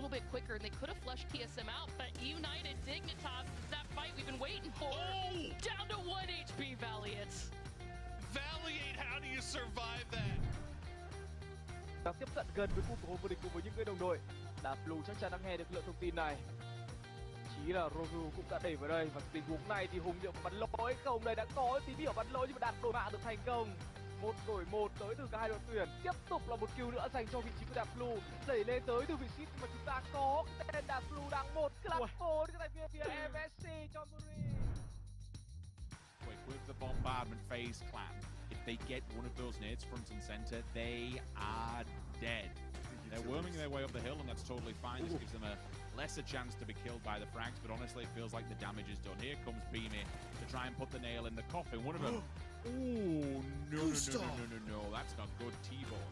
little bit quicker, and they could have flushed TSM out, but United Dignitas is that fight we've been waiting for. Oh! Down to 1 HP, Valiant. Valiant, how do you survive that? Đang tiếp cận gần với khu vô địch cùng với những người đồng đội. Đá Blue chắc chắn đã nghe được lượng thông tin này. Chí là Rogu cũng đã đẩy vào đây, và tình huống này thì Hùng liệu bắn lỗi không? Đây đã có tín hiệu bắn lỗi nhưng mà đạt đổi mạng được thành công. 1 đổi 1 tới từ cả hai đội tuyển. Tiếp tục là một kill nữa dành cho vị trí của Đạp Blue, đẩy lên tới từ vị trí mà chúng ta có tên Đạp Blue đang một club 4 cái tại phía MSC cho Muri. With the bombardment phase clan, if they get one of those nades front and center, they are dead. They're worming their way up the hill, and that's totally fine. This gives them a lesser chance to be killed by the frags, but honestly, it feels like the damage is done. Here comes Beamy to try and put the nail in the coffin. One of them. Oh, no. That's not good. T-Bone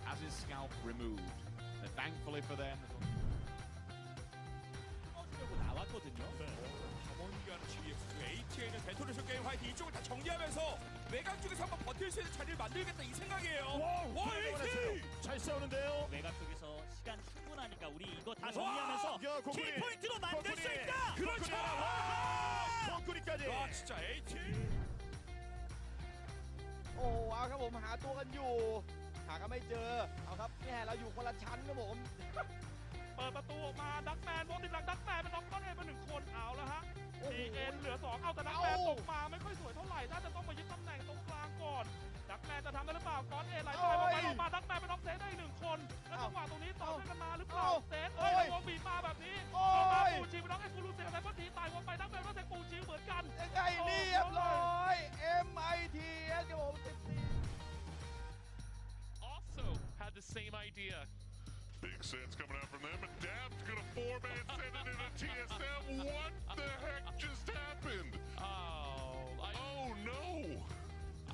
has his scalp removed. And thankfully for them. 나왔거든요. 가mon기아는 GX, ATA는 데토네이션 게임 화이팅 이쪽을 다 정리하면서 외곽 쪽에서 한번 버틸 수 있는 자리를 만들겠다 이 생각이에요. 와, AT! 잘 싸우는데요. 외곽 쪽에서 시간 충분하니까 우리 이거 다 정리하면서 킬포인트로 만들 수 있다. 그렇죠. 덩크리까지. 와, 진짜 AT. โอ้เอาครับผมหาตัวกันอยู่หากันไม่เจอเอาครับแม่เราอยู่คนละชั้นครับผม เปิดประตูออกมาดักแมนวงติดหลังดักแมนเป็นน็อกก้อนเอมา1 คนเอาแล้วฮะ DN เหลือ 2เอาแต่ดักแมนตกมาไม่ค่อยสวยเท่าไหร่ถ้าจะต้องมายึดตำแหน่งตรงกลางก่อนดักแมนจะทำได้หรือเปล่าก้อนเอไหลไปออกมาดักแมนเป็นน็อกเซตได้อีก1 คนแล้วจังหวะตรงนี้ต่อด้วยกันมาหรือเปล่าเซตวงบีบมาแบบนี้ออกมาปูชิวน็อกไอ้กูรูเซียแต่พอทีตายวงไปดักแมนก็เซตปูชิวเหมือนกัน ยังไงเรียบร้อย MIT ครับผม Also had the same idea. Big sets coming out from them, and Dab's gonna 4-man send it into TSM. What the heck just happened? Oh no!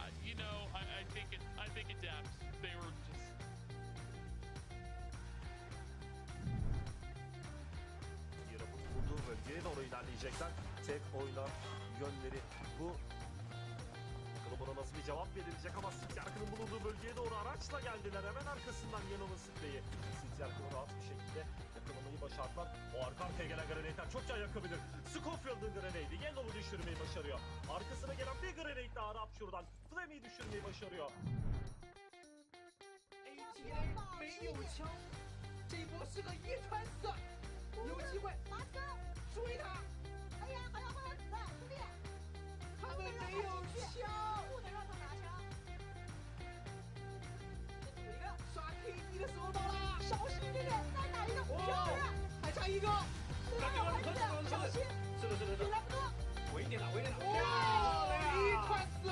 I think it Dabs. They were just. Yarabbim bulduğu bölgeye doğru ilerleyecekler. Tek oyna yönleri bu. Bakalım buna nasıl bir cevap verilecek ama Sityarkı'nın bulunduğu bölgeye doğru araçla geldiler. Hemen arkasından Yano'nun spreyi. Sityarkı'nı rahat bir şekilde yakalamayı başardılar. O arka arkaya gelen granatler çok can yakabilir. Schofield'ın granatı Yellow'u düşürmeyi başarıyor. Arkasına gelen bir granat daha Rapture'dan Flammy'yi düşürmeyi başarıyor. 没有枪，这一波是个一传4，有机会追他。哎呀，好像会有子弹，兄弟，他们没有枪，不能让他拿枪。有一个刷 KD 的时候到了，小心这个，再打一个漂亮，还差一个，小心，是的，有来不多，稳一点打，哇，一传4。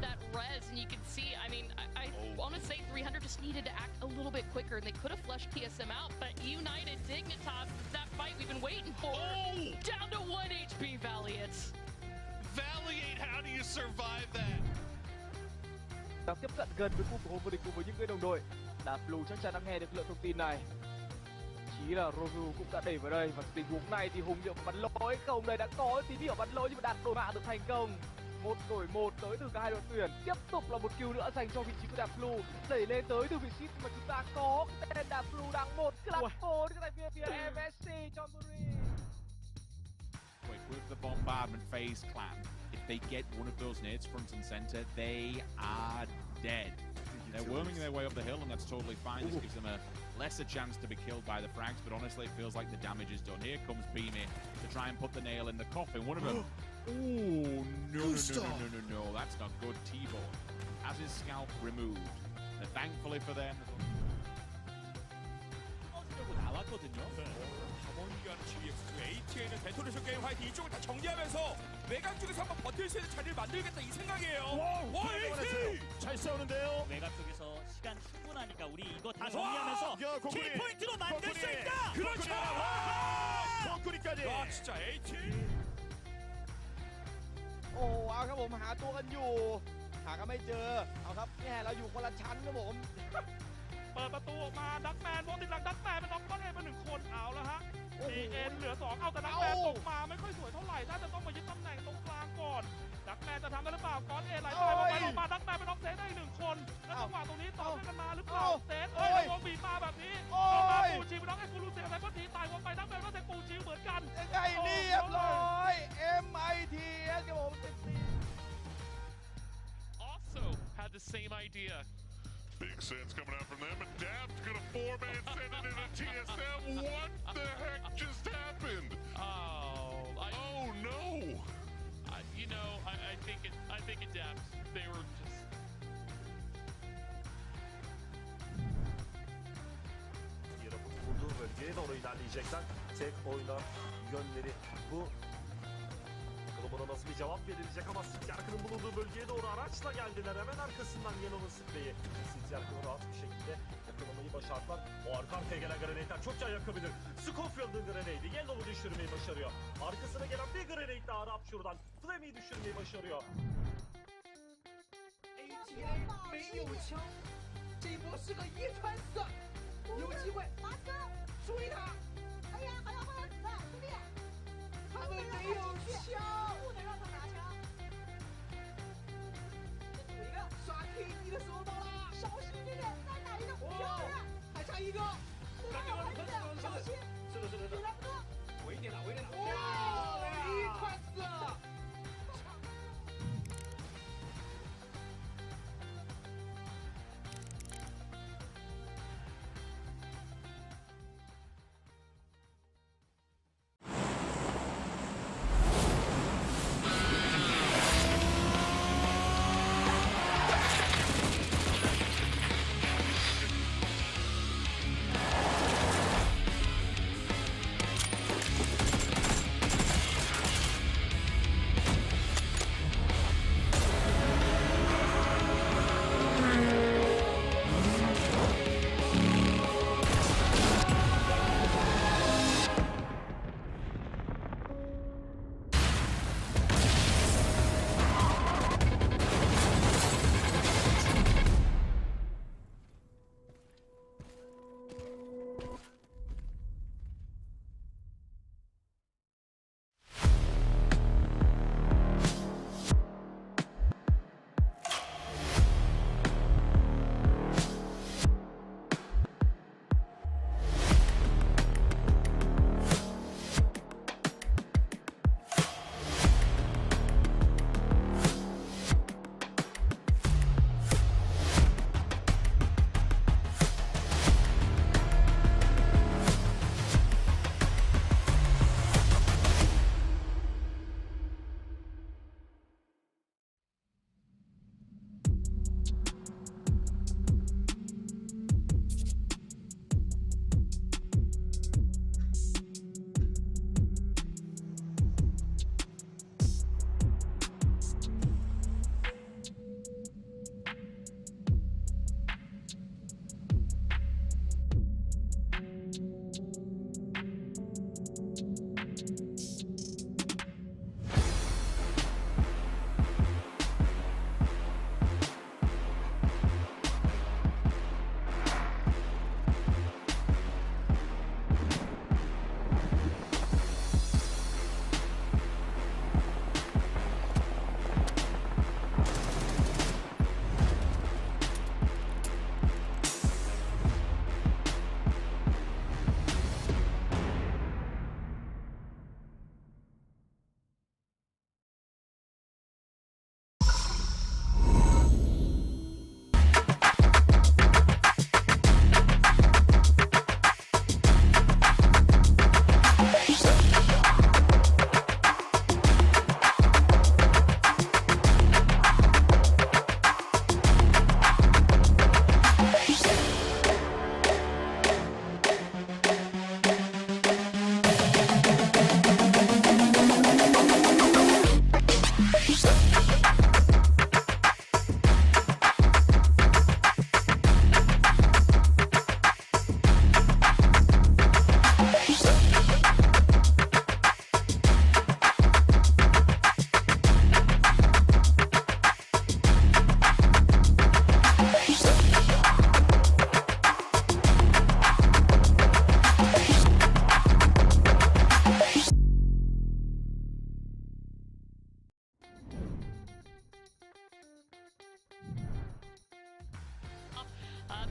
that res, and you can see, I mean, I want to say 300 just needed to act a little bit quicker, and they could have flushed TSM out, but United Dignitas, that fight we've been waiting for. Down to 1 HP, Valiant. Valiant, how do you survive that? Đang tiếp cận gần với khu vô địch cùng với những người đồng đội. Đạp lù chắc chắn đã nghe được lượng thông tin này. Chí là Rogu cũng đã đẩy vào đây, và tình huống này thì Hùng liệu bắn lỗi không? Đây đã có tín hiệu bắn lỗi nhưng mà đạt đổi mạng được thành công. 1 đổi 1 tới từ cả hai đội tuyển. Tiếp tục là một kill nữa dành cho vị trí của Đạp Blue, đẩy lên tới từ vị trí mà chúng ta có tên Đạp Blue đang một clappo đi tại phía MSC cho Muri. With the bombardment phase clan, if they get one of those nades front and center, they are dead. They're worming their way up the hill, and that's totally fine. This gives them a lesser chance to be killed by the frags, but honestly, it feels like the damage is done. Here comes Beamy to try and put the nail in the coffin. One of them. Oh, no. That's not good. T-Bone has his scalp removed. And thankfully for them. 나왔거든요. 담원기한 GX, ATN은 데토네이션 게임 화이팅 이쪽을 다 정리하면서 외곽 쪽에서 한번 버틸 수 있는 자리를 만들겠다 이 생각이에요. 와, AT! 잘 싸우는데요. 외곽 쪽에서 시간 충분하니까 우리 이거 다 정리하면서 키포인트로 만들 수 있다. 그렇죠. 덩크리까지. 와, 진짜 AT. โอ้เอาครับผมหาตัวกันอยู่หากันไม่เจอเอาครับแม่เราอยู่คนละชั้นครับผม เปิดประตูออกมาดักแมนวงติดหลังดักแมนเป็นน็อกก้อนเอมา1 คนเอาแล้วฮะ DN เหลือ 2 เอาแต่ดักแมนตกมาไม่ค่อยสวยเท่าไหร่น่าจะต้องมายึดตำแหน่งตรงกลางก่อนดักแมนจะทำได้หรือเปล่าก้อนเอไหลไปลงมาดักแมนเป็นน็อกเซตได้อีก1 คนแล้วจังหวะตรงนี้ต่อกันมาหรือเปล่าเซตวงบีบมาแบบนี้ต่อมาปูชิวเป็นน็อกเอ็กซ์คูลูเซียไซเบอร์ทีตายวงไปดักแมนก็เซตปูชิวเหมือนกัน ยังไงเรียบร้อย MITS ครับผม Also had the same idea. Big sense coming out from them, and Dab's gonna 4-man send it into TSM. What the heck just happened? Oh no! I think it Dabs. They were just. Yarabın bulunduğu bölgeye doğru ilerleyecekler. Tek oyuna yönleri bu. Bakalım ona nasıl bir cevap verilecek ama Sityarkı'nın bulunduğu bölgeye doğru araçla geldiler. Hemen arkasından Yellow'un Sitle'yi. Sityarkı'nı rahat bir şekilde yakalamayı başardılar. O arka arkaya gelen grenadler çok can yakabilir. Scofield'ın grenadi Yellow'u düşürmeyi başarıyor. Arkasına gelen bir grenade daha Rapture'dan Flame'i düşürmeyi başarıyor. 没有枪，这一波是个一传4，有机会追他。哎呀，好像快要死了，兄弟！他们没有枪，不能让他拿枪。有一个刷 KD 的时候到了，小心一点，再打一个漂亮，还差一个，小心，你来不多，我一点打，哇，一传4。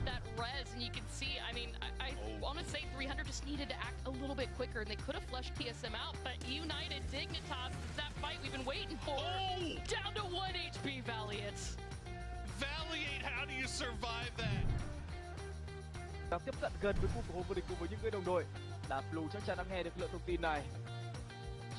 that res, and you can see, I mean, I want to say 300 just needed to act a little bit quicker, and they could have flushed TSM out, but United Dignitas, that fight we've been waiting for. Down to 1 HP, Valiant. Valiant, how do you survive that? Đang tiếp cận gần với khu của vô địch cùng với những người đồng đội. Đá Blue chắc chắn đã nghe được lượng thông tin này.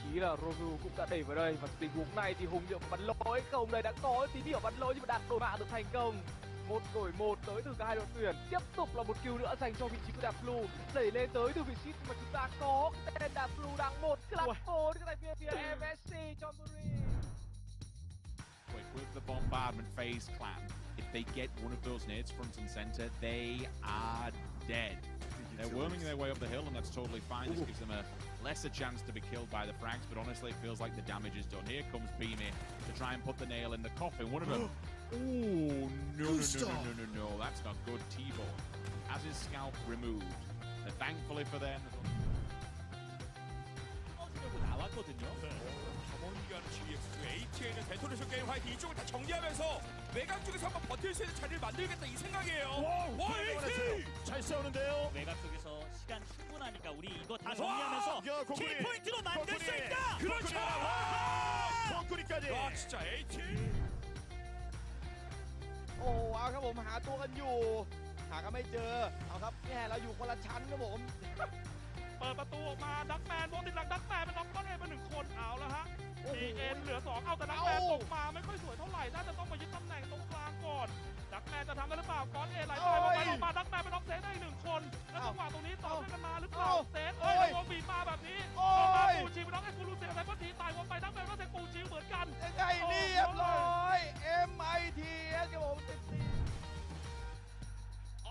Chí là Rogu cũng đã đẩy vào đây, và tình huống này thì Hùng liệu bắn lỗi không? Đây đã có tín hiệu bắn lỗi nhưng mà đạt đổi mạng được thành công. 1 đổi 1 tới từ cả hai đội tuyển. Tiếp tục là một kill nữa dành cho vị trí của Đạp Blue, đẩy lên tới từ vị trí mà chúng ta có tên Đạp Blue đang một club phone cái này phía MSC cho Muri. With the bombardment phase clan, if they get one of those nades front and center, they are dead. They're worming their way up the hill, and that's totally fine. This gives them a lesser chance to be killed by the frags, but honestly, it feels like the damage is done. Here comes Beamy to try and put the nail in the coffin. One of them. Oh, no. That's not good. T-ball has his scalp removed. Thankfully for them. 나왔거든요. 가mon기아는 GX, ATA는 데토네이션 게임 화이팅 이쪽을 다 정리하면서 외곽 쪽에서 한번 버틸 수 있는 자리를 만들겠다 이 생각이에요. 와, AT! 잘 싸우는데요. 외곽 쪽에서 시간 충분하니까 우리 이거 다 정리하면서 키포인트로 만들 수 있다. 그렇죠. 덩크리까지. 와, 진짜 AT! โอ้เอาครับผมหาตัวกันอยู่หากันไม่เจอเอาครับแย่เราอยู่คนละชั้นครับผม เปิดประตูออกมาดักแมนวงติดหลังดักแมนเป็นน็อกก้อนเอไป1 คนเอาแล้วฮะ PN เหลือ 2 เอาแต่ดักแมนตกมาไม่ค่อยสวยเท่าไหร่น่าจะต้องมายึดตำแหน่งตรงกลางก่อนดักแมนจะทำได้หรือเปล่าก้อนเอไหลไปออกมาดักแมนเป็นน็อกเซตได้อีก1 คนแล้วจังหวะตรงนี้ต่อด้วยกันมาหรือเปล่าเซตวงบีบมาแบบนี้ออกมาปูจิวเป็นน็อกไอ้กูรูเซียไซเบอร์ทีตายวงไปดักแมนก็เซตปูจิวเหมือนกัน ยังไงเรียบร้อย MIT ครับผม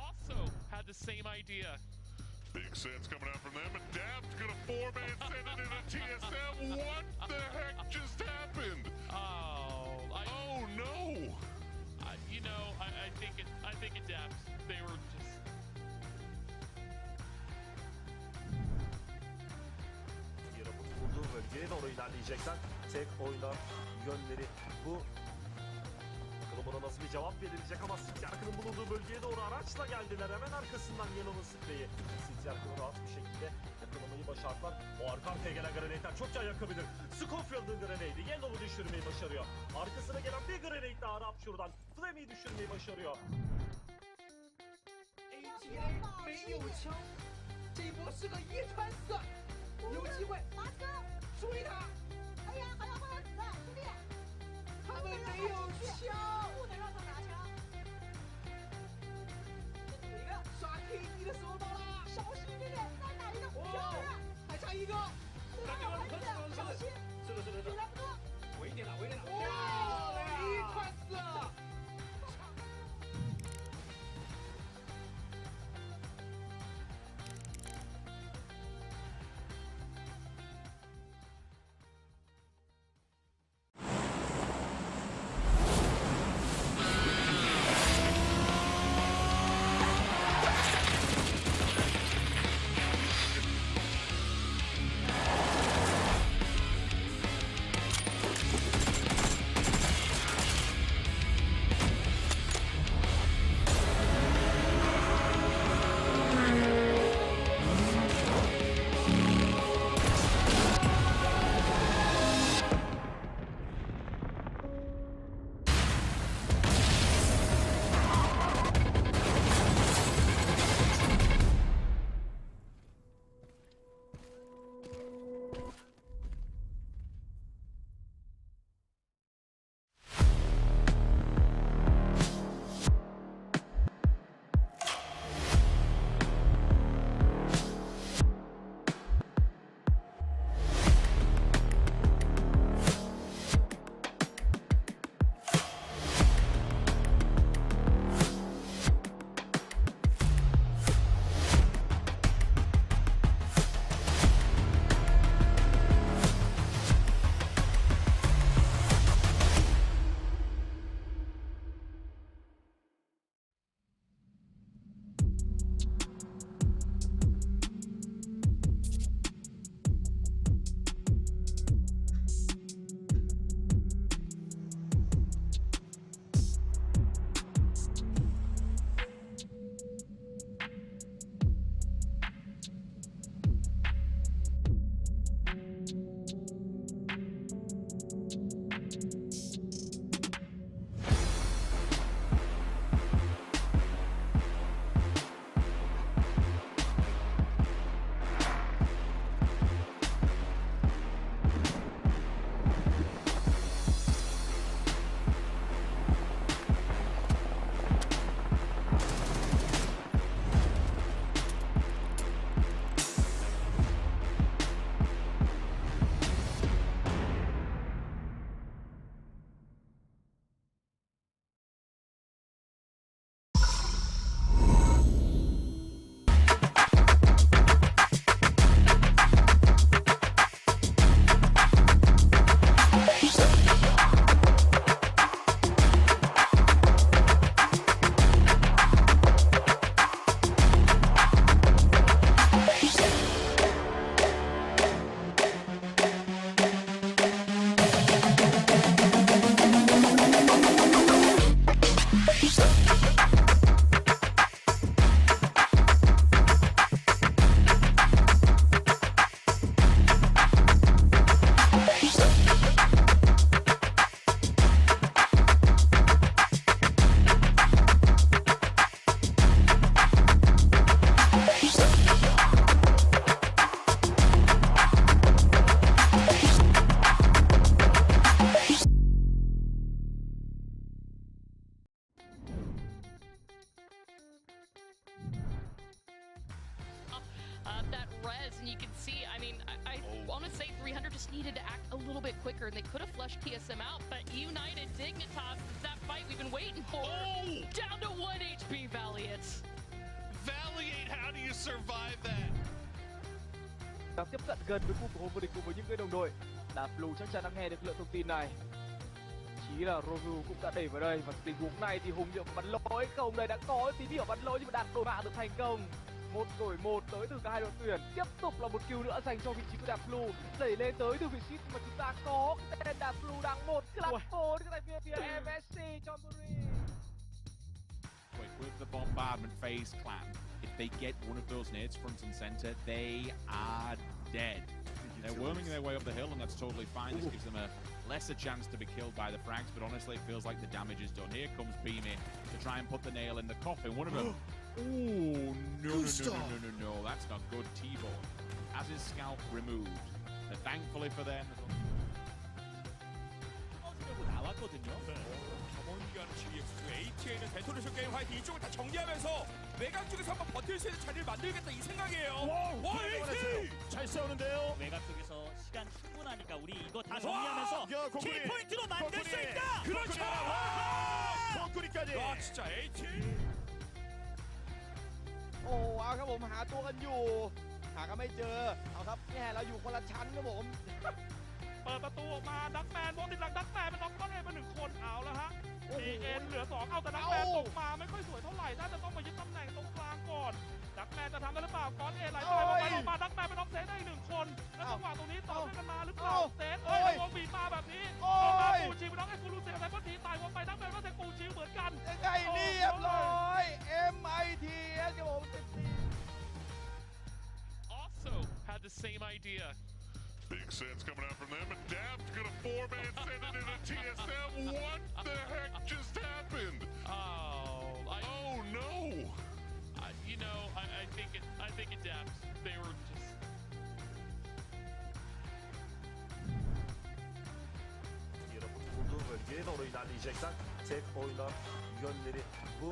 Also had the same idea. Big sets coming out from them, and Dab's gonna 4-man send it into TSM. What the heck just happened? Oh no! I think it Dabs. They were just. Yarabın bulunduğu bölgeye doğru ilerleyecekler. Tek oyna yönleri bu. Bakalım ona nasıl bir cevap verilecek ama City Ark'ın bulunduğu bölgeye doğru araçla geldiler. Hemen arkasından Yellow'un spreyi. City Ark'ın rahat bir şekilde yakalamayı başardılar. O arka arkaya gelen grenadler çok can yakabilir. Schofield'ın grenadi Yellow'u düşürmeyi başarıyor. Arkasına gelen bir grenade daha Rapture'dan Flamey'i düşürmeyi başarıyor. 没有枪，这一波是个一传四，有机会追他。哎呀，好像换了子弹，兄弟，他们没有枪，不能让他拿枪。有一个刷 KD 的时候到了，小心一点，再打一个漂亮，还差一个，小心，是的，不多，稳一点打，哇，一传四。and you can see, I mean, I want to say 300 just needed to act a little bit quicker, and they could have flushed TSM out, but United Dignitas, it's that fight we've been waiting for. Down to 1 HP, Valiant. Valiant, how do you survive that? Đang tiếp cận gần với khu của vô địch cùng với những người đồng đội. Đá Blue chắc chắn đã nghe được lượng thông tin này. Chí là Rogu cũng đã đẩy vào đây, và tình huống này thì Hùng liệu bắn lỗi không? Đây đã có tín hiệu bắn lỗi nhưng mà đạt đổi mạng được thành công. 1-1 tới từ cả hai đội tuyển. Tiếp tục là một kill nữa dành cho vị trí của Đạp Blue, đẩy lên tới từ vị trí mà chúng ta có cái tên Đạp Blue đang một club 4 cái tại phía MSC cho Muri. With the bombardment phase clan, if they get one of those nades front and center, they are dead. They're worming their way up the hill, and that's totally fine. This gives them a lesser chance to be killed by the frags, but honestly, it feels like the damage is done. Here comes Beamy to try and put the nail in the coffin. One of them. Oh, no. That's not good. T-bone has his scalp removed. But thankfully for them. 나왔거든요. 겸원기한 GX, ATA는 데토네이션 게임 화이팅 이쪽을 다 정리하면서 외곽 쪽에서 한번 버틸 수 있는 자리를 만들겠다 이 생각이에요. 와, AT! 잘 싸우는데요. 외곽 쪽에서 시간 충분하니까 우리 이거 다 정리하면서 키포인트로 만들 수 있다. 그렇죠. 덩크리까지. 와, 진짜 AT. โอ้เอาครับผมหาตัวกันอยู่หากันไม่เจอเอาครับแม่เราอยู่คนละชั้นครับผม เปิดประตูออกมาดักแมนวงติดหลังดักแมนเป็นน็อกก้อนเอมา1 คนเอาแล้วฮะ PN เหลือ 2เอาแต่ดักแมนตกมาไม่ค่อยสวยเท่าไหร่น่าจะต้องมายึดตำแหน่งตรงกลางก่อนดักแมนจะทำได้หรือเปล่าก้อนเอไหลไปลงมาดักแมนเป็นน็อกเซตได้อีก1 คนแล้วจังหวะตรงนี้ต่อกันมาหรือเปล่าเซตวงบีบมาแบบนี้ลงมาปูชิวเป็นน็อกเอ็กซ์คลูเซียไซเบอร์ทีตายวงไปดักแมนก็เซตปูชิวเหมือนกัน ยังไงเรียบร้อย MITS ครับผม Also had the same idea. Big sense coming out from them, and Dab's gonna 4-man send it into TSM. What the heck just happened? Oh no! You know, I think it Dabs. They were just. 여러분 모두 bölgeye doğru ilerleyecekler. Tek oyuna yönleri bu.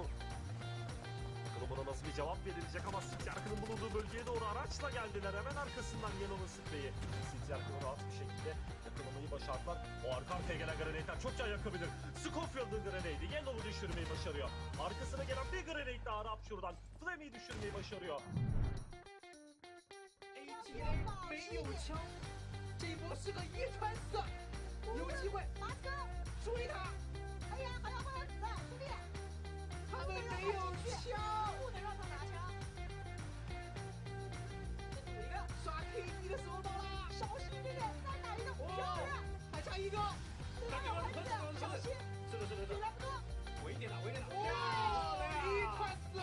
Bakalım ona nasıl bir cevap verilecek ama City Arka'nın bulunduğu bölgeye doğru araçla geldiler. Hemen arkasından Yellow'un City'yi. City Arka'nı rahat bir şekilde yakalamayı başardılar. O arka arkaya gelen grenadler çok can yakabilir. Scofield'ın grenadi Yellow'u düşürmeyi başarıyor. Arkasına gelen bir grenade daha Rapture'dan Flame'i düşürmeyi başarıyor. 没有枪，这一波是个一传4，有机会，马哥追他！哎呀，好像快要死了，兄弟！他们没有枪，不能让他拿枪。再赌一个，刷 KD 的时候到了，小心一点，再打一个漂亮，还差一个，还有小心，比来不多，稳一点打，稳一点打，哇，一传4。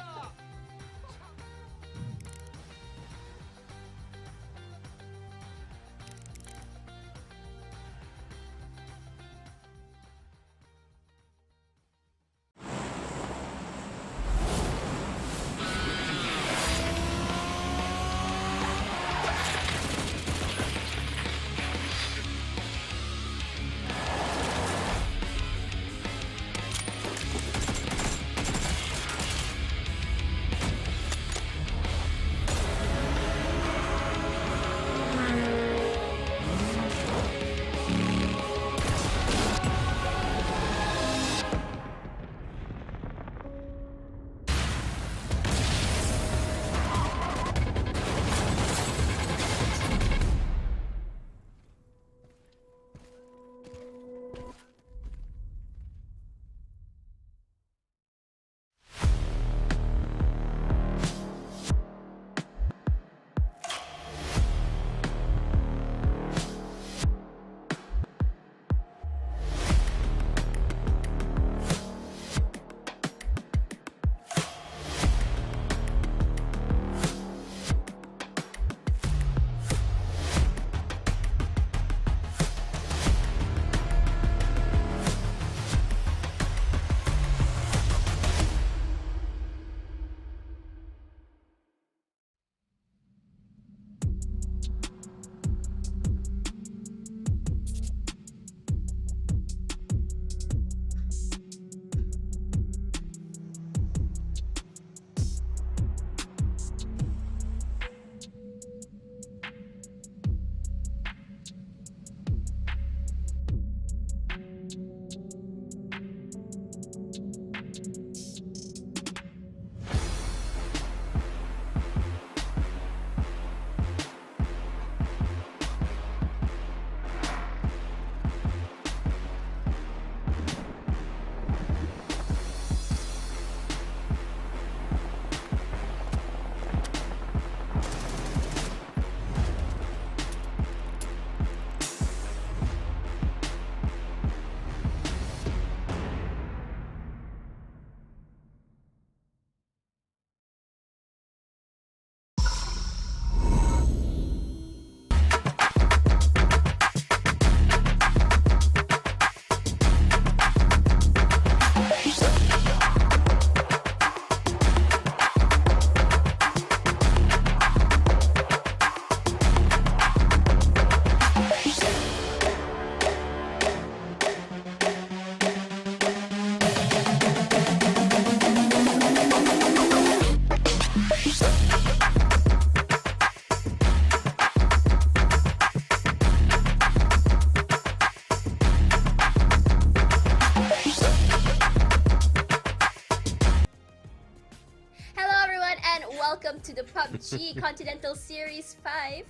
to the PUBG Continental Series 5.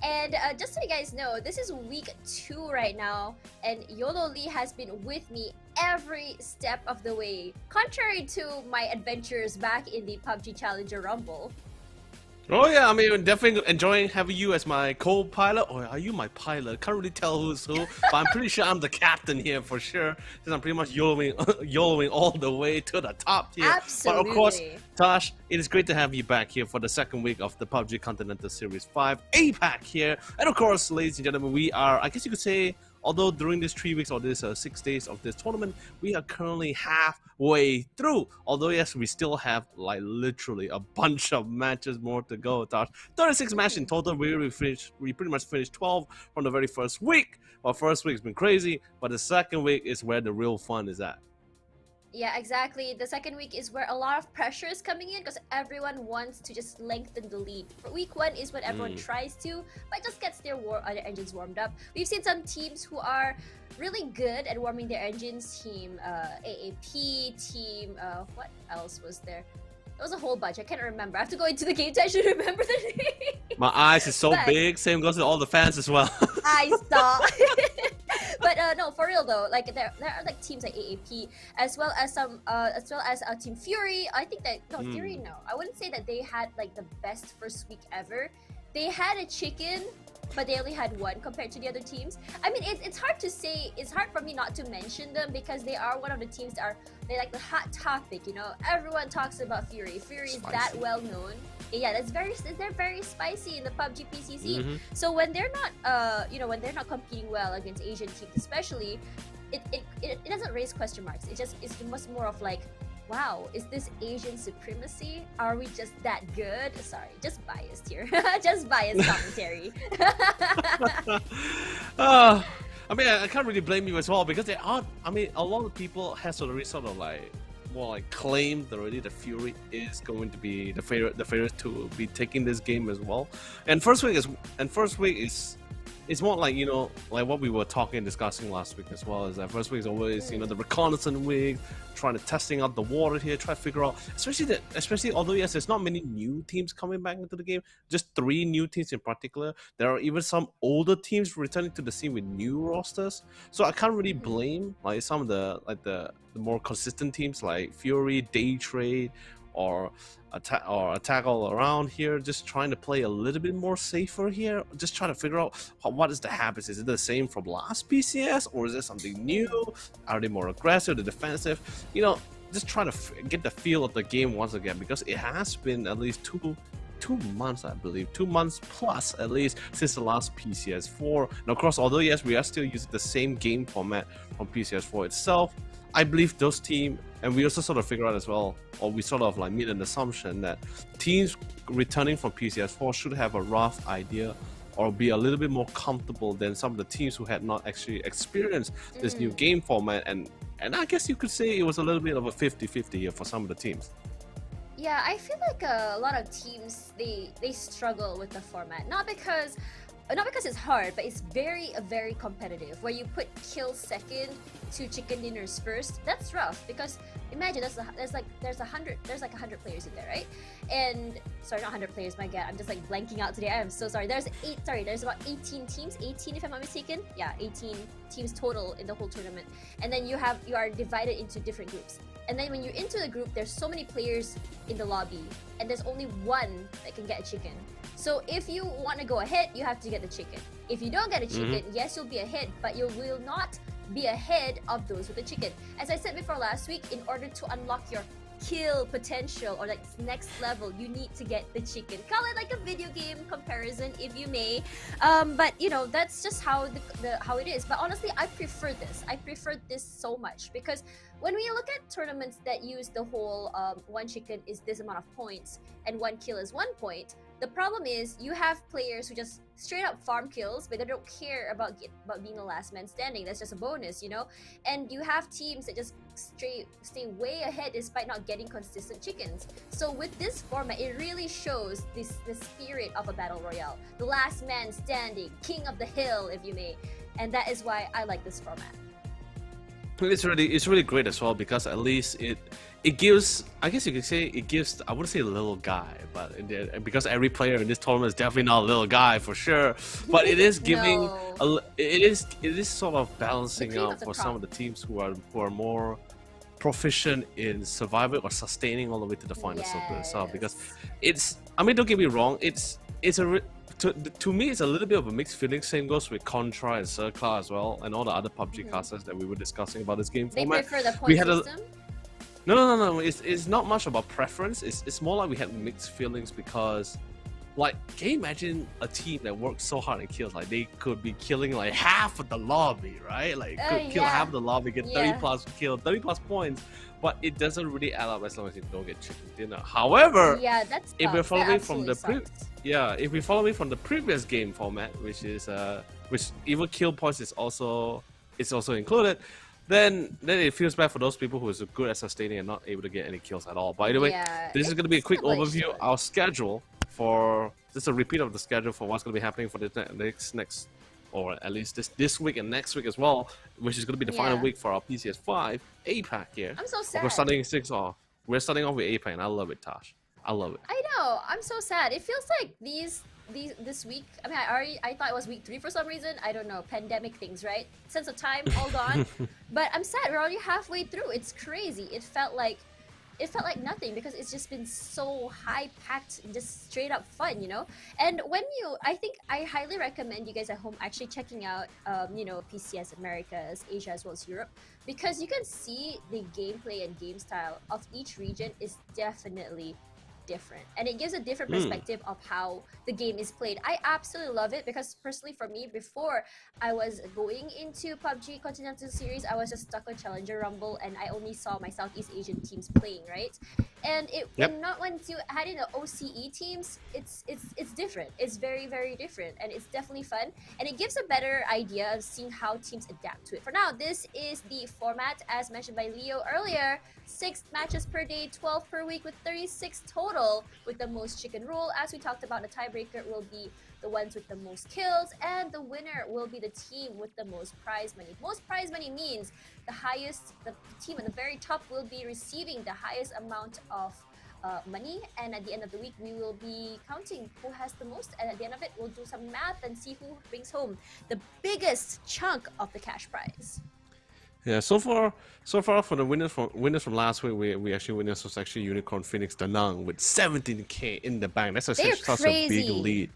And just so you guys know, this is week 2 right now, and YOLO Lee has been with me every step of the way, contrary to my adventures back in the PUBG Challenger Rumble. Oh yeah, I mean, definitely enjoying having you as my co-pilot. Or are you my pilot? Can't really tell who's who, but I'm pretty sure I'm the captain here for sure, since I'm pretty much YOLOing all the way to the top here. Absolutely. But of course, Tosh, it is great to have you back here for the second week of the PUBG Continental Series 5 APAC here. And of course, ladies and gentlemen, we are, I guess you could say, although during these 3 weeks or this 6 days of this tournament, we are currently halfway through. Although yes, we still have like literally a bunch of matches more to go. 36 matches in total. We pretty much finished 12 from the very first week. Our first week's been crazy, but the second week is where the real fun is at. Yeah, exactly. The second week is where a lot of pressure is coming in because everyone wants to just lengthen the lead. Week 1 is when everyone tries to, but just gets their engines warmed up. We've seen some teams who are really good at warming their engines. Team AAP, team what else was there? There was a whole bunch. I can't remember. I have to go into the game to actually remember the name. My eyes is so big. Same goes to all the fans as well. I saw. But no, for real though, like there are like teams like AAP as well as Team Fury. I think that Fury, no, I wouldn't say that they had like the best first week ever. They had a chicken, but they only had one compared to the other teams. I mean, it's hard to say. It's hard for me not to mention them because they are one of the teams that they're like the hot topic. You know, everyone talks about Fury. Fury is that well known. Yeah, they're very spicy in the PUBG PC scene. So when they're not, when they're not competing well against Asian teams, especially, it doesn't raise question marks. It's much more of like, wow, is this Asian supremacy? Are we just that good? Sorry, just biased here. Just biased commentary. I mean, I can't really blame you as well because there are. I mean, a lot of people has already sort of like claimed already that Fury is going to be the favorite to be taking this game as well. And first week is more like, you know, like what we were discussing last week as well, is that first week is always, you know, the reconnaissance week, trying to testing out the water here, try to figure out, especially although yes, there's not many new teams coming back into the game, just 3 new teams in particular. There are even some older teams returning to the scene with new rosters. So I can't really blame like some of the more consistent teams like Fury, Day Trade, or attack all around here, just trying to play a little bit more safer here, just trying to figure out what is the habits. Is it the same from last PCS, or is it something new? Are they more aggressive, the defensive? You know, just trying to get the feel of the game once again, because it has been at least two months, I believe, 2 months plus at least since the last PCS4. And of course, although yes, we are still using the same game format from PCS4 itself, I believe those teams, and we also sort of figure out as well, or we sort of like made an assumption that teams returning from PCS4 should have a rough idea or be a little bit more comfortable than some of the teams who had not actually experienced this new game format. And I guess you could say it was a little bit of a 50-50 here for some of the teams. Yeah, I feel like a lot of teams, they struggle with the format. Not because it's hard, but it's very competitive. Where you put kills second to chicken dinners first, that's rough because imagine there's like 100 players in there, right? And sorry, not 100 players, my god, I'm just like blanking out today. I am so sorry. There's about 18 teams, 18 if I'm not mistaken. Yeah, 18 teams total in the whole tournament. And then you are divided into different groups. And then when you're into the group, there's so many players in the lobby, and there's only one that can get a chicken. So if you want to go ahead, you have to get the chicken. If you don't get a chicken, yes, you'll be ahead, but you will not be ahead of those with the chicken. As I said before last week, in order to unlock your kill potential or like next level, you need to get the chicken. Call it like a video game comparison if you may, but you know, that's just how how it is. But honestly, I prefer this so much because when we look at tournaments that use the whole one chicken is this amount of points and 1 kill is 1 point, the problem is you have players who just straight up farm kills, but they don't care about being the last man standing. That's just a bonus, you know? And you have teams that just stay way ahead despite not getting consistent chickens. So with this format, it really shows the spirit of a battle royale. The last man standing, king of the hill, if you may. And that is why I like this format. It's really great as well because at least it gives, I guess you could say it gives, I wouldn't say a little guy, but because every player in this tournament is definitely not a little guy for sure, but it is giving it is sort of balancing out for some of the teams who are more proficient in surviving or sustaining all the way to the finals of itself. Because it's, I mean, don't get me wrong, it's to me, it's a little bit of a mixed feeling. Same goes with Contra and Circla as well, and all the other PUBG casters that we were discussing about this game format. They prefer the point system? No. It's not much about preference. It's more like we had mixed feelings because, like, can you imagine a team that works so hard and kills? Like, they could be killing like half of the lobby, right? Like, could kill half of the lobby, get 30 plus kill, 30 plus points, but it doesn't really add up as long as you don't get chicken dinner. However, if we're following from the if we follow me from the previous game format, which is which even kill points is also included, then it feels bad for those people who is good at sustaining and not able to get any kills at all. By the way, this is going to be a quick overview. Our schedule for this is a repeat of the schedule for what's going to be happening for the next, or at least this week and next week as well, which is going to be the final week for our PCS5 APAC here. I'm so sad. We're starting We're starting off with APAC, and I love it, Tosh. I love it. I know. I'm so sad. It feels like this week. I mean, I thought it was week 3 for some reason. I don't know. Pandemic things, right? Sense of time all gone. But I'm sad. We're already halfway through. It's crazy. It felt like nothing because it's just been so high-packed, just straight up fun, you know? And when I think I highly recommend you guys at home actually checking out, you know, PCS Americas, Asia as well as Europe, because you can see the gameplay and game style of each region is definitely different, and it gives a different perspective of how the game is played. I absolutely love it because personally for me, before I was going into PUBG Continental series, I was just stuck on Challenger Rumble and I only saw my Southeast Asian teams playing, right? And once you add in the OCE teams, it's different. It's very, very different, and it's definitely fun, and it gives a better idea of seeing how teams adapt to it. For now, this is the format as mentioned by Leo earlier. 6 matches per day, 12 per week, with 36 total, with the most chicken rule. As we talked about, the tiebreaker will be the ones with the most kills, and the winner will be the team with the most prize money. Most prize money means the team at the very top will be receiving the highest amount of money, and at the end of the week we will be counting who has the most, and at the end of it we'll do some math and see who brings home the biggest chunk of the cash prize. Yeah, so far for the winners from last week, we actually winners was actually Unicorn Phoenix Da Nang with 17k in the bank. That's such a big lead.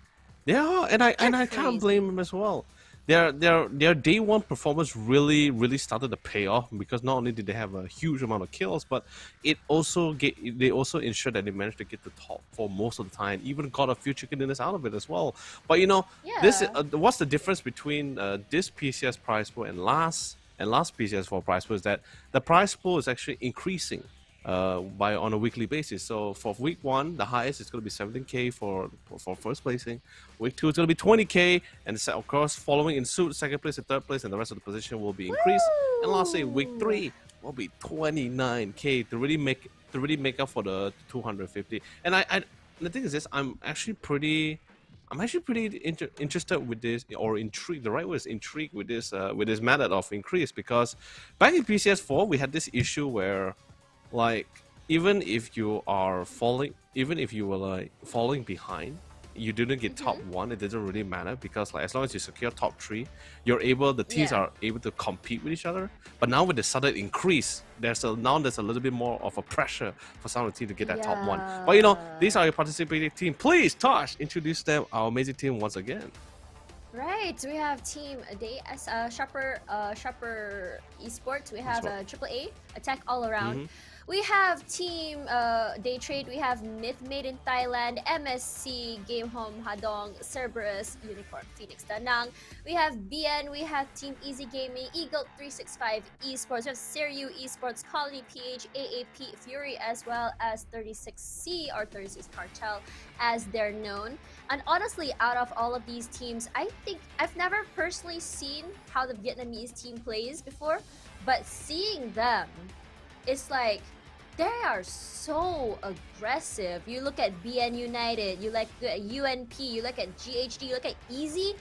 Yeah, and I can't blame them as well. Their day one performance really started to pay off because not only did they have a huge amount of kills, but they also ensured that they managed to get the top 4 most of the time, even got a few chicken dinners out of it as well. But you know, this what's the difference between this PCS prize pool and last PCS4 prize pool is that the prize pool is actually increasing on a weekly basis. So for week 1, the highest is going to be 17k for first placing. Week 2 is going to be 20k, and of course following in suit, second place and third place, and the rest of the position will be increased. And lastly, week 3 will be 29k to really make up for the 250. And the thing is this, I'm actually pretty interested with this, or intrigued. The right word is intrigued with this method of increase, because back in PCS4 we had this issue where, like, even if you were like falling behind, you didn't get top 1, it doesn't really matter, because like as long as you secure top 3, the teams are able to compete with each other. But now with the sudden increase, there's a little bit more of a pressure for some of the team to get that top 1. But you know, these are your participating team. Please, Tosh, introduce them, our amazing team once again. Right, we have Team Sharper Esports. We have AAA, Attack All Around. We have Team Day Trade. We have Myth Made in Thailand, MSC, Game Home Hadong, Cerberus, Unicorn Phoenix Da Nang. We have BN. We have Team Easy Gaming, Eagle 365 Esports. We have Siriu Esports, Colony PH, AAP Fury, as well as 36C or 36 Cartel, as they're known. And honestly, out of all of these teams, I think I've never personally seen how the Vietnamese team plays before, but seeing them, it's like they are so aggressive. You look at BN United, you look at UNP, you look at GHD, you look at Easy,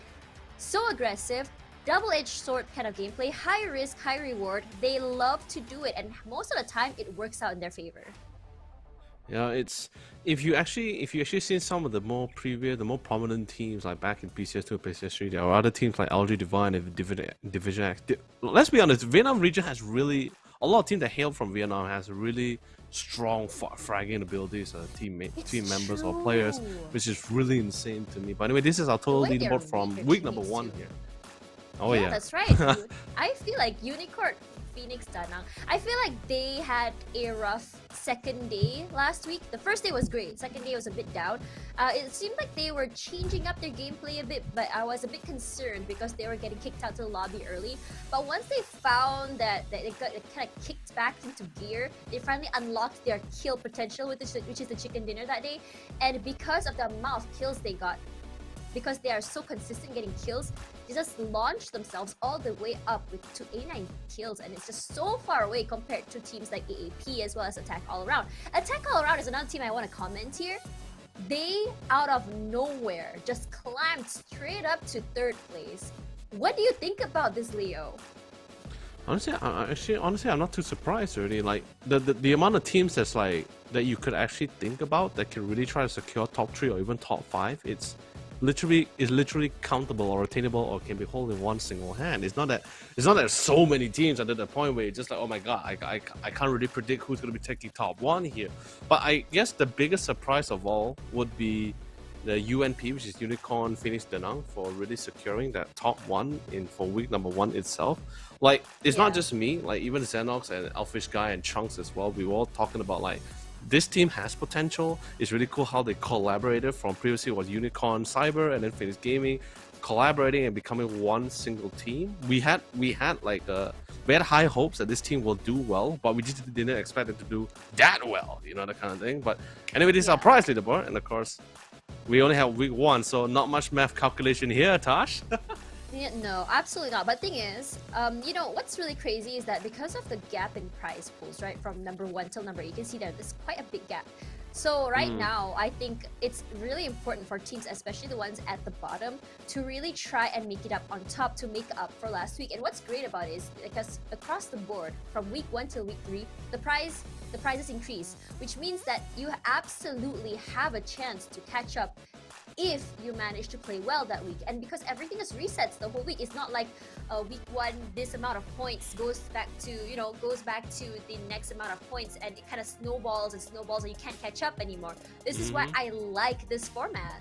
so aggressive. double-edged sword kind of gameplay, high risk, high reward. They love to do it, and most of the time it works out in their favor. Yeah, it's if you actually seen some of the more prominent teams like back in PCS2, PCS3, there are other teams like LG Divine and Division X. Let's be honest, Vietnam region has really a lot of teams that hail from Vietnam has really strong fragging abilities, team members or players, which is really insane to me. But anyway, this is our total leaderboard from week number 1 here. Oh yeah, that's right. I feel like Unicorn, Phoenix, Danang, I feel like they had a rough second day last week. The first day was great. Second day was a bit down. It seemed like they were changing up their gameplay a bit, but I was a bit concerned because they were getting kicked out to the lobby early. But once they found that they got kind of kicked back into gear, they finally unlocked their kill potential, which is the chicken dinner that day. And because of the amount of kills they got, because they are so consistent getting kills, they just launched themselves all the way up to 89 kills, and it's just so far away compared to teams like AAP as well as Attack All Around. Attack All Around is another team I want to comment here. They, out of nowhere, just climbed straight up to 3rd place. What do you think about this, Leo? Honestly, I'm not too surprised really. Like the amount of teams that you could actually think about that can really try to secure top 3 or even top 5. It's literally countable or attainable or can be held in one single hand. It's not that so many teams are at the point where it's just like, oh my god, I can't really predict who's going to be taking top 1 here. But I guess the biggest surprise of all would be the UNP, which is Unicorn Phoenix Danang, for really securing that top 1 for week number 1 itself. Like, it's not just me, like even Xenox and Elfish Guy and Chunks as well, we were all talking about like this team has potential. It's really cool how they collaborated from previously was Unicorn Cyber and then Phoenix Gaming, collaborating and becoming one single team. We had high hopes that this team will do well, but we just didn't expect it to do that well, you know, that kind of thing. But anyway, this is our prize leaderboard, and of course, we only have week 1, so not much math calculation here, Tosh. Yeah, no, absolutely not. But thing is, you know, what's really crazy is that because of the gap in prize pools, right, from number 1 till number 8, you can see that there's quite a big gap. So right now, I think it's really important for teams, especially the ones at the bottom, to really try and make it up on top to make up for last week. And what's great about it is because across the board, from week 1 till week 3, the prizes increase, which means that you absolutely have a chance to catch up if you manage to play well that week. And because everything is resets the whole week, it's not like week 1 this amount of points goes back to the next amount of points, and it kind of snowballs and you can't catch up anymore. This is why I like this format.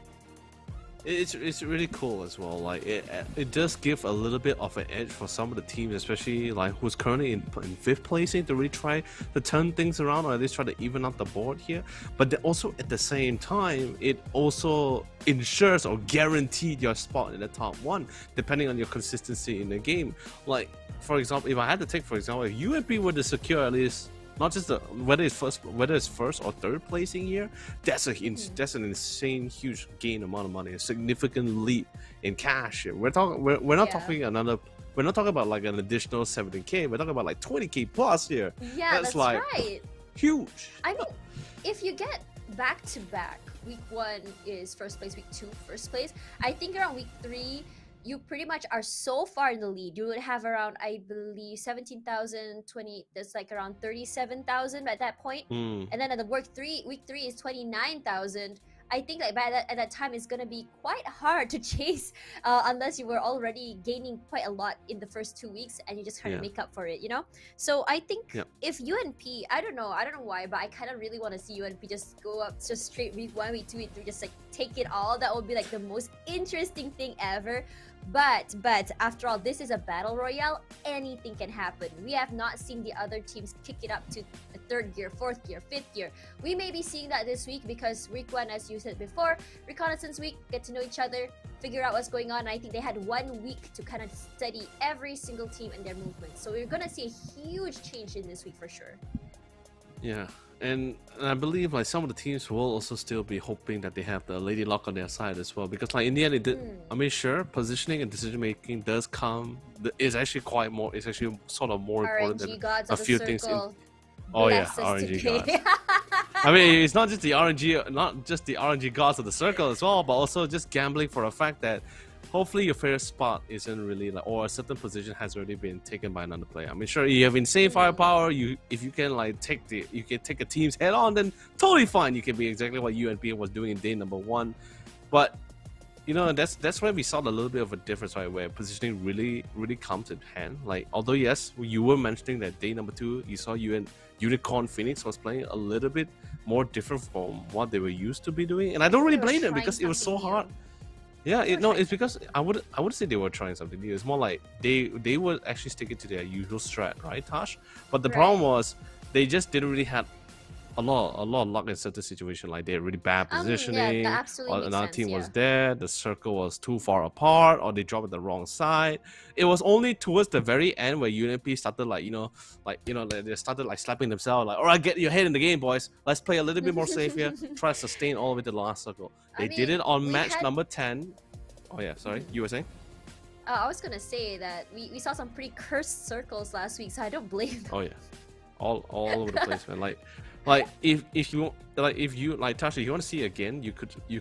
It's really cool as well. Like it does give a little bit of an edge for some of the teams, especially like who's currently in 5th placing, to really try to turn things around or at least try to even out the board here. But also at the same time, it also ensures or guaranteed your spot in the top 1, depending on your consistency in the game. Like for example, if I had to take if UNP were to secure at least not just whether it's first or 3rd placing here, that's an insane huge gain amount of money, a significant leap in cash here. We're not talking about like an additional 17k. We're talking about like 20k plus here. Yeah, that's like right. Huge. I mean, if you get back to back, week 1 is 1st place, week 2 1st place. I think around week 3. You pretty much are so far in the lead. You would have around, I believe, 17,000, 20. That's like around 37,000 at that point. And then at the week 3 is 29,000. I think like at that time it's gonna be quite hard to chase unless you were already gaining quite a lot in the first 2 weeks and you just try to make up for it, you know. So I think if UNP, I don't know why, but I kind of really want to see UNP just go up just straight week 1, week 2, week 3, just like take it all. That would be like the most interesting thing ever. But after all, this is a battle royale. Anything can happen. We have not seen the other teams kick it up to the 3rd gear, 4th gear, 5th gear. We may be seeing that this week because week 1, as you said before, reconnaissance week, get to know each other, figure out what's going on. I think they had 1 week to kind of study every single team and their movements. So we're gonna see a huge change in this week for sure. Yeah. And I believe like some of the teams will also still be hoping that they have the Lady Luck on their side as well, because like in the end it did. I mean, sure, positioning and decision making does come. Is actually quite more. It's actually sort of more important than a few things. Oh yeah, RNG gods. I mean, it's not just the RNG gods of the circle as well, but also just gambling for a fact that hopefully your favorite spot isn't really like, or a certain position has already been taken by another player. I mean, sure, you have insane firepower. If you can like you can take a team's head on, then totally fine. You can be exactly what UNP was doing in day number 1. But you know, that's where we saw a little bit of a difference, right? Where positioning really comes in hand. Like, although yes, you were mentioning that day number 2, you saw Unicorn Phoenix was playing a little bit more different from what they were used to be doing, and I don't really blame them because it was so hard. Yeah, it's because I would say they were trying something new. It's more like they were actually sticking to their usual strat, right, Tash? But the problem was they just didn't really have a lot of luck in certain situations. Like they had really bad positioning, or another team was there, the circle was too far apart, or they dropped at the wrong side. It was only towards the very end where UNP started they started like slapping themselves, like, all right, get your head in the game, boys. Let's play a little bit more safe here. Try to sustain all the way to the last circle. They did it on match number 10. Oh yeah, sorry, you were saying? I was gonna say that we saw some pretty cursed circles last week, so I don't blame them. Oh yeah, all over the place, man. Like if you Tasha, if you want to see again, you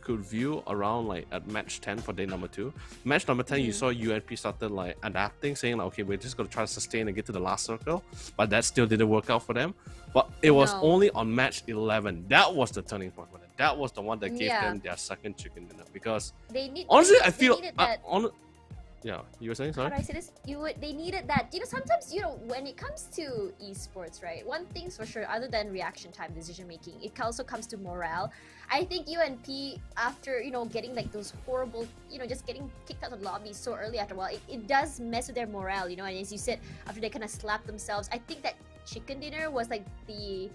could view around like at match 10 for day number 2. Match number 10, you saw UNP started like adapting, saying like, okay, we're just gonna try to sustain and get to the last circle, but that still didn't work out for them. But it was only on match 11 that was the turning point for them. That was the one that gave them their second chicken dinner, because honestly, I feel yeah, you were saying, sorry? How do I say this? They needed that. You know, sometimes, when it comes to esports, right? One thing's for sure, other than reaction time, decision making, it also comes to morale. I think UNP, after, getting like those horrible, just getting kicked out of the lobby so early after a while, it does mess with their morale, and as you said, after they kind of slap themselves, I think that chicken dinner was like the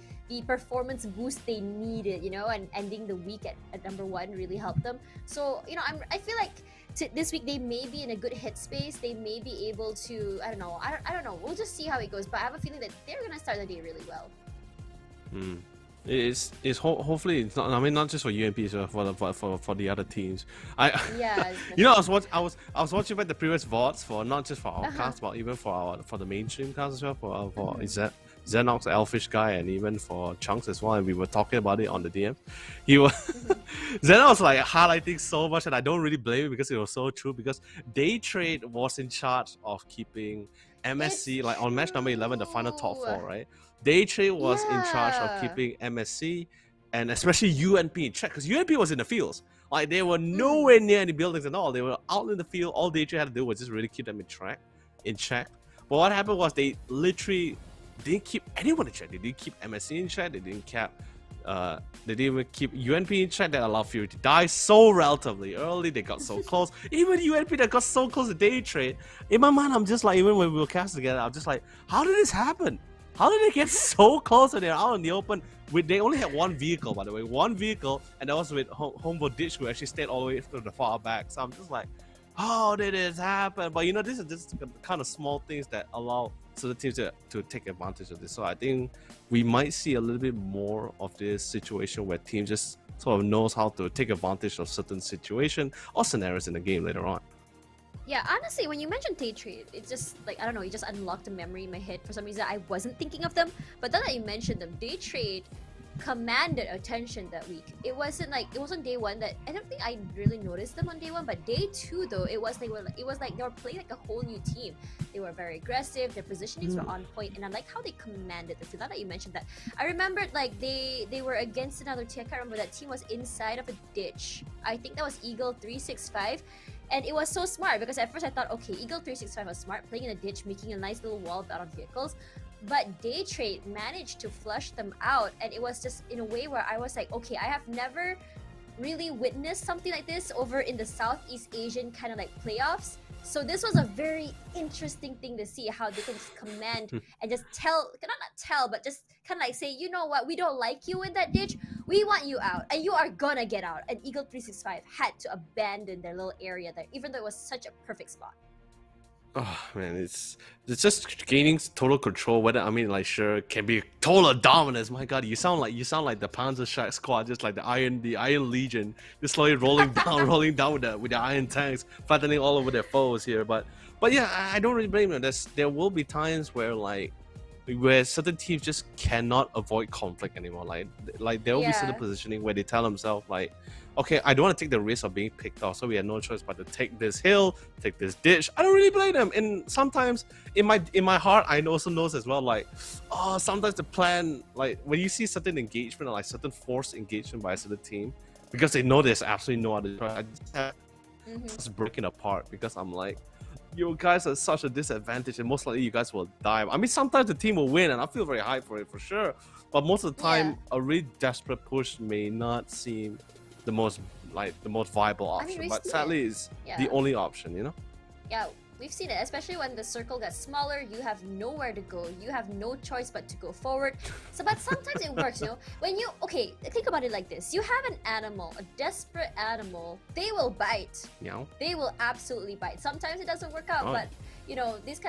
performance boost they needed, and ending the week at number 1 really helped them. So, I feel like this week they may be in a good headspace. They may be able to, I don't know. We'll just see how it goes. But I have a feeling that they're gonna start the day really well. Hopefully it's not. I mean, not just for UNP, so for the other teams. I was watching back the previous VODs for not just for our cast, but even for the mainstream cast as well. For Xenox, Elfish Guy, and even for Chunks as well, and we were talking about it on the DM. He was Xenox was like highlighting so much, and I don't really blame him because it was so true. Because Day Trade was in charge of keeping MSC like on match number 11, the final top 4, right? Day Trade was in charge of keeping MSC and especially UNP in check, because UNP was in the fields. Like they were nowhere near any buildings at all. They were out in the field. All Day Trade had to do was just really keep them in check. But what happened was they literally didn't keep anyone in check. They didn't keep MSC in check. They didn't even keep UNP in check. That allowed Fury to die so relatively early. They got so close. Even UNP that got so close to Day Trade. In my mind, I'm just like, even when we were cast together, I'm just like, how did this happen? How did they get so close and they're out in the open? They only had one vehicle, by the way. One vehicle, and that was with Homebo Ditch, who actually stayed all the way to the far back. So I'm just like, how did this happen? But this is just the kind of small things that allow certain teams to take advantage of this. So I think we might see a little bit more of this situation where teams just sort of knows how to take advantage of certain situation or scenarios in the game later on. Yeah, honestly, when you mentioned Day Trade, it's just like, I don't know, you just unlocked a memory in my head. For some reason, I wasn't thinking of them. But then that you mentioned them, Day Trade commanded attention that week. It wasn't day 1 that I don't think I really noticed them on day 1, but day 2 though, it was like they were playing like a whole new team. They were very aggressive, their positionings were on point, and I like how they commanded the field. Now that you mentioned that, I remembered like they were against another team. I can't remember, that team was inside of a ditch. I think that was Eagle 365. And it was so smart, because at first I thought, okay, Eagle 365 was smart, playing in a ditch, making a nice little wall out of vehicles. But Day Trade managed to flush them out, and it was just in a way where I was like, okay, I have never really witnessed something like this over in the Southeast Asian kind of like playoffs. So this was a very interesting thing to see, how they can just command and just but just kind of like say, you know what, we don't like you in that ditch, we want you out, and you are gonna get out. And Eagle 365 had to abandon their little area there, even though it was such a perfect spot. Oh man, it's just gaining total control. Whether sure, can be total dominance. My God, you sound like the Panzer Shack squad, just like the Iron Legion, just slowly rolling down with the iron tanks, flattening all over their foes here. But yeah, I don't really blame them. There will be times where like where certain teams just cannot avoid conflict anymore. Like there will be certain Yeah. positioning where they tell themselves like, okay, I don't want to take the risk of being picked off, so we have no choice but to take this hill, take this ditch. I don't really blame them. And sometimes in my heart, I also knows as well, like, oh, sometimes the plan, like when you see certain engagement or like certain forced engagement by a certain team, because they know there's absolutely no other choice, I just have it's breaking apart because I'm like, you guys are such a disadvantage and most likely you guys will die. I mean, sometimes the team will win and I feel very hyped for it for sure, but most of the time a really desperate push may not seem the most viable option, we've but seen sadly it. it's Yeah. the only option, you know. Yeah, we've seen it, especially when the circle gets smaller, you have nowhere to go. You have no choice but to go forward. So, but sometimes it works, you know? When you, okay, think about it like this. You have an animal, a desperate animal, they will bite. Yeah. They will absolutely bite. Sometimes it doesn't work out, Oh. but you know, in this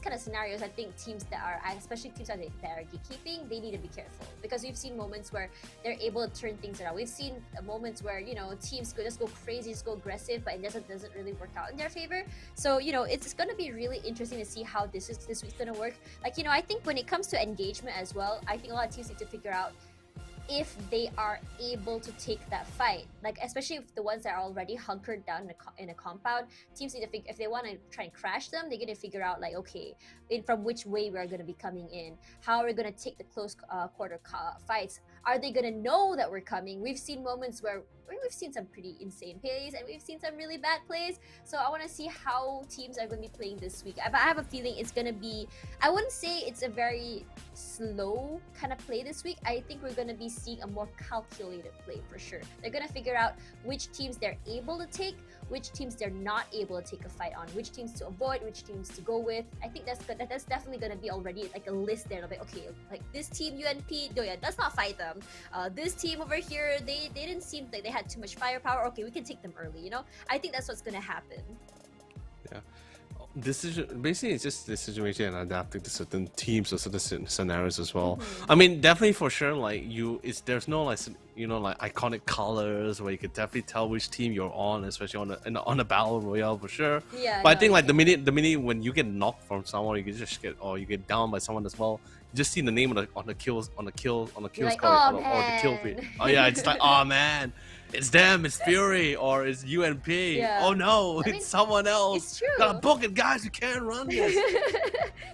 kind of scenarios, I think teams that are, especially teams that are gatekeeping, they need to be careful because we've seen moments where they're able to turn things around. We've seen moments where, you know, teams could just go crazy, just go aggressive, but it doesn't really work out in their favor. So, you know, it's going to be really interesting to see how this week's going to work. Like, you know, I think when it comes to engagement as well, I think a lot of teams need to figure out if they are able to take that fight, like especially if the ones that are already hunkered down in a compound, teams need to figure if they want to try and crash them, they're going to figure out like, okay, from which way we're going to be coming in, how are we going to take the close quarter fights, are they going to know that we're coming? We've seen moments where we've seen some pretty insane plays and we've seen some really bad plays, so I want to see how teams are going to be playing this week. But I have a feeling it's going to be, I wouldn't say it's a very slow kind of play this week. I think we're going to be seeing a more calculated play for sure. They're going to figure out which teams they're able to take, which teams they're not able to take a fight on, which teams to avoid, which teams to go with. I think that's definitely going to be already like a list there. Like, okay, like this team UNP, no, yeah, let's not fight them. This team over here, they didn't seem like they had too much firepower. Okay, we can take them early, you know? I think that's what's going to happen. Yeah. Basically it's just decision making and adapting to certain teams or certain scenarios as well. I mean, definitely for sure, like there's no like, you know, like iconic colors where you can definitely tell which team you're on, especially on a battle royale for sure. Yeah. But I think like the minute when you get knocked from someone, you get down by someone as well, you just see the name on the kill score like, or the kill feed. Oh yeah, it's like, oh man, it's them, it's Fury, or it's UNP. Yeah. Oh no, I mean, it's someone else. it's true. Gotta book it, guys. You can't run this.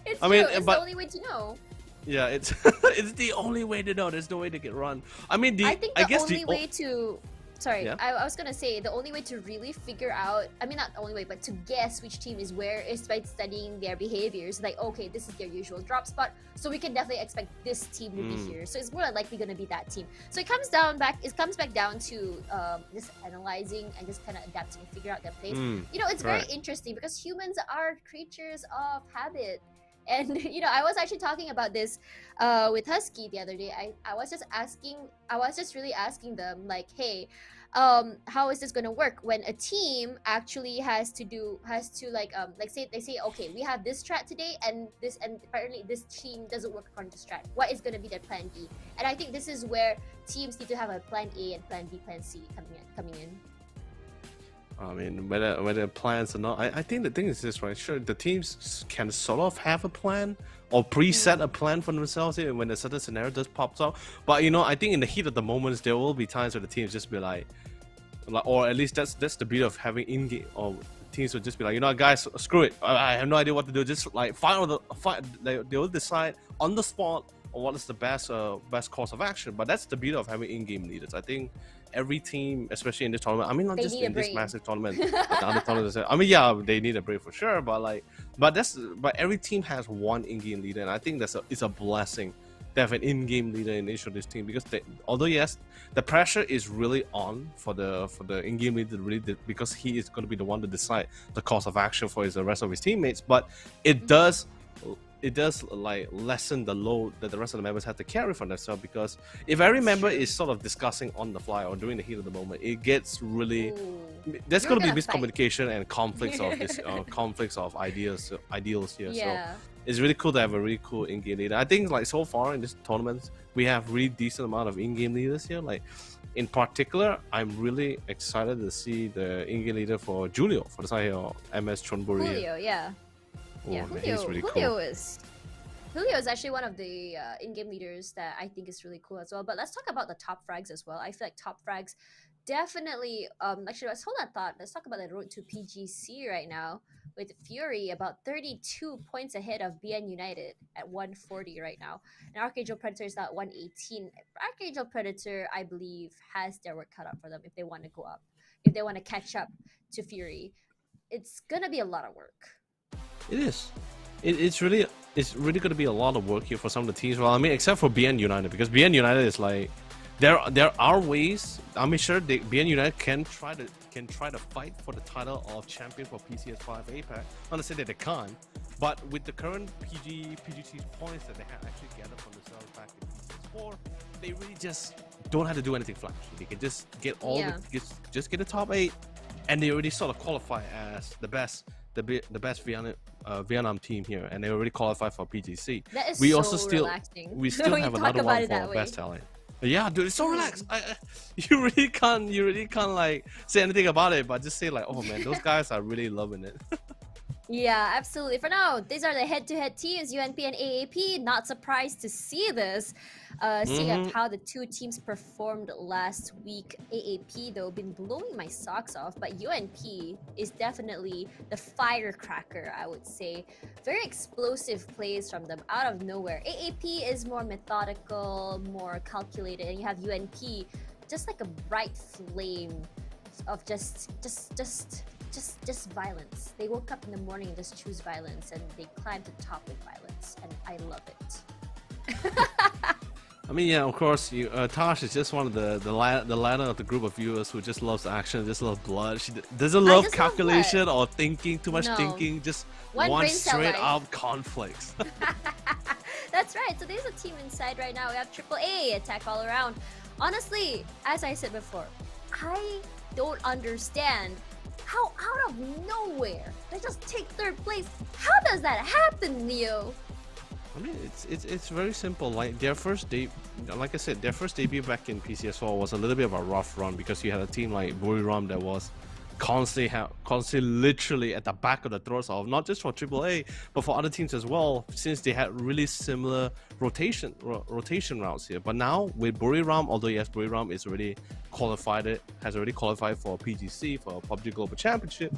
It's I true. mean, It's but- the only way to know. Yeah, it's it's the only way to know. There's no way to get run. I mean, I think the guess only way to... Sorry, Yeah. I was gonna say the only way to really figure out, I mean not the only way, but to guess which team is where is by studying their behaviors. Like, okay, this is their usual drop spot, so we can definitely expect this team to be here. So it's more likely gonna be that team. So it comes back down to just analyzing and just kind of adapting and figure out their plays. You know, it's very right. interesting because humans are creatures of habit. And you know, I was actually talking about this with Husky the other day. I was just really asking them like, hey, how is this going to work when a team actually has to say they say, okay, we have this strat today and apparently this team doesn't work according to strat. What is going to be their plan B? And I think this is where teams need to have a plan A and plan B, plan C coming in. I mean, whether plans or not, I think the thing is this, right? Sure, the teams can sort of have a plan or preset a plan for themselves when a certain scenario just pops up. But you know, I think in the heat of the moments, there will be times where the teams just be like, or at least that's the beauty of having in-game, or teams will just be like, you know, guys, screw it. I have no idea what to do. Just like fight. They will decide on the spot on what is the best course of action. But that's the beauty of having in-game leaders. I think every team, especially in this tournament, I mean, not They just need a in this brain. massive tournament, but the other tournaments. I mean, yeah, they need a brain for sure. But every team has one in-game leader, and I think it's a blessing to have an in-game leader in each of this team, because although yes, the pressure is really on for the in-game leader because he is going to be the one to decide the course of action for the rest of his teammates. But it does like lessen the load that the rest of the members have to carry for themselves, because if every member is sort of discussing on the fly or during the heat of the moment, it gets really there's going to be miscommunication and conflicts of this conflicts of ideals here. Yeah. So it's really cool to have a really cool in-game leader. I think like so far in this tournament we have really decent amount of in-game leaders here. Like in particular, I'm really excited to see the in-game leader for Julio for the side here, MS Chonburi. Julio, yeah. Oh, Yeah, man, he's really Julio cool. is Julio is actually one of the in-game leaders that I think is really cool as well. But let's talk about the top frags as well. I feel like top frags definitely, actually, let's hold that thought. Let's talk about the road to PGC right now with Fury about 32 points ahead of BN United at 140 right now. And Archangel Predator is at 118. Archangel Predator, I believe, has their work cut out for them if they want to go up, if they want to catch up to Fury. It's going to be a lot of work. It is. It's really going to be a lot of work here for some of the teams. Well, I mean, except for BN United, because BN United is like, there are ways. I mean, sure, BN United can try to fight for the title of champion for PCS5 APAC. Not to say that they can't, but with the current PGT points that they have actually gathered from themselves back in PCS4, they really just don't have to do anything flashy. They can just get just get the top 8, and they already sort of qualify as the best Vietnam team here, and they already qualify for PGC. That is relaxing. We still have another one for best talent. Yeah, dude, it's so relaxed. You really can't like say anything about it, but just say like, oh man, those guys are really loving it. Yeah, absolutely. For now, these are the head-to-head teams, UNP and AAP. Not surprised to see this, seeing how the two teams performed last week. AAP, though, been blowing my socks off, but UNP is definitely the firecracker, I would say. Very explosive plays from them out of nowhere. AAP is more methodical, more calculated, and you have UNP just like a bright flame of just violence. They woke up in the morning and just choose violence, and they climb to the top with violence, and I love it. I mean, yeah, of course, Tosh is just one of the ladder of the group of viewers who just loves action, just loves blood. She doesn't love calculation or thinking, too much thinking, just one straight up conflicts. That's right. So there's a team inside right now. We have AAA attack all around. Honestly, as I said before, I don't understand how out of nowhere they just take third place. How does that happen, Leo? I mean, it's very simple. Like their first like I said, their first debut back in PCS4 was a little bit of a rough run because you had a team like Buriram that was constantly literally at the back of the throats of not just for AAA but for other teams as well, since they had really similar rotation routes here. But now with Buriram, although yes, Buriram has already qualified for PGC, for PUBG Global Championship,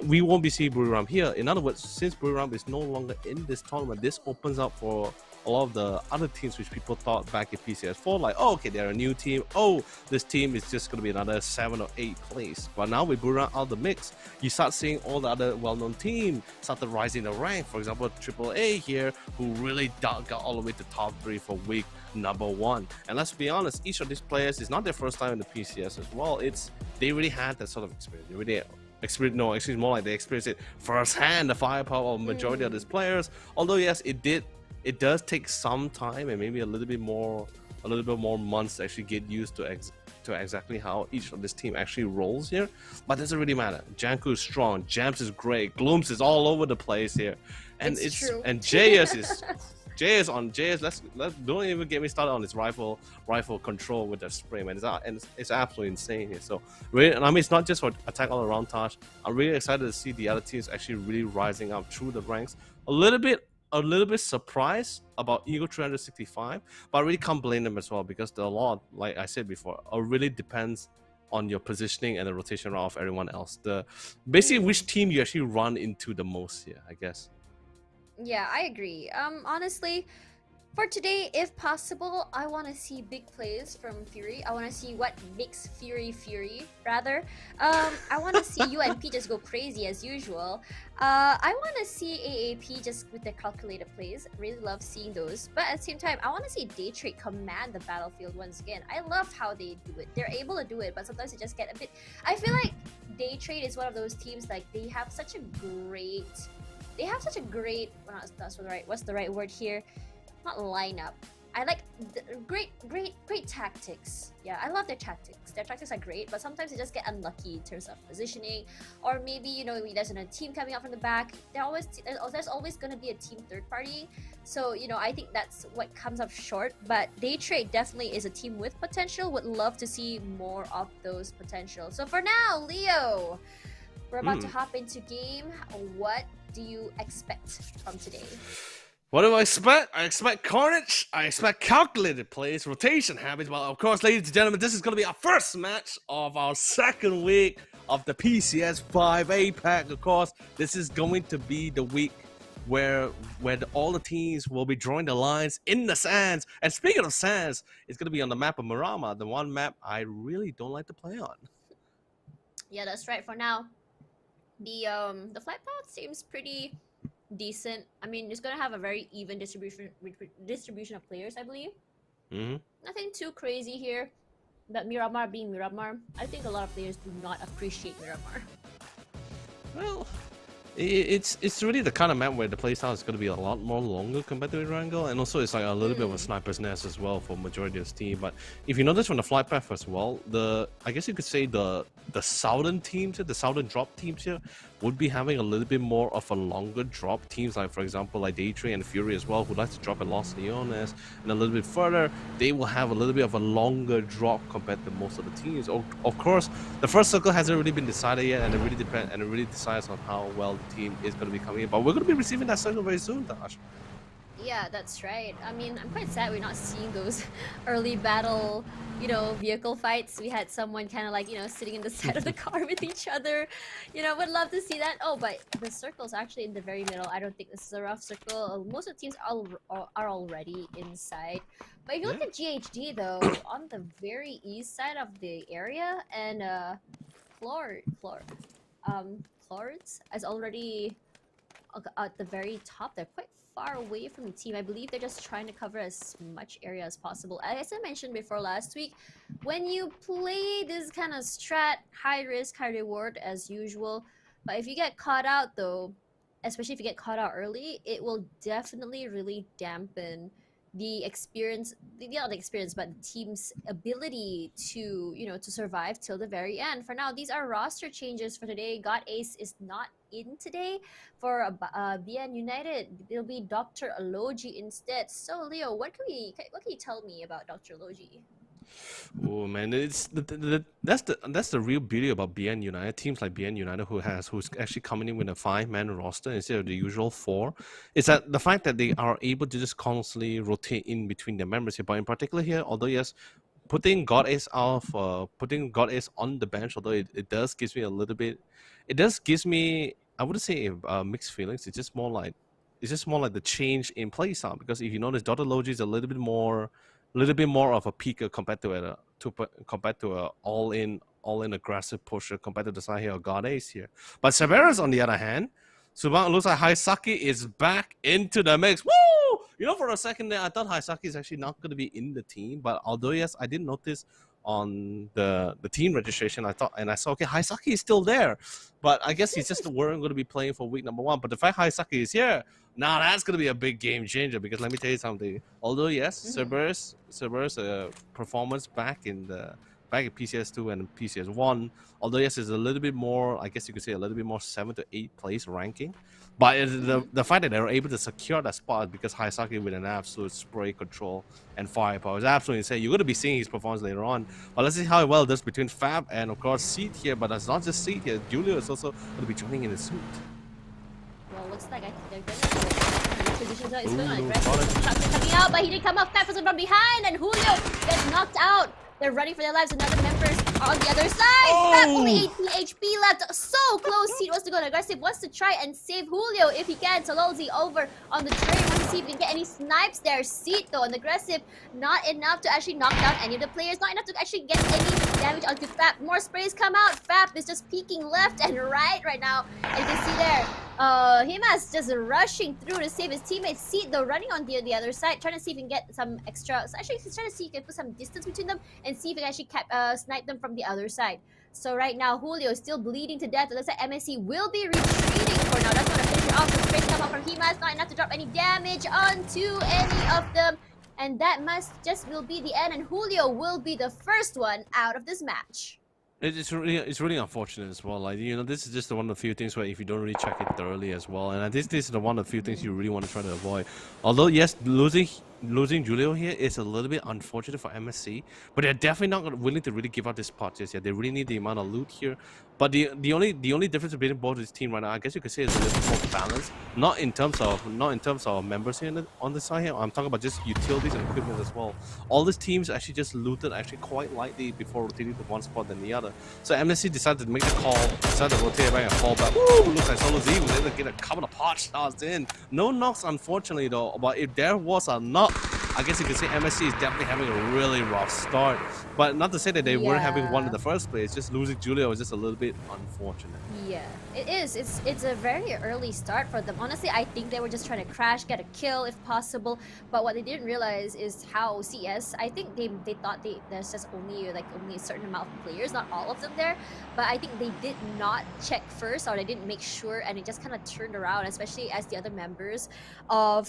we won't be seeing Buriram here. In other words, since Buriram is no longer in this tournament, this opens up for a lot of the other teams which people thought back in PCS4, like, oh, okay, they're a new team. Oh, this team is just going to be another 7 or 8 place. But now with Buriram out of the mix, you start seeing all the other well-known teams started rising the rank. For example, AAA here, who really got all the way to top 3 for week number 1. And let's be honest, each of these players is not their first time in the PCS as well. They really had that sort of experience. They really more like they experienced it firsthand, the firepower of majority of these players. Although yes, it does take some time and maybe a little bit more months to actually get used to exactly how each of this team actually rolls here. But it doesn't really matter. Janku is strong, Jams is great, Glooms is all over the place here, and true. And JS on JS. Let's don't even get me started on his rifle control with the spray, man. It's absolutely insane here. So really, and I mean, it's not just for attack all around Tosh. I'm really excited to see the other teams actually really rising up through the ranks. A little bit surprised about Eagle 365, but I really can't blame them as well, because a lot, like I said before, really depends on your positioning and the rotation route of everyone else. Basically which team you actually run into the most here, I guess. Yeah, I agree. Honestly, for today, if possible, I want to see big plays from Fury. I want to see what makes Fury, rather. I want to see UNP just go crazy as usual. I want to see AAP just with their calculated plays. Really love seeing those. But at the same time, I want to see Daytrade command the battlefield once again. I love how they do it. They're able to do it, but sometimes they just get a bit... I feel like Daytrade is one of those teams, like, they have such a great... what's the right word here? Not lineup. I like great tactics. Yeah, I love their tactics. Their tactics are great, but sometimes they just get unlucky in terms of positioning, or maybe there's a team coming out from the back. There's always going to be a team third party. So I think that's what comes up short. But Daytrade definitely is a team with potential. Would love to see more of those potential. So for now, Leo, we're about to hop into game. What do you expect from today? What do I expect? I expect carnage. I expect calculated plays, rotation habits. Well, of course, ladies and gentlemen, this is going to be our first match of our second week of the PCS5 APAC. Of course, this is going to be the week where all the teams will be drawing the lines in the sands. And speaking of sands, it's going to be on the map of Marama, the one map I really don't like to play on. Yeah, that's right. For now, the flight path seems pretty decent. I mean, it's gonna have a very even distribution of players, I believe. Nothing too crazy here. But Miramar being Miramar, I think a lot of players do not appreciate Miramar. Well, it's really the kind of map where the playstyle is going to be a lot more longer compared to Erangel, and also it's like a little bit of a sniper's nest as well for majority of the team. But if you notice from the flight path as well, I guess you could say the southern teams here, the southern drop teams here, would be having a little bit more of a longer drop. Teams like, for example, like Daydream and Fury as well, who like to drop at Los Leones, and a little bit further, they will have a little bit of a longer drop compared to most of the teams. Of course, the first circle hasn't really been decided yet, and it really decides on how well the team is going to be coming in. But we're going to be receiving that circle very soon, Dash. Yeah, that's right. I mean, I'm quite sad we're not seeing those early battle, vehicle fights. We had someone kind of like, sitting in the side of the car with each other. Would love to see that. Oh, but the circle's actually in the very middle. I don't think this is a rough circle. Most of the teams are already inside. But if you look at GHD, though, on the very east side of the area, and Clords is already at the very top. They're quite far away from the team. I believe they're just trying to cover as much area as possible. As I mentioned before last week, when you play this kind of strat, high risk, high reward as usual, but if you get caught out though, especially if you get caught out early, it will definitely really dampen the experience, not the experience, but the team's ability to, to survive till the very end. For now, these are roster changes for today. God Ace is not in today. For BN United, it'll be Dr. Alogi instead. So, Leo, what can you tell me about Dr. Alogi? Oh man, it's that's the real beauty about BN United. Teams like BN United who's actually coming in with a 5-man roster instead of the usual 4. Is that the fact that they are able to just constantly rotate in between their members here. But in particular here, although yes, putting God Ace on the bench, although it does gives me a little bit, it does gives me, I wouldn't say mixed feelings. It's just more like the change in play style, because if you notice, Dr. Logi is a little bit more of a peaker compared to a all-in aggressive pusher compared to the side here of God Ace here. But Severus, on the other hand, looks like Haisaki is back into the mix. Woo! For a second there, I thought Haisaki is actually not going to be in the team. But although yes, I did notice on the team registration, I saw, okay, Haisaki is still there, but I guess he's just weren't going to be playing for week number 1. But the fact Haisaki is here, now that's going to be a big game changer, because let me tell you something. Although yes, Cerberus performance back in PCS2 and PCS1, although yes, it's a little bit more, I guess you could say a little bit more 7 to 8 place ranking. But the fact that they were able to secure that spot because Haisaki with an absolute spray control and firepower is absolutely insane. You're going to be seeing his performance later on. But let's see how well it does between Fab and, of course, Seed here. But it's not just Seed here. Julio is also going to be joining in the suit. Well, looks like they're going to position, so it's going to aggressive. Coming out, but he didn't come up. Fab was from behind, and Julio gets knocked out. They're running for their lives. Another members are on the other side. Fab only 18 HP left. So close. Seed wants to go aggressive. Wants to try and save Julio if he can. Sololzi over on the train. Wants to see if he can get any snipes there. Seed though on aggressive. Not enough to actually knock down any of the players. Not enough to actually get any damage onto Fab. More sprays come out. Fab is just peeking left and right now. And you can see there, Himas just rushing through to save his teammates. Seed though running on the other side, trying to see if he can get some extra. So actually, he's trying to see if he can put some distance between them and see if he can actually snipe them from the other side. So right now, Julio is still bleeding to death. It looks like MSC will be retreating for now. That's going to finish it off. The sprays come out from Himas. Not enough to drop any damage onto any of them. And that will be the end. And Julio will be the first one out of this match. It's really unfortunate as well. Like, this is just one of the few things where if you don't really check it thoroughly as well, and this is the one of the few things you really want to try to avoid. Although yes, losing losing Julio here is a little bit unfortunate for MSC, but they're definitely not willing to really give out this spot just yet. They really need the amount of loot here. But the only difference between both this team right now, I guess you could say, is a little more balance. Not in terms of members here on the side here. I'm talking about just utilities and equipment as well. All these teams actually just looted quite lightly before rotating to one spot than the other. So MSC decided to make the call, decided to rotate back and fall back. Woo! Looks like Solo Z was able to get a couple of pot shots in. No knocks, unfortunately though. But if there was a knock, I guess you could say MSC is definitely having a really rough start. But not to say that they weren't having one in the first place. Just losing Julio was just a little bit unfortunate. Yeah, it is. It's a very early start for them. Honestly, I think they were just trying to crash, get a kill if possible. But what they didn't realize is how CS. I think they thought there's just only a certain amount of players, not all of them there. But I think they did not check first, or they didn't make sure, and it just kind of turned around. Especially as the other members of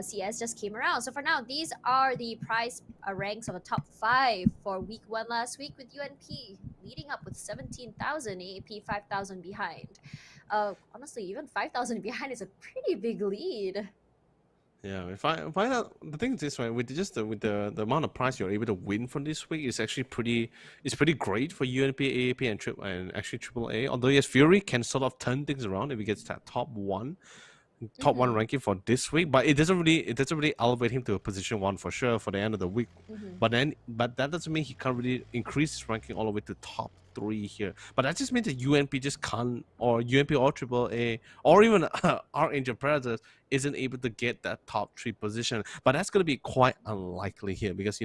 CS just came around. So for now, these are the prize ranks of the top 5 for week 1 last week, with UNP leading up with 17,000, AAP 5,000 behind. Honestly, even 5,000 behind is a pretty big lead. Yeah, if I find out the thing is this, right, with the amount of prize you're able to win from this week is actually pretty great for UNP, AAP, and actually AAA. Although yes, Fury can sort of turn things around if he gets that top one ranking for this week, but it doesn't really elevate him to a position 1 for sure for the end of the week. But that doesn't mean he can't really increase his ranking all the way to top 3 here. But that just means that UNP just can't, or UNP or AAA or even Archangel Predators isn't able to get that top 3 position. But that's going to be quite unlikely here, because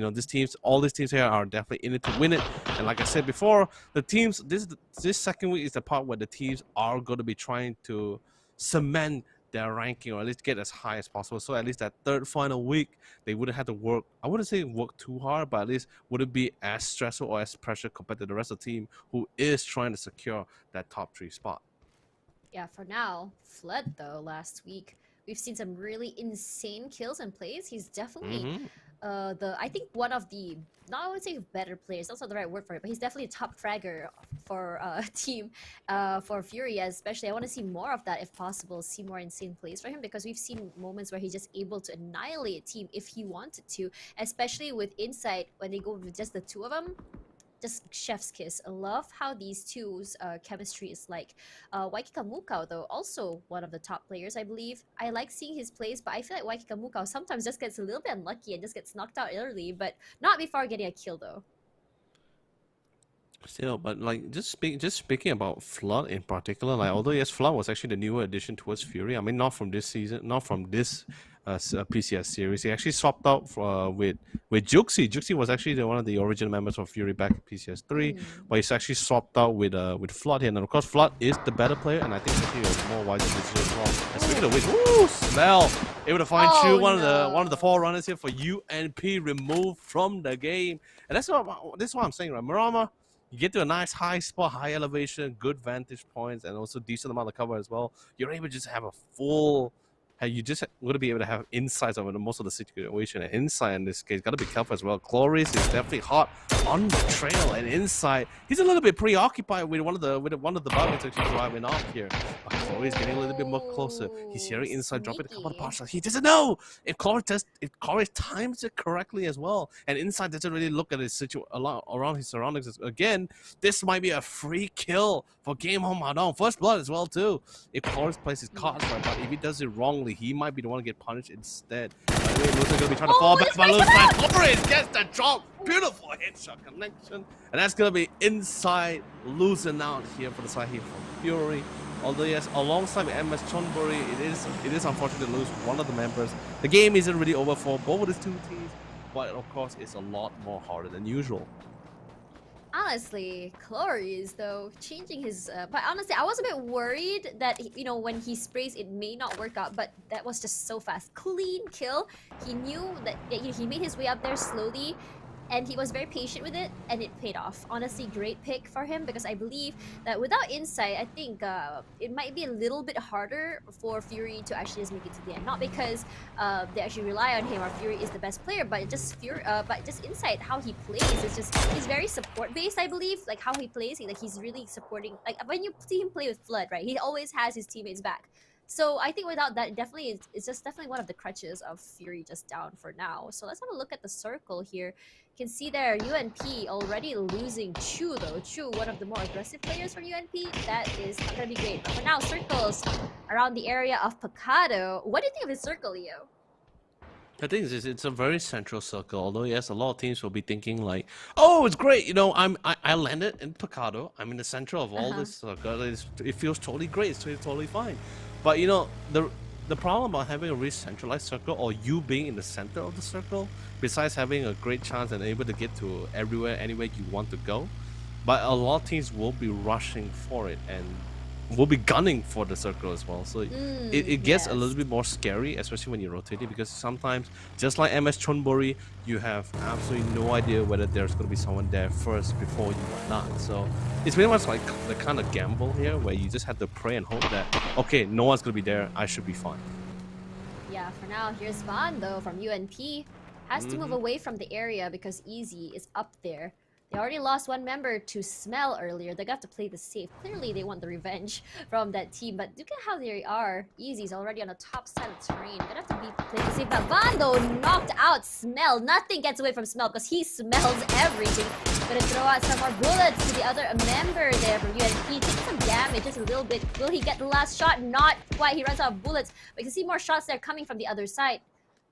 all these teams here are definitely in it to win it. And like I said before, the teams this second week is the part where the teams are going to be trying to cement their ranking, or at least get as high as possible. So at least that third final week, they wouldn't have to work, I wouldn't say work too hard, but at least wouldn't be as stressful or as pressure compared to the rest of the team who is trying to secure that top 3 spot. Yeah, for now, Flood though, last week, we've seen some really insane kills and plays. He's definitely I think one of the, not I would say better players, that's not the right word for it, but he's definitely a top fragger for team for Fury, especially. I want to see more of that if possible, see more insane plays for him, because we've seen moments where he's just able to annihilate a team if he wanted to, especially with Insight when they go with just the 2 of them. Just chef's kiss. I love how these two's chemistry is like. Waikika Mukau though, also one of the top players, I believe. I like seeing his plays, but I feel like Waikika Mukau sometimes just gets a little bit unlucky and just gets knocked out early, but not before getting a kill though. Still, but like just speaking about Flood in particular, like although yes, Flood was actually the newer addition towards Fury. I mean, not from this season, not from this PCS series. He actually swapped out with Juxi. Juxi was actually one of the original members of Fury back in PCS3, but he's actually swapped out with Flood here. And of course, Flood is the better player, and I think he was more wiser decision as well. And speaking of which, woo, Smell able to find one of the 4 runners here for UNP removed from the game, and this is what I'm saying, right, Murama. You get to a nice high spot, high elevation, good vantage points, and also decent amount of cover as well. You're able to just have a full... You just going to be able to have insights over most of the situation. And Insight in this case got to be careful as well. Cloris is definitely hot on the trail, and Insight, he's a little bit preoccupied with one of the buttons actually driving off here. But Cloris getting a little bit more closer. He's hearing Insight dropping a couple of parts. He doesn't know if Cloris times it correctly as well. And Insight doesn't really look at his situation around his surroundings. Again, this might be a free kill for Game Home Madong. First blood as well too. If Cloris plays his cards right, but if he does it wrongly, he might be the one to get punished instead. By the way, Lusa gonna be trying to fall back, but Lusa Cloris gets the drop. Beautiful headshot connection, and that's gonna be Insight losing out here for the side here from Fury. Although yes, alongside with MS Chonburi, it is unfortunate to lose one of the members. The game isn't really over for both of these 2 teams, but of course it's a lot more harder than usual. Honestly, Cloris though, changing his... but honestly, I was a bit worried that, you know, when he sprays, it may not work out, but that was just so fast. Clean kill. He knew that he made his way up there slowly, and he was very patient with it, and it paid off. Honestly, great pick for him, because I believe that without Insight, I think it might be a little bit harder for Fury to actually just make it to the end. Not because they actually rely on him or Fury is the best player, but just Insight, how he plays, he's very support based, I believe. Like how he plays, he's really supporting. Like when you see him play with Flood, right? He always has his teammates back. So I think without that, definitely it's just definitely one of the crutches of Fury just down for now. So let's have a look at the circle here. You can see there UNP already losing Chu though. Chu, one of the more aggressive players from UNP. That is not gonna be great. But for now, circles around the area of Picado. What do you think of his circle, Leo? I think it's a very central circle. Although yes, a lot of teams will be thinking like, "Oh, it's great! You know, I landed in Picado. I'm in the center of all this circle. It feels totally great. It's totally fine." But you know, the problem about having a really centralized circle, or you being in the center of the circle, besides having a great chance and able to get to everywhere, anywhere you want to go, but a lot of teams will be rushing for it and will be gunning for the circle as well. So it gets a little bit more scary, especially when you're rotating, because sometimes, just like MS Chonburi, you have absolutely no idea whether there's going to be someone there first before you or not. So it's pretty much like the kind of gamble here where you just have to pray and hope that, okay, no one's going to be there, I should be fine. Yeah, for now, here's Van though from UNP. Has to move away from the area because Easy is up there. They already lost one member to Smell earlier. They got to play the safe. Clearly, they want the revenge from that team. But look at how they are. Easy's already on the top side of the terrain. Gonna have to be playing the safe. But Vando knocked out Smell. Nothing gets away from Smell because he smells everything. Gonna throw out some more bullets to the other member there from UNP. Taking some damage, just a little bit. Will he get the last shot? Not quite. He runs out of bullets. But you can see more shots there coming from the other side.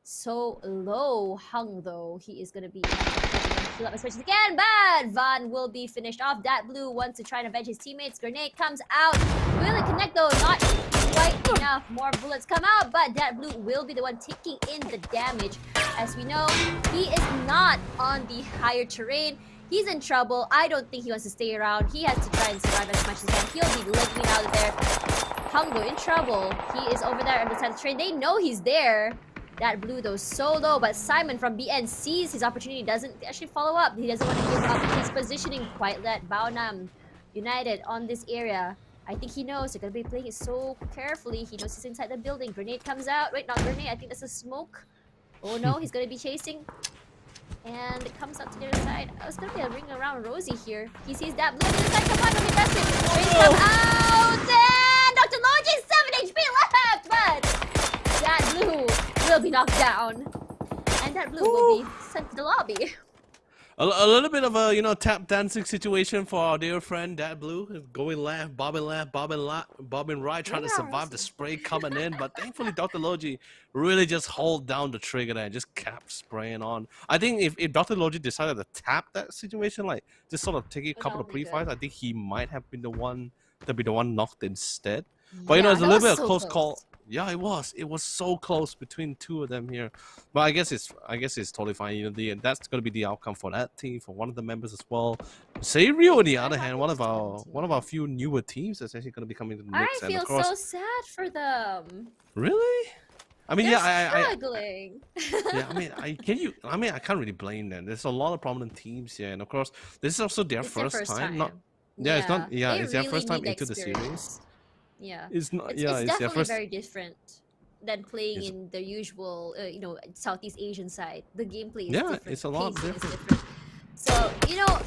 So low hung though. He is gonna be heal up his switches again, but Van will be finished off. That Blue wants to try and avenge his teammates. Grenade comes out. Will it connect though? Not quite enough. More bullets come out, but That Blue will be the one taking in the damage. As we know, he is not on the higher terrain. He's in trouble. I don't think he wants to stay around. He has to try and survive as much as he can. He'll be legging out of there. Hungo in trouble. He is over there on the side of the train. They know he's there. That Blue though so low, but Simon from BN sees his opportunity, doesn't actually follow up. He doesn't want to give up his positioning quite let Baonam United on this area. I think he knows they're going to be playing it so carefully. He knows he's inside the building. Grenade comes out. Wait, not grenade. I think that's a smoke. Oh no, he's going to be chasing. And it comes up to the other side. Oh, it's going to be a ring around Rosie here. He sees That Blue on the other side. Come on, don't be aggressive. Grenade come out. And Dr. Logi, 7 HP left. But That Blue will be knocked down, and That Blue will be sent to the lobby. A little bit of a, you know, tap dancing situation for our dear friend That Blue, going left, bobbing right, trying to survive the spray coming in. But thankfully, Dr. Logi really just hold down the trigger there and just kept spraying on. I think if Dr. Logi decided to tap that situation, like just sort of taking a couple of pre-fires, I think he might have been the one to be the one knocked instead. But you know, it's a little bit of a close call. Yeah, it was. It was so close between two of them here, but I guess it's totally fine. You know, that's going to be the outcome for that team, for one of the members as well. Serio, on the other hand, one of our few newer teams that's actually going to be coming to the mix. I feel so sad for them. Really? I mean, They're yeah, struggling. yeah, I mean, I can't really blame them. There's a lot of prominent teams here, and of course, this is also their first time. It's not. Yeah, it's their first time into the series. Yeah, it's not. It's definitely very different than playing in the usual, you know, Southeast Asian side. The gameplay is different. It's a lot different. So you know,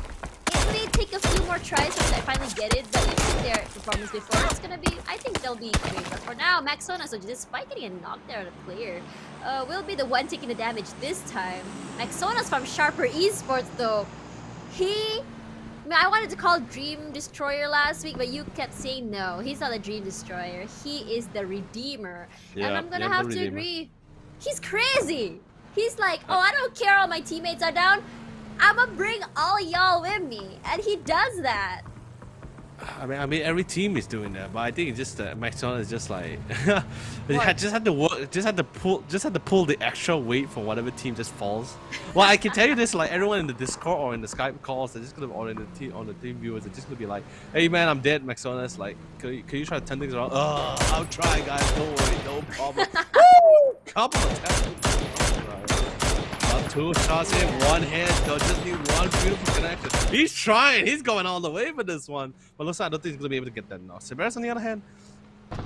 it may take a few more tries for them to finally get it, but you've seen their performance before. It's gonna be. I think they'll be great. But for now, Maxona, so despite getting a knockdown on a player, will be the one taking the damage this time. Maxona's from Sharper Esports though. I wanted to call Dream Destroyer last week, but you kept saying no. He's not a Dream Destroyer. He is the Redeemer. Yeah, and I'm gonna have to agree. He's crazy. He's like, oh, I don't care all my teammates are down. I'ma bring all y'all with me. And he does that. I mean, every team is doing that, but I think it's just Maxona is just like, just had to pull the extra weight for whatever team just falls. Well, I can tell you this, like everyone in the Discord or in the Skype calls, they're just gonna, or in the team viewers, they're just gonna be like, hey man, I'm dead. Maxona's like, can you try to turn things around? Oh, I'll try, guys. Don't worry, no problem. Woo! Couple of tackles. 2 shots in, 1 hit. They'll just need 1 beautiful connection. He's trying. He's going all the way for this one. But looks like I don't think he's going to be able to get that now. Severus, on the other hand,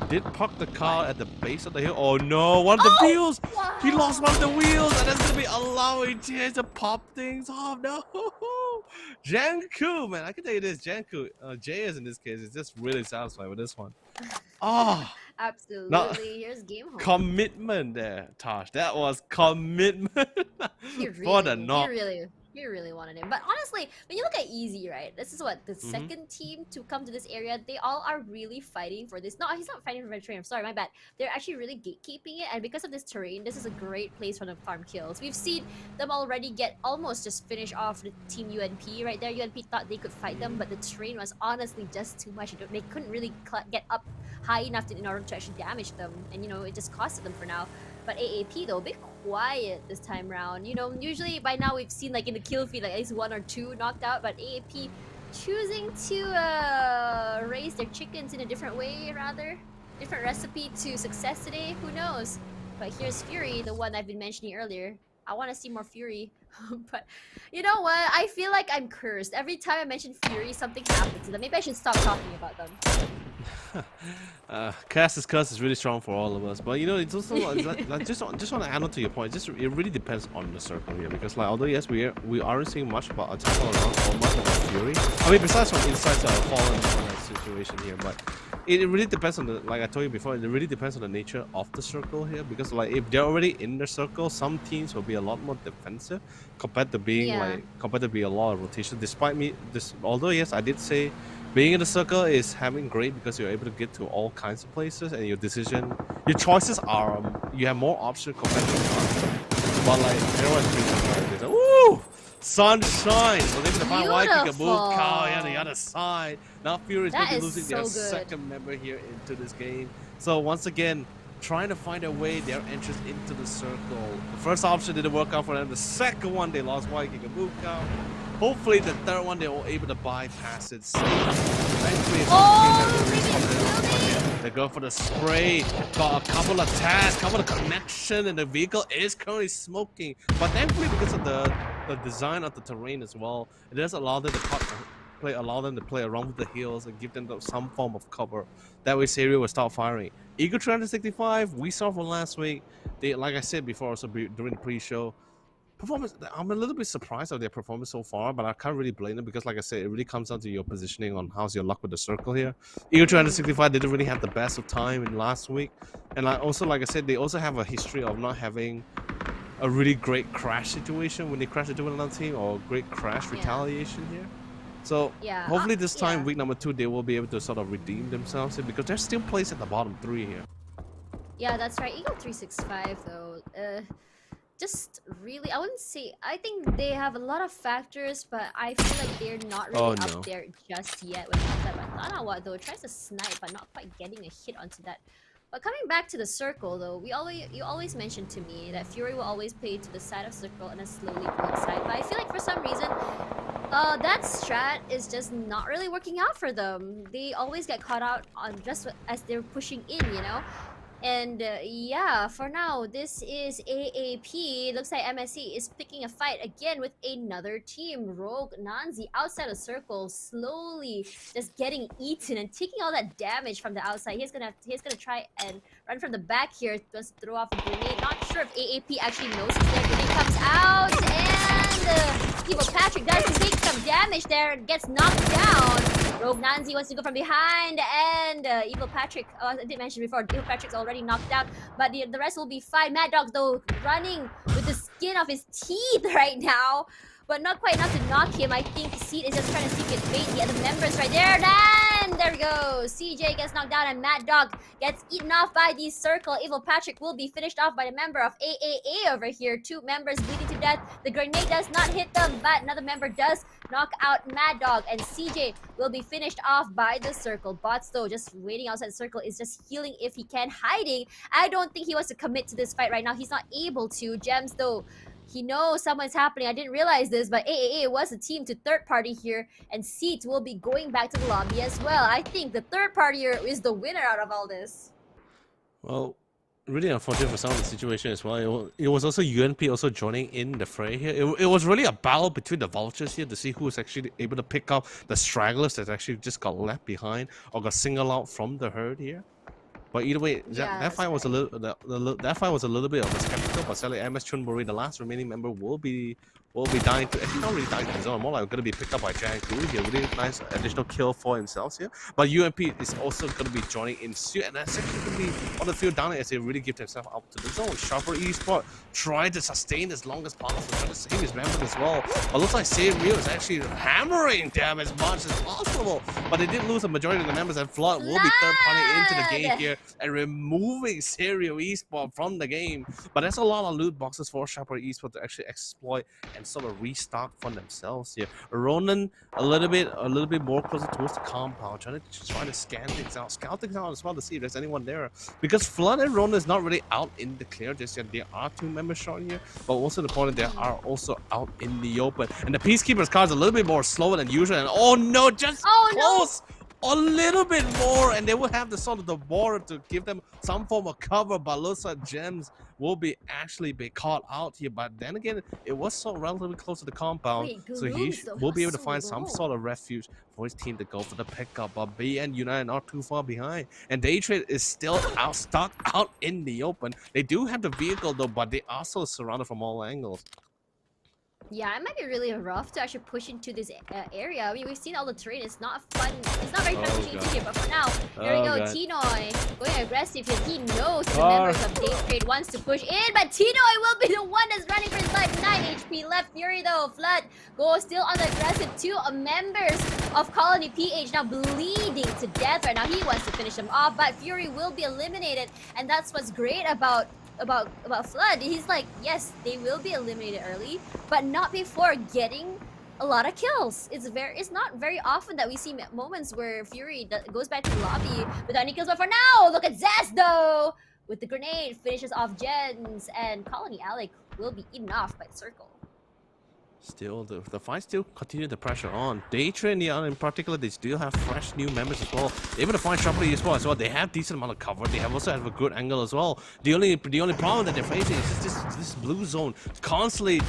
did park the car at the base of the hill. Oh no, one of the wheels. Wow. He lost one of the wheels, and that's going to be allowing Jay to pop things off. No. Janku, man. I can tell you this. Janku, Jay is in this case, is just really satisfied with this one. Oh. Absolutely. Here's game home. Commitment there, Tosh. That was commitment for the knock. He really wanted him. But honestly, when you look at Easy, right? This is what the second team to come to this area. They all are really fighting for this. No, he's not fighting for the terrain. I'm sorry, my bad. They're actually really gatekeeping it, and because of this terrain, this is a great place for them to farm kills. We've seen them already get almost just finish off the team UNP right there. UNP thought they could fight them, but the terrain was honestly just too much. They couldn't really get up high enough in order to actually damage them, and you know it just costed them for now. But AAP though, a bit quiet this time round. You know, usually by now we've seen like in the kill feed like at least 1 or 2 knocked out, but AAP choosing to raise their chickens in a different way, rather. Different recipe to success today, who knows? But here's Fury, the one I've been mentioning earlier. I want to see more Fury. But you know what? I feel like I'm cursed. Every time I mention Fury, something happens to them. Maybe I should stop talking about them. Cass's curse is really strong for all of us, but you know it's also like just want to add on to your point. It really depends on the circle here, because like although yes we aren't seeing much about attack all around or much about Fury. I mean besides from insights that are fallen on that situation here, but it really depends on the, like I told you before, it really depends on the nature of the circle here, because like if they're already in the circle, some teams will be a lot more defensive compared to being a lot of rotation. Despite although yes I did say being in the circle is having great because you're able to get to all kinds of places, and your choices are you have more options compared to the but like everyone's thinking like, ooh, sunshine! So they're gonna find Waikiki Cow on the other side. Now Fury is going to be losing their second member here into this game. So once again, trying to find a way their entrance into the circle. The first option didn't work out for them. The second one they lost Waikiki Cow. Hopefully the third one they were able to bypass it. They go for the spray. Got a couple of tags, couple of connection, and the vehicle is currently smoking. But thankfully because of the design of the terrain as well, it does allow them to play around with the hills and give them some form of cover. That way Serio will start firing. Eagle 365, we saw from last week. They, like I said before, also during the pre-show, performance, I'm a little bit surprised of their performance so far, but I can't really blame them because, like I said, it really comes down to your positioning on how's your luck with the circle here. Eagle 365 didn't really have the best of time in last week, and also, like I said, they also have a history of not having a really great crash situation when they crash into another team, or great crash retaliation here. So hopefully this time, week number 2, they will be able to sort of redeem themselves here, because they're still placed at the bottom 3 here. Yeah, that's right. Eagle 365 though. Just really, I wouldn't say, I think they have a lot of factors, but I feel like they're not really up there just yet with that. But Tanawa though tries to snipe, but not quite getting a hit onto that. But coming back to the circle though, you always mentioned to me that Fury will always play to the side of circle and then slowly pull inside. But I feel like for some reason, that strat is just not really working out for them. They always get caught out on just as they're pushing in, you know? And yeah, for now, this is AAP. Looks like MSC is picking a fight again with another team. Rogue Nanzi outside of circle, slowly just getting eaten and taking all that damage from the outside. He's gonna try and run from the back here. Just throw off a grenade. Not sure if AAP actually knows it's there. Grenade comes out, and Evil Patrick does take some damage there. Gets knocked down. Rogue Nanzi wants to go from behind, and Evil Patrick, I did mention before, Evil Patrick's already knocked out, but the rest will be fine. Mad Dog, though, running with the skin of his teeth right now, but not quite enough to knock him. I think Seed is just trying to seek it bait. The other members right there, and there we go. CJ gets knocked down, and Mad Dog gets eaten off by the circle. Evil Patrick will be finished off by the member of AAA over here. 2 members bleeding to death. The grenade does not hit them, but another member does knock out Mad Dog, and CJ will be finished off by the circle. Bots though, just waiting outside the circle, is just healing if he can, hiding. I don't think he wants to commit to this fight right now. He's not able to. Gems though, he knows something's happening. I didn't realize this, but AAA was a team to third party here, and Seat will be going back to the lobby as well. I think the third partier is the winner out of all this. Well, really unfortunate for some of the situation as well. It was also UNP also joining in the fray here. It was really a battle between the vultures here to see who was actually able to pick up the stragglers that actually just got left behind or got singled out from the herd here. But either way, Yeah, that fight was a little that fight was a little bit of a skeptical. But sadly, MS Chunburi, the last remaining member, will be dying to. He's not really dying to his own. More like going to be picked up by Jack Gu here. Really nice additional kill for himself here. But UMP is also going to be joining in soon, and that's actually going to be on the field down as they really give themselves up to the zone. Sharper Esport trying to sustain as long as possible, trying to save his members as well. But looks like Samuel is actually hammering them as much as possible. But they did lose a majority of the members, and Flood will be third party into the game here and removing Serial Esport from the game. But there's a lot of loot boxes for Sharper Esport to actually exploit and sort of restock for themselves here. Ronan a little bit more closer towards the compound, trying to scan things out, scout things out as well to see if there's anyone there. Because Flood and Ronan is not really out in the clear just yet. There are 2 members shot here, but also the point that they are also out in the open. And the Peacekeeper's card is a little bit more slower than usual. And oh no, just close. No. A little bit more, and they will have the sort of the border to give them some form of cover. But looks like Gems will actually be caught out here. But then again, it was so relatively close to the compound, so he will be able to find some sort of refuge for his team to go for the pickup. But BN United not too far behind, and Daytrade is still stuck out in the open. They do have the vehicle though, but they are also surrounded from all angles. Yeah, it might be really rough to actually push into this area. I mean, we've seen all the terrain. It's not fun. It's not very fun pushing into here. But for now, there we go. Tinoy going aggressive here. He knows the members of Daytrade wants to push in, but Tinoy will be the one that's running for his life. 9 HP left. Fury though, Flood goes still on the aggressive. 2 members of Colony PH now bleeding to death right now. He wants to finish them off, but Fury will be eliminated, and that's what's great about Flood. He's like, yes, they will be eliminated early, but not before getting a lot of kills. It's not very often that we see moments where Fury goes back to the lobby without any kills. But for now, look at Zest though with the grenade, finishes off Gens, and Colony Alec will be eaten off by the circle. Still, the fight still continue the pressure on. Daytrade in particular, they still have fresh new members as well. They're able to find Sharper Esport as well. They have decent amount of cover. They also have a good angle as well. The only problem that they're facing is just this blue zone constantly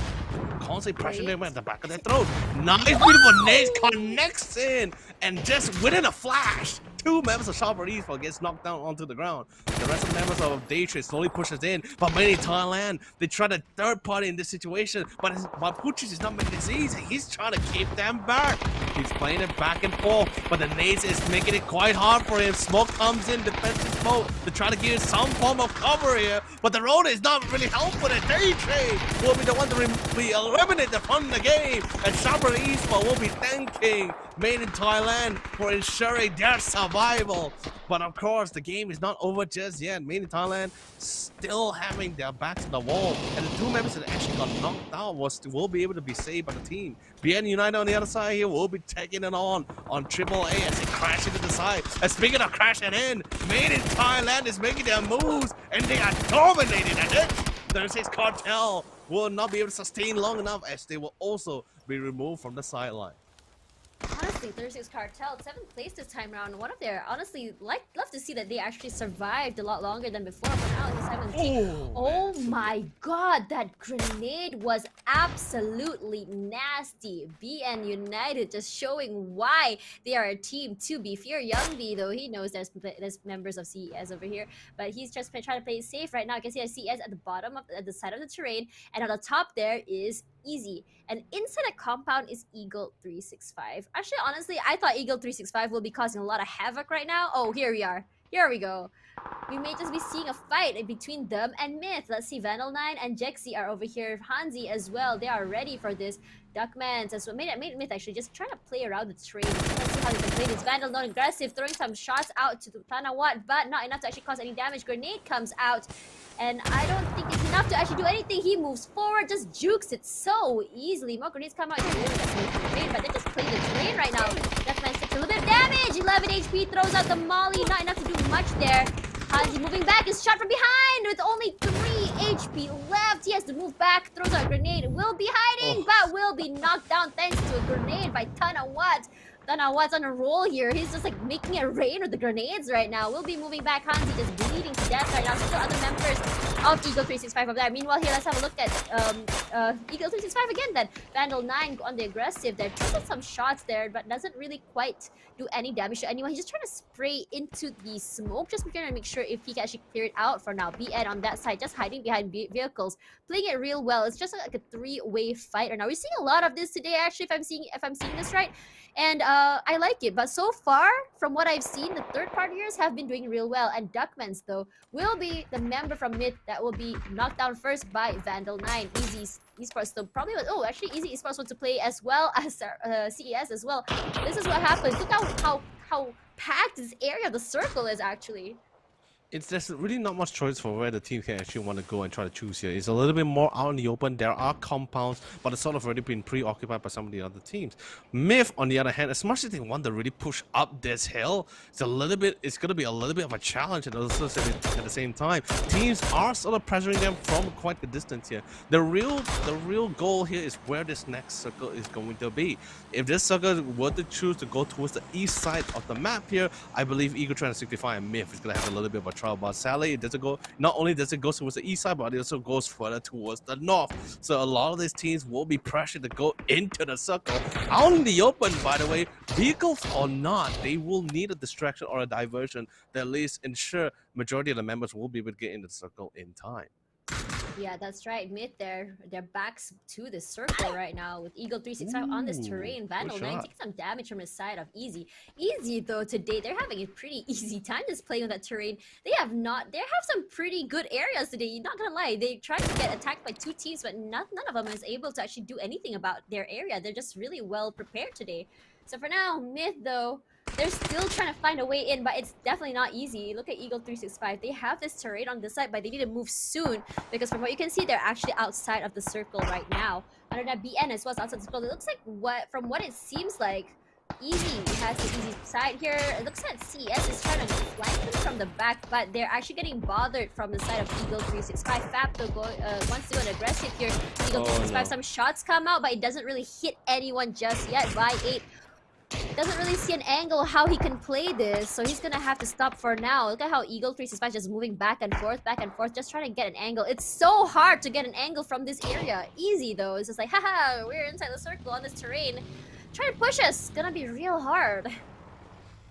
pressuring them at the back of their throat. Nice, beautiful nade connects in, and just within a flash, 2 members of Sharper Esport gets knocked down onto the ground. The rest of the members of Daytrade slowly pushes in, but many Thailand, they try to third party in this situation, but Puchis is not making this easy. He's trying to keep them back. He's playing it back and forth, but the nades is making it quite hard for him. Smoke comes in, defensive smoke to try to give some form of cover here, but the Rona is not really helpful. The Daytrade will be the one to be eliminated from the game, and Sharper Esport will be thanking Made in Thailand for ensuring their survival. But of course, the game is not over just yet. Made in Thailand still having their backs to the wall, and the 2 members that actually got knocked out will be able to be saved by the team. BN United on the other side here will be taking it on AAA as they crash into the side. And speaking of crashing in, Made in Thailand is making their moves, and they are dominating at it. 36 Cartel will not be able to sustain long enough, as they will also be removed from the sideline. Honestly, 36 Cartel, 7th place this time around. One of their, honestly, love to see that they actually survived a lot longer than before. But now in 17th. Oh my god, that grenade was absolutely nasty. BN United just showing why they are a team to be feared. Young B, though, he knows there's members of CES over here, but he's just trying to play it safe right now. You can see a CES at the bottom at the side of the terrain, and on the top there is Easy, and inside a compound is Eagle 365. Actually, honestly, I thought Eagle 365 will be causing a lot of havoc right now. Oh, here we are. Here we go. We may just be seeing a fight between them and Myth. Let's see, Vandal 9 and Jexy are over here. Hanzi as well. They are ready for this. Duckman, so made Myth actually just trying to play around the terrain. Let's see how they can play this. Vandal not aggressive, throwing some shots out to Tanawat, but not enough to actually cause any damage. Grenade comes out, and I don't think it's enough to actually do anything. He moves forward, just jukes it so easily. More grenades come out. But they're just playing the terrain right now. Duckman takes a little bit of damage. 11 HP, throws out the molly. Not enough to do much there. Hanzi moving back, is shot from behind with only 3 HP left. He has to move back, throws out a grenade. Will be hiding, but will be knocked down thanks to a grenade by Tanawat. don't know what's on a roll here. He's just like making it rain with the grenades right now. We'll be moving back. Hansi just bleeding to death right now. Still other members of Eagle 365 up there. Meanwhile, here let's have a look at Eagle 365 again. Then Vandal 9 on the aggressive. They're taking some shots there, but doesn't really quite do any damage to anyone. He's just trying to spray into the smoke, just trying to make sure if he can actually clear it out for now. BN on that side, just hiding behind vehicles, playing it real well. It's just like a three-way fight right now. We're seeing a lot of this today, actually, if I'm seeing this right. And I like it, but so far, from what I've seen, the third partiers have been doing real well. And Duckmans, though, will be the member from mid that will be knocked down first by Vandal 9. Easy Esports, though, probably... Oh, actually, Easy Esports wants to play as well as CES as well. This is what happens. Look how packed this area of the circle is, actually. There's really not much choice for where the team can actually want to go and try to choose here. It's a little bit more out in the open. There are compounds, but it's sort of already been preoccupied by some of the other teams. Myth, on the other hand, as much as they want to really push up this hill, it's going to be a little bit of a challenge, and also at the same time, teams are sort of pressuring them from quite a distance here. The real goal here is where this next circle is going to be. If this circle were to choose to go towards the east side of the map here, I believe Eagle 365 and Myth is going to have a little bit of a trouble. But sadly, not only does it go towards the east side, but it also goes further towards the north. So a lot of these teams will be pressured to go into the circle. Out in the open, by the way, vehicles or not, they will need a distraction or a diversion that at least ensure majority of the members will be able to get in the circle in time. Yeah, that's right. Mid their backs to the circle right now with Eagle 365 on this terrain. Vandal 9 taking some damage from his side of Easy. Easy though today, they're having a pretty easy time just playing on that terrain. They have some pretty good areas today. Not gonna lie, they tried to get attacked by two teams, but none of them is able to actually do anything about their area. They're just really well prepared today. So for now, Myth though, they're still trying to find a way in, but it's definitely not easy. Look at Eagle 365. They have this terrain on this side, but they need to move soon because from what you can see, they're actually outside of the circle right now. Under that BN as well as outside the circle. It looks like from what it seems like, Easy has the Easy side here. It looks like CS is trying to flank them from the back, but they're actually getting bothered from the side of Eagle 365. Fab though wants to go aggressive here. Eagle 365, some shots come out, but it doesn't really hit anyone just yet. By 8. Doesn't really see an angle how he can play this, so he's gonna have to stop for now. Look at how Eagle 365 just moving back and forth, just trying to get an angle. It's so hard to get an angle from this area. Easy though, it's just like, haha, we're inside the circle on this terrain. Try to push us, it's gonna be real hard.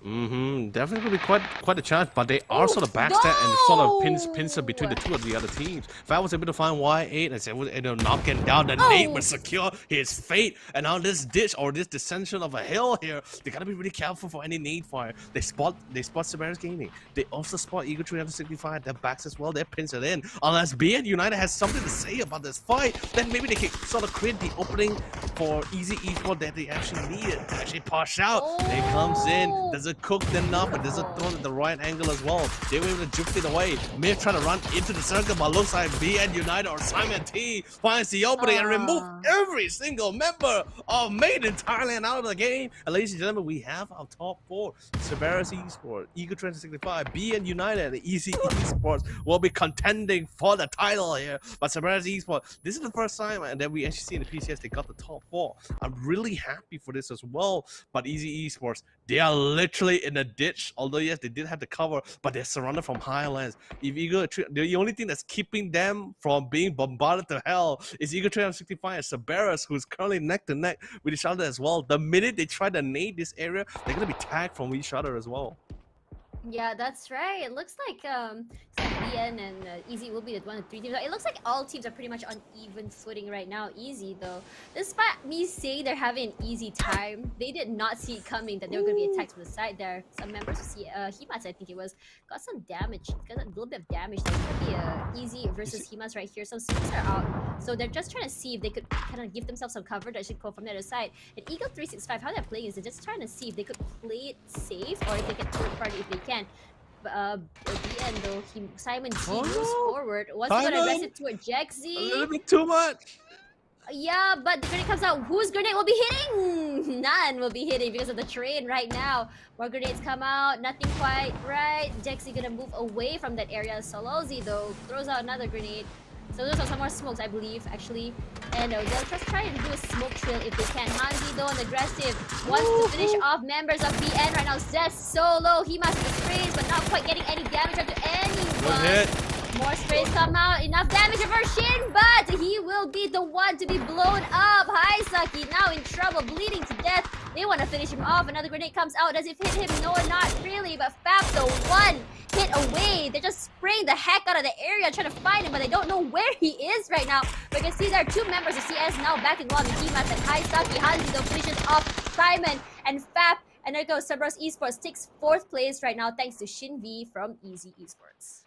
Definitely be quite a challenge, but they are sort of backstab and sort of pincer between the two of the other teams. If I was able to find Y8 and say, knocking down the nade would secure his fate. And now this ditch or this descension of a hill here, they gotta be really careful for any nade fire. They spot Severus Gaming. They also spot Eagle 365. Their backs as well. They're pincered in. Unless BN United has something to say about this fight, then maybe they can sort of create the opening for Easy Esports that they actually needed to actually push out. They comes in. Does it cooked enough, but doesn't throw at the right angle as well. They were able to juke it away. Myth trying to run into the circle, but looks like BN United or Simon T finds the opening and remove every single member of Made in Thailand out of the game. And ladies and gentlemen, we have our top 4. Severus Esports, Eagle 365, BN United, and Easy Esports will be contending for the title here. But Severus Esports, this is the first time that we actually see in the PCS they got the top 4. I'm really happy for this as well. But Easy Esports, they are literally in a ditch, although yes, they did have the cover, but they're surrounded from highlands. If Eagle, the only thing that's keeping them from being bombarded to hell is Eagle 365 and Severus, who's currently neck to neck with each other as well. The minute they try to nade this area, they're gonna be tagged from each other as well. Yeah, that's right. It looks like BN and Easy will be the one of 3 teams. It looks like all teams are pretty much on even footing right now. Easy though, despite me saying they're having an easy time, they did not see it coming that they were going to be attacked from the side there. Some members of Himas, I think it was, got some damage, got a little bit of damage. There's going to be Easy versus Himas right here. Some suits are out, so they're just trying to see if they could kind of give themselves some cover that should go from the other side. And Eagle 365, how they're playing is they're just trying to see if they could play it safe or if they can third party if they can. At the end though, Simon T moves forward. Wasn't gonna arrest it to a Jexy. A little bit too much. Yeah, but the grenade comes out. Whose grenade will be hitting? None will be hitting because of the terrain right now. More grenades come out. Nothing quite right. Jexy gonna move away from that area. Solozy though throws out another grenade. So those are some more smokes, I believe, actually. And they'll just try and do a smoke trail if they can. Hanzi, though, aggressive, wants to finish off members of BN right now. Zest so low. He must have sprays, but not quite getting any damage onto anyone. More sprays come out. Enough damage for Shin, but he will be the one to be blown up. Haisaki now in trouble, bleeding to death. They want to finish him off. Another grenade comes out. Does it hit him? No, not really. But Fab, the one hit away. They're just spraying the heck out of the area trying to find him, but they don't know where he is right now. But you can see there are two members of CS now back in lobby. Himas and Haisaki. Hanzi though finishes off Simon and Fab. And there goes Cerberus Esports takes 4th place right now thanks to Shin V from Easy Esports.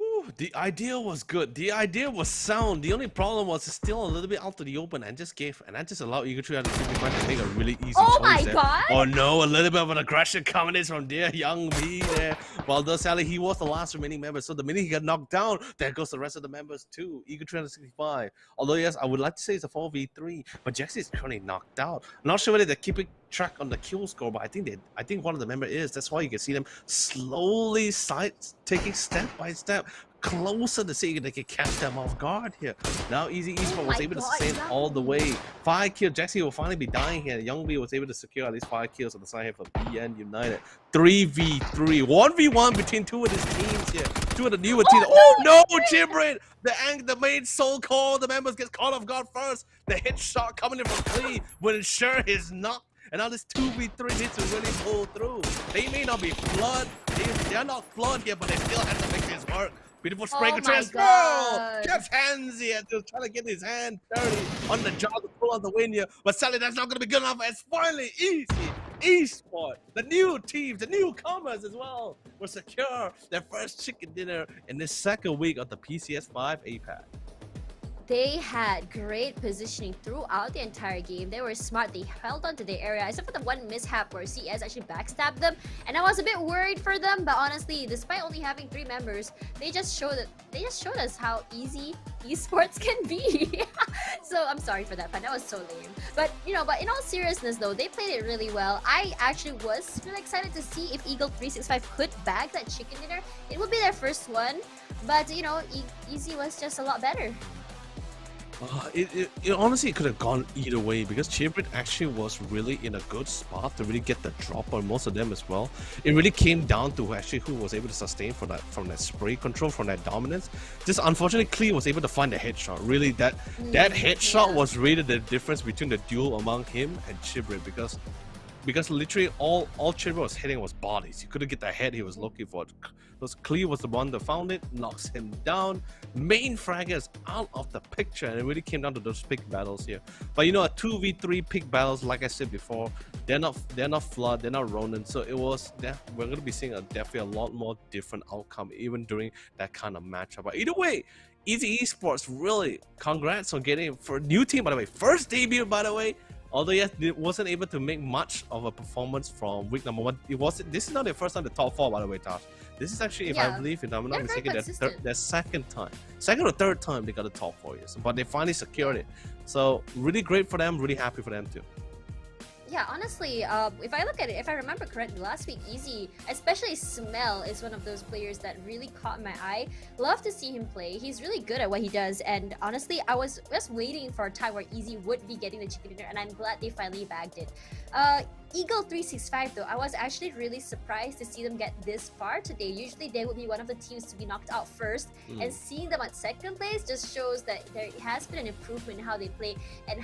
Ooh, the idea was good. The idea was sound. The only problem was it's still a little bit out to the open and that just allowed Eagle Tree to make a really easy choice my there. god! Oh no, a little bit of an aggression coming in from there, Young B there. Well, though sadly he was the last remaining member, so the minute he got knocked down, there goes the rest of the members too. Eagle Tree 65. Although yes, I would like to say it's a 4v3, but Jaxi is currently knocked out. I'm not sure whether they're keeping track on the kill score, but I think one of the members is. That's why you can see them slowly taking step by step closer to see if they can catch them off guard here. Now Easy Esports was able to sustain all the way. 5 kills. Jaxi will finally be dying here. Youngby was able to secure at least 5 kills on the side here for BN United. 3v3. 1v1 between two of these teams here. Two of the newer teams. Oh no, Gibran! The main soul call. The members get caught off guard first. The hit shot coming in from Klee will ensure his knock. And now this 2v3 needs to really pull through. They may not be flood. They're not flood here, but they still have to make this work. Beautiful spray transfer. Gets hands here, just trying to get his hand dirty on the jaw to pull out the win here. But sadly, that's not going to be good enough. As finally, Easy Esports, the new teams, the newcomers as well, will secure their first chicken dinner in this second week of the PCS5 APAC. They had great positioning throughout the entire game. They were smart. They held on to their area, except for the one mishap where CS actually backstabbed them. And I was a bit worried for them, but honestly, despite only having 3 members, they just showed us how easy esports can be. So I'm sorry for that pun. That was so lame. But in all seriousness though, they played it really well. I actually was really excited to see if Eagle 365 could bag that chicken dinner. It would be their first one, but Easy was just a lot better. It honestly could have gone either way because Chibrit actually was really in a good spot to really get the drop on most of them as well. It really came down to actually who was able to sustain from that spray control, from that dominance. Just unfortunately, Klee was able to find the headshot. Really, that headshot was really the difference between the duel among him and Chibrit because literally all Chibrit was hitting was bodies. He couldn't get the head he was looking for. Because Klee was the one that found it, knocks him down. Main frag is out of the picture, and it really came down to those pick battles here. But a 2v3 pick battles, like I said before, they're not Flood, they're not Ronin, so we're going to be seeing definitely a lot more different outcome even during that kind of matchup. But either way, Easy Esports, really congrats on getting for a new team, by the way, first debut, by the way. Although yes, it wasn't able to make much of a performance from week number 1. This is not their first time to top 4, by the way, Tosh. This is actually, if I'm not mistaken, their second or third time they got a top 4 years. But they finally secured it. So really great for them, really happy for them too. Yeah, honestly, if I look at it, if I remember correctly, last week Easy, especially Smell, is one of those players that really caught my eye. Love to see him play. He's really good at what he does, and honestly, I was just waiting for a time where Easy would be getting the chicken dinner, and I'm glad they finally bagged it. Eagle 365 though, I was actually really surprised to see them get this far today. Usually they would be one of the teams to be knocked out first, and seeing them at second place just shows that there has been an improvement in how they play and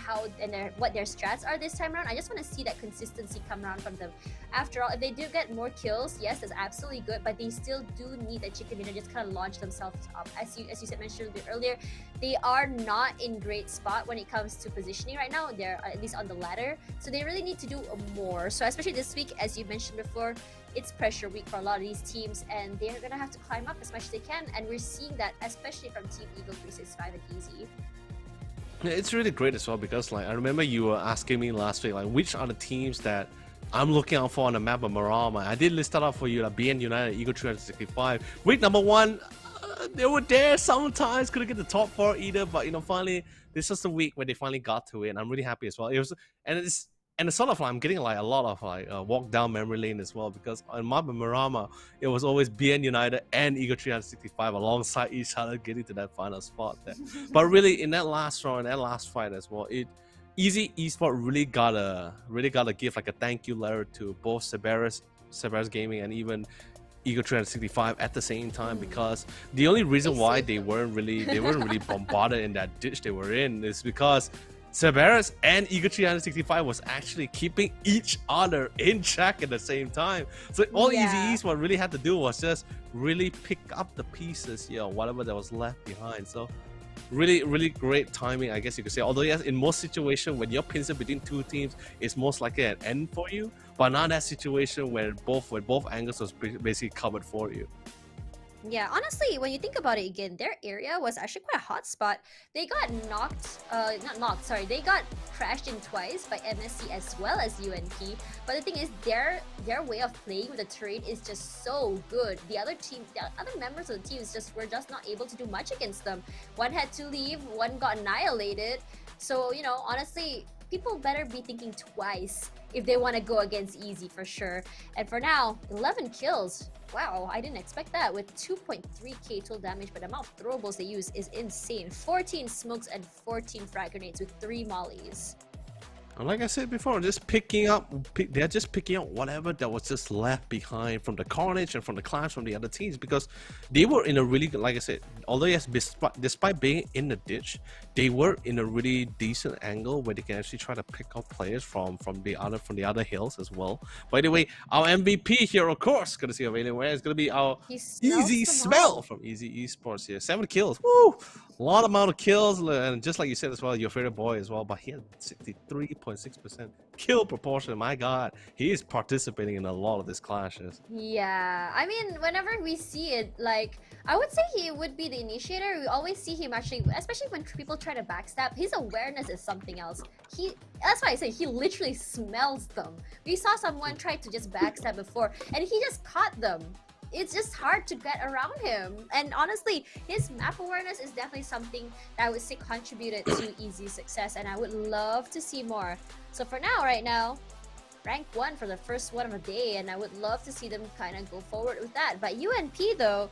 what their strats are this time around. I just want to see that consistency come around from them. After all, if they do get more kills, yes, that's absolutely good, but they still do need that chicken dinner just kind of launch themselves up. As you said, mentioned a bit earlier, they are not in great spot when it comes to positioning right now. They're at least on the ladder, so they really need to do more. So especially this week, as you mentioned before, it's pressure week for a lot of these teams, and they're gonna have to climb up as much as they can, and we're seeing that especially from Team Eagle 365 and Easy. Yeah, it's really great as well because I remember you were asking me last week which are the teams that I'm looking out for on the map of Marama. I did list that out for you, BN United, Eagle 365. Week number 1, they were there sometimes, couldn't get the top 4 either, but finally this was the week where they finally got to it, and I'm really happy as well. And it's sort of like I'm getting like a lot of like walk down memory lane as well, because on Marama it was always BN United and Eagle 365 alongside each other getting to that final spot there. But really in that last round, that last fight as well, Easy Esport really gotta give like a thank you letter to both Cerberus Gaming and even Eagle 365 at the same time, because the only reason why they weren't really bombarded in that ditch they were in is because Cerberus and Eagle 365 was actually keeping each other in check at the same time. So all Easy Esport really had to do was just really pick up the pieces, whatever that was left behind. So really great timing, I guess you could say. Although yes, in most situations when you're pinned between two teams, it's most likely an end for you. But not that situation where both angles was basically covered for you. Yeah, honestly, when you think about it again, their area was actually quite a hot spot. They got they got crashed in twice by MSC as well as UNP. But the thing is, their way of playing with the terrain is just so good. The other members of the teams were just not able to do much against them. One had to leave, one got annihilated. So, honestly, people better be thinking twice if they want to go against Easy for sure. And for now, 11 kills. Wow, I didn't expect that. With 2.3k total damage, but the amount of throwables they use is insane. 14 smokes and 14 frag grenades with 3 mollies. And like I said before, they're just picking up whatever that was just left behind from the carnage and from the clash from the other teams, because they were in a really good, like I said, although yes, despite being in the ditch, they were in a really decent angle where they can actually try to pick up players from the other hills as well. By the way, our MVP here, of course, gonna see Alienware is gonna be our Easy Smell from Easy Esports here. 7 kills. Woo! A lot amount of kills, and just like you said as well, your favorite boy as well, but he had 63.6% kill proportion. My god, he is participating in a lot of these clashes. Yeah, I mean, whenever we see it, like, I would say he would be the initiator. We always see him actually, especially when people try to backstab, his awareness is something else. That's why I say he literally smells them. We saw someone try to just backstab before, and he just caught them. It's just hard to get around him. And honestly, his map awareness is definitely something that I would say contributed to Easy's success, and I would love to see more. So for now, right now, rank 1 for the first one of the day, and I would love to see them kind of go forward with that. But UNP though,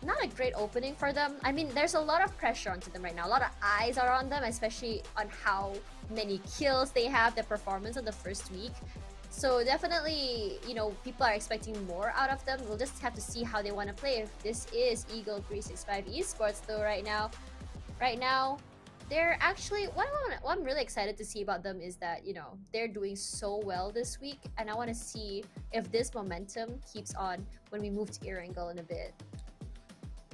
not a great opening for them. I mean, there's a lot of pressure onto them right now. A lot of eyes are on them, especially on how many kills they have, their performance in the first week. So definitely, people are expecting more out of them. We'll just have to see how they want to play. If this is Eagle 365 Esports though, right now, they're actually, what I'm really excited to see about them is that, they're doing so well this week, and I want to see if this momentum keeps on when we move to Erangel in a bit.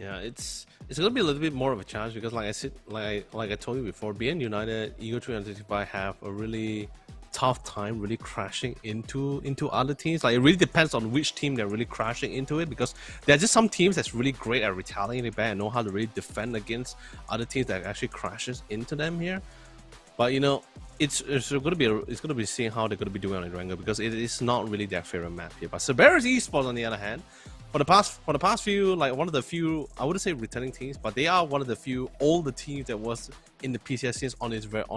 Yeah, it's gonna be a little bit more of a challenge because, like I said, like I told you before, BN United, Eagle 365 have a really tough time really crashing into other teams. Like, it really depends on which team they're really crashing into it, because there are just some teams that's really great at retaliating back and know how to really defend against other teams that actually crashes into them here. But it's gonna be seeing how they're gonna be doing on Erangel, because it is not really their favorite map here. But Cerberus Esports, on the other hand, for the past few, like, one of the few, I wouldn't say returning teams, but they are one of the few older teams that was in the PCS since on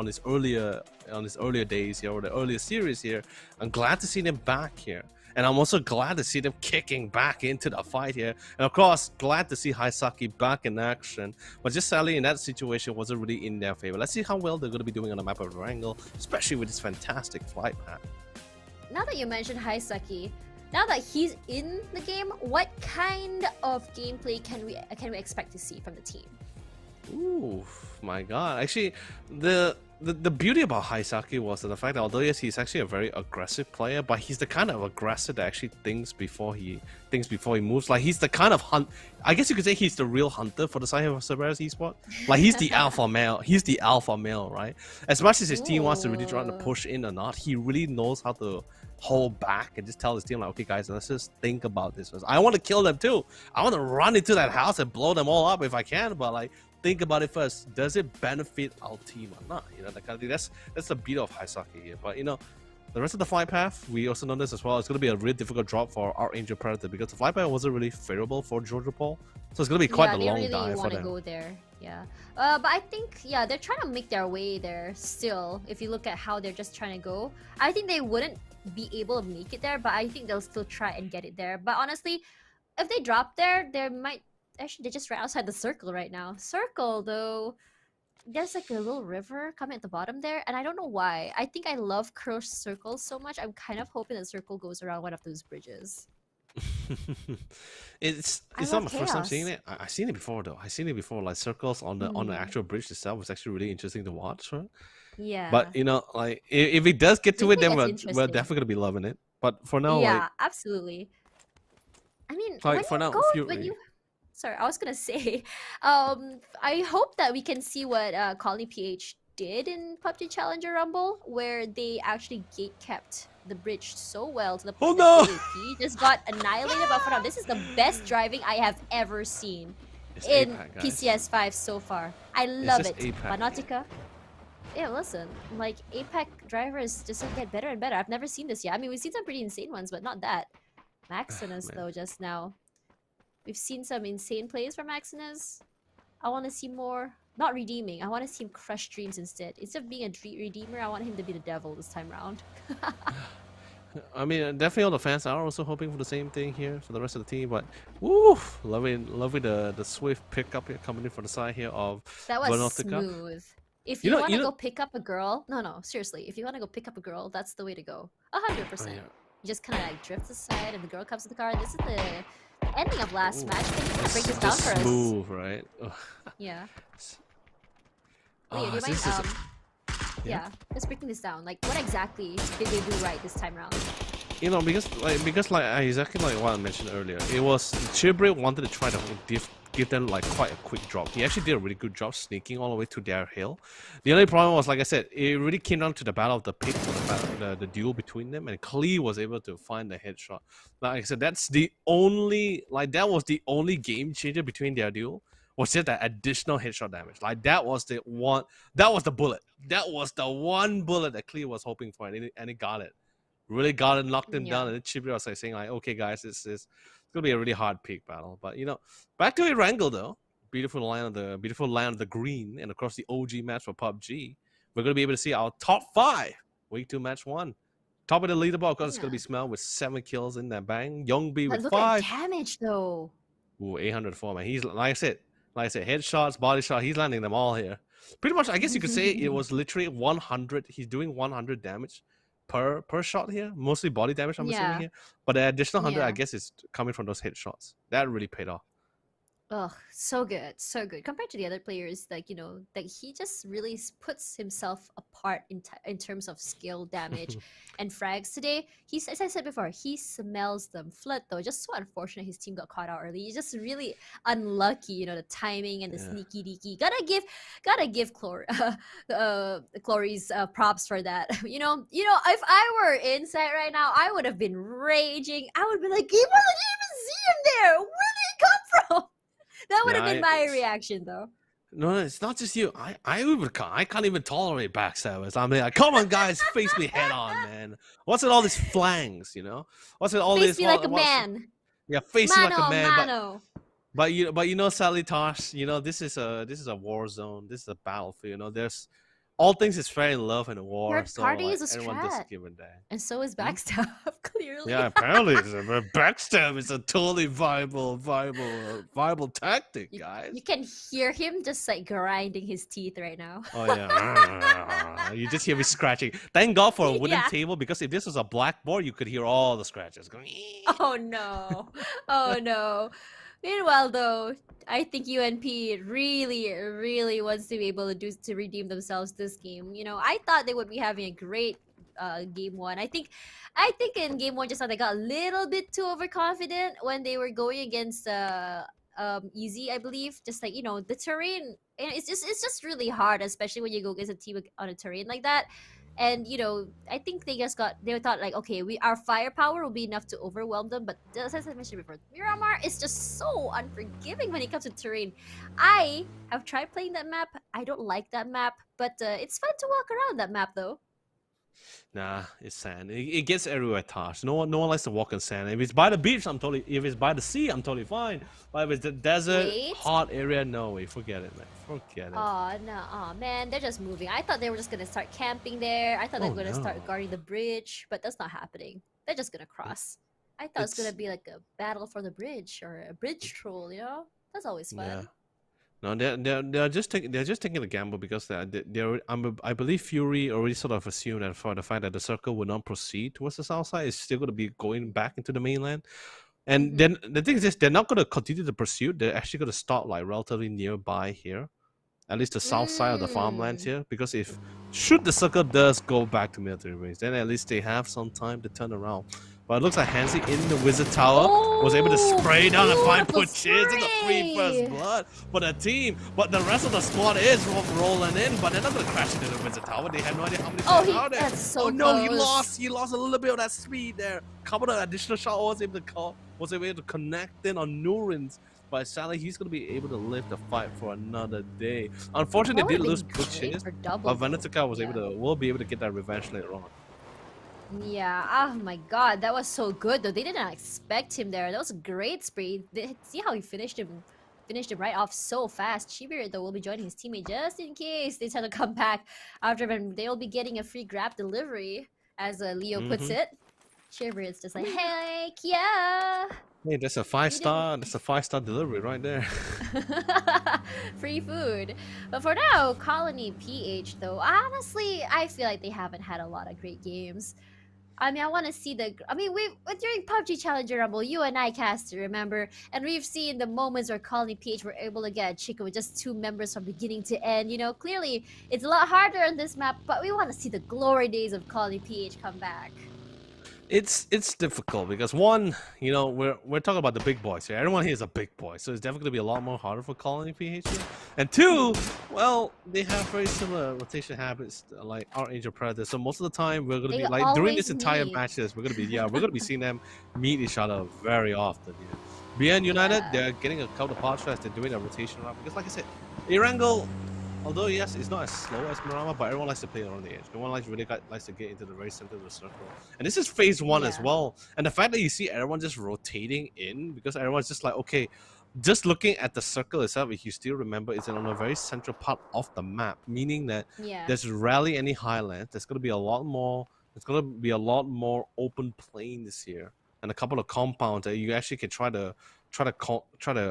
his earlier days here, or the earlier series here. I'm glad to see them back here, and I'm also glad to see them kicking back into the fight here, and of course glad to see Haisaki back in action. But just sadly, in that situation, wasn't really in their favor. Let's see how well they're going to be doing on the map of Erangel, especially with this fantastic flight path. Now that you mentioned Haisaki, now that he's in the game, what kind of gameplay can we expect to see from the team? Ooh, my god. Actually, the beauty about Haisaki was the fact that although yes, he's actually a very aggressive player, but he's the kind of aggressor that actually thinks before he moves. Like, he's the kind of I guess you could say he's the real hunter for the side of Cerberus Esports. Like, he's the alpha male. He's the alpha male, right? As much as his team wants to really try to push in or not, he really knows how to hold back and just tell his team, like, okay guys, let's just think about this first. I want to kill them too. I want to run into that house and blow them all up if I can, but like, think about it first. Does it benefit our team or not? That kind of thing. That's the beauty of Haisaki here. But the rest of the flight path, we also know this as well. It's going to be a really difficult drop for Archangel Predator, because the flight path wasn't really favorable for Georgia Paul. So it's going to be quite a long dive for them. Go there. Yeah. But I think, yeah, they're trying to make their way there still. If you look at how they're just trying to go, I think they wouldn't be able to make it there, but I think they'll still try and get it there. But honestly, if they drop there, they might... Actually, they're just right outside the circle right now. Circle, though, there's like a little river coming at the bottom there, and I don't know why. I think I love cursed circles so much. I'm kind of hoping the circle goes around one of those bridges. It's I not love my first time seeing chaos. it. I've seen it before though. I've seen it before, like circles on the actual bridge itself was actually really interesting to watch, right? Yeah. But you know, like if it does get to it, then Replay is we're interesting. definitely gonna be loving it. But for now, Yeah, like absolutely. I mean, like for when you now, go, when Fury. you... Sorry, I was gonna say, I hope that we can see what Colony PH did in PUBG Challenger Rumble, where they actually gate kept the bridge so well to the Oh point no! that AAP just got annihilated. But for now, this is the best driving I have ever seen It's in APAC, guys. PCS5 so far. I love just it. APAC. Fanatica. Yeah, listen, like APAC drivers just get better and better. I've never seen this yet. I mean, we've seen some pretty insane ones, but not that. Maximus, Man. though, just now. We've seen some insane plays from Maximus. I want to see more. Not redeeming. I want to see him crush dreams instead. Instead of being a redeemer, I want him to be the devil this time round. I mean, definitely all the fans are also hoping for the same thing here for the rest of the team. But woo, loving the swift pickup here coming in for the side here of That was Vanotica. smooth. If You you, know- want you to know- go pick up a girl, no, seriously. If you want to go pick up a girl, that's the way to go. 100%. Oh, yeah. You just kind of like drift aside, and the girl comes to the car. And this is the ending of last Ooh, match. Can you This break this is down just for us? smooth, right? Ugh. Yeah. Ah, Wait, do you this mind? is Yeah, just breaking this down. Like, what exactly did they do right this time round? you know, because exactly like what I mentioned earlier, it was Chibri wanted to try to give them like quite a quick drop. He actually did a really good job sneaking all the way to their hill. The only problem was, like I said, it really came down to the battle of the pit, the duel between them, and Klee was able to find the headshot. Like I said, that was the only game changer between their duel. Was just that additional headshot damage. Like that was the bullet. That was the one bullet that Klee was hoping for, and he got it. Really got it, knocked him down, and then Chibri was like saying like, okay guys, it's gonna be a really hard pick battle. But you know, back to Erangel though. Beautiful land of the green, and across the OG match for PUBG. We're gonna be able to see our top 5 week 2 match 1. Top of the leaderboard, because it's gonna be Smell with 7 kills in that bang. Youngbi But with look 5. at damage though. Ooh, 804, man. He's like I said, headshots, body shot. He's landing them all here. Pretty much, I guess you could say it was literally 100. He's doing 100 damage per shot here. Mostly body damage, I'm assuming here. But the additional 100, I guess, is coming from those headshots. That really paid off. Ugh, so good, so good. Compared to the other players, like, you know, like he just really puts himself apart in terms of skill, damage, and frags. Today, as I said before, he smells them. Flood though, just so unfortunate his team got caught out early. He's just really unlucky, you know, the timing and the sneaky deaky. Gotta give Chloe's props for that. You know, if I were inside right now, I would have been raging. I would be like, he wasn't even see him there. Where did he come from? That would have been my reaction, though. No, it's not just you. I can't even tolerate backstabbers. I'm like, come on, guys, face me head on, man. What's with all these flangs, you know? What's with all face this? Me like a man. Yeah, face you like a man. Mano. But you know, sadly, Tosh, you know, this is a war zone. This is a battlefield. You know, there's all things is fair in love and war. Third So party like, is a everyone strat. just give a damn. And so is backstab, clearly. Yeah, apparently backstab is a totally viable tactic, guys. You can hear him just like grinding his teeth right now. Oh yeah, you just hear me scratching. Thank God for a wooden table, because if this was a blackboard, you could hear all the scratches going. Oh no, oh no. Meanwhile, though, I think UNP really wants to be able to redeem themselves this game. You know, I thought they would be having a great game 1. I think in game 1 just now they got a little bit too overconfident when they were going against Easy, I believe. Just like, you know, the terrain, and it's just really hard, especially when you go against a team on a terrain like that. And you know, I think they thought like, okay, our firepower will be enough to overwhelm them. But as I mentioned before, Miramar is just so unforgiving when it comes to terrain. I have tried playing that map. I don't like that map, but it's fun to walk around that map though. Nah, it's sand. It gets everywhere, Tosh. No one likes to walk in sand. If it's by the beach, I'm totally. If it's by the sea, I'm totally fine. But if it's the desert, hot area, no way. Forget it, man. Forget it. Oh no, oh man, they're just moving. I thought they were just gonna start camping there. I thought they were gonna start guarding the bridge, but that's not happening. They're just gonna cross. I thought it's gonna be like a battle for the bridge or a bridge troll. You know, that's always fun. Yeah. No, they're just taking a gamble because I believe Fury already sort of assumed that for the fact that the circle will not proceed towards the south side, it's still going to be going back into the mainland. And then the thing is this, they're not going to continue the pursuit. They're actually going to start like relatively nearby here, at least the south side of the farmlands here. Because should the circle does go back to military base, then at least they have some time to turn around. But it looks like Hansi in the wizard tower was able to spray down and find Puchis in the free first blood for the team. But the rest of the squad is rolling in, but they're not going to crash into the wizard tower. They have no idea how many players are there. That's so no, close. he lost a little bit of that speed there. A couple of additional shots was able to connect in on Nurins. But sadly, he's going to be able to live the fight for another day. Unfortunately, they did lose Puchis, but Venetica will be able to get that revenge later on. Yeah, oh my god, that was so good though. They didn't expect him there. That was a great spree. See how he finished him right off so fast. Chibirit though will be joining his teammate just in case they try to come back after him. They'll be getting a free grab delivery, as Leo puts it. Chibirit's just like, heck yeah! Hey, that's a 5-star. That's a 5-star delivery right there. Free food. But for now, Colony PH though, honestly, I feel like they haven't had a lot of great games. I mean, I want to see during PUBG Challenger Rumble, you and I cast it, remember? And we've seen the moments where Colony PH were able to get a chicken with just 2 members from beginning to end. You know, clearly it's a lot harder on this map, but we want to see the glory days of Colony PH come back. It's difficult because one, you know, we're talking about the big boys here. Everyone here is a big boy, so it's definitely going to be a lot more harder for Colony PH here. And two, well, they have very similar rotation habits like Archangel Predator. So most of the time we're going to be like during this entire matches, we're going to be seeing them meet each other very often. Yeah. BN United, they're getting a couple of pot shots. They're doing a rotation around because, like I said, Erangel, although yes, it's not as slow as Marama, but everyone likes to play around the edge. No one likes to get into the very center of the circle. And this is phase 1 as well. And the fact that you see everyone just rotating in because everyone's just like, okay, just looking at the circle itself, if you still remember, it's on a very central part of the map, meaning that there's rarely any highlands. There's gonna be a lot more. There's gonna be a lot more open plains here, and a couple of compounds that you actually can try to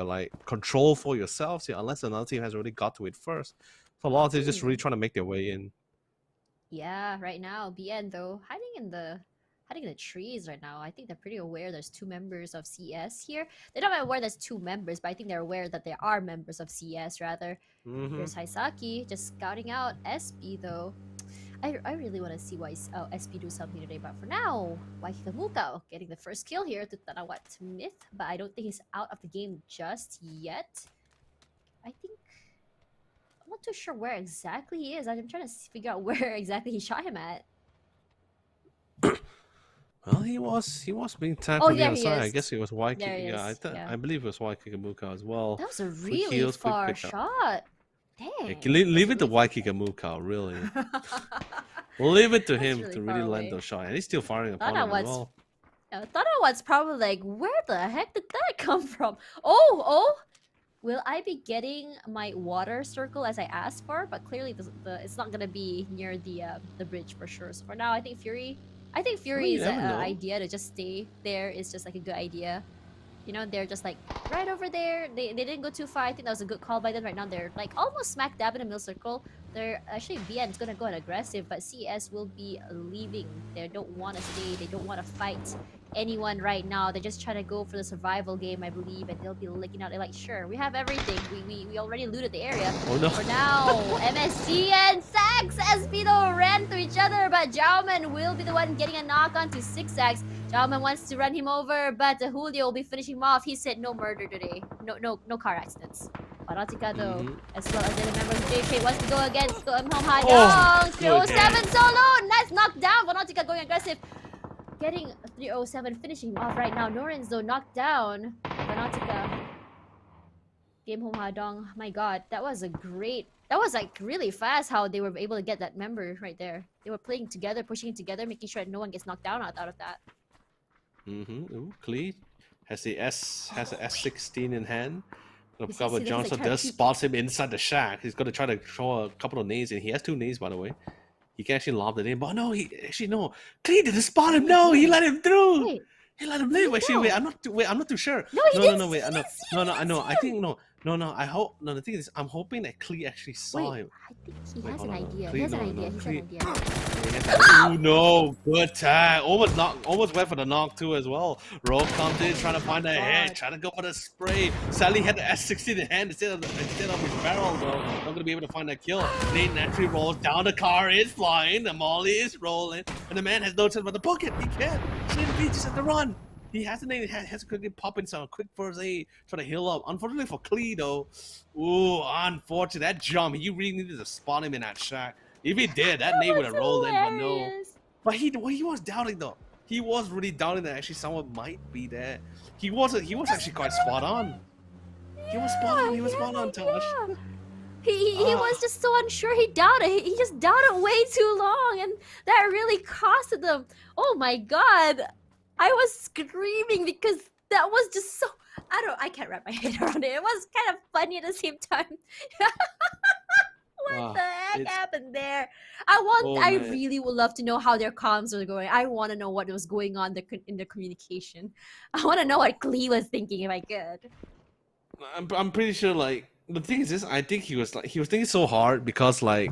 like control for yourselves here, unless another team has already got to it first. So a lot of teams just really trying to make their way in. Yeah, right now BN though hiding in the trees right now. I think they're pretty aware there's 2 members of CS here. They're not aware there's 2 members, but I think they're aware that there are members of CS rather. Here's Haisaki just scouting out SB though. I really want to see why SB do something today, but for now, Waikikamuka getting the first kill here to Tanawat Myth, but I don't think he's out of the game just yet. I think I'm not too sure where exactly he is. I'm trying to figure out where exactly he shot him at. Well, he was being tagged on the other side. I guess it was Waikiki. Yeah, I believe it was Waikikamuka as well. That was a really far shot. Dang. Yeah, leave it to Waikikamuka, really. Leave it to him to really land those shots. And he's still firing upon him as well. Tanawat's probably like, where the heck did that come from? Oh! Will I be getting my water circle as I asked for? But clearly it's not gonna be near the bridge for sure. So for now, I think Fury's idea to just stay there is just like a good idea. You know, they're just like right over there. They didn't go too far. I think that was a good call by them. Right now they're like almost smack dab in the middle circle. They're actually BN is gonna go on aggressive, but CS will be leaving. They don't want to stay. They don't want to fight anyone right now. They're just trying to go for the survival game, I believe, and they'll be licking out. They're like, sure, we have everything. We already looted the area. Oh no! For now, MSG and Sax Espido ran to each other, but Jauman will be the one getting a knock onto 6X. Jauman wants to run him over, but Julio will be finishing him off. He said no murder today. No car accidents. Paratika though, as well as the member of JK wants to go against Home Hadong. 307 solo! Nice knockdown. Paratika going aggressive. Getting 307, finishing him off right now. Norins though knocked down. Paratika. Game Home Hadong. My god, that was a great That was like really fast how they were able to get that member right there. They were playing together, pushing together, making sure that no one gets knocked down out of that. Klee has the S16 in hand. Yes, Cover yes, Johnson like does spots him inside the shack. He's gonna try to throw a couple of nades in. He has 2 nades, by the way. He can actually lob it in, but no, he actually no. Klee didn't spot him. No, he let him through. Wait. He let him live. Actually, wait, I'm not too sure. No, he no, didn't. wait, He no, didn't see no, him, no, he I know. didn't I see think him. no. I hope no. The thing is, I'm hoping that Klee actually saw Wait, him. I think he Wait, has hold an on, idea. Klee, He has an no, idea. no, He has an Klee. idea. Oh no, good tag. Almost went for the knock too as well. Rogue comes in, trying to find a head, trying to go for the spray. Sadly had the S16 in hand instead of his barrel though. Not gonna be able to find that kill. Nate naturally rolls down, the car is flying, the molly is rolling, and the man has no chance but the bucket. He can't. He just has to run. He has to quickly pop in some quick first aid, try to heal up. Unfortunately for Klee though, ooh, unfortunate. That jump, he really needed to spot him in that shack. If he did, that nade would have rolled in, but no. But he was doubting though. He was really doubting that actually someone might be there. He was actually quite spot on. He was spot on, Tosh. He was just so unsure. He doubted. He just doubted way too long, and that really costed them. Oh my god. I was screaming because that was just so... I can't wrap my head around it. It was kind of funny at the same time. What the heck happened there? I really would love to know how their comms are going. I want to know what was going on in their communication. I want to know what Klee was thinking if I could. I'm pretty sure like the thing is this. I think he was thinking so hard because like,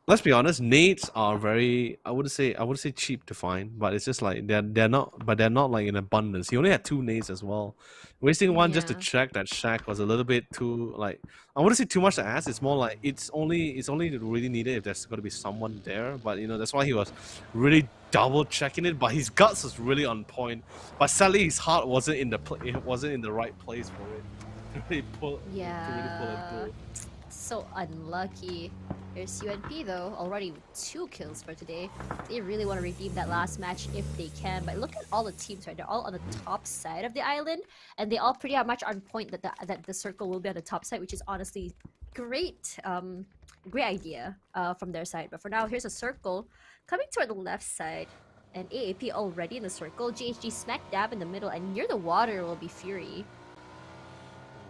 let's be honest, nades are very I would say cheap to find, but it's just like they're not like in abundance. He only had 2 nades as well. Wasting one just to check that shack was a little bit too like I wouldn't say too much to ask. It's more like it's only really needed if there's gonna be someone there. But you know that's why he was really double checking it. But his guts was really on point. But sadly his heart wasn't in the right place for it. To really pull it through. So unlucky. Here's UNP though, already with 2 kills for today. They really want to redeem that last match if they can. But look at all the teams, right? They're all on the top side of the island, and they all pretty much on point that the circle will be on the top side, which is honestly great. Great idea from their side. But for now, here's a circle coming toward the left side, and AAP already in the circle. GHG smack dab in the middle, and near the water will be Fury.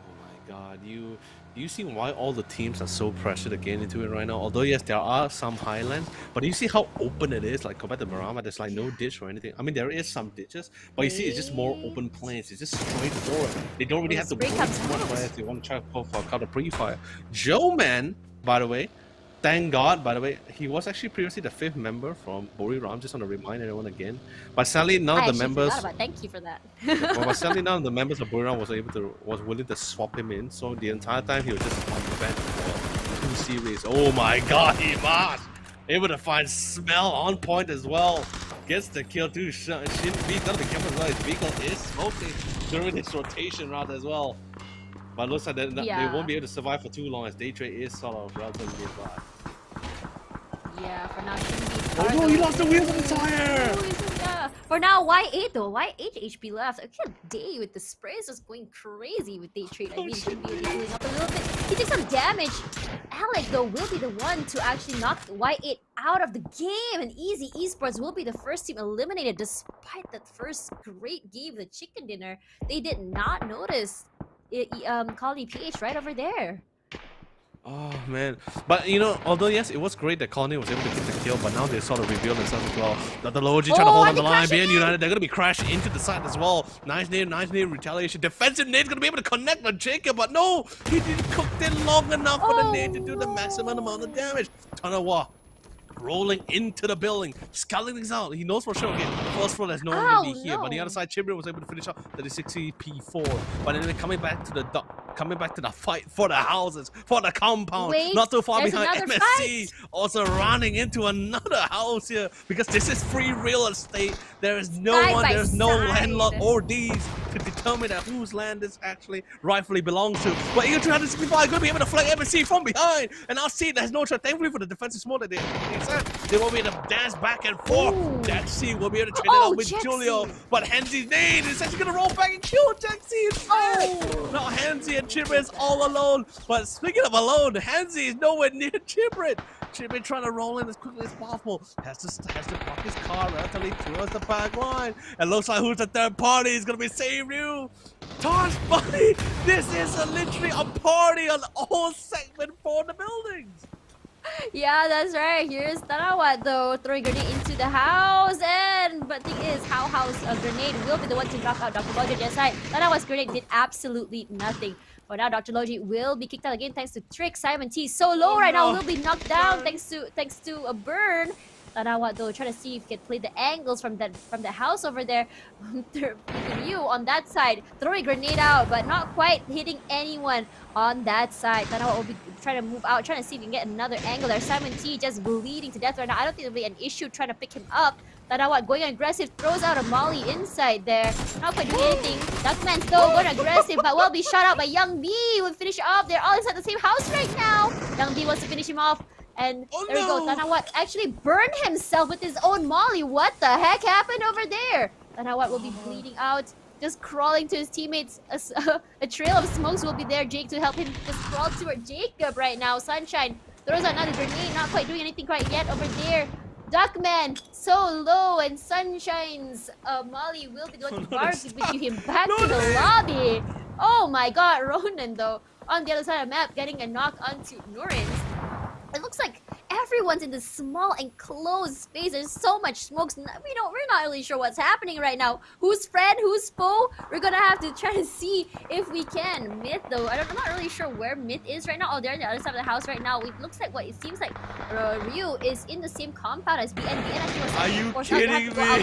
Oh my god, you see why all the teams are so pressured to get into it right now? Although yes, there are some highlands, but you see how open it is. Like compared to Marama, there's like no ditch or anything. I mean, there is some ditches, but you see, it's just more open plains. It's just straightforward. They don't really have to wait too much players. They want to try to go for a couple of pre-fire. Joe Man, by the way, thank God, by the way, he was actually previously the 5th member from Buriram. Just want to remind everyone again. But sadly, none of the members. Thank you for that. But sadly, none of the members of Buriram was willing to swap him in. So the entire time he was just on the bench for 2 series. Oh my God, he was able to find smell on point as well. Gets the kill too. Shin B does the kill as well. His vehicle is smoking during his rotation route as well. But it looks like they won't be able to survive for too long as Day Trade is sort of relatively nearby. Yeah, for now, oh no, he lost the wheels of the tire! Yeah. For now, Y8 though, Y8 HP left. Okay, Day with the sprays is going crazy with Day Trade. I mean, should be healing up a little bit. He takes some damage. Alec though will be the one to actually knock Y8 out of the game, and Easy Esports will be the first team eliminated despite that first great game, the chicken dinner. They did not notice Colony PH right over there. Oh man, but you know, although yes, it was great that Colony was able to get the kill, but now they sort of revealed themselves as well. The low G trying to hold on the line, BN United, they're gonna be crashing into the side as well. Nice nade, retaliation. Defensive nade's gonna be able to connect with Jacob, but no, he didn't cook it long enough for the nade to do the maximum amount of damage. Tanawa rolling into the building, sculling things out. He knows for sure. Okay, first floor there's no one gonna be here, but the other side, Chibrin was able to finish up 36 P4. But anyway, coming back to the fight for the houses, for the compound, not too far behind MSC. Also running into another house here because this is free real estate. There is no one, there's no landlord or these to determine whose land this actually rightfully belongs to. But Eagle 365 are going to be able to flank MSC from behind. And now see, there's no threat. Thankfully for the defensive small that they said, they will be able to dance back and forth. Jaxi will be able to trade it out with Julio. But Henzy's nade is actually going to roll back and kill Jaxi instead. Now Henzy and Chibrit is all alone. But speaking of alone, Henzy is nowhere near Chibrit. Chibrit trying to roll in as quickly as possible. Has to park his car relatively towards the back line. And looks like who's the third party is going to be Save You. Tosh, buddy, this is literally a party on all segment for the buildings. Yeah, that's right. Here's Tarawat though, throwing grenade into the house, but thing is, how house a grenade will be the one to knock out Dr. Logi just side. Tarawat's grenade did absolutely nothing. For now, Dr. Logi will be kicked out again thanks to Trick. Simon T so low right now, will be knocked down thanks to a burn. Tarawat though, trying to see if he can play the angles from the house over there. You on that side, throwing a grenade out, but not quite hitting anyone on that side. Tarawat will be trying to move out, trying to see if he can get another angle there. Simon T just bleeding to death right now. I don't think it'll be an issue trying to pick him up. Tarawat going aggressive, throws out a molly inside there. Not quite doing anything. Duckman's though going aggressive, but will be shot out by Young B. Will finish off. They're all inside the same house right now. Young B wants to finish him off. And there we go. Tarawat actually burned himself with his own molly. What the heck happened over there? Tarawat will be bleeding out, just crawling to his teammates. A trail of smokes will be there. Jake to help him just crawl toward Jacob right now. Sunshine throws out another grenade. Not quite doing anything quite yet over there. Duckman so low, and Sunshine's molly will be the one to barbecue him back to the lobby. Oh my god, Ronan though on the other side of the map getting a knock onto Norins. It looks like everyone's in this small enclosed space. There's so much smoke. We're not really sure what's happening right now. Who's friend? Who's foe? We're gonna have to try to see if we can. Myth though, I'm not really sure where Myth is right now. Oh, they're on the other side of the house right now. It looks like it seems like Ryu is in the same compound as BN. Are you kidding me? No,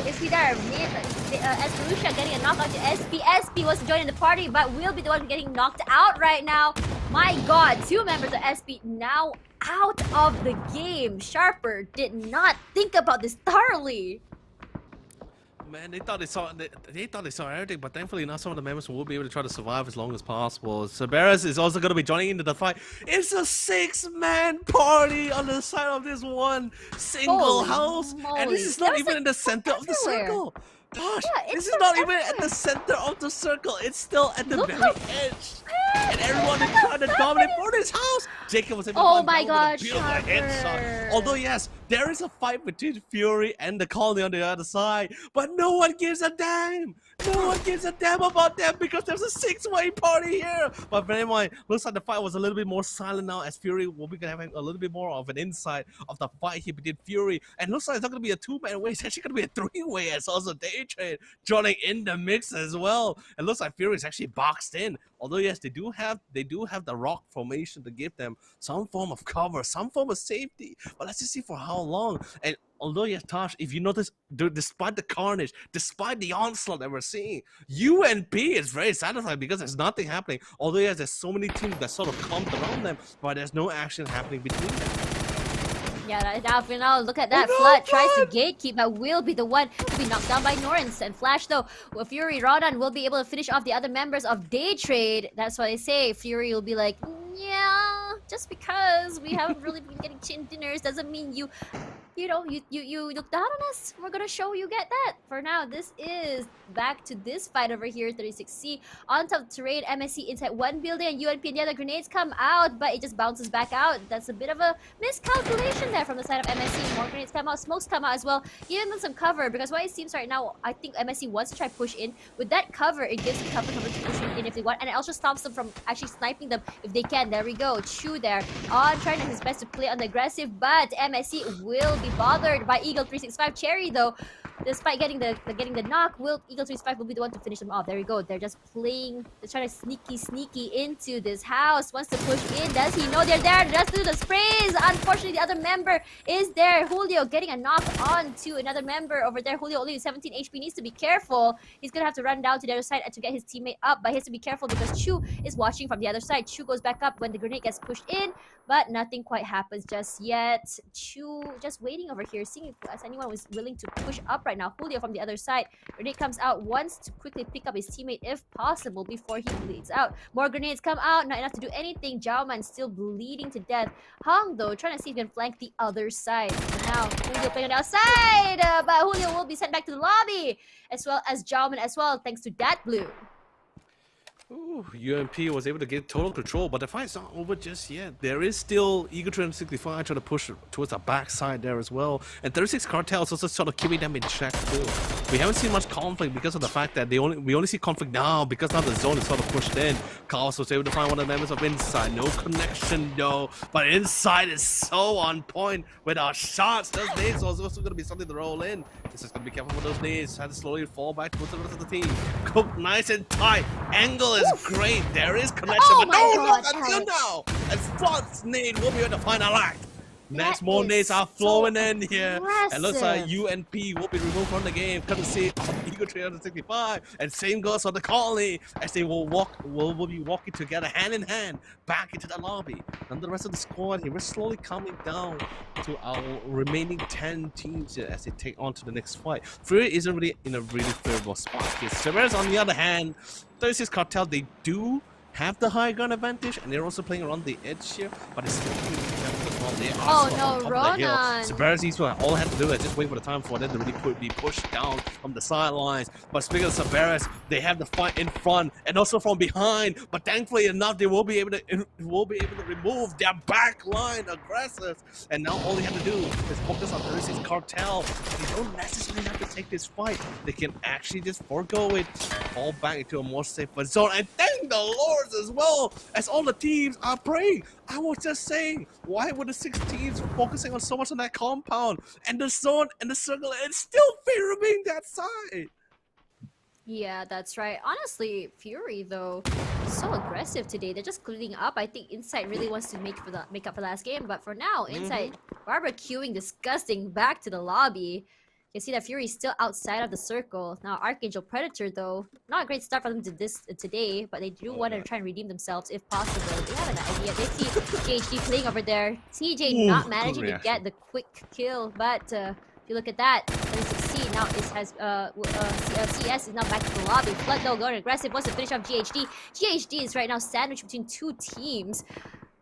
is he there? Myth, Espelucia getting a knockout to SP. SP was joining the party, but will be the one getting knocked out right now. My god, 2 members of SP now out of the game. Sharper did not think about this thoroughly. Man, they thought they saw everything, but thankfully now some of the members will be able to try to survive as long as possible. Cerberus is also going to be joining into the fight. It's a 6-man party on the side of this one single house, and this is not even in the center of the circle. Gosh, this is not even at the center of the circle. It's still at the very edge. And everyone is trying to dominate for this house. Jacob was able to a beautiful headshot. Although yes, there is a fight between Fury and the Colony on the other side, but no one gives a damn. No one gives a damn about them because there's a 6-way party here. But bear in mind, looks like the fight was a little bit more silent now as Fury will be having a little bit more of an insight of the fight here between Fury. And looks like it's not going to be a 2-man way. It's actually going to be a 3-way as also Daytrade joining in the mix as well. It looks like Fury is actually boxed in. Although yes, they do have the rock formation to give them some form of cover, some form of safety. But let's just see for how long. And although yes, Tosh, if you notice, despite the carnage, despite the onslaught that we're seeing, UNP is very satisfied because there's nothing happening. Although yes, there's so many teams that sort of clumped around them, but there's no action happening between them. Yeah, now look at that. Flood tries to gatekeep, but will be the one to be knocked down by Norins. And Flash, though, with Fury Rodan will be able to finish off the other members of Day Trade. That's why they say Fury will be like, yeah, just because we haven't really been getting chin dinners doesn't mean you look down on us. We're gonna show you get that. For now, this is back to this fight over here. 36C on top of the terrain. MSC inside one building and UNP and the other grenades come out, but it just bounces back out. That's a bit of a miscalculation there from the side of MSC. More grenades come out, smokes come out as well, giving them some cover because what it seems right now, I think MSC wants to try push in. With that cover, it gives them cover to push in if they want, and it also stops them from actually sniping them if they can. There we go. Chu there on trying his best to play on the aggressive, but MSC will be bothered by Eagle 365. Cherry though, despite getting the knock, Eagle 365 will be the one to finish them off. There we go. They're just playing. They're trying to sneaky into this house. Wants to push in. Does he know they're there? Just do the sprays. Unfortunately, the other member is there. Julio getting a knock on to another member over there. Julio only 17 HP. Needs to be careful. He's gonna have to run down to the other side to get his teammate up, but he has to be careful because Chu is watching from the other side. Chu goes back up when the grenade gets pushed in, but nothing quite happens just yet. Chu just waiting over here, seeing if anyone was willing to push up right right now. Julio from the other side. Grenade comes out, wants to quickly pick up his teammate if possible before he bleeds out. More grenades come out, not enough to do anything. Jauman still bleeding to death. Hung though, trying to see if he can flank the other side. For now, Julio playing on the outside, but Julio will be sent back to the lobby, as well as Jauman as well, thanks to that blue. Ooh, UMP was able to get total control, but the fight's not over just yet. There is still Eagle 365 trying to push towards the backside there as well. And 36 Cartel is also sort of keeping them in check too. We haven't seen much conflict because of the fact that we only see conflict now because now the zone is sort of pushed in. Chaos was able to find one of the members of Inside. No connection though, but Inside is so on point with our shots. Those nades are also going to be something to roll in. This is going to be careful with those nades. Had to slowly fall back towards the rest of the team. Cook nice and tight. Angle is great. There is connection, but no look until now. As Flood's nade will be able to find a light. Next, more nades are flowing in here. And looks like UNP will be removed from the game. Courtesy of Eagle 365. And same goes for the Colony as they will be walking together hand in hand back into the lobby. And the rest of the squad here, we're slowly coming down to our remaining 10 teams here as they take on to the next fight. Fury isn't really in a really favorable spot here. Severus, on the other hand, 36 Cartel, they do have the high ground advantage, and they're also playing around the edge here, but it's still they are no, Ronan! Severus all had to do is just wait for the time for them to really be pushed down from the sidelines. But speaking of Severus, they have the fight in front and also from behind. But thankfully enough, they will be able to remove their backline aggressors. And now all they have to do is focus on 36 Cartel. They don't necessarily have to take this fight. They can actually just forego it, fall back into a more safer zone. And thank the Lords as well, as all the teams are praying. I was just saying, why were the 6 teams focusing on so much on that compound and the zone and the circle and still favoring that side? Yeah, that's right. Honestly, Fury though, so aggressive today. They're just cleaning up. I think Inside really wants to make up for last game, but for now, Inside barbecuing disgusting back to the lobby. You see that Fury is still outside of the circle. Now Archangel Predator though, not a great start for them today, but they do want to try and redeem themselves if possible. They have an idea. They see GHD playing over there. TJ not managing to get the quick kill, but if you look at that, 36C now CS is now back to the lobby. Flood though going aggressive, wants to finish off GHD. GHD is right now sandwiched between 2 teams.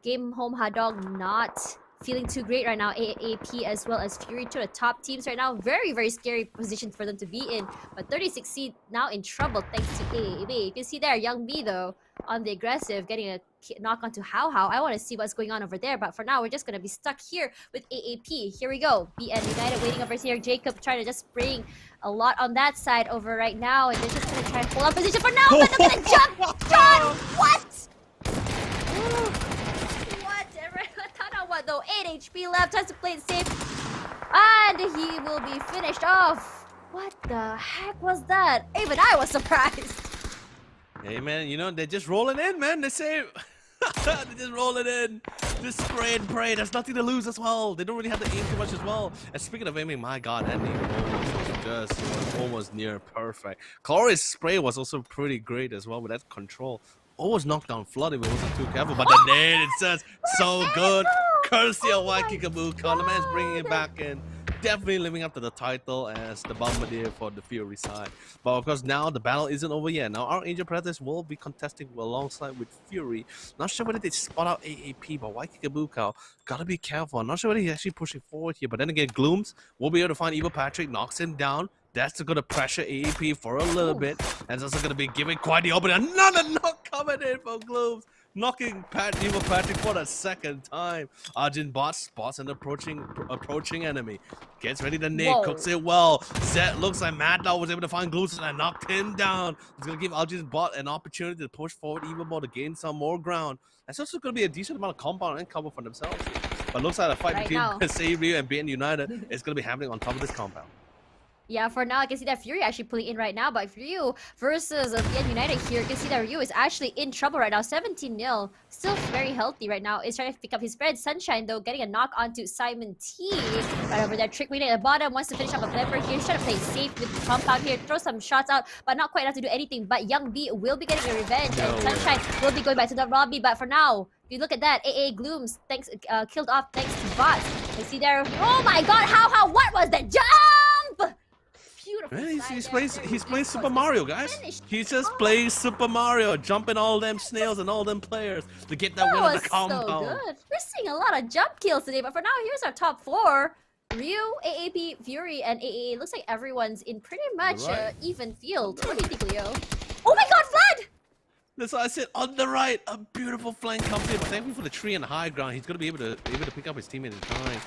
Game Home Hot Dog not feeling too great right now. AAP as well as Fury, two of the top teams right now. Very, very scary position for them to be in. But 36C now in trouble thanks to AAB. You can see there, Young B though, on the aggressive, getting a knock onto How. I want to see what's going on over there. But for now, we're just going to be stuck here with AAP. Here we go. BN United waiting over here. Jacob trying to just bring a lot on that side over right now. And they're just going to try and hold on position for now. But they're going to jump! John! What? Though 8 HP left, has to play it safe, and he will be finished off. What the heck was that? Even I was surprised. Hey man, you know, they're just rolling in, man. They say they're just rolling in, just spray and pray. There's nothing to lose as well. They don't really have to aim too much as well. And speaking of aiming, my god, that name was almost near perfect. Chloe's spray was also pretty great as well with that control. Almost knocked down Flood if it wasn't too careful, but the nade, it says so good. Courtesy of Waikikabu, the man's bringing it back in. Definitely living up to the title as the Bombardier for the Fury side. But of course, now the battle isn't over yet. Now our Angel Predators will be contesting alongside with Fury. Not sure whether they spot out AAP, but Waikikabu gotta be careful. I'm not sure whether he's actually pushing forward here. But then again, Glooms will be able to find Evil Patrick, knocks him down. That's going to pressure AAP for a little bit. And it's also going to be giving quite the opening. Another knock coming in from Glooms. Knocking Evil Patrick for the second time. Arjun Bot spots an approaching enemy. Gets ready to nade, cooks it well. Zed looks like Mad Dog was able to find Glooms and knocked him down. It's going to give Arjun Bot an opportunity to push forward even more to gain some more ground. That's also going to be a decent amount of compound and cover for themselves. But looks like a fight between Save and BN United is going to be happening on top of this compound. Yeah, for now, I can see that Fury actually pulling in right now, but Ryu versus BN United here, you can see that Ryu is actually in trouble right now, 17-0. Still very healthy right now. Is trying to pick up his spread. Sunshine, though, getting a knock onto Simon T. Right over there. Trick Wing at the bottom, wants to finish up a flipper here. He's trying to play safe with the compound here, throw some shots out, but not quite enough to do anything. But Young B will be getting a revenge, and Sunshine will be going back to the lobby, but for now, if you look at that, AA Glooms killed off thanks to bots. You see there, oh my god, how, what was the jump? Man, he's inside playing there. Super Mario, guys. He's just playing Super Mario, jumping all them snails and all them players to get that win on the compound. So good. We're seeing a lot of jump kills today, but for now, here's our top 4. Ryu, AAP, Fury, and AAA. Looks like everyone's in pretty much even field. What do you think, Leo? Oh my god, Vlad! That's why I said on the right, a beautiful flank comes in, but thankfully for the tree and the high ground, he's gonna be able to pick up his teammate in time.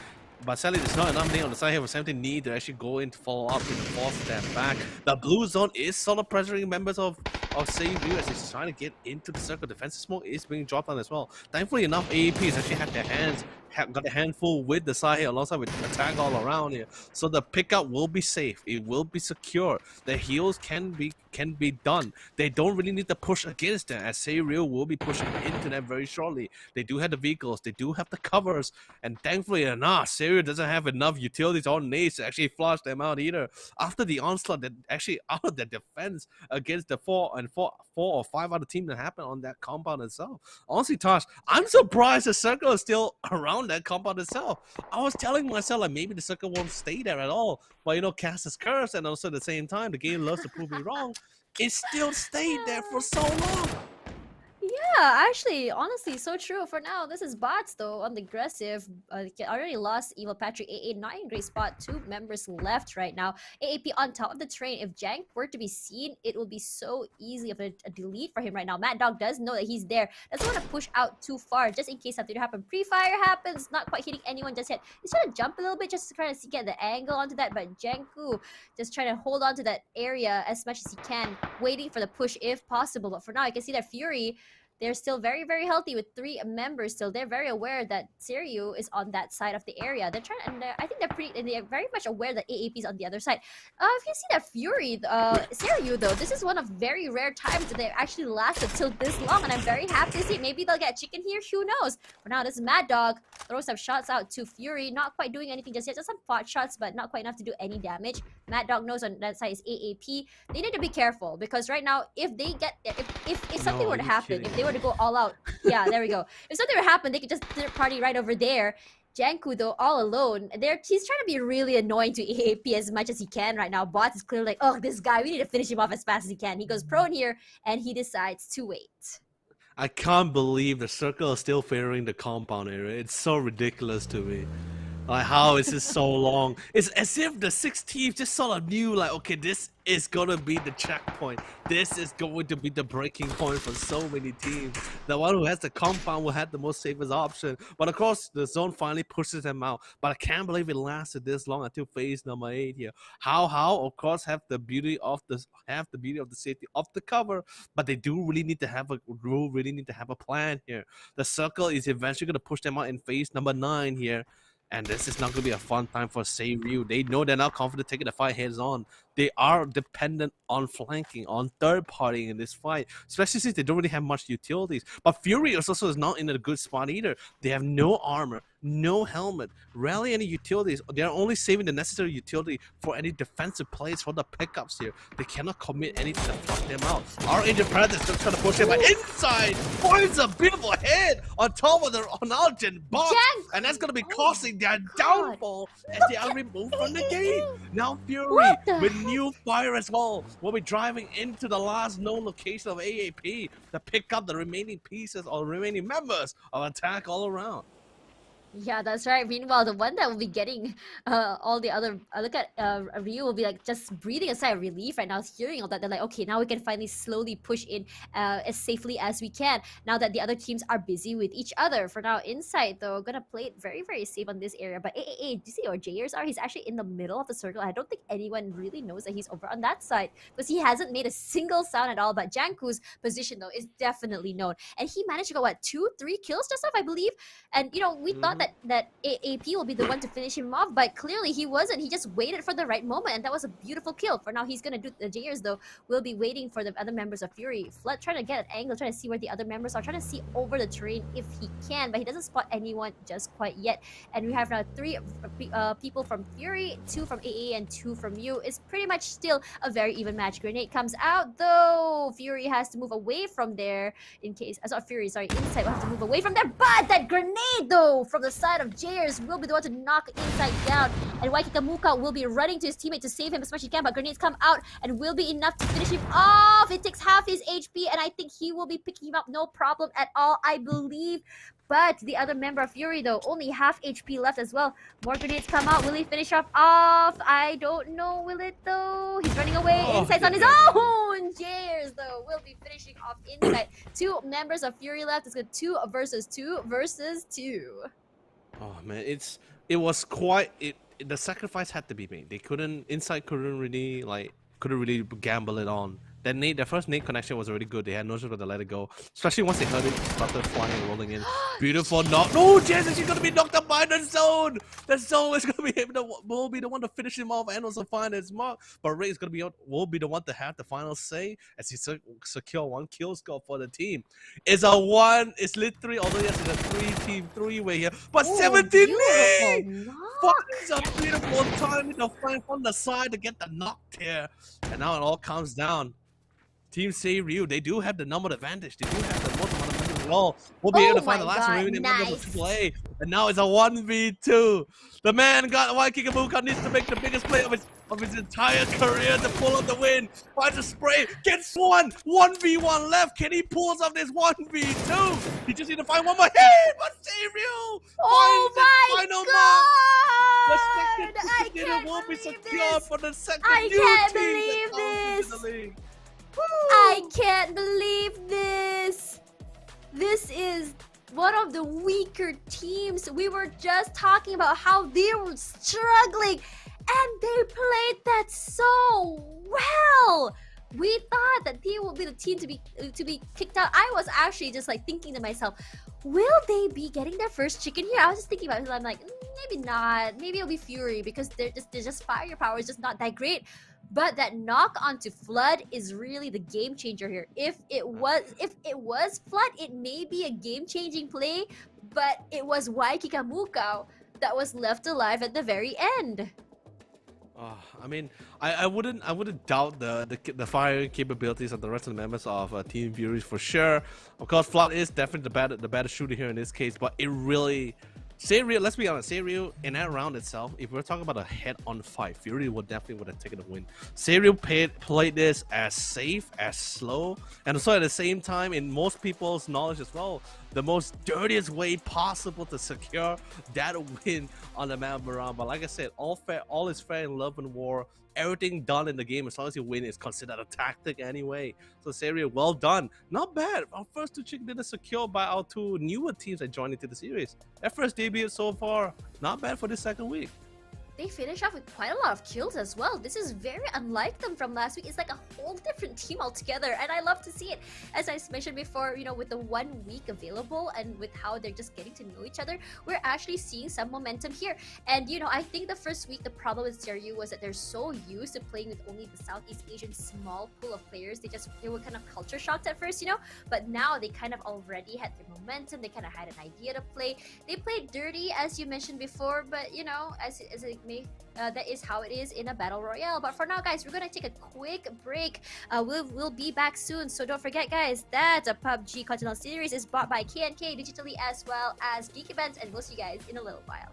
But sadly, there's not enough on the side here for 17 need to actually go in to follow up and force step back. The blue zone is sort of pressuring members of Save Ryu as he's trying to get into the circle. Defensive smoke is being dropped on as well. Thankfully enough, AAPs actually had their hands, got a handful with the side here alongside with attack all around here. So the pickup will be safe. It will be secure. The heals can be done. They don't really need to push against them as Save Ryu will be pushing into them very shortly. They do have the vehicles. They do have the covers. And thankfully enough, Save Ryu doesn't have enough utilities or nades to actually flush them out either. After the onslaught that actually out of the defense against the 4 or 5 other teams that happened on that compound itself. Honestly, Tosh, I'm surprised the circle is still around that compound itself. I was telling myself like maybe the circle won't stay there at all. But you know, cast is cursed, and also at the same time, the game loves to prove me wrong. It still stayed there for so long. Yeah, actually, honestly, so true. For now, this is bots though on the aggressive. Already lost Evil Patrick. AA not in great spot. 2 members left right now. AAP on top of the train. If Jank were to be seen, it will be so easy of a delete for him right now. Mad Dog does know that he's there. Doesn't want to push out too far just in case something to happen. Pre-fire happens. Not quite hitting anyone just yet. He's trying to jump a little bit just to try to get the angle onto that. But Janku just trying to hold on to that area as much as he can, waiting for the push if possible. But for now, I can see that Fury, they're still very, very healthy with 3 members still. They're very aware that Seiryu is on that side of the area. They're trying, and I think they're very much aware that AAP is on the other side. If you see that Fury, Seiryu though, this is one of very rare times that they actually lasted till this long, and I'm very happy to see. Maybe they'll get chicken here. Who knows? For now, this is Mad Dog. Throws some shots out to Fury. Not quite doing anything just yet. Just some pot shots, but not quite enough to do any damage. Mad Dog knows on that side is AAP. They need to be careful because right now, if they get, if something were to happen, if they were to go all out, yeah, there we go. If something were to happen, they could just third party right over there. Janku though, all alone. He's trying to be really annoying to AAP as much as he can right now. Bots is clearly like, oh, this guy, we need to finish him off as fast as he can. He goes prone here, and he decides to wait. I can't believe the circle is still favoring the compound area. It's so ridiculous to me. Like, how is this so long? It's as if the 6 teams just sort of knew, like, okay, this is gonna be the checkpoint. This is going to be the breaking point for so many teams. The one who has the compound will have the most safest option. But of course, the zone finally pushes them out. But I can't believe it lasted this long until phase number 8 here. How of course have the beauty of the safety of the cover, but they do really need to have a plan here. The circle is eventually gonna push them out in phase number 9 here. And this is not going to be a fun time for Save Ryu. They know they're not confident taking the fight heads on. They are dependent on flanking, on third party in this fight, especially since they don't really have much utilities. But Fury also is not in a good spot either. They have no armor, no helmet, rarely any utilities. They're only saving the necessary utility for any defensive plays for the pickups here. They cannot commit anything to fuck them out. Our Agent Predator is just trying to push him inside. Finds a beautiful hit on top of the Argent box. And that's going to be costing their downfall as they are removed from the game. Now Fury with new fire as well will be driving into the last known location of AAP to pick up the remaining pieces or remaining members of attack all around. Yeah, that's right. Meanwhile, the one that will be getting all the other... look at Ryu will be like just breathing a sigh of relief right now, hearing all that. They're like, okay, now we can finally slowly push in as safely as we can now that the other teams are busy with each other. For now, inside though, gonna play it very, very safe on this area. But do you see where Jayers are? He's actually in the middle of the circle. I don't think anyone really knows that he's over on that side because he hasn't made a single sound at all. But Janku's position though is definitely known. And he managed to go, what, 2-3 kills just off, I believe? And, you know, we thought that AAP will be the one to finish him off, but clearly he wasn't. He just waited for the right moment, and that was a beautiful kill. For now, he's gonna do the Jayers though. Will be waiting for the other members of Fury. Flood trying to get an angle, trying to see where the other members are, trying to see over the terrain if he can, but he doesn't spot anyone just quite yet. And we have now 3 people from Fury, 2 from AA, and 2 from Ryu. It's pretty much still a very even match. Grenade comes out though. Fury has to move away from there in case. Fury, sorry, inside will have to move away from there. But that grenade though from the side of Jayers will be the one to knock inside down. And Waikikamuka will be running to his teammate to save him as much as he can, but grenades come out and will be enough to finish him off. It takes half his HP, and I think he will be picking him up no problem at all, I believe. But the other member of Fury, though, only half HP left as well. More grenades come out. Will he finish off? I don't know. Will it, though? He's running away. Inside's on his own. Jayers, though, will be finishing off inside. 2 members of Fury left. It's good 2 versus 2 versus 2. Oh man, it was quite the sacrifice had to be made. They inside couldn't really gamble it on. The first nade connection was already good. They had no choice but to let it go. Especially once they heard it started flying and rolling in. Beautiful knock. No, Jesus, you're gonna be knocked up by the zone. The zone is gonna be will be the one to finish him off and also find his mark. But Ray is will be the one to have the final say as he secure 1 kill score for the team. It's literally, although yes, it's a 3-team 3-way here. But 17 me! Finds a beautiful time in the flank on the side to get the knock here. And now it all comes down. Team Ryu, they do have the number advantage. They do have the most amount of members as well. We'll be able to find the last remaining member of AAA. And now it's a 1v2. The man got Waikikamuka needs to make the biggest play of his entire career to pull up the win. Finds a spray, gets 1v1 left. Can he pull off this 1v2? He just need to find one more hit. But Ryu finds his final mark. The second ticket will be secured for the second new team that comes into the league. I can't believe this. This is one of the weaker teams. We were just talking about how they were struggling, and they played that so well. We thought that they would be the team to be kicked out. I was actually just like thinking to myself, will they be getting their first chicken here? I was just thinking about it. I'm like, maybe not. Maybe it'll be Fury because they're just firepower is just not that great. But that knock onto Flood is really the game changer here. If it was Flood, it may be a game-changing play, but it was Waikikamuka that was left alive at the very end. I mean, I wouldn't doubt the firing capabilities of the rest of the members of Team Fury for sure. Of course, Flood is definitely the better shooter here in this case, but it really. Let's be honest, Ryu in that round itself, if we're talking about a head-on fight, Fury would definitely have taken the win. Ryu played this as safe, as slow, and also at the same time, in most people's knowledge as well, the most dirtiest way possible to secure that win on the map around. But like I said, all is fair in love and war. Everything done in the game, as long as you win, is considered a tactic anyway. So Ryu, well done. Not bad. Our first 2 chicken dinners secured by our 2 newer teams that joined into the series. Their first debut so far. Not bad for this second week. They finish off with quite a lot of kills as well. This is very unlike them from last week. It's like a whole different team altogether, and I love to see it. As I mentioned before, you know, with the 1 week available and with how they're just getting to know each other, we're actually seeing some momentum here. And you know, I think the first week the problem with CRU was that they're so used to playing with only the Southeast Asian small pool of players. They were kind of culture shocked at first, you know, but now they kind of already had their momentum. They kind of had an idea to play. They played dirty, as you mentioned before, but you know, as it that is how it is in a battle royale. But for now, guys, we're gonna take a quick break. We'll be back soon, so don't forget, guys, that a PUBG Continental series is bought by K&K digitally as well as Geek Events, and we'll see you guys in a little while.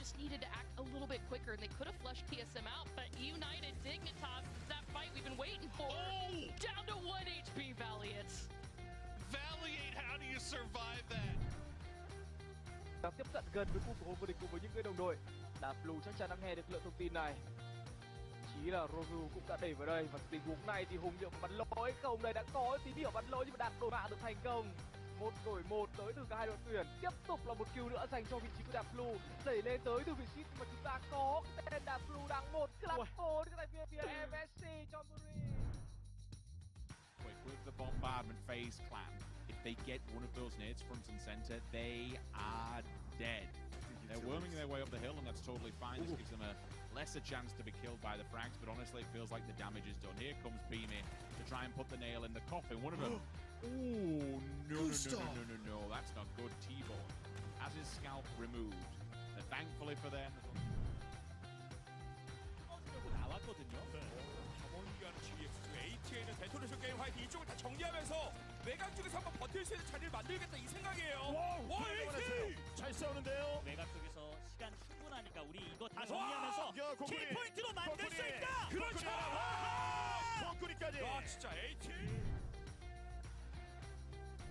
just needed to act a little bit quicker, and they could have flushed TSM out, but United Dignitas, that fight we've been waiting for. Down to 1 HP, Valiant. Valiant, how do you survive that? Đang tiếp cận gần với khu phố vô địch cùng với những người đồng đội. Đá Blue chắc chắn đã nghe được lượng thông tin này. Chí là Rogu cũng đã đẩy vào đây, và tình huống này thì Hùng liệu bắn lỗi không? Đây đã có tín hiệu bắn lỗi nhưng mà đạt đổi mạng được thành công. 1 đổi 1 tới từ cả hai đội tuyển. Tiếp tục là một kill nữa dành cho vị trí của Đạp Blue, đẩy lên tới từ vị trí mà chúng ta có tên Đạp Blue đang một clap 4 tại phía MSC cho Muri. With the bombardment phase clan, if they get one of those nades front and center, they are dead. They're worming their way up the hill, and that's totally fine. This gives them a lesser chance to be killed by the frags, but honestly, it feels like the damage is done. Here comes Beamy to try and put the nail in the coffin. One of them. Oh, no. That's not good. T-Bone has his scalp removed. And thankfully for them. 나왔거든요. 자원기하는 GX, ATA는 데토네이션 게임 화이팅 이쪽을 다 정리하면서 외곽 쪽에서 한번 버틸 수 있는 자리를 만들겠다 이 생각이에요. 와, AT! 잘 싸우는데요. 외곽 쪽에서 시간 충분하니까 우리 이거 다 정리하면서 킬포인트로 만들 수 있다. 그렇죠. 덩크리까지. 와, 진짜 AT.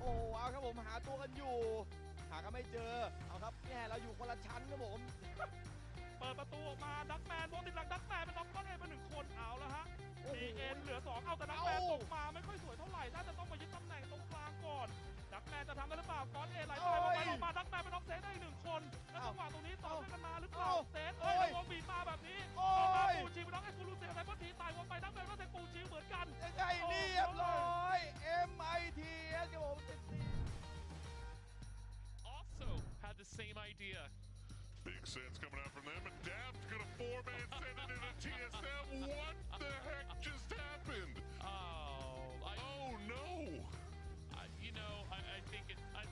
โอ้เอาครับผมหาตัวกันอยู่หากันไม่เจอเอาครับแย่เราอยู่คนละชั้นครับผม เปิดประตูออกมาดักแมนโบติดหลังดักแมนเป็นน็อกก้อนเอไป1 คนเอาแล้วฮะ DN เหลือ 2เอาแต่ดักแมนตกมาไม่ค่อยสวยเท่าไหร่น่าจะต้องมายึดตำแหน่งตรงกลางก่อนดักแมนจะทำได้หรือเปล่าก้อนเอไหลไปลงมาดักแมนเป็นน็อกเซตได้อีก1 คนแล้วจังหวะตรงนี้ต่อกันมาหรือเปล่าเซตวงบีบมาแบบนี้ต่อมาปูจีเป็นน็อกไอ้กูรูเซียไซเบอร์ทีตายวงไปดักแมนก็เซตปูจีเหมือนกัน ใกล้เรียบร้อย MITS ครับผม Also had the same idea. Big sense coming out from them, and Daft's gonna 4-man send it into TSM. What the heck just happened? Oh no! I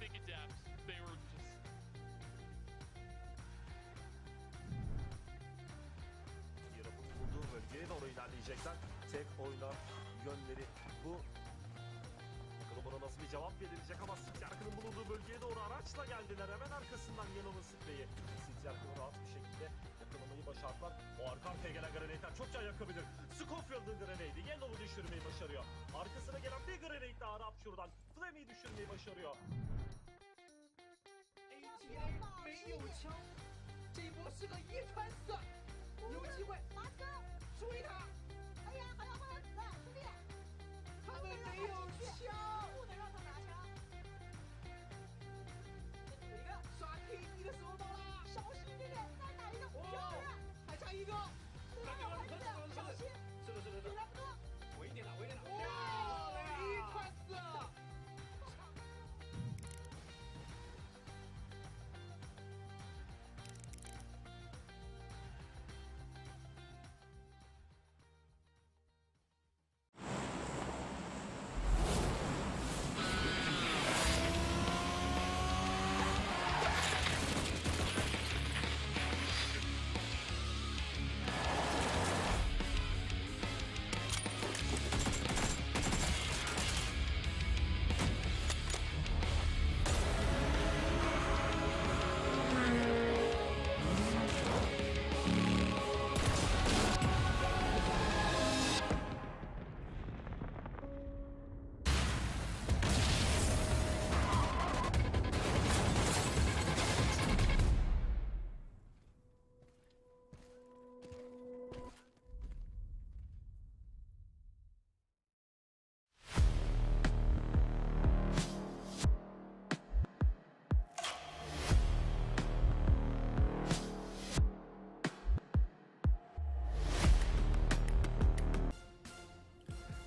think it Daft. They were just. Yarab'ın bulduğu bölgeye doğru ilerleyecekler. Tek oyuna yönleri bu. Bakalım ona nasıl bir cevap verilecek ama Sityarkı'nın bulunduğu bölgeye doğru araçla geldiler. Hemen arkasından Yellow'un spreyi. Sityarkı'nı rahat bir şekilde yakalamayı başardılar. O arka arkaya gelen grenade'ler çok can yakabilir. Schofield'ın grenade'i Yellow'u düşürmeyi başarıyor. Arkasına gelen bir grenade daha Rapture'dan Flame'i düşürmeyi başarıyor. ATA 没有枪，这一波是个一传4，有机会，追他！哎呀，还要帮他子弹，兄弟！他们没有枪，不能让他拿枪。有一个刷 KD 的时候到了，小心一点，再打一个，漂亮，还差一个，小心，是的，稳一点打，哇，一传4。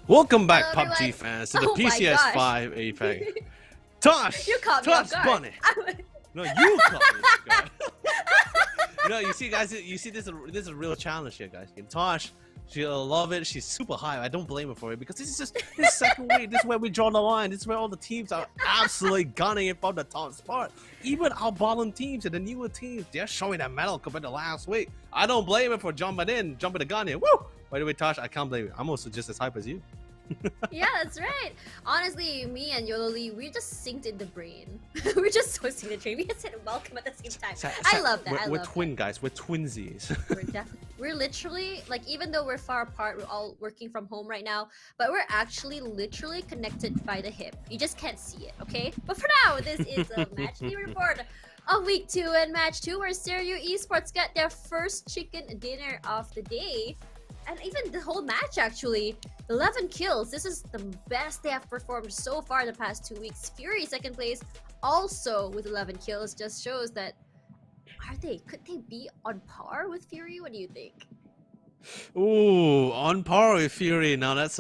Welcome back, Hello, PUBG everyone. fans, to the Oh my PCS5 APAC. Tosh! You caught me off Tosh guard. Bunny! No, you caught me off guard. You see, guys, you see, this is a real challenge here, guys. Tosh, she'll love it. She's super high. I don't blame her for it because this is just this second week. This is where we draw the line. This is where all the teams are absolutely gunning it from the top spot. Even our bottom teams and the newer teams, they're showing that medal compared to last week. I don't blame her for jumping the gun here. Woo! By the way, Tosh, I can't blame you. I'm also just as hype as you. Yeah, that's right. Honestly, me and Yololi, we just synced in the brain. We're just so synced in the brain. We just said welcome at the same time. I love that. We're twin guys. We're twinsies. We're literally, like, even though we're far apart, we're all working from home right now, but we're actually literally connected by the hip. You just can't see it, okay? But for now, this is a match day report of week 2 and match 2 where Stereo Esports got their first chicken dinner of the day. And even the whole match, actually. 11 kills. This is the best they have performed so far in the past 2 weeks. Fury, second place, also with 11 kills. Just shows that, could they be on par with Fury? What do you think? Ooh, on par with Fury. Now that's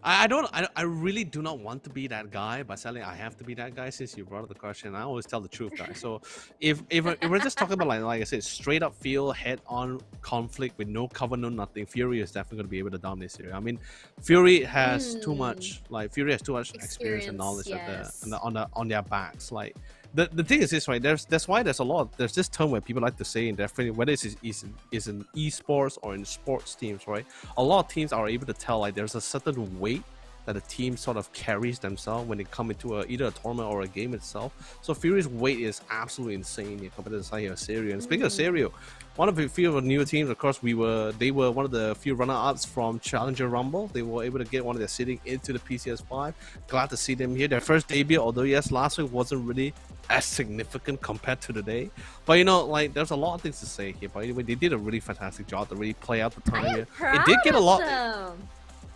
I really do not want to be that guy, but sadly I have to be that guy since you brought up the question. I always tell the truth, guys. So if we're just talking about like I said, straight up field head-on conflict with no cover, no nothing, Fury is definitely going to be able to dominate Fury. I mean, Fury has too much experience and knowledge on their backs. Like the thing is this, right? That's why there's this term where people like to say in definitely whether it's in esports or in sports teams, right? A lot of teams are able to tell like there's a certain weight that a team sort of carries themselves when they come into either a tournament or a game itself. So Fury's weight is absolutely insane compared to the side of Serio. And speaking of Serio, one of the few new teams, of course, they were one of the few runner-ups from Challenger Rumble. They were able to get one of their sitting into the PCS5. Glad to see them here. Their first debut, although yes, last week wasn't really as significant compared to today. But you know, like there's a lot of things to say here. But anyway, they did a really fantastic job to really play out the time here. It did get a lot.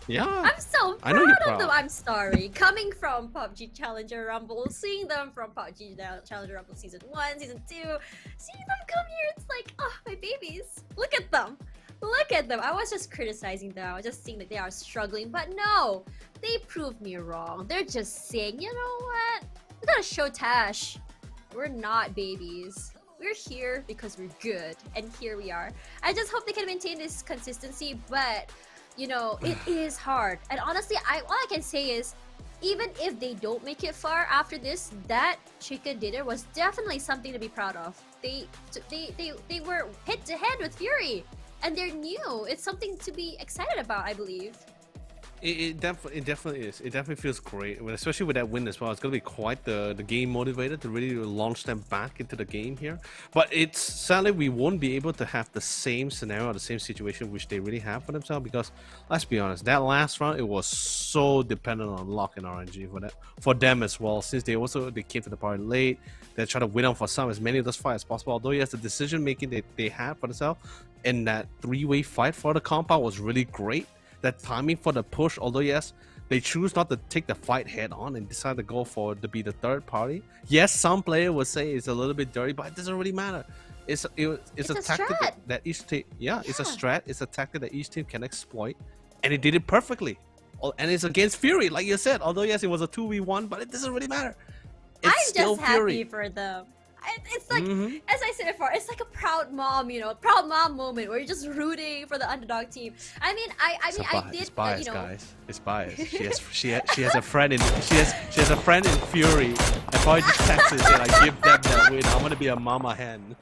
Yeah, I'm so proud of them. I'm sorry. Coming from PUBG Challenger Rumble, seeing them from PUBG Challenger Rumble Season 1, Season 2, seeing them come here, it's like, oh, my babies. Look at them. Look at them. I was just criticizing them. I was just saying that they are struggling. But no, they proved me wrong. They're just saying, you know what? We gotta show Tash. We're not babies. We're here because we're good. And here we are. I just hope they can maintain this consistency, but you know, it is hard. And honestly, all I can say is, even if they don't make it far after this, that chicken dinner was definitely something to be proud of. They were head to head with Fury, and they're new. It's something to be excited about, I believe. It definitely is. It definitely feels great, especially with that win as well. It's going to be quite the game motivator to really launch them back into the game here. But it's sadly we won't be able to have the same scenario, the same situation which they really have for themselves, because let's be honest, that last round it was so dependent on luck and RNG for them as well. Since they came to the party late, they try to win out for as many of those fights as possible. Although yes, the decision making they had for themselves in that 3-way fight for the compound was really great. That timing for the push, although yes, they choose not to take the fight head on and decide to go to be the third party. Yes, some player would say it's a little bit dirty, but it doesn't really matter. It's a tactic that each team, it's a strat. It's a tactic that each team can exploit, and it did it perfectly. And it's against Fury, like you said. Although yes, it was a 2v1, but it doesn't really matter. I'm just happy for them. It's like, as I said before, it's like a proud mom, you know, proud mom moment where you're just rooting for the underdog team. I mean, I did, it's biased, you know, guys. It's biased. She has a friend in Fury. I probably just texted and said, I give them that win. I want to be a mama hen.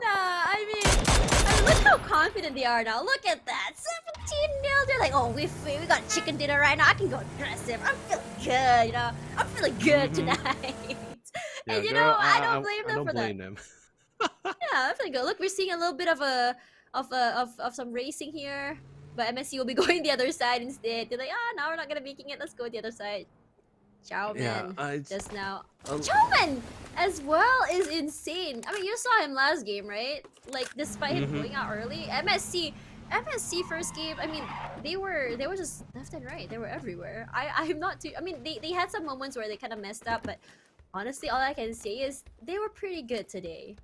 I mean, look how confident they are now. Look at that, 17-0. They're like, oh, we got chicken dinner right now. I can go aggressive. I'm feeling good, you know. I'm feeling good tonight. Yeah, and you girl, know, I don't blame them for blame that. Them. Yeah, I'm feeling good. Look, we're seeing a little bit of some racing here, but MSC will be going the other side instead. They're like, now we're not gonna be making it. Let's go the other side. Chowman just now. Chowman as well is insane. I mean, you saw him last game, right? Like, despite him going out early, MSC first game, I mean, they were just left and right. They were everywhere. I'm not too. I mean, they had some moments where they kind of messed up, but honestly, all I can say is they were pretty good today.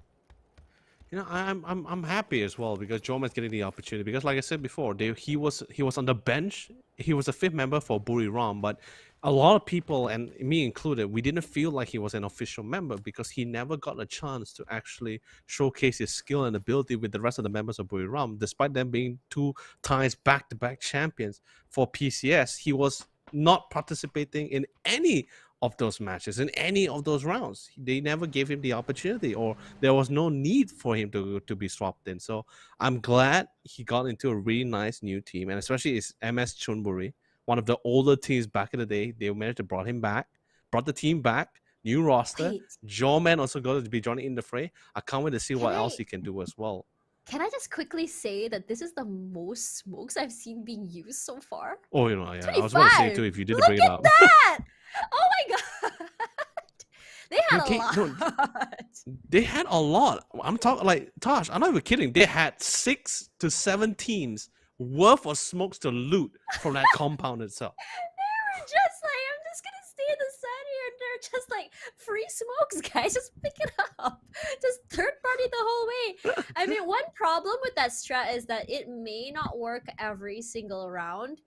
You know, I'm happy as well because Joman's getting the opportunity. Because like I said before, he was on the bench. He was a fifth member for Buriram, but a lot of people, and me included, we didn't feel like he was an official member because he never got a chance to actually showcase his skill and ability with the rest of the members of Buriram. Despite them being 2 times back-to-back champions for PCS, he was not participating in any of those matches in any of those rounds. They never gave him the opportunity, or there was no need for him to be swapped in. So I'm glad he got into a really nice new team, and especially it's MS Chunburi, one of the older teams back in the day. They managed to brought the team back, new roster. Wait, Jawman also got to be joining in the fray. I can't wait to see what Can else I- he can do as well. can I just quickly say that this is the most smokes I've seen being used so far? Oh, yeah, I was about to say 25. too if you didn't Look bring it at up. that! Oh my god! They had Okay, a no, lot. They had a lot. I'm talking like Tosh. I'm not even kidding. They had 6 to 7 teams worth of smokes to loot from that compound itself. They were just like, I'm just gonna stay in the side here, and they're just like, free smokes, guys, just pick it up. Just third party the whole way. I mean, one problem with that strat is that it may not work every single round.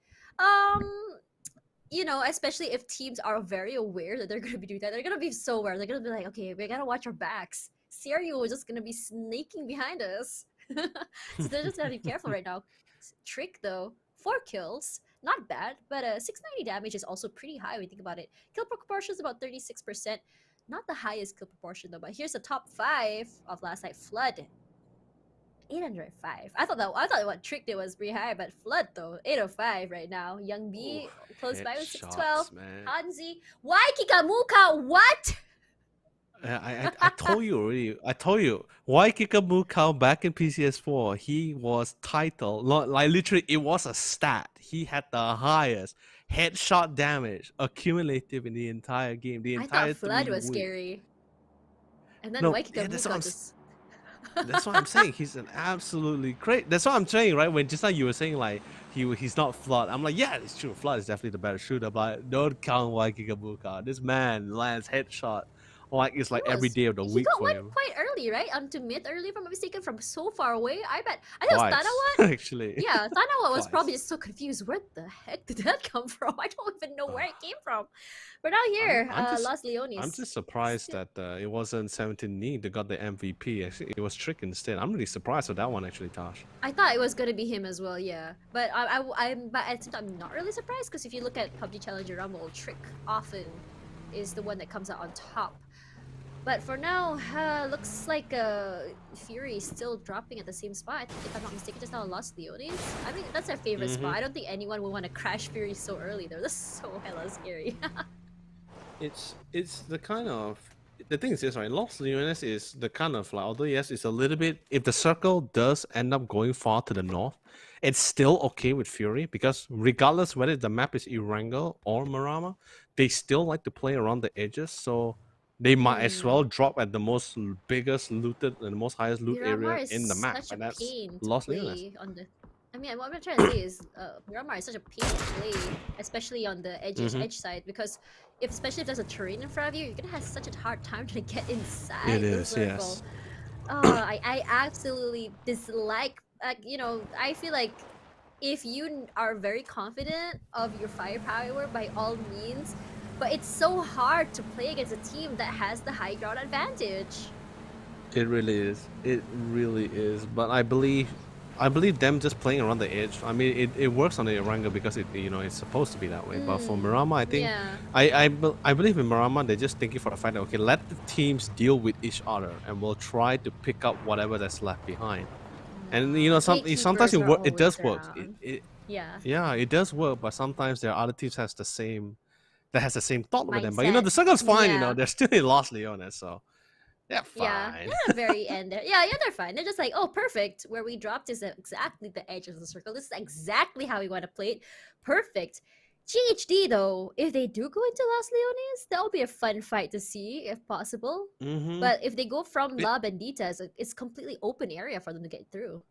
You know, especially if teams are very aware that they're gonna be doing that, they're gonna be so aware. They're gonna be like, okay, we gotta watch our backs. Serio is just gonna be snaking behind us. So they're just gotta be careful right now. Trick though, 4 kills, not bad, but 690 damage is also pretty high when you think about it. Kill proportion is about 36%, not the highest kill proportion though. But here's the top 5 of last night. Flood, 805. I thought what Trick did was pretty high, but Flood though, 805 right now. Young B close by with 612. Headshots, man. Hanzi, why Kikamuka? What? I told you already. I told you. Waikika Mukau back in PCS4, he was titled, like literally, it was a stat. He had the highest headshot damage accumulative in the entire game. The I entire thought Flood 3 was weeks. scary. And then No, Waikika yeah, that's what I'm Muka s- just... That's what I'm saying. He's an absolutely great. That's what I'm saying, right? When just like you were saying, like he's not Flood. I'm like, yeah, it's true. Flood is definitely the better shooter, but don't count Waikika Muka. This man lands headshot like it's like every day of the He week got for one him. quite early, right? Onto mid early, if I'm not mistaken, from so far away. I think it was Twice, Tanawa. actually. Yeah, Tanawa was Twice. probably just so confused. Where the heck did that come from? I don't even know where it came from. But now here, Los Leones. I'm just surprised that it wasn't 17 Knee that got the MVP. Actually, it was Trick instead. I'm really surprised with that one, actually, Tosh. I thought it was gonna be him as well, yeah. But I'm not really surprised because if you look at PUBG Challenger Rumble, Trick often is the one that comes out on top. But for now, looks like Fury is still dropping at the same spot. If I'm not mistaken, just now Los Leones. I mean, that's their favorite spot. I don't think anyone would want to crash Fury so early. They're just so hella scary. It's the kind of the thing is this, right? Los Leones is the kind of like, although yes, it's a little bit. If the circle does end up going far to the north, it's still okay with Fury because regardless whether the map is Erangel or Marama, they still like to play around the edges. So they might as well drop at the most biggest looted and the most highest loot Miramar area is in the map, such and a that's pain to Los play Leones. on the. I mean, what I'm trying to say is, Miramar is such a pain to play, especially on the edge side, because especially if there's a terrain in front of you, you're gonna have such a hard time to get inside It the is, circle. yes. I absolutely dislike. You know, I feel like if you are very confident of your firepower, by all means, but it's so hard to play against a team that has the high ground advantage. It really is. It really is. But I believe them just playing around the edge. I mean, it works on the Erangel because it's supposed to be that way. But for Marama, I think Yeah. I believe in Marama, they're just thinking for the fact that okay, let the teams deal with each other, and we'll try to pick up whatever that's left behind. And sometimes it does work. Yeah. It does work. But sometimes there are other teams has the same thought with them. But Mindset. the circle's fine. Yeah. They're still in Los Leones, so. Yeah, fine. Yeah, they're at the very end there. Yeah, they're fine. They're just like, oh, perfect. Where we dropped is exactly the edge of the circle. This is exactly how we want to play it. Perfect. GHD though, if they do go into Los Leones, that'll be a fun fight to see if possible. But if they go from La Bendita, it's completely open area for them to get through.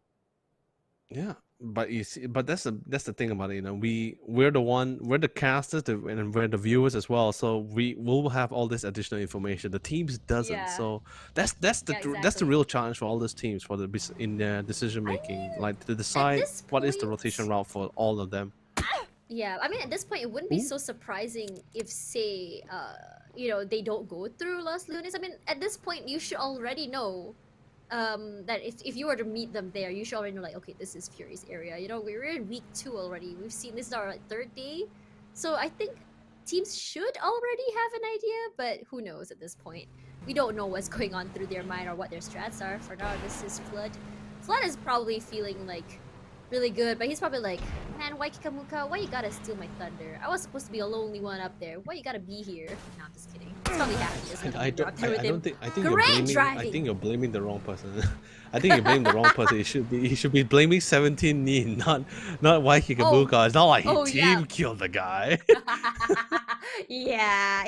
Yeah, but you see, but that's the thing about it. We're the casters, and we're the viewers as well. So we will have all this additional information. The teams doesn't. Yeah. So that's the real challenge for all those teams in their decision making, like to decide what is the rotation route for all of them. Yeah, I mean, at this point, it wouldn't be so surprising if, say, they don't go through Los Leones. I mean, at this point, you should already know that if you were to meet them there, you should already know, like, okay, this is Fury's area. We're in week 2 already. We've seen this is our 3rd day. So I think teams should already have an idea, but who knows at this point. We don't know what's going on through their mind or what their strats are. For now, this is Flood. Flood is probably feeling like really good, but he's probably like, man, why Kikamuka? Why you gotta steal my thunder? I was supposed to be a lonely one up there. Why you gotta be here? No, I'm just kidding. He's probably happy. Isn't he? I don't think. I think Great you're blaming. driving. I think you're blaming the wrong person. I think you're blaming the wrong person. He should be blaming 17 Nin, not Waiki Kabuka. It's not like he team killed the guy. yeah,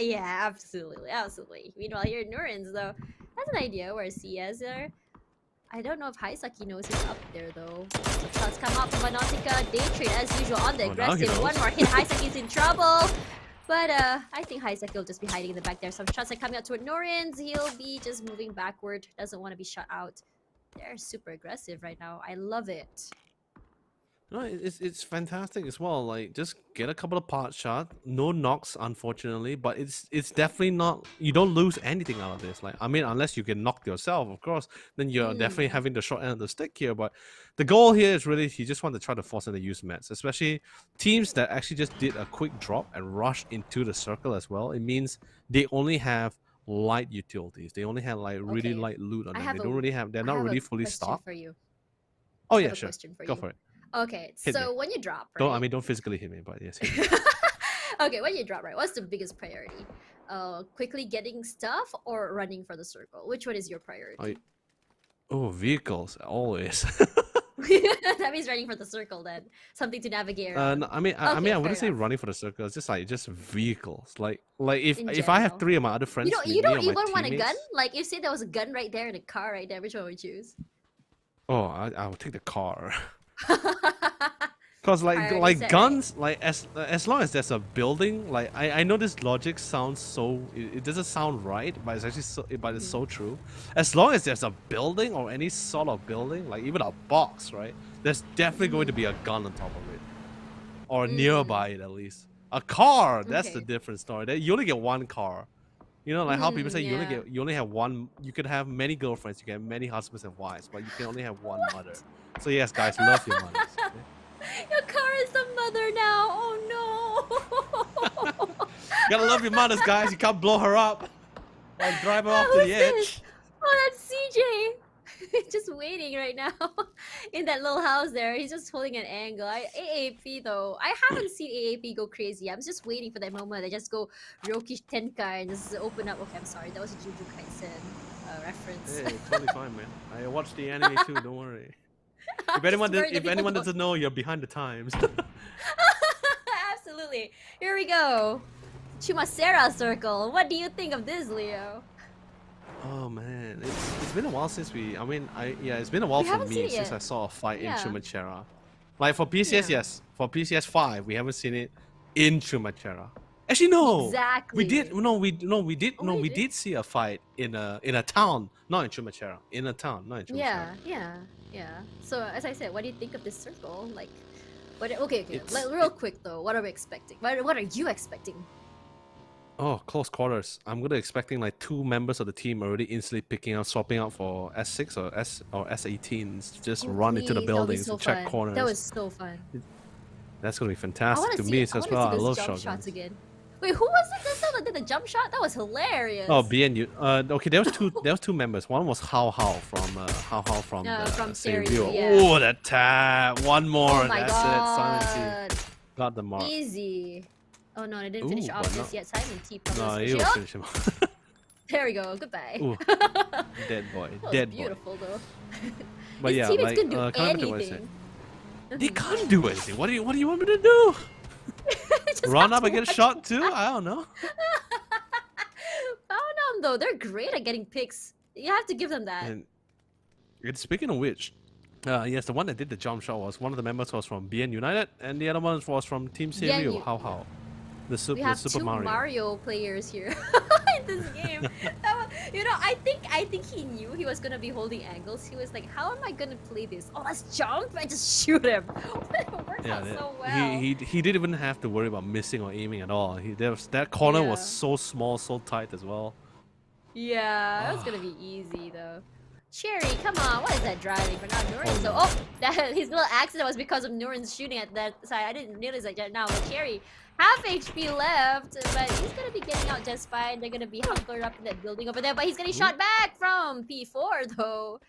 absolutely. Meanwhile, here in Nurins though, has an idea where CS are. I don't know if Haisaki knows he's up there though. Shots come out from Nautica. Day trade as usual on the aggressive. One more hit, Haisaki's in trouble. But I think Haisaki will just be hiding in the back there. Some shots are coming out toward Norins. He'll be just moving backward. Doesn't want to be shut out. They're super aggressive right now. I love it. No, it's fantastic as well. Like, just get a couple of pot shots. No knocks, unfortunately, but it's definitely not. You don't lose anything out of this. Like, I mean, unless you get knocked yourself, of course, then you're definitely having the short end of the stick here. But the goal here is really you just want to try to force them to use meds, especially teams that actually just did a quick drop and rush into the circle as well. It means they only have light utilities. They only have like really light loot on them. They don't really have. They're not really fully stocked. For you. Oh yeah, sure. Go for it. Okay, so when you drop, right? Don't physically hit me, but yes. Okay, when you drop, right? What's the biggest priority? Quickly getting stuff or running for the circle? Which one is your priority? Vehicles always. That means running for the circle then. Something to navigate around. No, I wouldn't say running for the circle. It's just vehicles. Like if I have 3 of my other friends, you don't even want a gun. Like if say there was a gun right there and a car right there, which one would you choose? Oh, I would take the car. Cause like guns, like as long as there's a building, like I know this logic sounds so it doesn't sound right, but it's actually it's so true. As long as there's a building or any sort of building, like even a box, right? There's definitely going to be a gun on top of it, or nearby it at least. A car, that's the different story. You only get one car. You know, like how people say you only have one. You could have many girlfriends, you can have many husbands and wives, but you can only have one mother. So yes, guys, love your mothers. Okay? Your car is the mother now. Oh no! You gotta love your mothers, guys. You can't blow her up or drive her off to the edge. Oh, that's CJ. Just waiting right now in that little house there. He's just holding an angle. AAP though, I haven't seen AAP go crazy. I'm just waiting for that moment. They just go Ryoki Tenkai and just open up. Okay, I'm sorry. That was a Jujutsu Kaisen reference. Hey, totally fine, man. I watched the anime too. Don't worry. If anyone doesn't know, you're behind the times. Absolutely. Here we go. Chumacera Circle. What do you think of this, Leo? Oh man, it's been a while since it's been a while for me since I saw a fight in Chumacera. Like for PCS, yes. For PCS5, we haven't seen it in Chumacera. Actually, no. Exactly. We did see a fight in a town, not in Chumacera. In a town, not in Chumacera. Yeah. So as I said, what do you think of this circle? Like, okay. Like, real quick though, what are we expecting? What are you expecting? Oh, close quarters. I'm gonna expecting like 2 members of the team already instantly swapping out for S6 or S18s. Just run into the buildings and check corners. That was so fun. That's gonna be fantastic to me as well. I love shots again. Wait, who was it that did the jump shot? That was hilarious. Oh, BNU. Okay, there was 2 members. One was Hao from Stereo. Oh, that tap. One more. Oh my That's God. it. Simon T. Got the mark. Easy. Oh no, I didn't finish off this yet. Simon T. No, you will finish him. There we go. Goodbye. Ooh. Dead boy. That was beautiful though. But His teammates couldn't do anything. They can't do anything. What do you want me to do? Run up and get a shot too? I don't know. Found though, they're great at getting picks. You have to give them that. And speaking of which, yes, the one that did the jump shot was one of the members was from BN United, and the other one was from Team Serio. How? The Super we have Super 2 Mario players here in this game. I think he knew he was gonna be holding angles. He was like, "How am I gonna play this? Oh, let's jump and just shoot him." It worked out so well. He didn't even have to worry about missing or aiming at all. That corner was so small, so tight as well. Yeah, that was gonna be easy though. Cherry, come on, what is that driving? But not Nurin. So, his little accident was because of Nurin's shooting at that side. I didn't realize that now. But Cherry, half HP left, but he's gonna be getting out just fine. They're gonna be hunkered up in that building over there, but he's getting shot back from P4 though.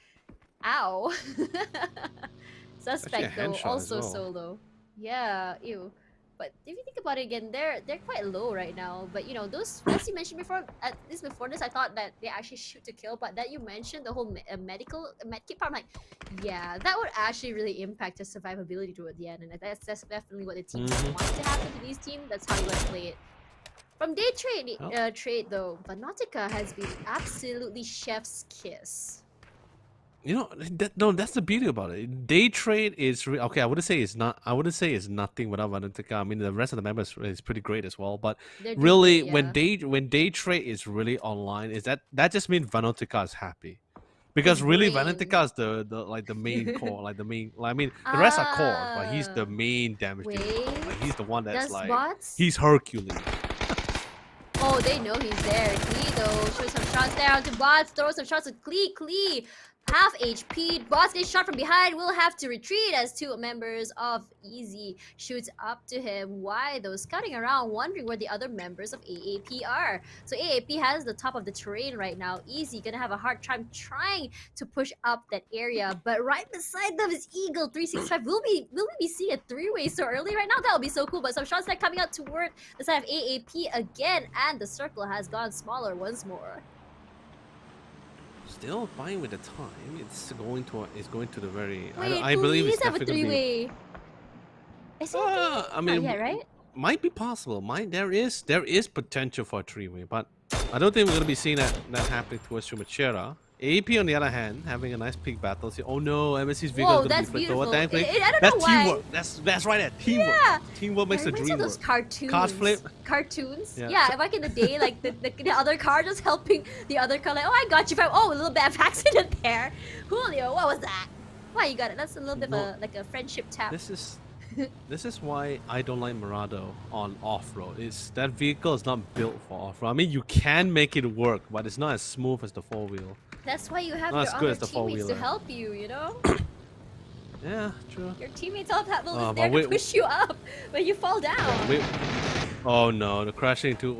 Ow. Suspect though, also solo. Yeah, ew. But if you think about it again, they're quite low right now. But you know, those, as you mentioned before, at least before this, I thought that they actually shoot to kill. But that you mentioned the whole medkit part, I'm like, yeah, that would actually really impact the survivability toward the end, and that's definitely what the team wants to happen to these teams. That's how you want to play it. From day trade though, Vanotica has been absolutely chef's kiss. You know, that's the beauty about it. Day trade is okay. I wouldn't say it's not. I wouldn't say it's nothing without Vanotica. I mean, the rest of the members is pretty great as well. But really, when day trade is really online, is that just means Vanotica is happy, because really Vanotica is the main core, like the main. I mean, the rest are core, but he's the main damage dealer. Like, he's the one that's he's Hercules. Oh, they know he's there. Klee though, shows some shots down to bots, throws some shots at Klee. Half HP, bots get shot from behind, will have to retreat as two members of Easy shoots up to him. Why though? Scouting around, wondering where the other members of AAP are. So AAP has the top of the terrain right now. Easy gonna have a hard time trying to push up that area, but right beside them is Eagle 365. Will we be seeing a three-way so early right now? That would be so cool. But some shots that coming out toward the side of AAP again, and the circle has gone smaller once more. Still fine with the time. It's going to the very. Wait, I believe it's have a three-way. I mean, right? Might be possible. There is potential for a three-way, but I don't think we're gonna be seeing that happening towards Chumachera. AP on the other hand, having a nice peak battle. See, oh no, MSC's vehicle is gonna be flipped over. Thankfully, that's teamwork. That's right. Teamwork. Yeah. Teamwork makes the dream work. Those cartoons. Card flip. Cartoons. Yeah, back in the day, like the other car just helping the other car. Like, oh, I got you. Oh, a little bit of accident there. Julio, what was that? Why you got it? That's a little bit of a friendship tap. This is why I don't like Murado on off-road. That vehicle is not built for off-road. I mean, you can make it work, but it's not as smooth as the four-wheel. That's why you have your other teammates to help you, you know? Yeah, true. Your teammates all that will be there to push you up when you fall down. Oh no, the crashing into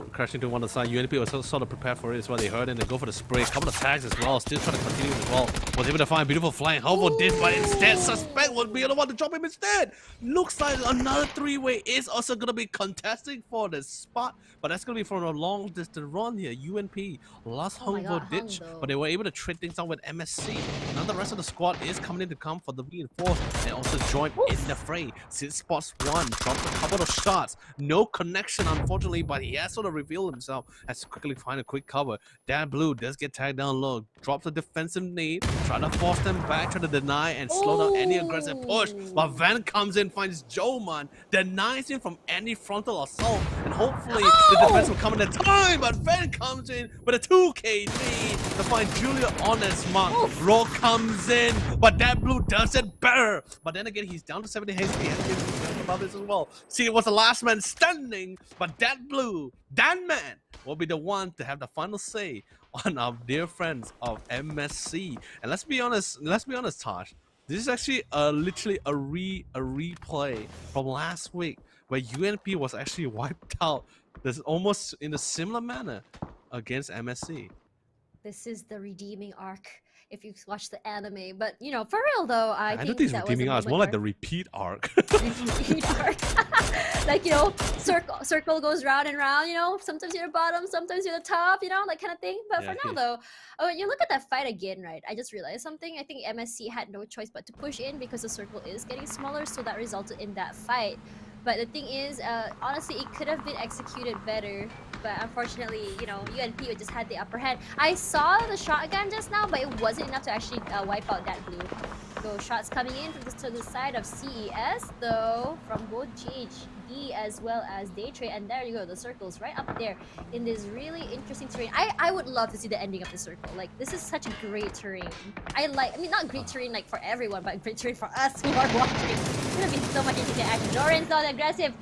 one of the side. UNP was sort of prepared for it as well. They heard it and they go for the spray. A couple of tags as well. Still trying to continue as well. Was able to find beautiful flying hover did, but instead Suspect would be the one to drop him instead. Looks like another three-way is also gonna be contesting for the spot, but that's gonna be from a long distance run here. UNP lost Hungbo ditch, but they were able to trade things out with MSC. Now the rest of the squad is coming in to come for the reinforcement. They also joined in the fray. Since spots one, dropped a couple of shots. No connection, unfortunately, but he has sort of revealed himself. Has to quickly find a quick cover. Dan Blue does get tagged down low, drops a defensive nade, try to force them back, try to deny and slow down any aggressive push. But Van comes in, finds Joe Man, denies him from any frontal assault, and hopefully the defense will come in the time. But Van comes in with a 2k lead to find Julia on his mark. Raw comes in, but Dan Blue does it better. But then again, he's down to 70 HP. About this as well. See, it was the last man standing, but Dan Blue, Dan Man, will be the one to have the final say on our dear friends of MSC. And let's be honest, Tosh. This is actually literally a replay from last week where UNP was actually wiped out. This almost in a similar manner against MSC. This is the redeeming arc. If you watch the anime, but you know, for real though, I think don't think it's redeeming arc. It's more like the repeat arc. Repeat arc. Like, you know, circle goes round and round. You know, sometimes you're the bottom, sometimes you're the top. You know, that kind of thing. But for now though, when you look at that fight again, right? I just realized something. I think MSC had no choice but to push in because the circle is getting smaller, so that resulted in that fight. But the thing is, honestly, it could have been executed better. But unfortunately, you know, UNP just had the upper hand. I saw the shotgun just now, but it wasn't enough to actually wipe out that blue. So shots coming in to the side of CES, though, from both GHD as well as Daytrade. And there you go, the circles right up there in this really interesting terrain. I would love to see the ending of the circle. Like, this is such a great terrain. I mean, not great terrain like for everyone, but great terrain for us who are watching. It's gonna be so much interesting action. Doran's not aggressive.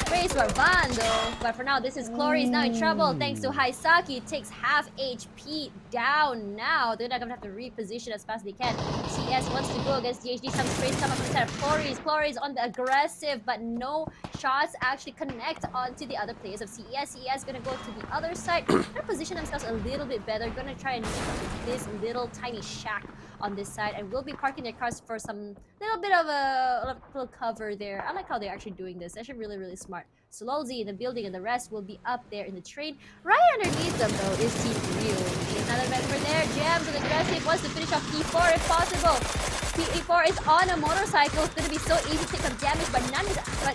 sprays for Van though. But for now, this is Clory is now in trouble thanks to Haisaki. Takes half HP down now. They're not gonna have to reposition as fast as they can. CS wants to go against DHD. Some sprays come up instead of Clory's. Clory's on the aggressive, but no shots actually connect onto the other players of CES. CES gonna go to the other side. Gonna position themselves a little bit better. Gonna try and make this little tiny shack on this side, and we'll be parking their cars for some little bit of a little cover there. I like how they're actually doing this. Actually really smart. Sololzi in the building and the rest will be up there in the train. Right underneath them though is Team Rio. Another member there. Jams and aggressive wants to finish off P4 if possible. P4 is on a motorcycle. It's gonna be so easy to take some damage, but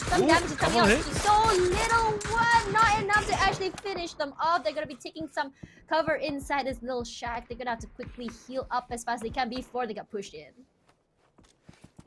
some damage is coming out. So little one, not enough to actually finish them off. They're gonna be taking some cover inside this little shack. They're gonna have to quickly heal up as fast as they can before they got pushed in.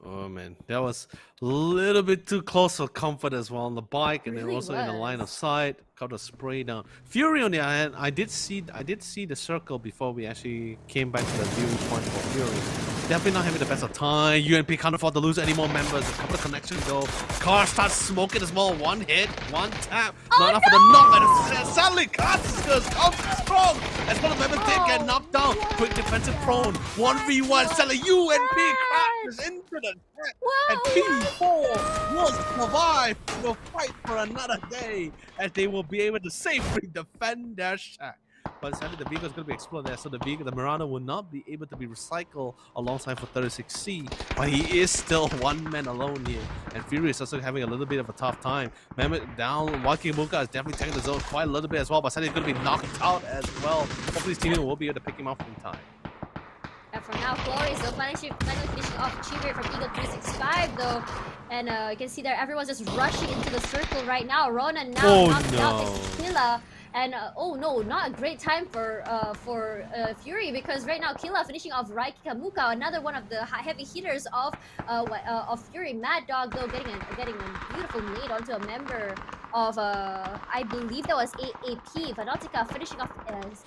Oh man, that was a little bit too close for comfort as well on the bike, and then also in the line of sight. Got a spray down. Fury on the other hand, I did see the circle before we actually came back to the viewing point for Fury. Definitely not having the best of time. UNP can't afford to lose any more members. A couple of connections though. Car starts smoking as well. One hit, one tap. Not enough for the knock. And suddenly, Carsters comes strong. As one of the members did get knocked down. Quick defensive prone. 1v1. Suddenly, UNP crashes into the net. And P4 will survive. Will fight for another day as they will be able to safely defend their shack. But sadly, the vehicle is going to be exploded there, so the Murano will not be able to be recycled alongside for 36C. But he is still one man alone here, and Fury is also having a little bit of a tough time. Remember, down, Wakimuka is definitely taking the zone quite a little bit as well, but sadly, he's going to be knocked out as well. Hopefully, his team will be able to pick him up in time. And for now, Clory is still finally finishing off Cheever from Eagle 365 though. And you can see there, everyone's just rushing into the circle right now. Ronan now knocked out Killa. And oh no, not a great time for Fury, because right now Killa finishing off Raiki Kamuka, another one of the heavy hitters of Fury. Mad Dog though getting a beautiful nade onto a member of I believe that was AAP. Vanotica finishing off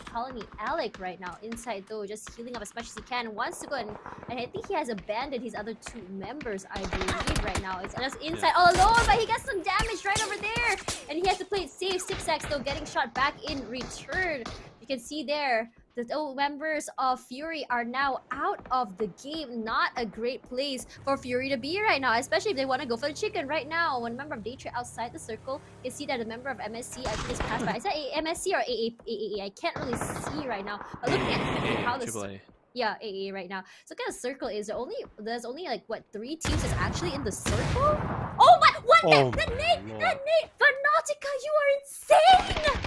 Colony Alec right now inside though, just healing up as much as he can. Wants to go and I think he has abandoned his other two members, I believe right now. It's just inside all alone, but he gets some damage right over there, and he has to play it safe. 6x though getting shot back in return. You can see there the members of Fury are now out of the game. Not a great place for Fury to be right now, especially if they want to go for the chicken right now. One member of Daytrade outside the circle. You see that a member of MSC I think is passed by. Is that MSC or AAA? I can't really see right now. But looking at how the yeah, AA right now. So look at the circle is there's only like what 3 teams that's actually in the circle. Oh my! What? That nade! Vanotica, you are insane!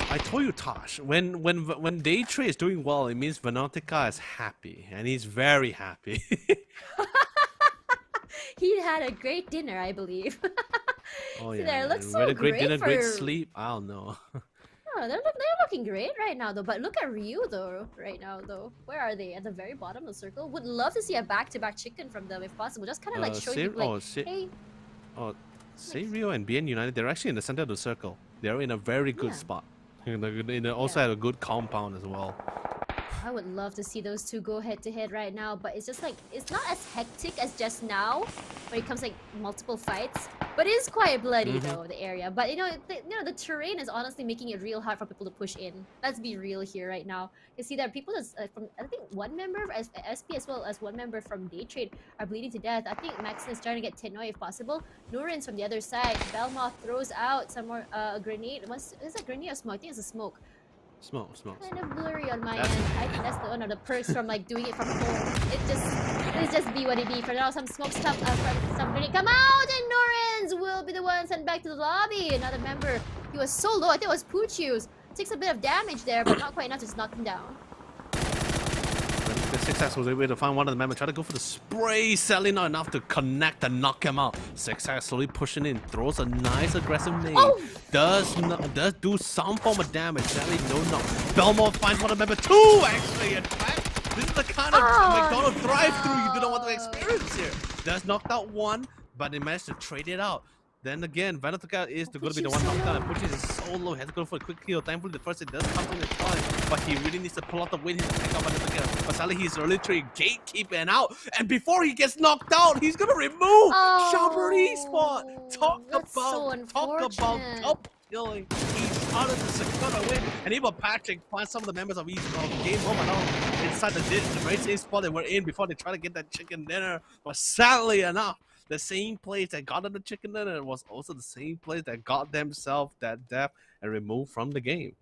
I told you, Tosh, when Daytrade is doing well, it means Vanotica is happy, and he's very happy. He had a great dinner, I believe. Oh yeah, there, looks so a great great dinner, for... great sleep. I don't know. Oh, they're looking great right now though. But look at Ryu though right now though. Where are they? At the very bottom of the circle. Would love to see a back-to-back chicken from them if possible. Just kind of like show you like, hey. Say Rio and BN United, they're actually in the center of the circle. They're in a very good spot. They also have a good compound as well. I would love to see those two go head to head right now, but it's just like it's not as hectic as just now when it comes like multiple fights. But it is quite bloody though, the area. But you know, the terrain is honestly making it real hard for people to push in. Let's be real here right now. You see that people just from I think one member of SP as well as one member from Daytrade are bleeding to death. I think Maxon is trying to get Tenoi if possible. Nurin's from the other side. Belmoth throws out some more grenade. Is it a grenade or smoke? I think it's a smoke. Smoke. Kind of blurry on my end. I think that's one of the perks from like doing it from home. It's just be what it be. For now, some smokes come from some grenade come out, and Norins will be the one sent back to the lobby. Another member. He was so low. I think it was Puchius. Takes a bit of damage there, but not quite enough to just knock him down. The 6x was able to find one of the members, try to go for the spray, sadly not enough to connect and knock him out. 6x slowly pushing in, throws a nice aggressive nade. Does do some form of damage, sadly no knock. Belmont finds one of the member 2 actually, in fact. This is the kind of McDonald's drive-thru you do not want to experience here. Does knocked out one, but they managed to trade it out. Then again, Vanatoka is going to be the one knocked down. Pucci is so low. Has to go for a quick kill. Thankfully, the first hit does come from the time, but he really needs to pull out the win here to pick up Vanatoka. But sadly, he's literally gatekeeping out. And before he gets knocked out, he's going to remove Shabber Esport. Talk about top killing each other to secure the win. And even Patrick finds some of the members of Esport game over now inside the very same spot they were in before they try to get that chicken dinner. But sadly enough, the same place that got them the chicken dinner was also the same place that got themselves that death and removed from the game.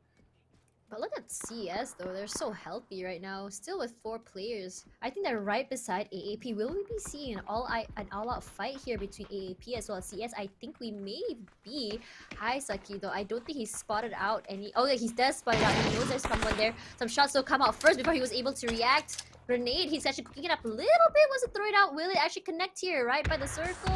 But look at CS though, they're so healthy right now, still with 4 players. I think they're right beside AAP. Will we be seeing an all-out fight here between AAP as well as CS? I think we may be. Haisaki though, I don't think he's spotted out any. Oh yeah, he does spot it out. He knows there's someone there. Some shots will come out first before he was able to react. Grenade, he's actually cooking it up a little bit. Wants to throw it out. Will it actually connect here, right by the circle?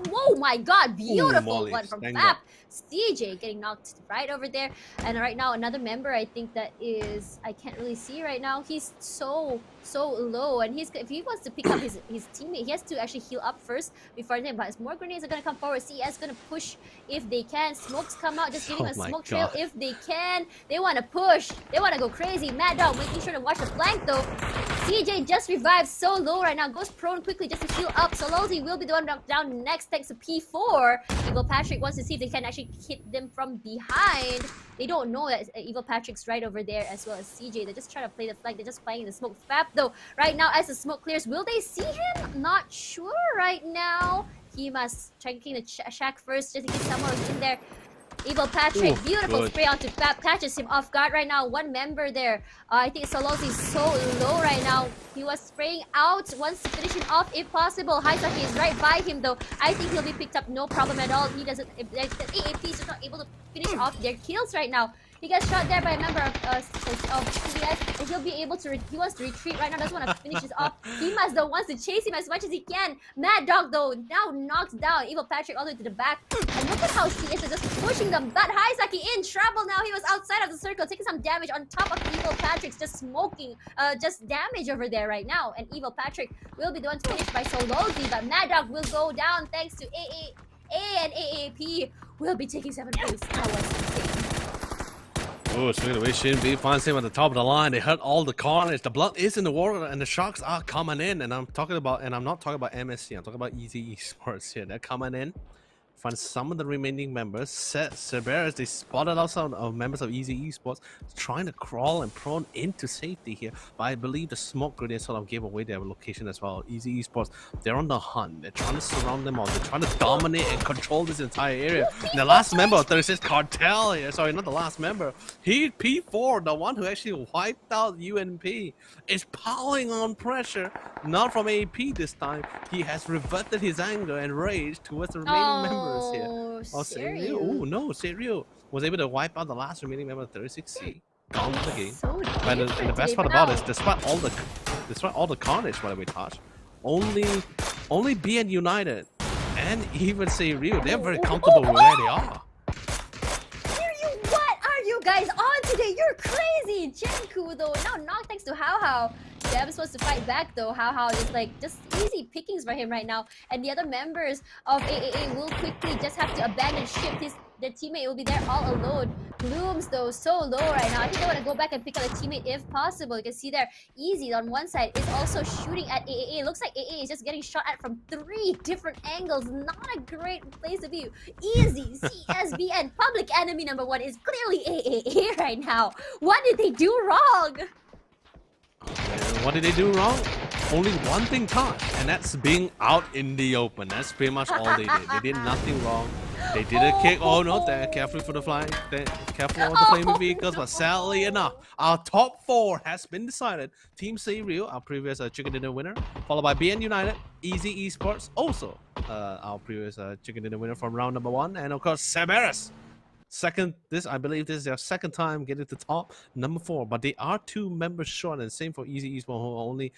Whoa, my God, beautiful one from FAP. CJ getting knocked right over there. And right now, another member, I think that is, I can't really see right now. He's so low. And if he wants to pick up his teammate, he has to actually heal up first before him. But as more grenades are going to come forward, CS going to push if they can. Smokes come out, just giving a smoke trail if they can. They want to push. They want to go crazy. Mad Dog making sure to watch the flank though. CJ just revived so low right now. Goes prone quickly just to heal up. Solozy will be the one knocked down next thanks to P4. Evil Patrick wants to see if they can actually hit them from behind. They don't know that Evil Patrick's right over there as well as CJ. They're just trying to play the flag. They're just playing the smoke. FAP though, right now as the smoke clears, will they see him? Not sure right now. He must checking the shack first just in case someone was in there. Evil Patrick, beautiful spray onto FAP, catches him off guard right now. One member there. I think Solozy is so low right now. He was spraying out, wants to finish him off if possible. Haisaki is right by him though. I think he'll be picked up, no problem at all. He doesn't, if the AAPs are not able to finish off their kills right now. He gets shot there by a member of PCS, and he'll be able to, he wants to retreat right now, doesn't want to finish this off. Himas though wants to chase him as much as he can. Mad Dog though now knocks down Evil Patrick all the way to the back. And look at how CS is just pushing them. But Haisaki in trouble now. He was outside of the circle, taking some damage on top of Evil Patrick's just smoking, just damage over there right now. And Evil Patrick will be the one to finish by Solozy, but Mad Dog will go down thanks to AA and AAP will be taking 7th place. That was insane. Oh, swinging away, Shin B finds him at the top of the line. They hurt all the carnage. The blood is in the water, and the sharks are coming in. And I'm not talking about MSC. I'm talking about Easy Esports here. They're coming in. Find some of the remaining members. Cerberus, they spotted out some members of Easy Esports trying to crawl and prone into safety here. But I believe the smoke grenade sort of gave away their location as well. Easy Esports, they're on the hunt. They're trying to surround them all. They're trying to dominate and control this entire area. And the last member of 36 Cartel here, sorry, not the last member. He, P4, the one who actually wiped out UNP, is piling on pressure. Not from AP this time. He has reverted his anger and rage towards the remaining members here. Serio. Oh no, Serio was able to wipe out the last remaining member of 36C. Gone the game. And the best part about it is, despite all the carnage whatever we touch, only BN United and even Serio, they're very comfortable with where they are. Serio, what are you guys on today? You're crazy! Jenku though, now knocked thanks to How. Deb is supposed to fight back though. How is like just easy pickings for him right now. And the other members of AAA will quickly just have to abandon ship. Their teammate will be there all alone. Blooms though so low right now. I think they want to go back and pick up a teammate if possible. You can see there, Easy on one side is also shooting at AAA. Looks like AA is just getting shot at from 3 different angles. Not a great place to be. Easy, CSB, and public enemy number 1 is clearly AAA right now. What did they do wrong? What did they do wrong? Only one thing touched, and that's being out in the open. That's pretty much all they did. They did nothing wrong. They did a kick. Oh no, they're careful for the flying. Careful of the flaming vehicles, but sadly enough, our top 4 has been decided. Team Serio, our previous chicken dinner winner, followed by BN United, Easy Esports, also our previous chicken dinner winner from round number 1, and of course Cerberus. I believe this is their second time getting to top number 4, but they are 2 members short, and same for Easy Esports,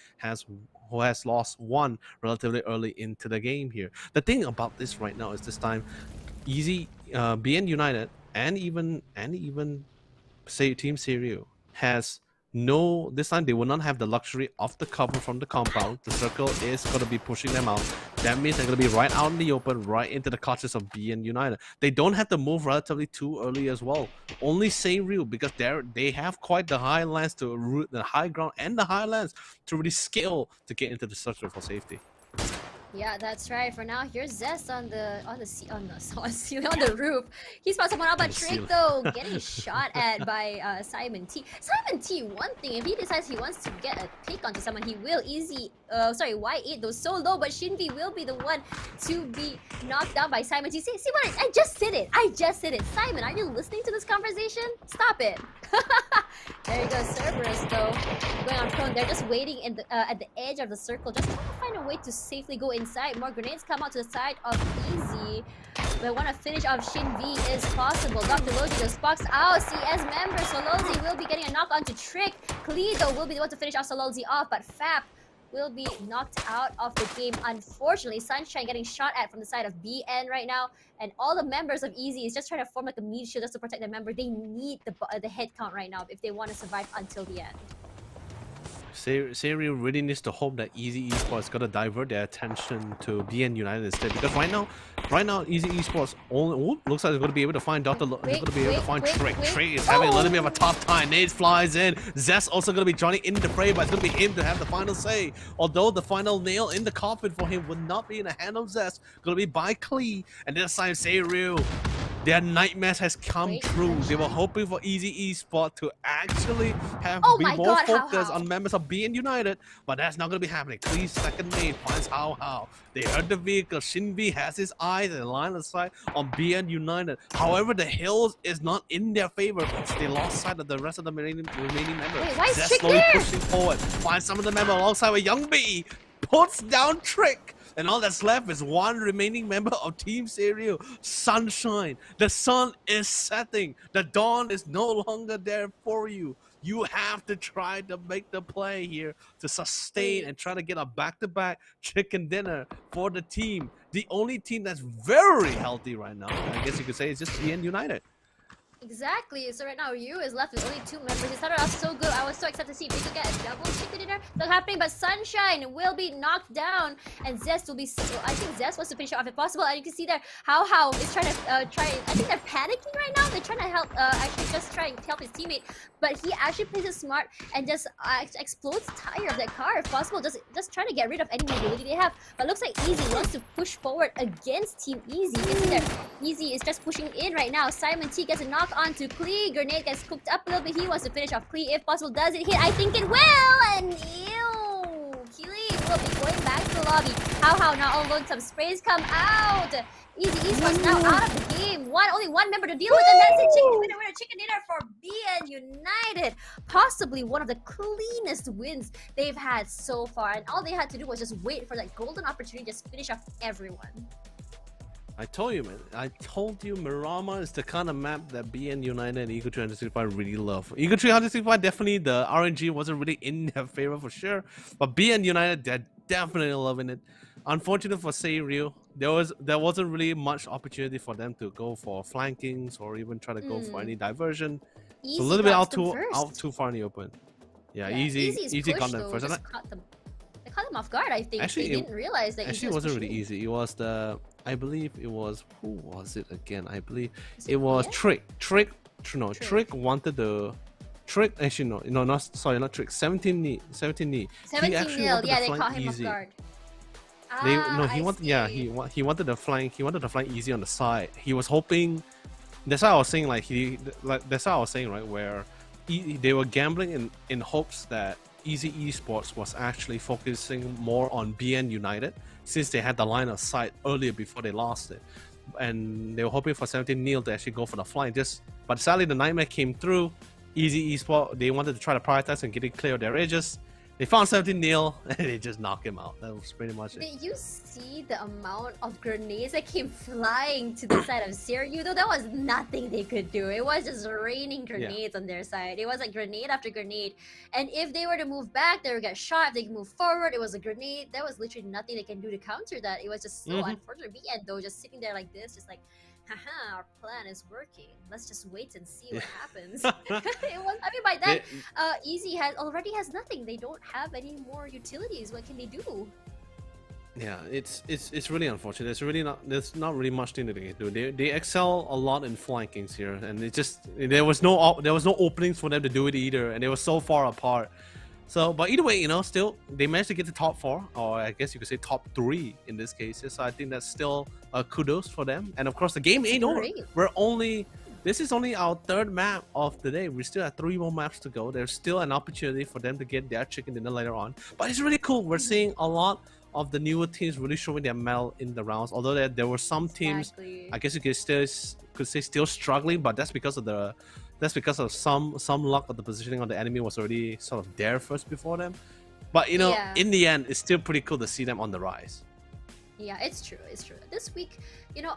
who has lost 1 relatively early into the game here. The thing about this right now is this time, Easy, BN United, and even say Team Serio has no, this time they will not have the luxury of the cover from the compound. The circle is going to be pushing them out. That means they're going to be right out in the open, right into the clutches of BN United. They don't have to move relatively too early as well. Only Seiryu, because they have quite the high lands to root the high ground and the high lands to really scale to get into the circle for safety. Yeah, that's right. For now, here's Zest on the roof. He spots someone out, but Trick though getting shot at by Simon T. Simon T, one thing, if he decides he wants to get a pick onto someone, he will. Y8 though so low, but Shinbi will be the one to be knocked down by Simon T. See what I just said it. I just said it. Simon, are you listening to this conversation? Stop it. There you go, Cerberus though going on prone. They're just waiting in the at the edge of the circle, just trying to find a way to safely go inside. More grenades come out to the side of Easy. But want to finish off Shin V is possible. Dr. Logi just box out CS member. Sololzi will be getting a knock onto Trick. Kleedo will be the one to finish off Sololzi off, but Fap will be knocked out of the game. Unfortunately, Sunshine getting shot at from the side of BN right now, and all the members of Easy is just trying to form like a meat shield just to protect the member. They need the head count right now if they want to survive until the end. Seiryu really needs to hope that Easy Esports is gonna divert their attention to BN United instead, because right now Easy Esports only looks like they're gonna be able to find Trick. Trick is having a little bit of a tough time. Nate flies in. Zest also gonna be joining in the fray, but it's gonna be him to have the final say. Although the final nail in the coffin for him would not be in the hand of Zest, gonna be by Klee. And this time Seiryu, their nightmares has come true. They were hoping for Easy Esports to actually be more focused on members of BN United, but that's not going to be happening. Please, second nade finds How. They heard the vehicle. Shinbi has his eyes and line of sight on BN United. However, the hills is not in their favor, so they lost sight of the rest of the remaining members. They're slowly pushing forward. Find some of the members alongside with Young B. Puts down Trick. And all that's left is one remaining member of Team Seiryu, Sunshine. The sun is setting. The dawn is no longer there for you. You have to try to make the play here to sustain and try to get a back-to-back chicken dinner for the team. The only team that's very healthy right now, I guess you could say, is just BN United. Exactly. So right now, Ryu is left with only 2 members. He started off so good. I was so excited to see if we could get a double chicken dinner. Not happening, but Sunshine will be knocked down, and Zest will be. I think Zest wants to finish it off if possible. And you can see there How is trying to I think they're panicking right now. They're trying to help. Actually, just trying to help his teammate, but he actually plays it smart and just explodes the tire of that car if possible. Just trying to get rid of any mobility they have. But looks like Easy wants to push forward against Team Easy. You can see there, Easy is just pushing in right now. Simon T gets a knock onto Klee. Grenade gets cooked up a little bit. He wants to finish off Klee if possible. Does it hit? I think it will! And ew! Klee will be going back to the lobby. How now alone some sprays come out. Easy Esports now out of the game. Only one member to deal with, and that's a chicken dinner for BN United. Possibly one of the cleanest wins they've had so far. And all they had to do was just wait for that golden opportunity to just finish off everyone. I told you, man. I told you Miramar is the kind of map that BN United and Eagle 365 really love. Eagle 365, definitely the RNG wasn't really in their favor for sure. But BN United, they're definitely loving it. Unfortunate for Seiryu, there wasn't really much opportunity for them to go for flankings or even try to go for any diversion. So a little bit out too far in the open. Yeah, Easy got them first. They caught them off guard, I think. They didn't realize that Easy wasn't really easy. It was I believe it was, who was it again? I believe it was Trick. Trick wanted the actually no, not Trick. 17 knee. 17 knee. 17 nil. Yeah, they caught him off guard. He wanted to flank. He wanted to flank Easy on the side. He was hoping. That's why I was saying that's how I was saying, right, where they were gambling in hopes that Easy Esports was actually focusing more on BN United, since they had the line of sight earlier before they lost it, and they were hoping for 17 nil to actually go for the flank. But sadly the nightmare came through. Easy Esports, they wanted to try to prioritize and get it clear of their edges. They found 17 nil and they just knocked him out. That was pretty much it. Did you see the amount of grenades that came flying to the side of Seiryu? Though that was nothing they could do. It was just raining grenades on their side. It was like grenade after grenade. And if they were to move back, they would get shot. If they could move forward, it was a grenade. There was literally nothing they can do to counter that. It was just so unfortunate. BN though, just sitting there like this, just like haha, our plan is working. Let's just wait and see what happens. By then, Easy already has nothing. They don't have any more utilities. What can they do? Yeah, it's really unfortunate. There's not really much thing that they can do. They excel a lot in flankings here, and there was no openings for them to do it either, and they were so far apart. So, but either way, still they managed to get to top 4, or I guess you could say top 3 in this case. So I think that's still kudos for them. And of course, the game ain't over. This is only our 3rd map of the day. We still have 3 more maps to go. There's still an opportunity for them to get their chicken dinner later on. But it's really cool. We're seeing a lot of the newer teams really showing their mettle in the rounds. Although there were some teams, I guess you could say still struggling, but that's because of some luck of the positioning on the enemy was already sort of there first before them. But in the end, it's still pretty cool to see them on the rise. Yeah, it's true. This week,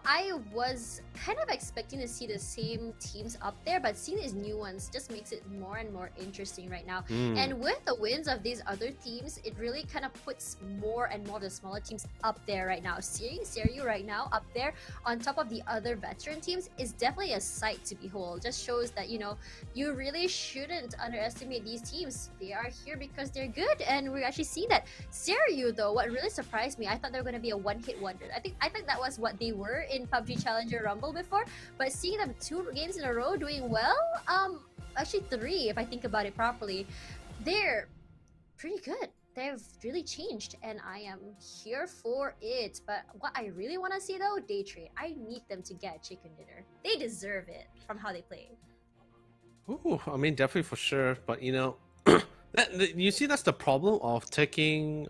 I was kind of expecting to see the same teams up there, but seeing these new ones just makes it more and more interesting right now. And with the wins of these other teams, it really kind of puts more and more of the smaller teams up there right now. Seeing Seryu right now up there on top of the other veteran teams is definitely a sight to behold. Just shows that, you really shouldn't underestimate these teams. They are here because they're good, and we're actually seeing that. Seryu, though, what really surprised me, I thought they were going to be a one-hit wonder. I think that was what they were in PUBG Challenger Rumble before, but seeing them 2 games in a row doing well, actually 3 if I think about it properly, they're pretty good. They've really changed, and I am here for it. But what I really want to see though, Day Trade, I need them to get chicken dinner. They deserve it from how they play. Ooh, I mean, definitely for sure, but you see, that's the problem of taking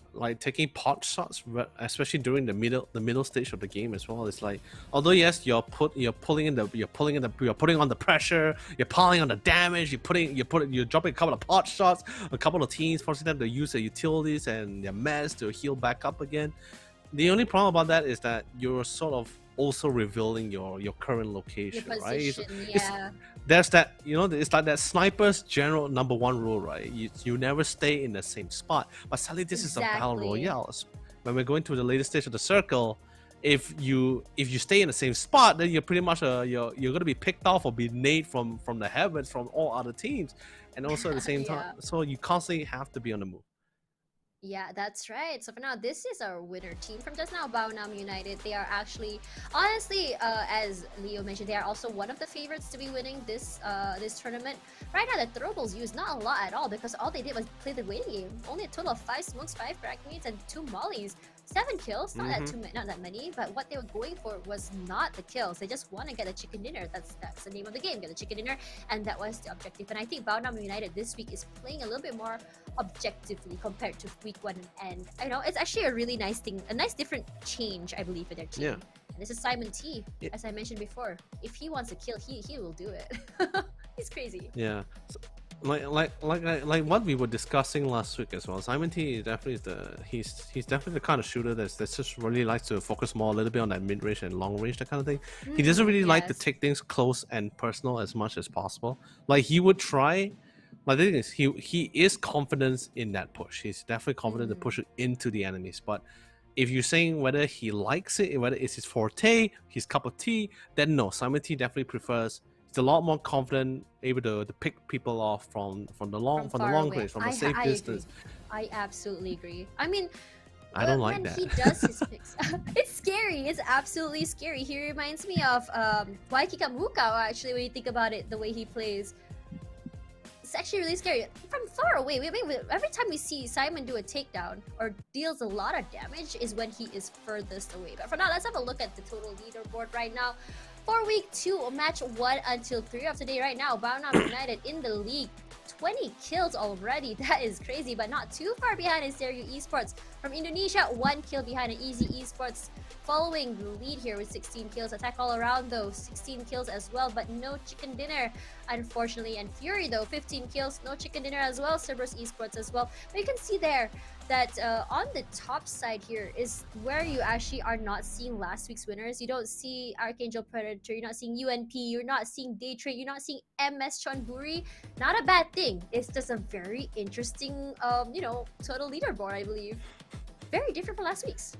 pot shots, especially during the middle stage of the game as well. It's like, although yes, you're putting on the pressure, you're piling on the damage, you're dropping a couple of pot shots, a couple of teams, forcing them to use their utilities and their meds to heal back up again. The only problem about that is that you're sort of also revealing your current location, right? There's that, it's like that sniper's general #1 rule, right? You never stay in the same spot. But sadly, this is a battle royale. When we're going to the later stage of the circle, if you stay in the same spot, then you're pretty much you're gonna be picked off or be nade from the heavens from all other teams, and also at the same time, so you constantly have to be on the move. Yeah, that's right. So for now, this is our winner team from just now, Baonam United. They are actually, honestly, as Leo mentioned, they are also one of the favorites to be winning this tournament. Right now, the throwables used not a lot at all, because all they did was play the waiting game. Only a total of 5 smokes, 5 frag grenades, and 2 mollies. 7 kills, not that many, but what they were going for was not the kills. They just want to get a chicken dinner. That's the name of the game, get a chicken dinner, and that was the objective. And I think Baonam United this week is playing a little bit more objectively compared to week 1, and it's actually a really nice thing, a nice different change, I believe, for their team. And this is Simon T, as I mentioned before. If he wants to kill, he will do it. He's crazy. Yeah. So, like what we were discussing last week as well. Simon T is definitely he's definitely the kind of shooter that just really likes to focus more a little bit on that mid range and long range, that kind of thing. He doesn't really like to take things close and personal as much as possible. Like, he would try. But the thing is, he is confident in that push. He's definitely confident to push it into the enemies. But if you're saying whether he likes it, whether it's his forte, his cup of tea, then no. Simon T definitely prefers. He's a lot more confident, able to pick people off from the long range, from the safe distance. I absolutely agree. I mean, I don't like that. He does his picks. It's scary. It's absolutely scary. He reminds me of Waikika Mukau, actually, when you think about it, the way he plays. It's actually really scary. From far away, every time we see Simon do a takedown or deals a lot of damage is when he is furthest away. But for now, let's have a look at the total leaderboard right now. For week 2, match 1 until 3 of today right now, Baonam United in the league. 20 kills already. That is crazy, but not too far behind is Seryu Esports. From Indonesia, 1 kill behind Easy Esports, following the lead here with 16 kills. Attack All Around, though, 16 kills as well, but no chicken dinner, unfortunately. And Fury, though, 15 kills, no chicken dinner as well. Cerberus Esports as well. But you can see there that on the top side here is where you actually are not seeing last week's winners. You don't see Archangel Predator, you're not seeing UNP, you're not seeing Day Trade, you're not seeing MS Chonburi. Not a bad thing. It's just a very interesting, total leaderboard, I believe. Very different from last week's.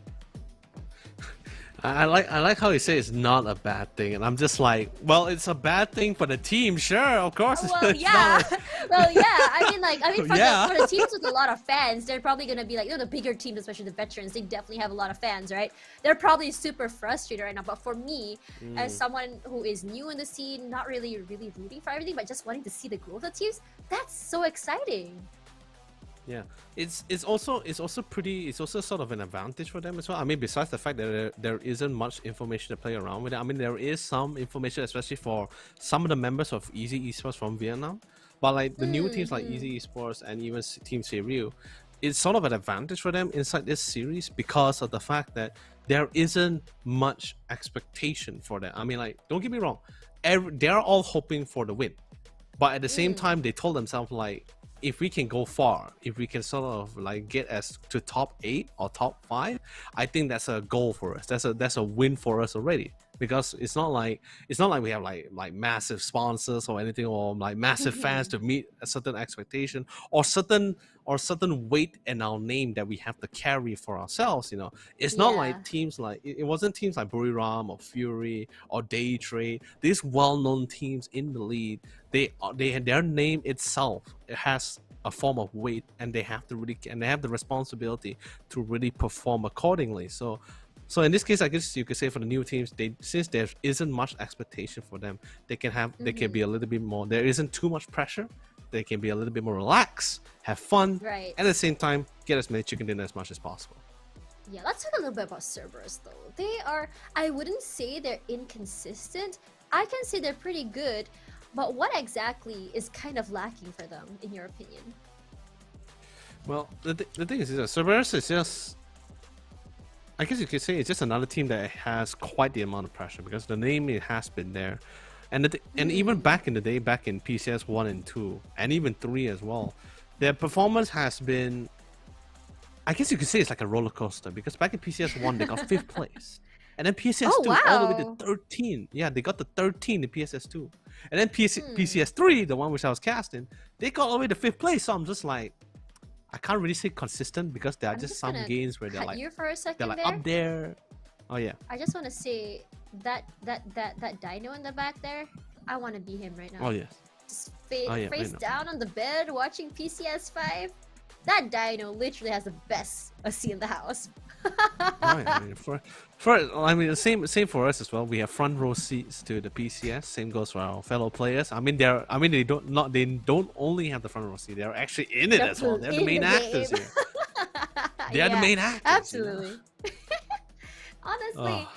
I like how you say it's not a bad thing, and I'm just like, well, it's a bad thing for the team, sure, of course. Well, it's yeah, not well, yeah. I mean, for, Yeah. for the teams with a lot of fans, they're probably gonna be like, the bigger teams, especially the veterans, they definitely have a lot of fans, right? They're probably super frustrated right now. But for me, as someone who is new in the scene, not really rooting for everything, but just wanting to see the growth of teams, that's so exciting. Yeah, it's also sort of an advantage for them as well. I mean, besides the fact that there isn't much information to play around with it. I mean, there is some information, especially for some of the members of Easy Esports from Vietnam. But like the new teams like Easy Esports and even Team Serial, it's sort of an advantage for them inside this series because of the fact that there isn't much expectation for them. I mean, like, don't get me wrong, they're all hoping for the win, but at the same time, they told themselves like, if we can go far, if we can sort of like get us to top 8 or top 5, I think that's a goal for us. That's a win for us already. Because it's not like we have like massive sponsors or anything, or like massive fans to meet a certain expectation or certain weight in our name that we have to carry for ourselves. It's not like teams like it wasn't teams like Buriram or Fury or Day Trade. These well-known teams in the league, their name itself, it has a form of weight, and they have the responsibility to really perform accordingly. So in this case, I guess you could say for the new teams, since there isn't much expectation for them, they can be a little bit more. There isn't too much pressure. They can be a little bit more relaxed, have fun, Right. and at the same time get as many chicken dinner as much as possible. Yeah, let's talk a little bit about Cerberus though. They are, I wouldn't say they're inconsistent. I can say they're pretty good, but what exactly is kind of lacking for them, in your opinion? Well, the thing is that Cerberus is just, I guess you could say it's just another team that has quite the amount of pressure because the name, it has been there. And even back in the day, back in PCS 1 and 2, and even 3 as well, their performance has been, I guess you could say it's like a roller coaster, because back in PCS 1, they got 5th place. And then PCS 2 all the way to 13. Yeah, they got the 13 in PCS 2. And then PCS 3, the one which I was casting, they got all the way to 5th place. So I'm just like, I can't really say consistent because there are just some games where they're like, you for a second they're like there. up there. Oh yeah. I just want to say that dino in the back there, I want to be him right now. Oh yes. Just face down on the bed watching PCS5. That dino literally has the best AC in the house. I mean, same for us as well. We have front row seats to the PCS. Same goes for our fellow players. They don't only have the front row seat. They're actually in it as well. They're the main actors here. They are the main actors. Absolutely. Honestly,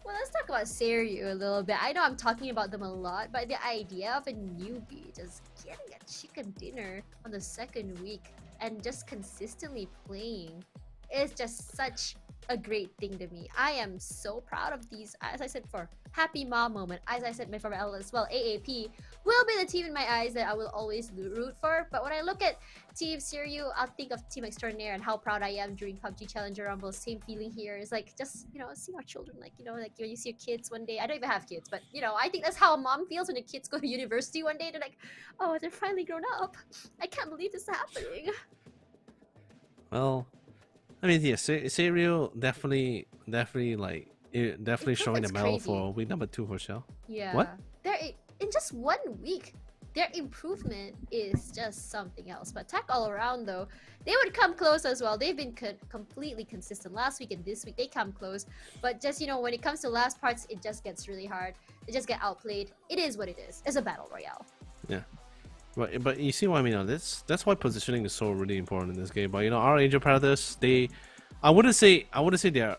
well, let's talk about Seiryu a little bit. I know I'm talking about them a lot, but the idea of a newbie just getting a chicken dinner on the second week and just consistently playing is just such a great thing to me. I am so proud of these. As I said, for happy mom moment, as I said from L as well, AAP will be the team in my eyes that I will always root for. But when I look at Team Seiryu, I'll think of Team Extraordinaire and how proud I am during PUBG Challenger Rumble. Same feeling here. It's like just, seeing our children, like when you see your kids one day. I don't even have kids, but I think that's how a mom feels when the kids go to university one day. They're like, oh, they're finally grown up. I can't believe this is happening. Well, I mean, yeah, Serial definitely showing the medal for week number 2 for sure. Yeah. What? In just 1 week, their improvement is just something else. But Tech all around though, they would come close as well. They've been completely consistent last week and this week. They come close, but just when it comes to last parts, it just gets really hard. They just get outplayed. It is what it is. It's a battle royale. Yeah. But you see what I mean? That's why positioning is so really important in this game. But our Angel Predators, I wouldn't say they're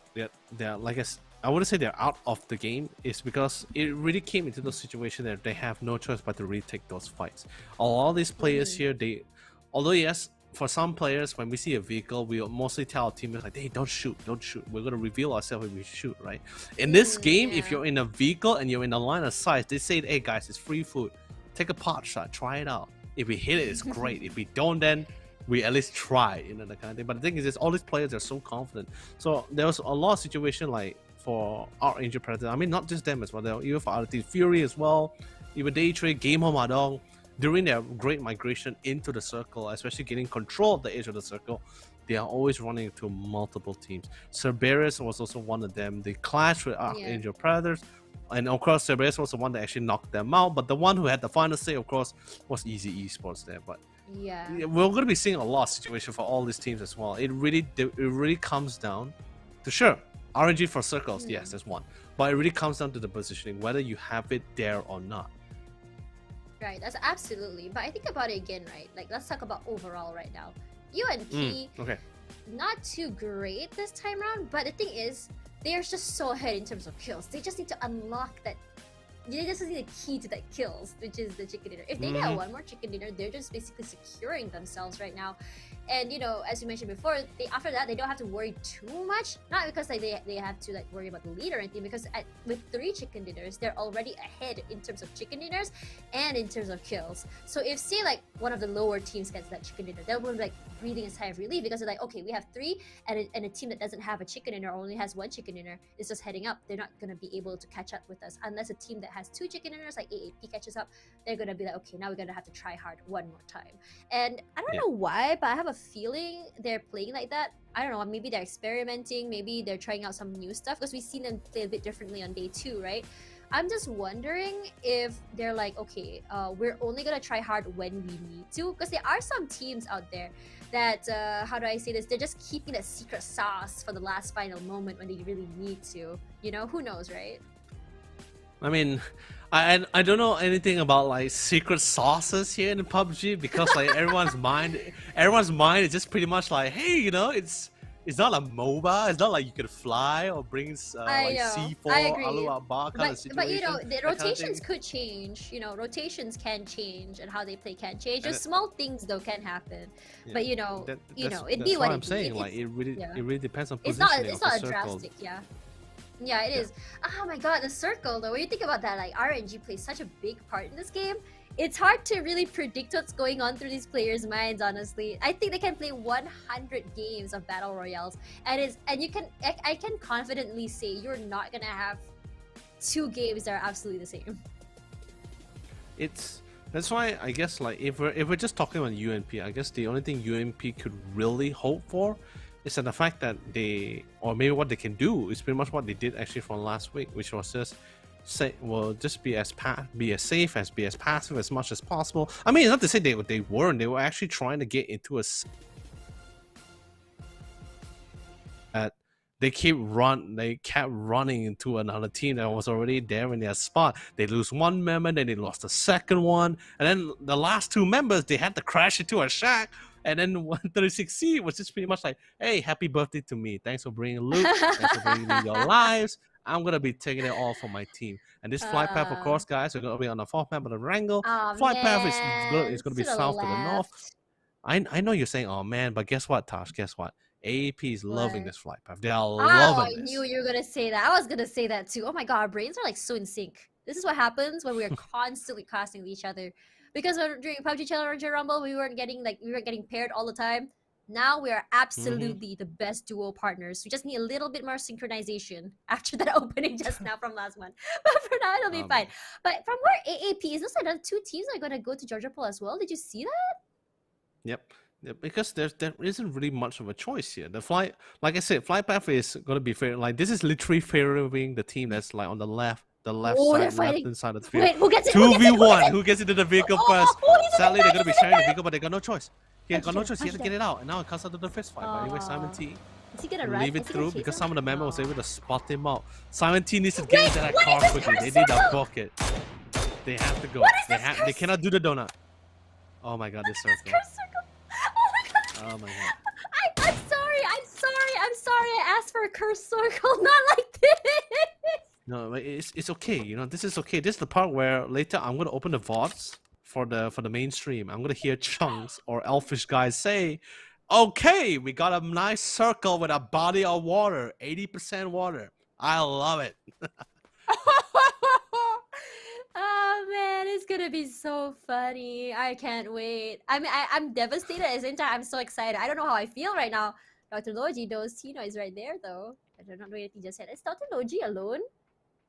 I wouldn't say they're out of the game. It's because it really came into those situations that they have no choice but to really take those fights. All these players here, although yes, for some players, when we see a vehicle, we mostly tell our teammates like, hey, don't shoot. We're gonna reveal ourselves if we shoot, right? In this game, if you're in a vehicle and you're in a line of sight, they say, hey guys, it's free food. Take a pot shot, try it out. If we hit it, it's great. If we don't, then we at least try, that kind of thing. But the thing is, all these players are so confident. So there was a lot of situation like for our Angel Predator. I mean, not just them as well. Even for other teams, Fury as well, even Day Trade, Game Home Adong. during their great migration into the circle, especially getting control of the edge of the circle, they are always running into multiple teams. Cerberus was also one of them. They clashed with Archangel Predators. And of course, Cerberus was the one that actually knocked them out. But the one who had the final say, of course, was Easy Esports there. But we're going to be seeing a lot of situations for all these teams as well. It really comes down to, sure, RNG for circles, yes, there's one. But it really comes down to the positioning, whether you have it there or not. Right, that's absolutely. But I think about it again, right? Like, let's talk about overall right now. UNP, not too great this time around, but the thing is, they are just so ahead in terms of kills. They just need to unlock that. They just need a key to that kills, which is the chicken dinner. If they get one more chicken dinner, they're just basically securing themselves right now. And you know, as you mentioned before, after that they don't have to worry too much. Not because like they have to like worry about the lead or anything, because with 3 chicken dinners, they're already ahead in terms of chicken dinners and in terms of kills. So if say like one of the lower teams gets that chicken dinner, they'll be like breathing a sigh of relief, because they're like, okay, we have 3, and a team that doesn't have a chicken dinner or only has 1 chicken dinner is just heading up. They're not gonna be able to catch up with us unless a team that has 2 chicken dinners like AAP catches up. They're gonna be like, okay, now we're gonna have to try hard one more time. And I don't know why, but I have a feeling they're playing like that. I don't know, maybe they're experimenting, maybe they're trying out some new stuff, because we've seen them play a bit differently on day 2, right? I'm just wondering if they're like, okay, we're only gonna try hard when we need to, because there are some teams out there that, how do I say this, they're just keeping that secret sauce for the last final moment when they really need to. You know, who knows, right? I mean, I don't know anything about like secret sauces here in PUBG, because like everyone's mind is just pretty much like, hey, you know, it's not a MOBA. It's not like you could fly or bring like C4, Alu Abba kind of situation. But you know, the rotations could change. You know, rotations can change, and how they play can change. Just small things though can happen. Yeah. But you know, it'd be what I'm saying. Like it really depends on positioning. It's not a drastic, Yeah, it is. Oh my god, the circle though, when you think about that, like RNG plays such a big part in this game. It's hard to really predict what's going on through these players' minds, honestly. I think they can play 100 games of Battle Royales, and I can confidently say you're not gonna have 2 games that are absolutely the same. That's why I guess like if we're just talking about UNP, I guess the only thing UNP could really hope for is that the fact that or maybe what they can do is pretty much what they did actually from last week, which was just be as safe, be as passive as much as possible. I mean, not to say they weren't. They were actually trying to get into they kept running into another team that was already there in their spot. They lose 1 member, then they lost the second one, and then the last 2 members they had to crash into a shack. And then 136C was just pretty much like, hey, happy birthday to me. Thanks for bringing Luke. Thanks for bringing me your lives. I'm going to be taking it all for my team. And this flight path, of course, guys, we're going to be on the 4th map of the Wrangle. Flight path is going to be south to the north. I know you're saying, oh, man, but guess what, Tosh? Guess what? AAP is loving this flight path. They are loving this. I knew you were going to say that. I was going to say that too. Oh my god, our brains are like so in sync. This is what happens when we are constantly casting with each other. Because during PUBG Challenger Rumble, we weren't getting paired all the time. Now we are absolutely the best duo partners. We just need a little bit more synchronization after that opening just now from last month. But for now, it'll be fine. But from where AAP is, looks like the 2 teams are gonna go to Georgia Pool as well. Did you see that? Yep. Because there isn't really much of a choice here. The flight, like I said, flight path is gonna be fair. Like this is literally favoring the team that's like on the left left-hand side of the field. Wait, who gets it? 2v1. Who gets into the vehicle first? Sadly, they're going to be sharing the vehicle, but they got no choice. He got no choice. He had to get it out. And now it comes out to the fist fight. But anyway, Simon T. Is he gonna run? Leave it through because some of the members was able to spot him out. Simon T needs to get into that car quickly. They need a bucket. They have to go. They cannot do the donut. Oh my god, this circle. Oh my god. I'm sorry. I asked for a curse circle, not like this. No, it's okay. You know, this is okay. This is the part where later I'm gonna open the VODs for the mainstream. I'm gonna hear Chunks or Elfish guys say, "Okay, we got a nice circle with a body of water, 80% water. I love it." Oh man, it's gonna be so funny. I can't wait. I mean, I'm devastated at the same time. I'm so excited. I don't know how I feel right now. Dr. Logi knows Tino is right there though. I don't know what he just said. Is Dr. Logi alone?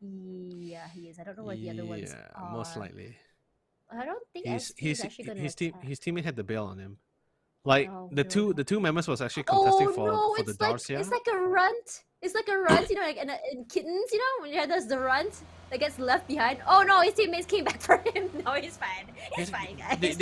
Yeah, he is. I don't know what the other ones are. Most likely. I don't think His ST is actually gonna attack. his teammate had the bail on him. Like Oh, the no. two members was actually contesting Oh no, for the it's like Darcia. it's like a runt. It's like a runt, you know, like in kittens, you know, when you have there's the runt that gets left behind. Oh no, his teammates came back for him. No, he's fine. He's fine, guys.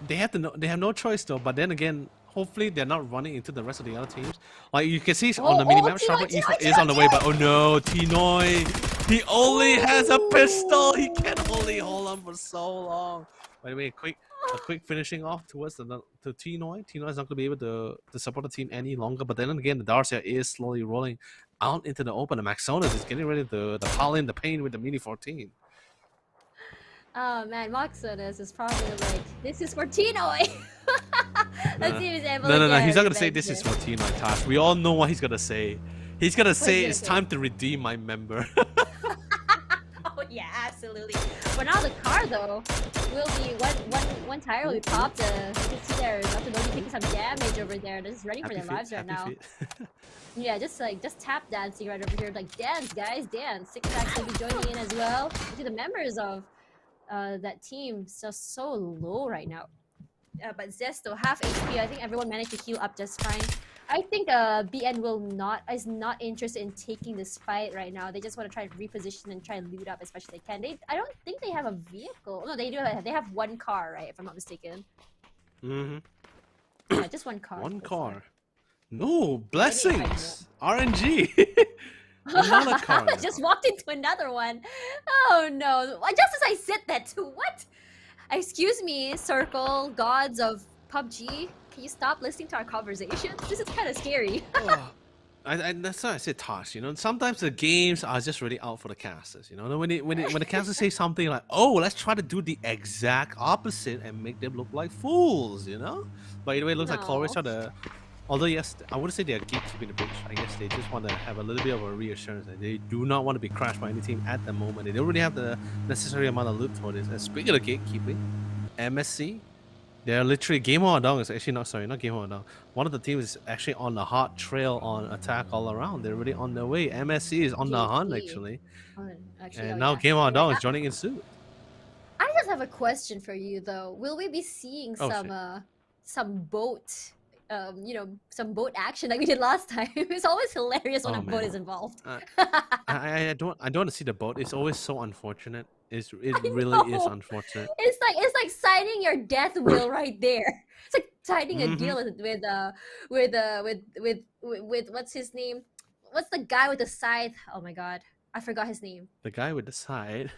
They have no choice though. But then again, hopefully they're not running into the rest of the other teams. Like you can see on the minimap, Sharper is on the way, but oh no, Tinoy, he only has a pistol. He can only hold on for so long. By the way, a quick finishing off towards to Tinoy. Tinoy is not going to be able to support the team any longer. But then again, the Darcia is slowly rolling out into the open. And Maxonus is getting ready to pile in the pain with the Mini 14. Oh man, Maxonus is probably like, this is for Tinoy. Let's see if he's able to No, get he's not going to say revenge this is here. for Tinoy, Tash. We all know what he's going to say. He's going to say it's time to redeem my member. Oh yeah, absolutely. For now, the car though will be one tire will be popped. You can see there, Dr. Logi taking some damage over there. They're just running for their lives right now. Yeah, just tap dancing right over here. Like dance, guys, dance. Six Packs will be joining in as well. See the members of that team so low right now. But Zesto half HP. I think everyone managed to heal up just fine. I think BN is not interested in taking this fight right now. They just want to try to reposition and try and loot up as much as they can. I don't think they have a vehicle. No, they do. They have one car, right? If I'm not mistaken. Yeah, just one car. One car. No, blessings. RNG. Another car. I just walked into another one. Oh no! Just as I said that too. What? Excuse me, Circle Gods of PUBG. Can you stop listening to our conversation? This is kind of scary. That's why I said Tosh. You know, sometimes the games are just really out for the casters. You know, when the casters say something like, "Oh, let's try to do the exact opposite and make them look like fools," you know. But anyway, it looks like Chloe's trying to. Although yes, I wouldn't say they are gatekeeping the bridge. I guess they just want to have a little bit of a reassurance that they do not want to be crashed by any team at the moment. They don't really have the necessary amount of loot for this. And speaking of gatekeeping, MSC. They're literally Game On Dong is actually not Game On Dong. One of the teams is actually on the hot trail on attack all around. They're really on their way. MSC is on the hunt actually. And now Game On Dong is joining in suit. I just have a question for you though. Will we be seeing some boat some boat action like we did last time? It's always hilarious when a boat is involved. I don't want to see the boat. It's always so unfortunate. It really is unfortunate. It's like signing your death will right there. It's like signing a deal with what's his name? What's the guy with the scythe? Oh my god, I forgot his name. The guy with the scythe.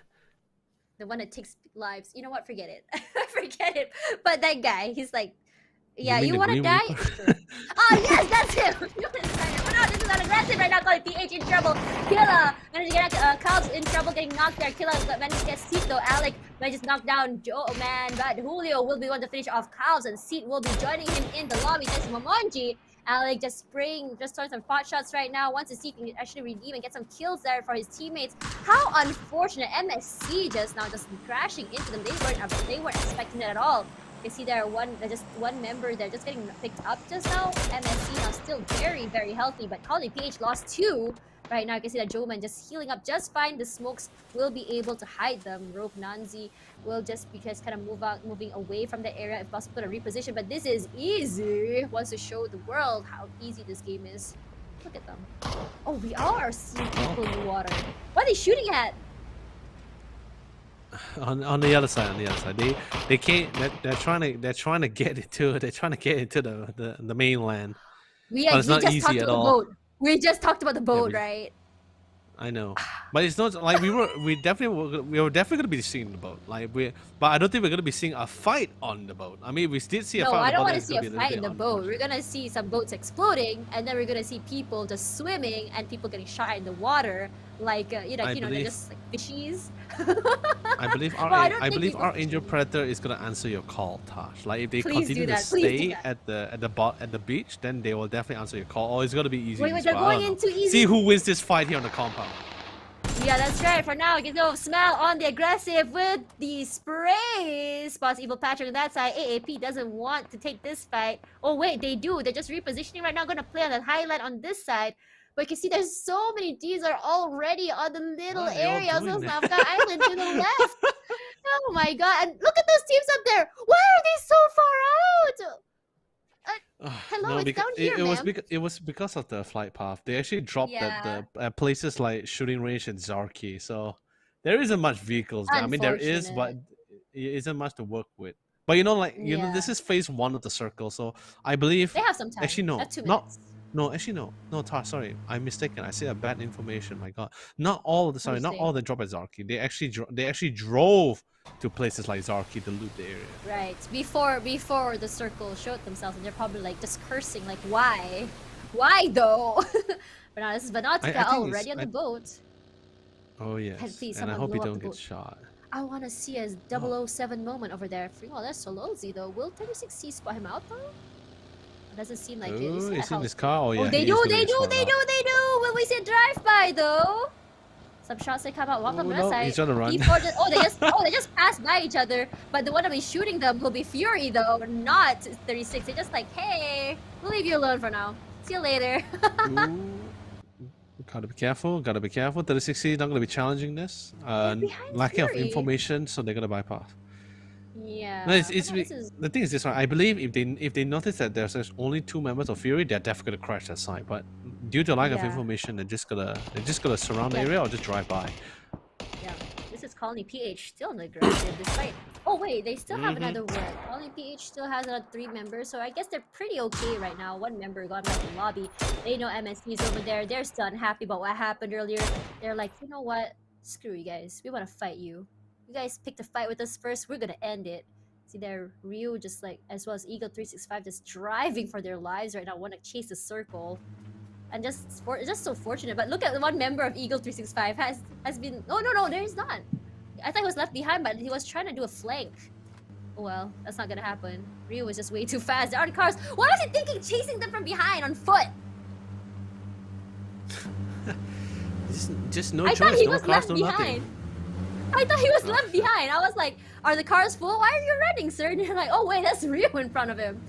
The one that takes lives. You know what? Forget it. Forget it. But that guy, he's like, yeah, you want to die? Oh yes, that's him. You want to die? Oh no, this is not aggressive right now. Calling PH in trouble. Killa managed to get Calbs in trouble, getting knocked there. Killa managed to get Seat though. Alec managed to knock down Joe, man. But Julio will be one to finish off Calbs, and Seat will be joining him in the lobby. Thanks to Momonji. Alec just throwing some pot shots right now. Wants to see if he can actually redeem and get some kills there for his teammates. How unfortunate! MSC just crashing into them. They weren't expecting that at all. You can see there one member there just getting picked up just now. MSC now still very, very healthy, but Collie PH lost 2. Right now you can see that Joeman just healing up just fine. The smokes will be able to hide them. Rope Nanzi will just kind of moving away from the area if possible to reposition, but this is easy. Wants to show the world how easy this game is. Look at them. Oh, we are seeing people in the water. What are they shooting at? On the other side, they can't. They're trying to get into the mainland. We just talked about the boat. We just talked about the boat, right? I know, but it's not like we were definitely going to be seeing the boat. But I don't think we're going to be seeing a fight on the boat. I mean, we did see a fight. No, I don't want to see a fight in the boat. We're gonna see some boats exploding, and then we're gonna see people just swimming and people getting shot in the water, like they're just like fishies. I believe our Angel Predator is gonna answer your call, Tosh. Like if they continue to stay at the beach, then they will definitely answer your call. Or it's gonna be easy. Wait, they're going into easy. See who wins this fight here on the compound. Yeah, that's right. For now, get no smell on the aggressive with the spray. Spots Evil Patrick on that side. AAP doesn't want to take this fight. Oh wait, they do. They're just repositioning right now. Gonna play on that highlight on this side. But you can see there's so many Ds are already on the little area of Nafka Island to the left. Oh my god! And look at those teams up there. Why are they so far out? Hello, No, it's because down here, it was because of the flight path. They actually dropped Yeah. at places like shooting range and Zarki, so there isn't much vehicles there. I mean, there is, but it isn't much to work with. But this is phase 1 of the circle, so I believe They have some time. actually They no, have 2 not minutes. no, actually no, Tar, sorry, I'm mistaken. I said a bad information. My God, not all of the What do you not say? all the drop at Zarki. They actually drove to places like Zarki to loot the area. Right. Before the circle showed themselves, and they're probably like just cursing, like, why? Why though? But now this is Vanatica already on the boat. Oh yes, Please, and I someone hope blow you up don't the get boat. shot. I want to see a 007 moment over there. Well, that's Solozzi though. Will 36C spot him out though? It doesn't seem like it. Oh, Is he's in his car. Oh yeah, they he do. is gonna get spotted out. Will we see a drive-by though? Some shots they come out. Welcome to the side. he's on the run. They just passed by each other. But the one that be shooting them will be Fury though, not 36. They're just like, hey, we'll leave you alone for now. See you later. Gotta be careful. 36C not gonna be challenging this. Lacking of Fury. information, so they're gonna bypass. Yeah. No, the thing is this one. I believe if they notice that there's only 2 members of Fury, they're definitely gonna crash that site. But due to lack of information, they're just gonna surround the area or just drive by. Yeah. This is Colony PH still on the aggressive despite. Oh wait, they still have another one. Colony PH still has another 3 members, so I guess they're pretty okay right now. 1 member got back in the lobby. They know MSP's over there. They're still unhappy about what happened earlier. They're like, you know what? Screw you guys. We want to fight you. You guys picked a fight with us first. We're gonna end it. See there, Ryu just like as well as Eagle 365 just driving for their lives right now. Want to chase the circle. And just so fortunate. But look at 1 member of Eagle 365 has been. Oh no, there is not. I thought he was left behind, but he was trying to do a flank. Oh well, that's not gonna happen. Ryu was just way too fast. There aren't cars. What was he thinking? Chasing them from behind on foot. Just no I choice. thought he No was cars, left no behind. nothing. I thought he was left behind. I was like, are the cars full? Why are you running, sir? And you're like, oh wait, that's Ryu in front of him.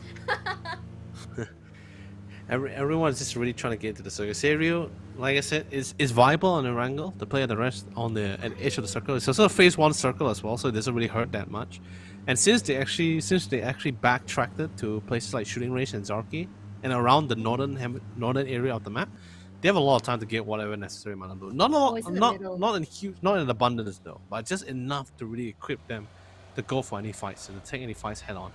Everyone's just really trying to get into the circle. Serio, like I said, is viable on a angle to play at the rest on the edge of the circle. It's also a phase 1 circle as well, so it doesn't really hurt that much. And since they actually backtracked it to places like shooting range and Zarki and around the northern area of the map, they have a lot of time to get whatever necessary amount of loot. Not in abundance though, but just enough to really equip them to go for any fights and to take any fights head on.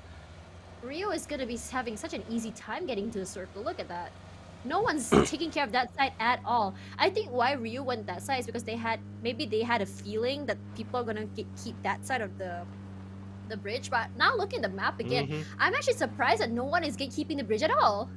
Ryu is gonna be having such an easy time getting to the circle. Look at that. No one's taking care of that side at all. I think why Ryu went that side is because they had a feeling that people are gonna keep that side of the bridge. But now looking at the map again, I'm actually surprised that no one is keeping the bridge at all.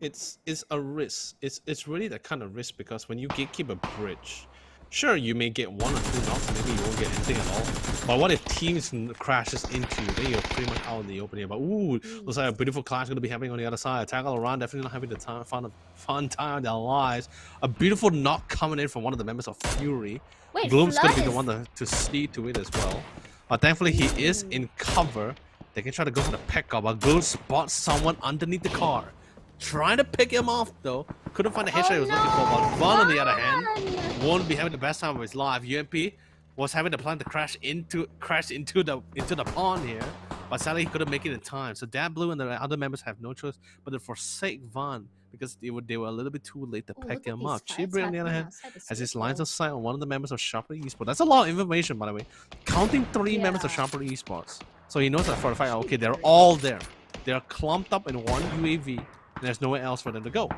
It's a risk. It's really that kind of risk because when you gatekeep a bridge, sure you may get 1 or 2 knocks, maybe you won't get anything at all. But what if teams crashes into you? Then you're pretty much out in the open here. But ooh, looks like a beautiful clash gonna be happening on the other side. Attack all around, definitely not having the fun time of their lives. A beautiful knock coming in from one of the members of Fury. Wait, Gloom's gonna be the one to see to it as well. But thankfully he is in cover. They can try to go for the pick up, but Gloom spots someone underneath the car. Trying to pick him off though. Couldn't find the headshot he was looking for. But Vaughn on the other hand won't be having the best time of his life. UMP was having the plan to crash into the pond here, but sadly he couldn't make it in time. So Dad Blue and the other members have no choice but to forsake Vaughn because they were a little bit too late to pick him up. Chibri on the other hand has his lines of sight on one of the members of Sharper Esports. That's a lot of information, by the way. Counting 3 members of Sharper Esports, so he knows that for a fact. Okay, they're all there. They're clumped up in 1 UAV. And there's nowhere else for them to go.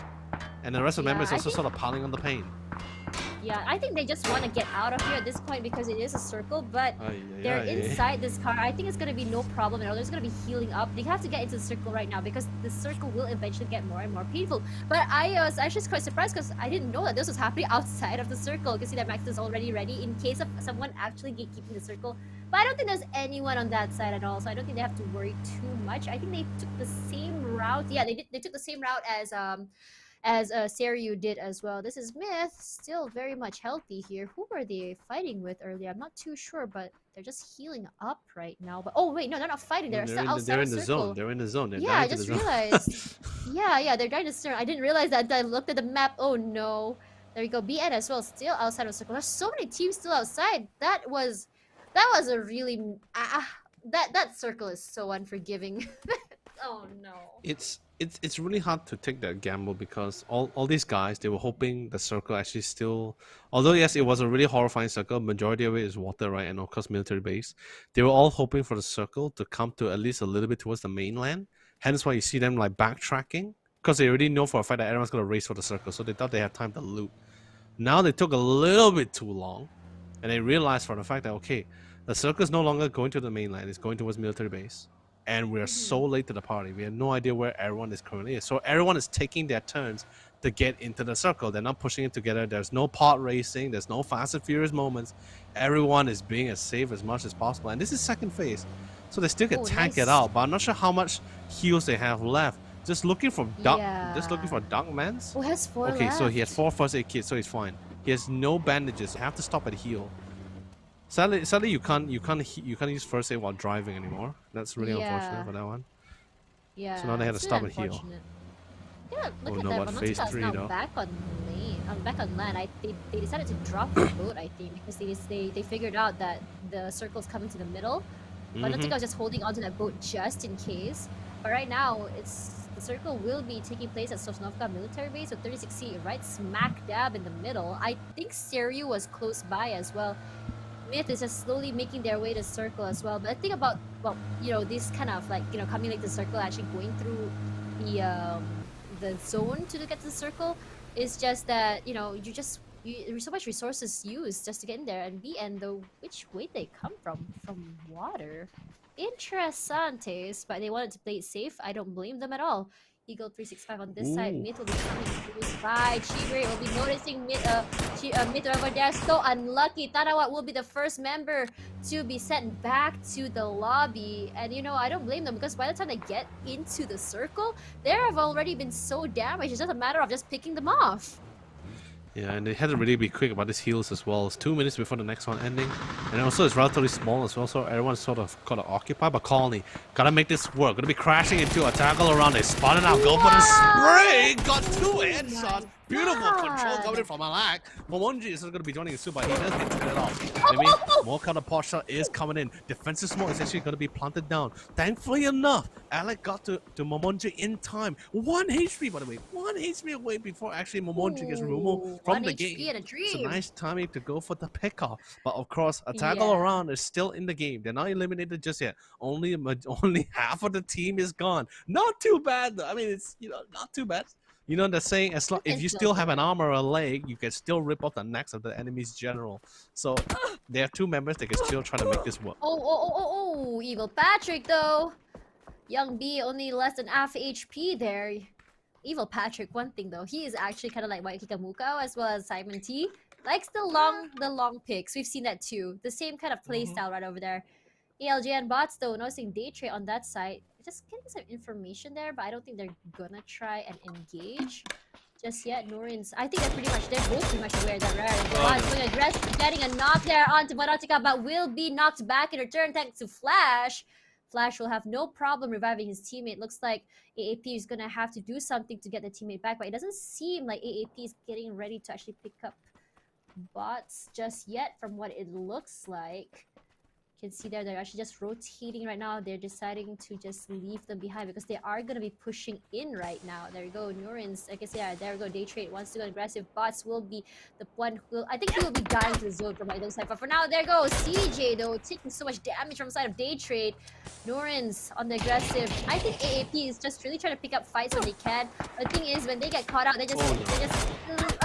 And the rest of the members also sort of piling on the pain. Yeah, I think they just want to get out of here at this point because it is a circle, but they're inside this car. I think it's going to be no problem at all. There's going to be healing up. They have to get into the circle right now because the circle will eventually get more and more painful. But I was actually quite surprised because I didn't know that this was happening outside of the circle. You can see that Max is already ready in case of someone actually gatekeeping the circle. But I don't think there's anyone on that side at all, so I don't think they have to worry too much. I think they took the same route. Yeah, they took the same route as Seryu did as well. This is Myth, still very much healthy here. Who were they fighting with earlier? I'm not too sure, but they're just healing up right now. But oh wait, no, they're not fighting. They're still outside they're in the the circle. zone. They're in the zone. They're I just realized. yeah, they're dying to circle. I didn't realize that. I looked at the map. Oh no. There we go. BN as well, still outside of the circle. There's so many teams still outside. That That was a really that circle is so unforgiving. Oh no. It's really hard to take that gamble because all these guys, they were hoping the circle actually still, although yes, it was a really horrifying circle, majority of it is water, right, and of course military base. They were all hoping for the circle to come to at least a little bit towards the mainland. Hence why you see them like backtracking, because they already know for a fact that everyone's gonna race for the circle, so they thought they had time to loot. Now they took a little bit too long, and they realized for the fact that okay, the circle is no longer going to the mainland; it's going towards military base. And we're so late to the party. We have no idea where everyone is currently. So everyone is taking their turns to get into the circle. They're not pushing it together. There's no pod racing. There's no Fast and Furious moments. Everyone is being as safe as much as possible. And this is second phase. So they still can tank it out. But I'm not sure how much heals they have left. Just looking for Darkman's. Oh, has 4 okay, left. so he has 4 first aid kits, so he's fine. He has no bandages. You have to stop at heal. Sadly, you can't use first aid while driving anymore. That's really unfortunate for that one. Yeah. So now they had to stop and heal. Yeah, look at no, that. what, phase 3 now though? back on land. They decided to drop the boat, I think, because they figured out that the circle's coming to the middle. But Nautica was just holding onto that boat just in case. But right now, the circle will be taking place at Sosnovka military base with 36C right smack dab in the middle. I think Seryu was close by as well. Myth is just slowly making their way to circle as well. But I think about, well, you know, this kind of like, you know, coming like the circle, actually going through the zone to get to the circle is just that, you know, there's so much resources used just to get in there, and which way they come from water. Interesantes, but they wanted to play it safe. I don't blame them at all. Eagle 365 on this side. Mid will be coming close by. Chibre will be noticing mid over there. So unlucky. Tarawat will be the first member to be sent back to the lobby. And you know, I don't blame them because by the time they get into the circle, they have already been so damaged. It's just a matter of just picking them off. Yeah, and they had to really be quick about these heals as well. It's 2 minutes before the next one ending. And also it's relatively small as well, so everyone's sort of got to occupy. But Colony, gotta make this work. Gonna be crashing into a tackle around. They spotted out, go for the spray! Got 2 headshots! Beautiful control coming from Alak. Momonji is going to be joining us soon, but he doesn't get it off. I mean, more kind of pot shot is coming in. Defensive smoke is actually going to be planted down. Thankfully enough, Alak got to Momonji in time. 1 HP, by the way. 1 HP away before actually Momonji gets removed from the game. It's a nice timing to go for the pickoff. But of course, a tackle around is still in the game. They're not eliminated just yet. Only half of the team is gone. Not too bad, though. I mean, it's, you know, not too bad. You know, they're saying as long if you still have an arm or a leg, you can still rip off the necks of the enemy's general. So there are 2 members that can still try to make this work. Oh, Evil Patrick though. Young B only less than half HP there. Evil Patrick, one thing though, he is actually kind of like Waikika Mukao as well as Simon T. Likes the long picks. We've seen that too. The same kind of play style right over there. ELJ and bots though, noticing day trade on that side. Just getting some information there, but I don't think they're gonna try and engage just yet. Norin's, I think they're both pretty much aware that Rare is going aggressive, getting a knock there onto Maratica, but will be knocked back in return thanks to Flash. Flash will have no problem reviving his teammate. Looks like AAP is gonna have to do something to get the teammate back, but it doesn't seem like AAP is getting ready to actually pick up bots just yet from what it looks like. You can see there, they're actually just rotating right now. They're deciding to just leave them behind because they are going to be pushing in right now. There you go, Nurin's, I guess, yeah, there we go. Day trade wants to go aggressive. Bots will be the one who will, I think he will be dying to the zone from my side. But for now, there goes CJ though, taking so much damage from the side of Day trade. Nurin's on the aggressive. I think AAP is just really trying to pick up fights when they can. The thing is, when they get caught out, they just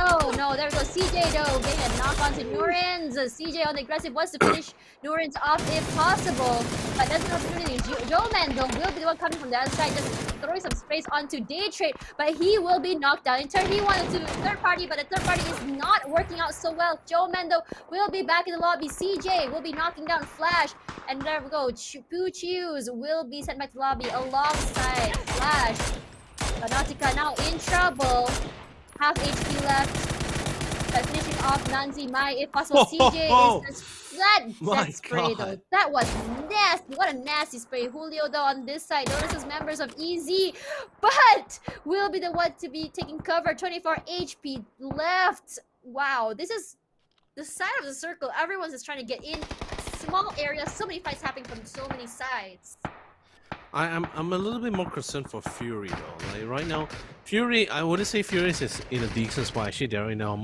oh no, there we go. CJ though, getting a knock onto Nurin's. CJ on the aggressive wants to finish Nurin's off if possible, but there's no opportunity. Joe Mando will be the one coming from the other side, just throwing some sprays onto Day Trade, but he will be knocked down. In turn, he wanted to third party, but the third party is not working out so well. Joe Mando will be back in the lobby. CJ will be knocking down Flash, and there we go. Poo Chews will be sent back to the lobby alongside Flash. Nautica now in trouble. Half HP left. But finishing off Nanzi Mai, if possible. CJ is just that spray though. That was nasty. What a nasty spray. Julio though on this side notices members of EZ, but will be the one to be taking cover. 24 HP left. Wow, this is the side of the circle. Everyone's just trying to get in. small area, so many fights happening from so many sides. I'm a little bit more concerned for Fury though. Like right now, Fury, I wouldn't say Fury is in a decent spot. Actually, they're in the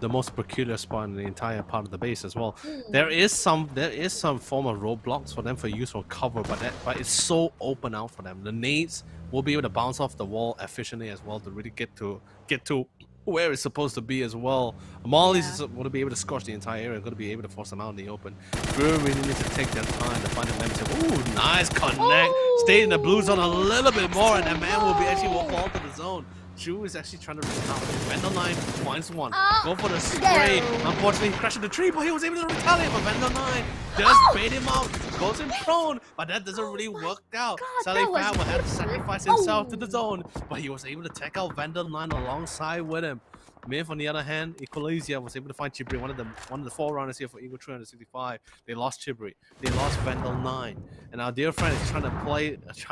most peculiar spot in the entire part of the base as well. There is some form of roadblocks for them for use for cover, but it's so open out for them. The nades will be able to bounce off the wall efficiently as well to really get to where it's supposed to be as well. Molly's is going to be able to scorch the entire area and going to be able to force them out in the open. Fury really needs to take their time to find the members. Ooh, nice connect. Stay in the blue zone a little bit more, and that man will fall to the zone. Chu is actually trying to retaliate. Vandal 9 finds one. Go for the spray. Unfortunately, he crashed into the tree, but he was able to retaliate. But Vandal 9 does bait him out. Goes in prone, but that doesn't really work out. Sally Fat will have to sacrifice himself to the zone, but he was able to take out Vandal 9 alongside with him. Myth, on the other hand, Equalizia was able to find Chibri, one of the forerunners here for Eagle 365. They lost Chibri. They lost Vandal 9. And our dear friend is trying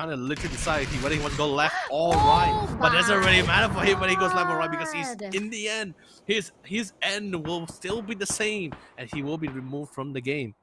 to literally decide whether he wants to go left or right. But it doesn't really matter for him when he goes left or right, because in the end, his end will still be the same, and he will be removed from the game.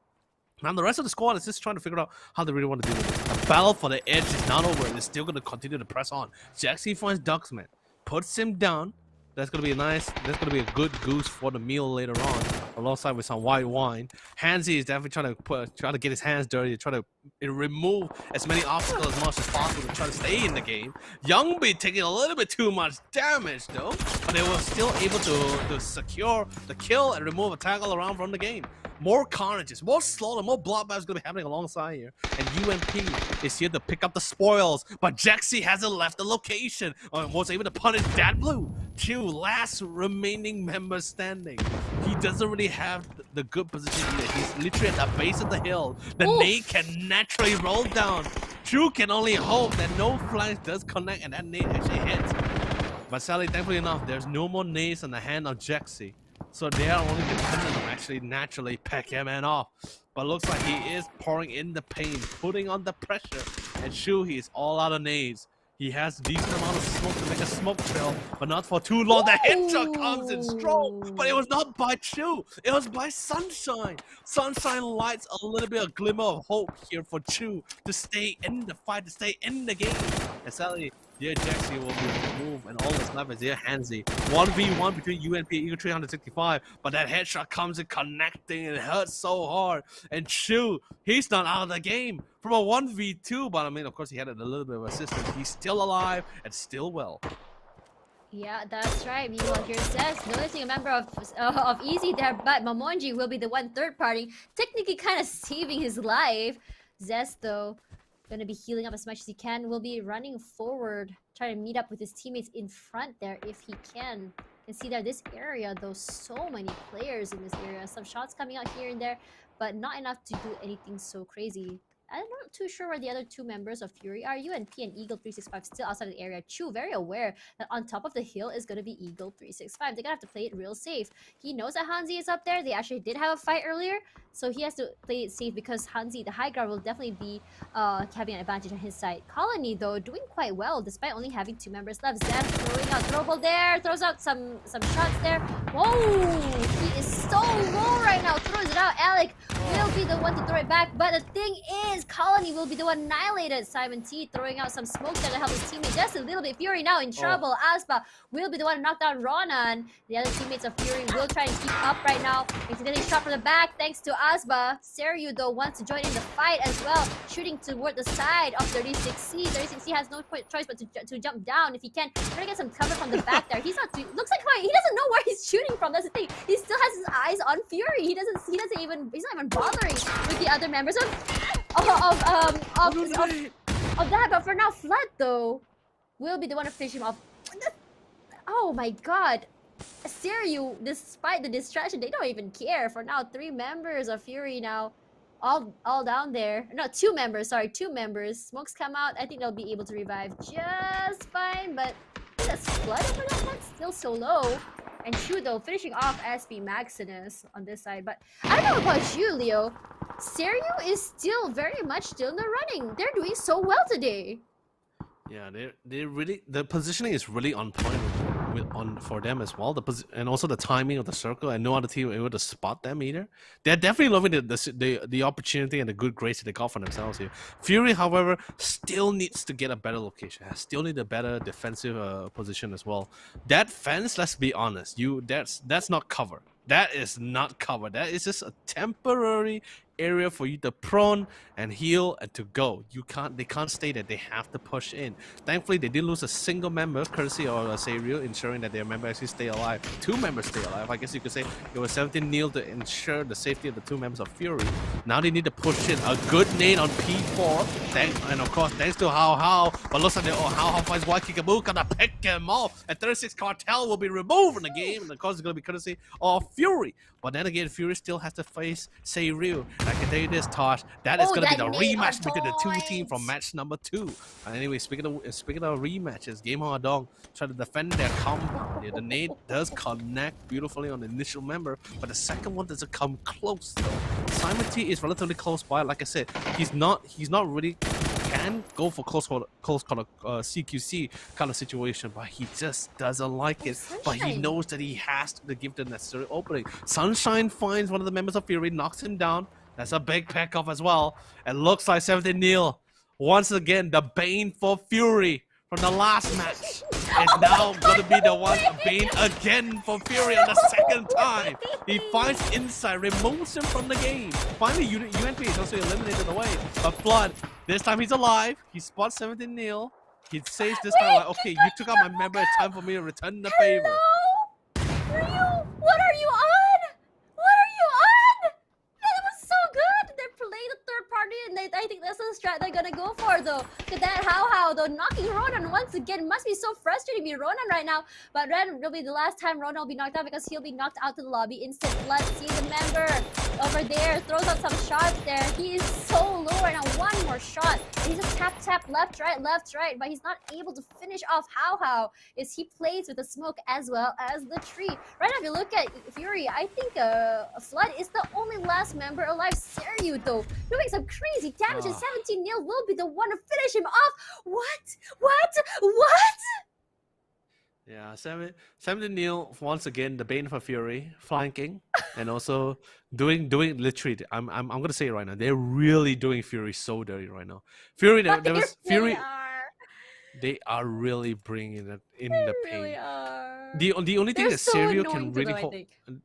Now the rest of the squad is just trying to figure out how they really want to do this. The battle for the edge is not over. They're still going to continue to press on. Jaxie finds Ducksman, puts him down. That's gonna be a good goose for the meal later on, alongside with some white wine. Hansi is definitely trying to get his hands dirty, try to remove as many obstacles as much as possible to try to stay in the game. Youngby taking a little bit too much damage though, but they were still able to secure the kill and remove a tackle around from the game. More carnages, more slaughter, more bloodbath is going to be happening alongside here. And UMP is here to pick up the spoils, but Jaxie hasn't left the location and was able to punish that blue. Two last remaining members standing. He doesn't really have the good position either. He's literally at the base of the hill. The nade can naturally roll down. Chu can only hope that no flank does connect and that nade actually hits. But sadly, thankfully enough, there's no more nades on the hand of Jaxie. So they are only dependent on actually naturally pack him off. But looks like he is pouring in the pain, putting on the pressure. And Shu, he is all out of nades. He has a decent amount of smoke to make a smoke trail, but not for too long. The headshot comes in strong, but it was not by Chu. It was by Sunshine. Sunshine lights a little bit of glimmer of hope here for Chu to stay in the fight, to stay in the game. And sadly, dear Jaxie will be removed, and all that's left is dear Hansi. 1v1 between UNP and Eagle 365, but that headshot comes in connecting and it hurts so hard. And Chu, he's not out of the game from a 1v2, but I mean, of course, he had a little bit of assistance. He's still alive and still well. Yeah, that's right. Meanwhile, here says noticing a member of Easy there, but Mamonji will be the one third party, technically kind of saving his life. Zest, though, gonna be healing up as much as he can. Will be running forward, trying to meet up with his teammates in front there if he can. You can see that this area, though, so many players in this area. Some shots coming out here and there, but not enough to do anything so crazy. I'm not too sure where the other two members of Fury are. UNP and Eagle 365 still outside of the area. Chu very aware that on top of the hill is going to be Eagle 365. They're going to have to play it real safe. He knows that Hansi is up there. They actually did have a fight earlier, so he has to play it safe because Hansi, the high ground, will definitely be having an advantage on his side. Colony, though, doing quite well despite only having two members left. Zeth throwing out throwable there, throws out some shots there. Whoa! He is so low right now. Throws it out. Alec will be the one to throw it back, but the thing is, Colony will be the one annihilated. Simon T throwing out some smoke there to help his teammate just a little bit. Fury now in trouble. Aspa will be the one to knock down Ronan. The other teammates of Fury will try and keep up right now. Accidentally shot from the back thanks to Aspa. Seryu, though, wants to join in the fight as well, shooting toward the side of 36C. 36C has no choice but to jump down if he can. Trying to get some cover from the back there. He's not looks like he doesn't know where he's shooting from. That's the thing. He still has his eyes on Fury. He's not even bothering with the other members of that. But for now, Flood, though, will be the one to finish him off. Oh my god. Seryu, despite the distraction, they don't even care. For now, 3 members of Fury now all down there. No, 2 members, sorry, 2 members. Smokes come out. I think they'll be able to revive just fine, but that's Flood over that one, still so low. And Shu, though, finishing off SP Maximus on this side. But I don't know about you, Leo. Seryu is still very much still in the running. They're doing so well today. Yeah, they really, the positioning is really on point with them. for them as well. And also the timing of the circle, and no other team able to spot them either. They're definitely loving the opportunity and the good grace that they got for themselves here. Fury, however, still needs to get a better location. Still need a better defensive position as well. That fence, let's be honest, that's not cover. That is not cover. That is just a temporary area for you to prone and heal and to go. They can't stay there. They have to push in. Thankfully, they did lose a single member, courtesy of Sario, ensuring that their member actually stay alive. 2 members stay alive. I guess you could say it was 17 Neil to ensure the safety of the 2 members of Fury. Now they need to push in. A good nade on P4. And of course, thanks to How. But looks like How finds White Kickaboo, gonna pick him off. And 36 Cartel will be removed from the game. And of course, it's gonna be courtesy of Fury. But then again, Fury still has to face Sairyu. I can tell you this, Tosh, that is going to be the rematch between the 2 teams from match number 2. Anyway, speaking of rematches, Game Hong Adong try to defend their compound. The nade does connect beautifully on the initial member, but the second one doesn't come close though. Simon T is relatively close by. Like I said, he's not really can go for close kind of CQC kind of situation, but he just doesn't like it. Sunshine. But he knows that he has to give the necessary opening. Sunshine finds one of the members of Fury, knocks him down. That's a big pack off as well. It looks like 17 Neil, once again, the Bane for Fury from the last match, is now going to be the one Bane again for Fury on the second time. He finds inside, removes him from the game. Finally, UNP is also eliminated away. But Flood, this time he's alive. He spots 17 Neil. He says this time, like, okay, you took out my member. It's time for me to return the favor. What are you on? What are you on? That was so good. They're playing the third party, and I think that's the strat they're gonna go for though. Look at that How though, knocking Ronan once again. Must be so frustrating to be Ronan right now. But Ren will be the last time Ronan will be knocked out, because he'll be knocked out to the lobby. Instant Flood sees the member over there, throws out some shots there. He is so low right now. One more shot. And he just tap left, right, but he's not able to finish off How as he plays with the smoke as well as the tree. Right now, if you look at Fury, I think Flood is the only last member alive. Sairyu though, doing some crazy damage, and 17 Neil will be the one to finish him off. What? Yeah, 17 Neil once again, the Bane for Fury, flanking, and also doing literally. I'm gonna say it right now. They're really doing Fury so dirty right now. Fury, they are really bringing it in the pain. Really are. The only thing that so Sairyu can really though, hope,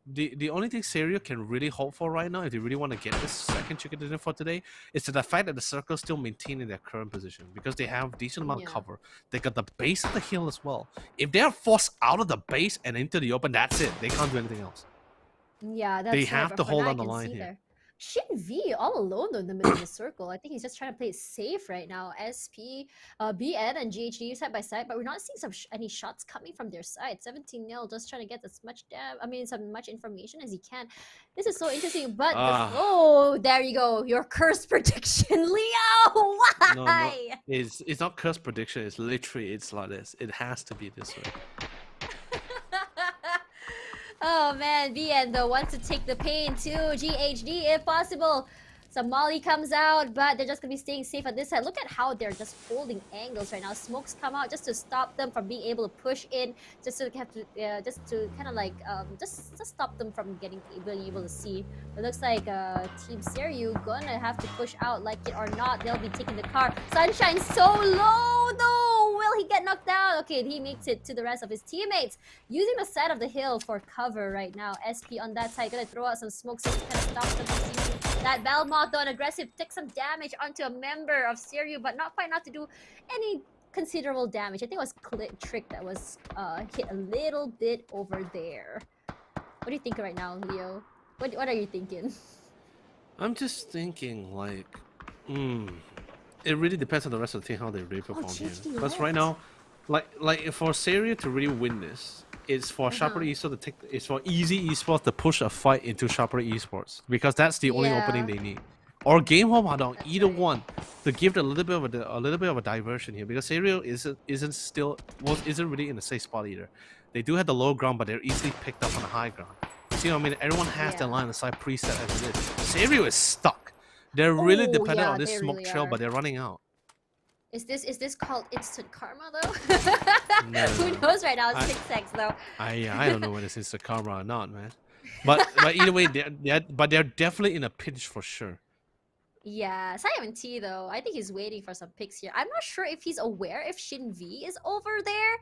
the only thing Sairyu can really hope for right now, if they really want to get this second chicken dinner for today, is the fact that the circle still maintaining their current position, because they have decent amount of cover. They got the base of the hill as well. If they are forced out of the base and into the open, that's it. They can't do anything else. Yeah, that's They right, have but to for hold now, on the I can line see here. there. Shin V all alone though in the middle of the circle. I think he's just trying to play it safe right now. SP, BN, and GHD side by side, but we're not seeing any shots coming from their side. 17 0, just trying to get as much much information as he can. This is so interesting. But oh, there you go, your curse prediction, Leo. Why? No, it's not curse prediction. It's literally like this. It has to be this way. Oh man, BN though wants to take the pain too. GHD if possible. Some Molly comes out, but they're just gonna be staying safe at this side. Look at how they're just holding angles right now. Smokes come out just to stop them from being able to push in, just to kind of like just stop them from being able to see. It looks like Team Sairyu gonna have to push out, like it or not. They'll be taking the car. Sunshine so low though. Will he get knocked down? Okay, he makes it to the rest of his teammates. Using the side of the hill for cover right now. SP on that side gonna throw out some smoke so to kind of stop them from seeing that Belmont though, aggressive, took some damage onto a member of Sairyu, but not to do any considerable damage. I think it was Trick that was hit a little bit over there. What do you think right now, Leo? What are you thinking? I'm just thinking like, it really depends on the rest of the team how they really perform here. Because right now, like for Sairyu to really win this, it's for Sharper Esports to it's for Easy Esports to push a fight into Sharper Esports, because that's the only opening they need. Or Game Home Hadong, either one, to give it a little bit of a diversion here, because Sairyu isn't really in a safe spot either. They do have the low ground, but they're easily picked up on the high ground. See what I mean? Everyone has their line of sight preset as it is. Sairyu is stuck. They're really dependent on this smoke trail, but they're running out. Is this called instant karma though? No. Who knows right now? 6x though. I don't know whether it's instant karma or not, man. But either way, they're definitely in a pinch for sure. Yeah, Simon T though, I think he's waiting for some picks here. I'm not sure if he's aware if Shin V is over there.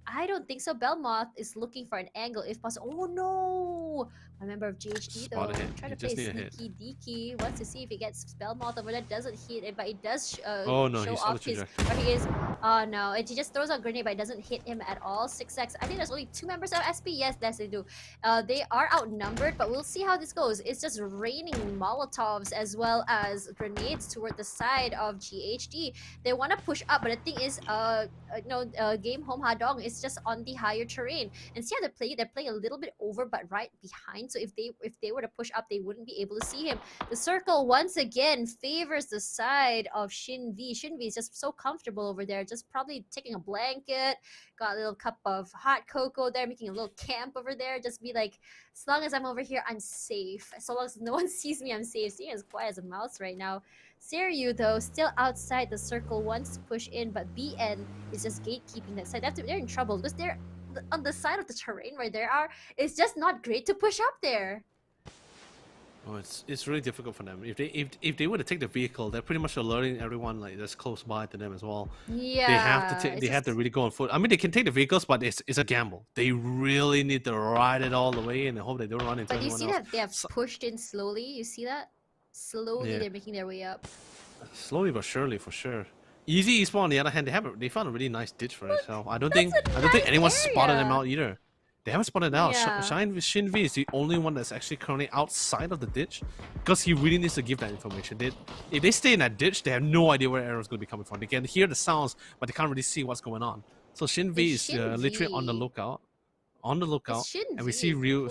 I don't think so. Belmoth is looking for an angle if possible. Oh no! A member of GHD though, trying to play sneaky deaky. Wants to see if he gets Belmoth over there. Doesn't hit it, but it does oh no, show he's off his. Or he is. Oh no! And he just throws out a grenade, but it doesn't hit him at all. 6x. I think there's only 2 members of SP. Yes, they do. They are outnumbered, but we'll see how this goes. It's just raining Molotovs as well as grenades toward the side of GHD. They want to push up, but the thing is, game home Hadong is just on the higher terrain, and see how they're playing a little bit over but right behind, so if they were to push up they wouldn't be able to see him. The circle once again favors the side of Shin V. Shin V is just so comfortable over there, just probably taking a blanket, got a little cup of hot cocoa there, making a little camp over there, just be like, as long as I'm over here I'm safe, so long as no one sees me I'm safe. Seeing as quiet as a mouse right now. Seiryu though still outside the circle, wants to push in, but BN is just gatekeeping that side. They're in trouble because they're on the side of the terrain where they are. It's just not great to push up there. Oh, it's really difficult for them. If they were to take the vehicle, they're pretty much alerting everyone like that's close by to them as well. Yeah, they have to really go on foot. I mean, they can take the vehicles, but it's a gamble. They really need to ride it all the way and hope they don't run into anyone else. But you see that they have pushed in slowly. You see that? Slowly, they're making their way up. Slowly but surely, for sure. Easy Esports on the other hand, they found a really nice ditch for themselves. I don't think anyone spotted them out either. They haven't spotted it out. Yeah. Shin V is the only one that's actually currently outside of the ditch, because he really needs to give that information. If they stay in that ditch, they have no idea where arrow is going to be coming from. They can hear the sounds, but they can't really see what's going on. So Shin V is literally on the lookout. And we see Ryu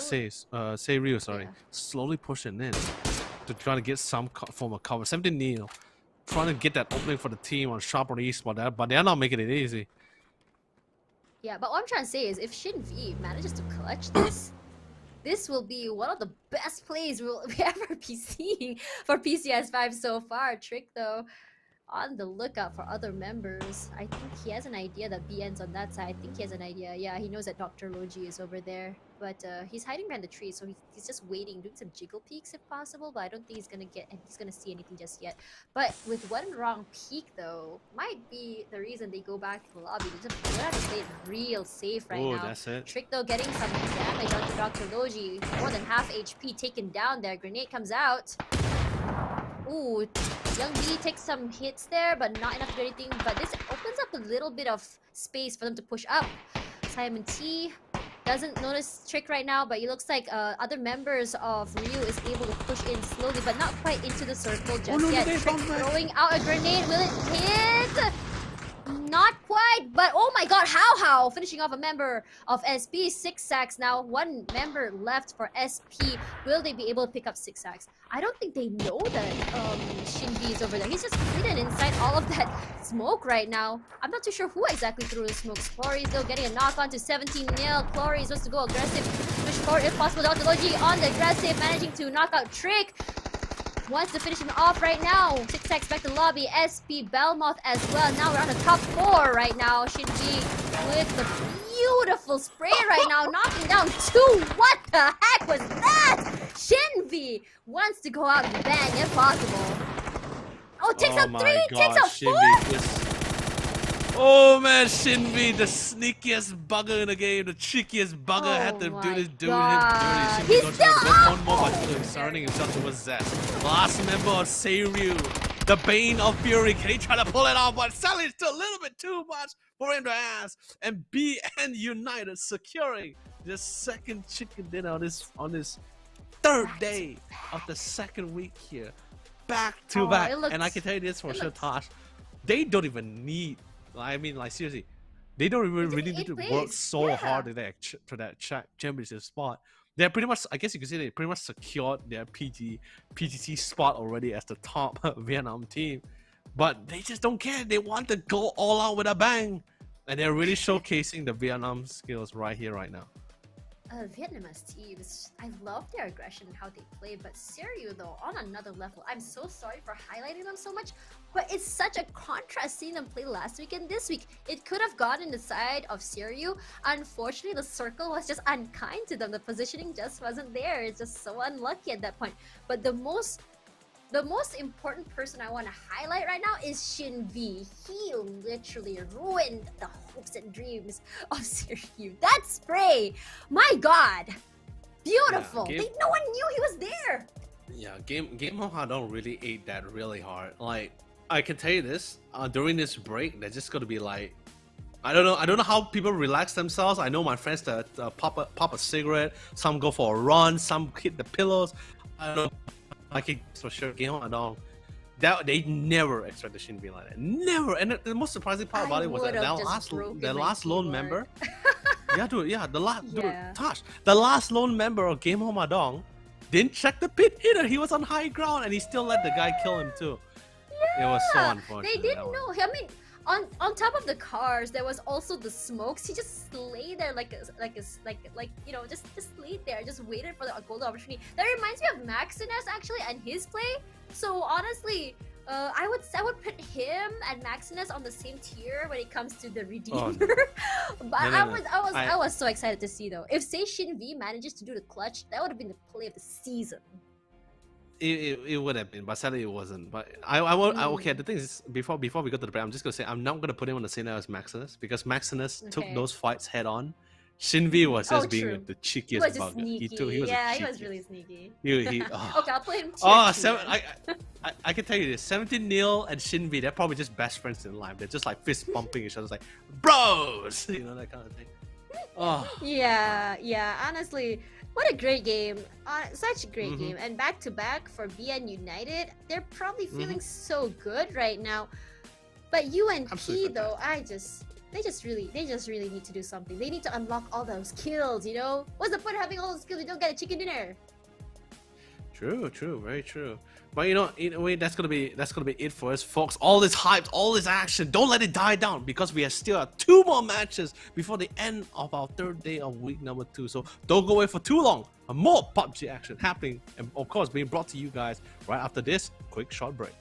slowly pushing in to try to get some form of cover. 17 Neo trying to get that opening for the team on Sharp or Esports, but they're not making it easy. Yeah, but what I'm trying to say is if Shin V manages to clutch this, this will be one of the best plays we'll ever be seeing for PCS5 so far. Trick though, on the lookout for other members. I think he has an idea that BN's on that side. I think he has an idea. Yeah, he knows that Dr. Logi is over there. But he's hiding behind the tree, so he's just waiting, doing some jiggle peeks if possible. But I don't think he's gonna see anything just yet. But with one wrong peek though, might be the reason they go back to the lobby. They have to play it real safe right now. That's it. Trick though getting some damage onto Dr. Logi. More than half HP taken down there. Grenade comes out. Ooh, Young B takes some hits there, but not enough to do anything. But this opens up a little bit of space for them to push up. Simon T doesn't notice Trick right now, but it looks like other members of Ryu is able to push in slowly, but not quite into the circle just yet. Trick throwing out a grenade. Will it hit? Not quite, but oh my god, how finishing off a member of SP. 6 sacks now, 1 member left for SP. Will they be able to pick up 6 sacks? I don't think they know that Shin V is over there. He's just hidden inside all of that smoke right now. I'm not too sure who exactly threw the smoke. Clory still getting a knock on to 17-0. Clory is supposed to go aggressive, push forward if possible. Dr. Logi on the aggressive, managing to knock out Trick. Wants to finish him off right now. 6 sacks back to the lobby. SP, Belmoth as well. Now we're on the top 4 right now. Shin V with the beautiful spray right now, knocking down 2. What the heck was that? Shin V wants to go out and bang if possible. Oh, takes out 3, takes out 4. Oh man, Shin V, the sneakiest bugger in the game, the cheekiest bugger, had to do this, doing him dirty. He's still up! One more by surrounding himself towards Zest. Last member of Seiryu, the Bane of Fury. Can he try to pull it off? But Sally's still a little bit too much for him to ask. And BN United securing the second chicken dinner on this 3rd day of the 2nd week here. Back to back. And I can tell you this for sure, Tosh. They don't even need... I mean, like seriously, they don't even really need to work so hard to that championship spot. They're pretty much, I guess you could say, they pretty much secured their PTC spot already as the top Vietnam team. But they just don't care. They want to go all out with a bang, and they're really showcasing the Vietnam skills right here, right now. Vietnamese teams, I love their aggression and how they play, but Serio though, on another level. I'm so sorry for highlighting them so much, but it's such a contrast seeing them play last week and this week. It could have gone in the side of Serio. Unfortunately, the circle was just unkind to them. The positioning just wasn't there. It's just so unlucky at that point. But the most important person I want to highlight right now is Shin V. He literally ruined the hopes and dreams of Syracuse. That spray, my god, beautiful. Yeah, no one knew he was there. Yeah, Game of Hadong really ate that really hard. Like, I can tell you this, during this break, they're just gonna be like, I don't know how people relax themselves. I know my friends that pop a cigarette, some go for a run, some hit the pillows. I don't know. I can for sure Game of Hadong, that they never expected Shin to be like that. Never. And the most surprising part about it was that the last lone member. Tosh, the last lone member of Game of Hadong didn't check the pit either. He was on high ground and he still let the guy kill him too. Yeah, it was so unfortunate. They didn't know. I mean, on top of the cars, there was also the smokes. He just lay there like you know, just laid there, just waited for the golden opportunity. That reminds me of Maximus actually and his play. So honestly, I would put him and Maximus on the same tier when it comes to the Redeemer. But I was so excited to see though. If say Shin V manages to do the clutch, that would have been the play of the season. It would have been, but sadly it wasn't. But okay. The thing is, before we go to the break, I'm just gonna say I'm not gonna put him on the same level as Maximus because Maximus took those fights head on. Shin V was just being the cheekiest bug. He was really sneaky. Okay, I'll play him too. I can tell you this: 17-0 and Shin V, they're probably just best friends in life. They're just like fist bumping each other, like bros, you know, that kind of thing. Oh. Yeah. Honestly, what a great game! Such a great game, and back to back for BN United. They're probably feeling so good right now. But UNP though, they just really need to do something. They need to unlock all those kills. You know, what's the point of having all those kills if you don't get a chicken dinner? True, very true. But you know, in a way, that's gonna be it for us, folks. All this hype, all this action, don't let it die down because we still have 2 more matches before the end of our 3rd day of week number 2. So don't go away for too long. More PUBG action happening, and of course, being brought to you guys right after this quick short break.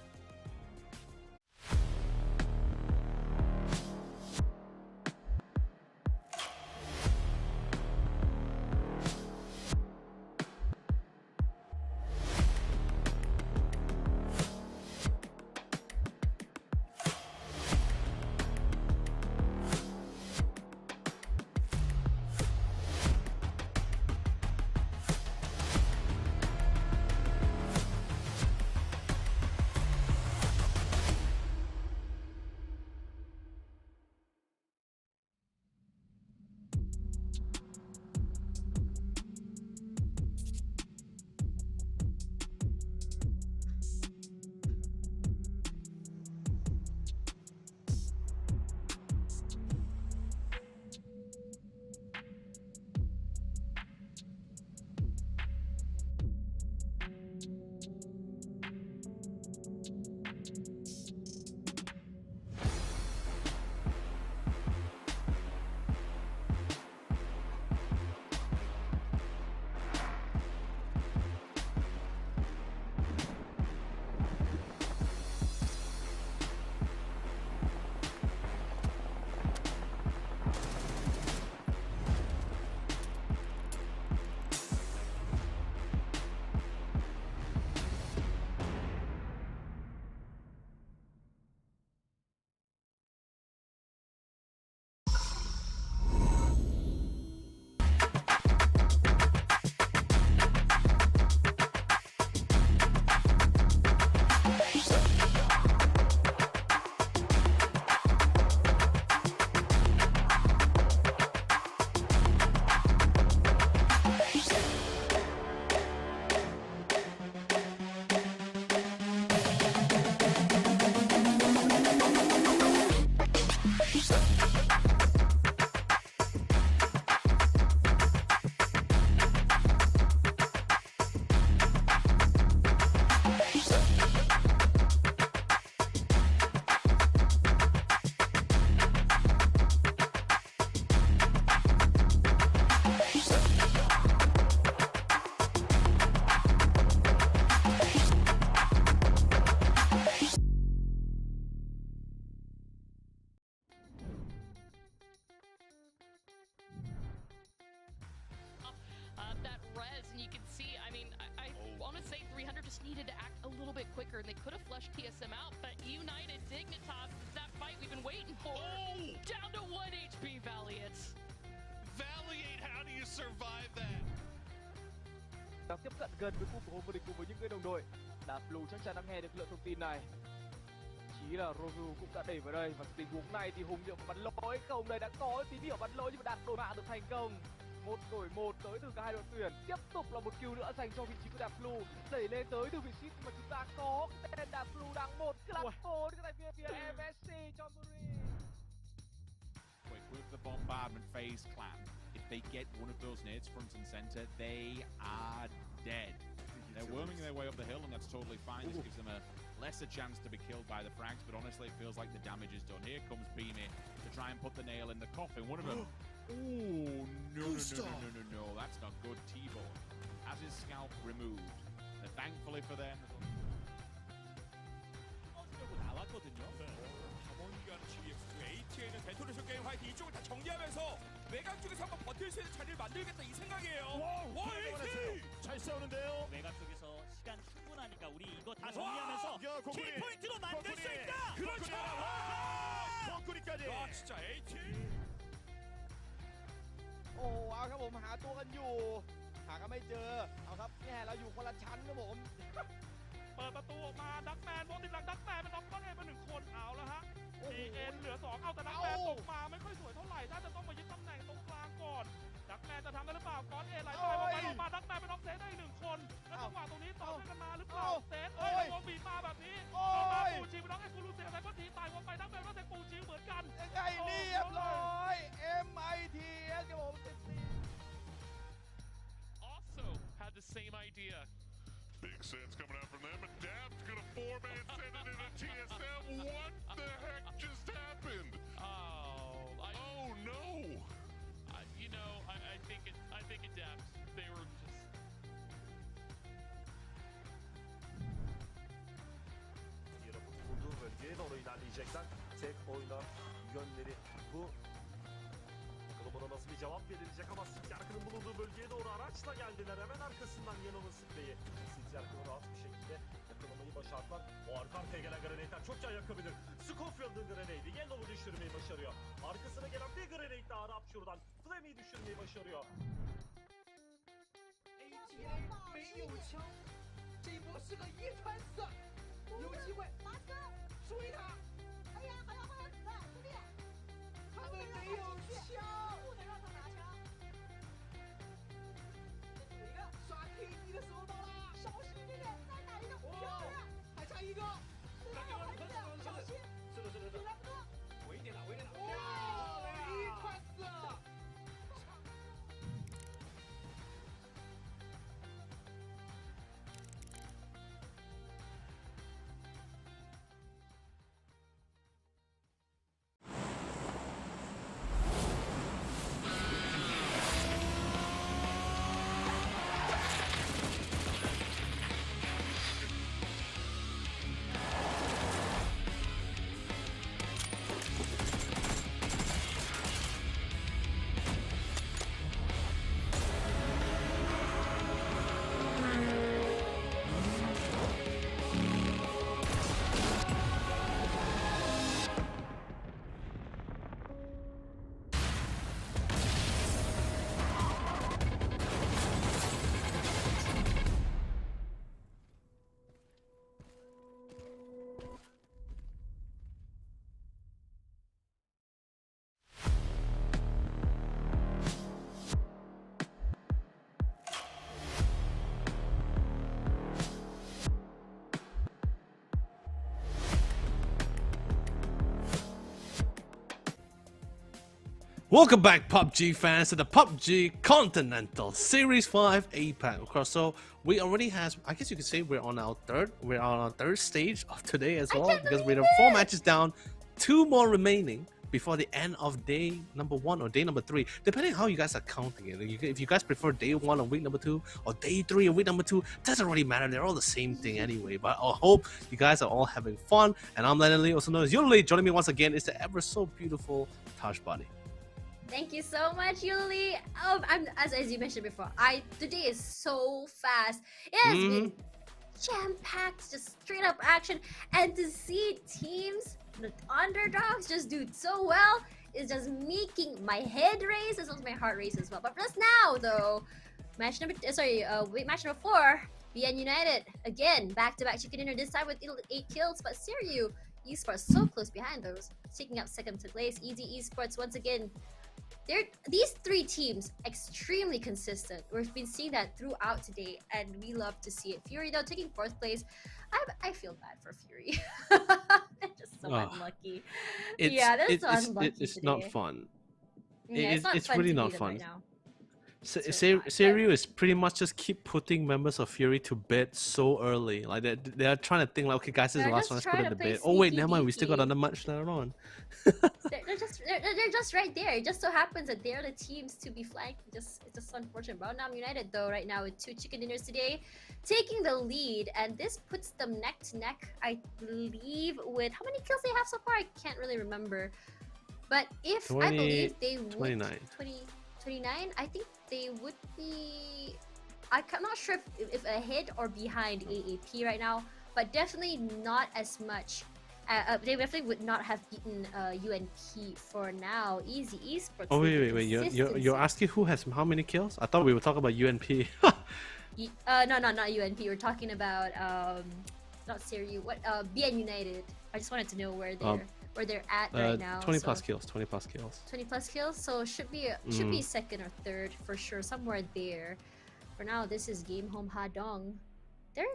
gần với cúp của vô địch cùng với những người đồng đội. Đá Blue chắc chắn đã nghe được lượng thông tin này. Chí là Rogu cũng đã đẩy vào đây và tình huống này thì Hùng liệu có bắn lỗi không? Đây đã có tín hiệu bắn lỗi nhưng mà đạt đổi mạng được thành công. 1 đổi 1 tới từ cả hai đội tuyển. Tiếp tục là một kill nữa dành cho vị trí của đá Blue, đẩy lên tới từ vị trí mà chúng ta có tên đá Blue đang 1 clap 4 tại phía MSC cho Muri. Quick with the bombardment phase clan. If they get one of those nades front and center, they are dead. They're worming their way up the hill, and that's totally fine. This gives them a lesser chance to be killed by the frags, but honestly, it feels like the damage is done. Here comes Beamy to try and put the nail in the coffin. One of them. Oh, no. That's not good. T-Bone has his scalp removed. And thankfully for them. 나왔거든요. 자본기관 GX가 ATN은 데토네이션 게임 화이팅 이쪽을 다 정리하면서 외곽 쪽에서 한번 버틸 수 있는 자리를 만들겠다 이 생각이에요. 와, AT! 잘 싸우는데요. 외곽 쪽에서 시간 충분하니까 우리 이거 다 정리하면서 키포인트로 만들 수 있다. 그렇죠. 덩크리까지. 와, 진짜 AT. โอ้เอาครับผมหาตัวกันอยู่หากันไม่เจอเอาครับแย่เราอยู่คนละชั้นครับผม เปิดประตูออกมาดักแมนโบติดหลังดักแมนเป็นน็อกก้อนเอมา1 คนเอาแล้วฮะ PN เหลือ 2เอาแต่ดักแมนตกมาไม่ค่อยสวยเท่าไหร่ถ้าจะต้องมายึดตำแหน่งตรงกลางก่อนดักแมนจะทำได้หรือเปล่าก้อนเอไหลไปออกมาดักแมนเป็นน็อกเซตได้อีก1 คนแล้วจังหวะตรงนี้ต่อเนื่องกันมาหรือเปล่าเซตวงบีบมาแบบนี้ต่อมาปูจิวน็อกไอ้กูรูเซียไซเบอร์ทีตายวงไปดักแมนก็เซตปูจิวเหมือนกัน ยังไงเรียบร้อย MITS ครับผม Also had the same idea. Big sense coming out from them, and Dab's gonna 4-man send it into TSM. What the heck just happened? Oh no! I think it dabs. They were just. Yarabın bulunduğu bölgeye doğru ilerleyecekler. Tek oyuna yönleri bu. Bakalım buna nasıl bir cevap verilecek ama Sityarkı'nın bulunduğu bölgeye doğru araçla geldiler. Hemen arkasından Yano'nun spreyi. Sityarkı'nı rahat bir şekilde yakalamayı başardılar. O arka arkaya gelen grenade'ler çok can yakabilir. Scofield'ın grenade'i Yellow'u düşürmeyi başarıyor. Arkasına gelen bir grenade daha Rapture'dan Flame'i düşürmeyi başarıyor. 没有枪，这一波是个一传4，有机会追他。哎呀，还要换子弹，兄弟，他们没有枪，不能让他拿枪。有一个刷 KD 的时候到了，小心一点，再打一个，漂亮，还差一个，小心，是的，稳一点打，哇，一传4。Welcome back, PUBG fans, to the PUBG Continental Series 5 APAC. Of course, so we already have, I guess you could say we're on our third stage of today as well, because we're 4 matches down, 2 more remaining before the end of day number 1 or day number 3, depending how you guys are counting it. If you guys prefer day 1 or week number 2, or day 3 or week number 2, doesn't really matter. They're all the same thing anyway. But I hope you guys are all having fun. And I'm Lennon Lee, also known as Yuli. Joining me once again is the ever so beautiful Taj Body. Thank you so much, Yuli. As you mentioned before, today is so fast. It has been jam-packed, just straight up action, and to see teams, the underdogs, just do so well is just making my head race as well as my heart race as well. But just now, though, Match number match number 4. BN United again back-to-back chicken dinner. This time with 8 kills, but Siriu Esports so close behind those, taking up second place. Easy Esports once again. These 3 teams extremely consistent. We've been seeing that throughout today, and we love to see it. Fury though taking 4th place. I feel bad for Fury. They're just so unlucky. It's not fun. Yeah, it's really not fun. Right now. Siriu is pretty much just keep putting members of Fury to bed so early. Like they're trying to think like, okay guys, this is the last one, let's put it to bed. Oh wait, never mind, we still got another match later on. they're just right there. It just so happens that they're the teams to be flanked. It's just unfortunate. Brownham United though right now with 2 chicken dinners today, taking the lead, and this puts them neck to neck, I believe, with how many kills they have so far. I can't really remember, but if 20, I believe they would 29. 29, I think they would be. I'm not sure if ahead or behind AAP right now, but definitely not as much. They definitely would not have beaten UNP for now. Easy Esports. Oh wait! You're asking who has how many kills? I thought we were talking about UNP. No, not UNP. We're talking about not Siriu. What BN United. I just wanted to know where they're at right now. 20 plus kills. 20 plus kills. 20 plus kills. So should be second or third for sure, somewhere there. For now, this is Game Home Hadong. They're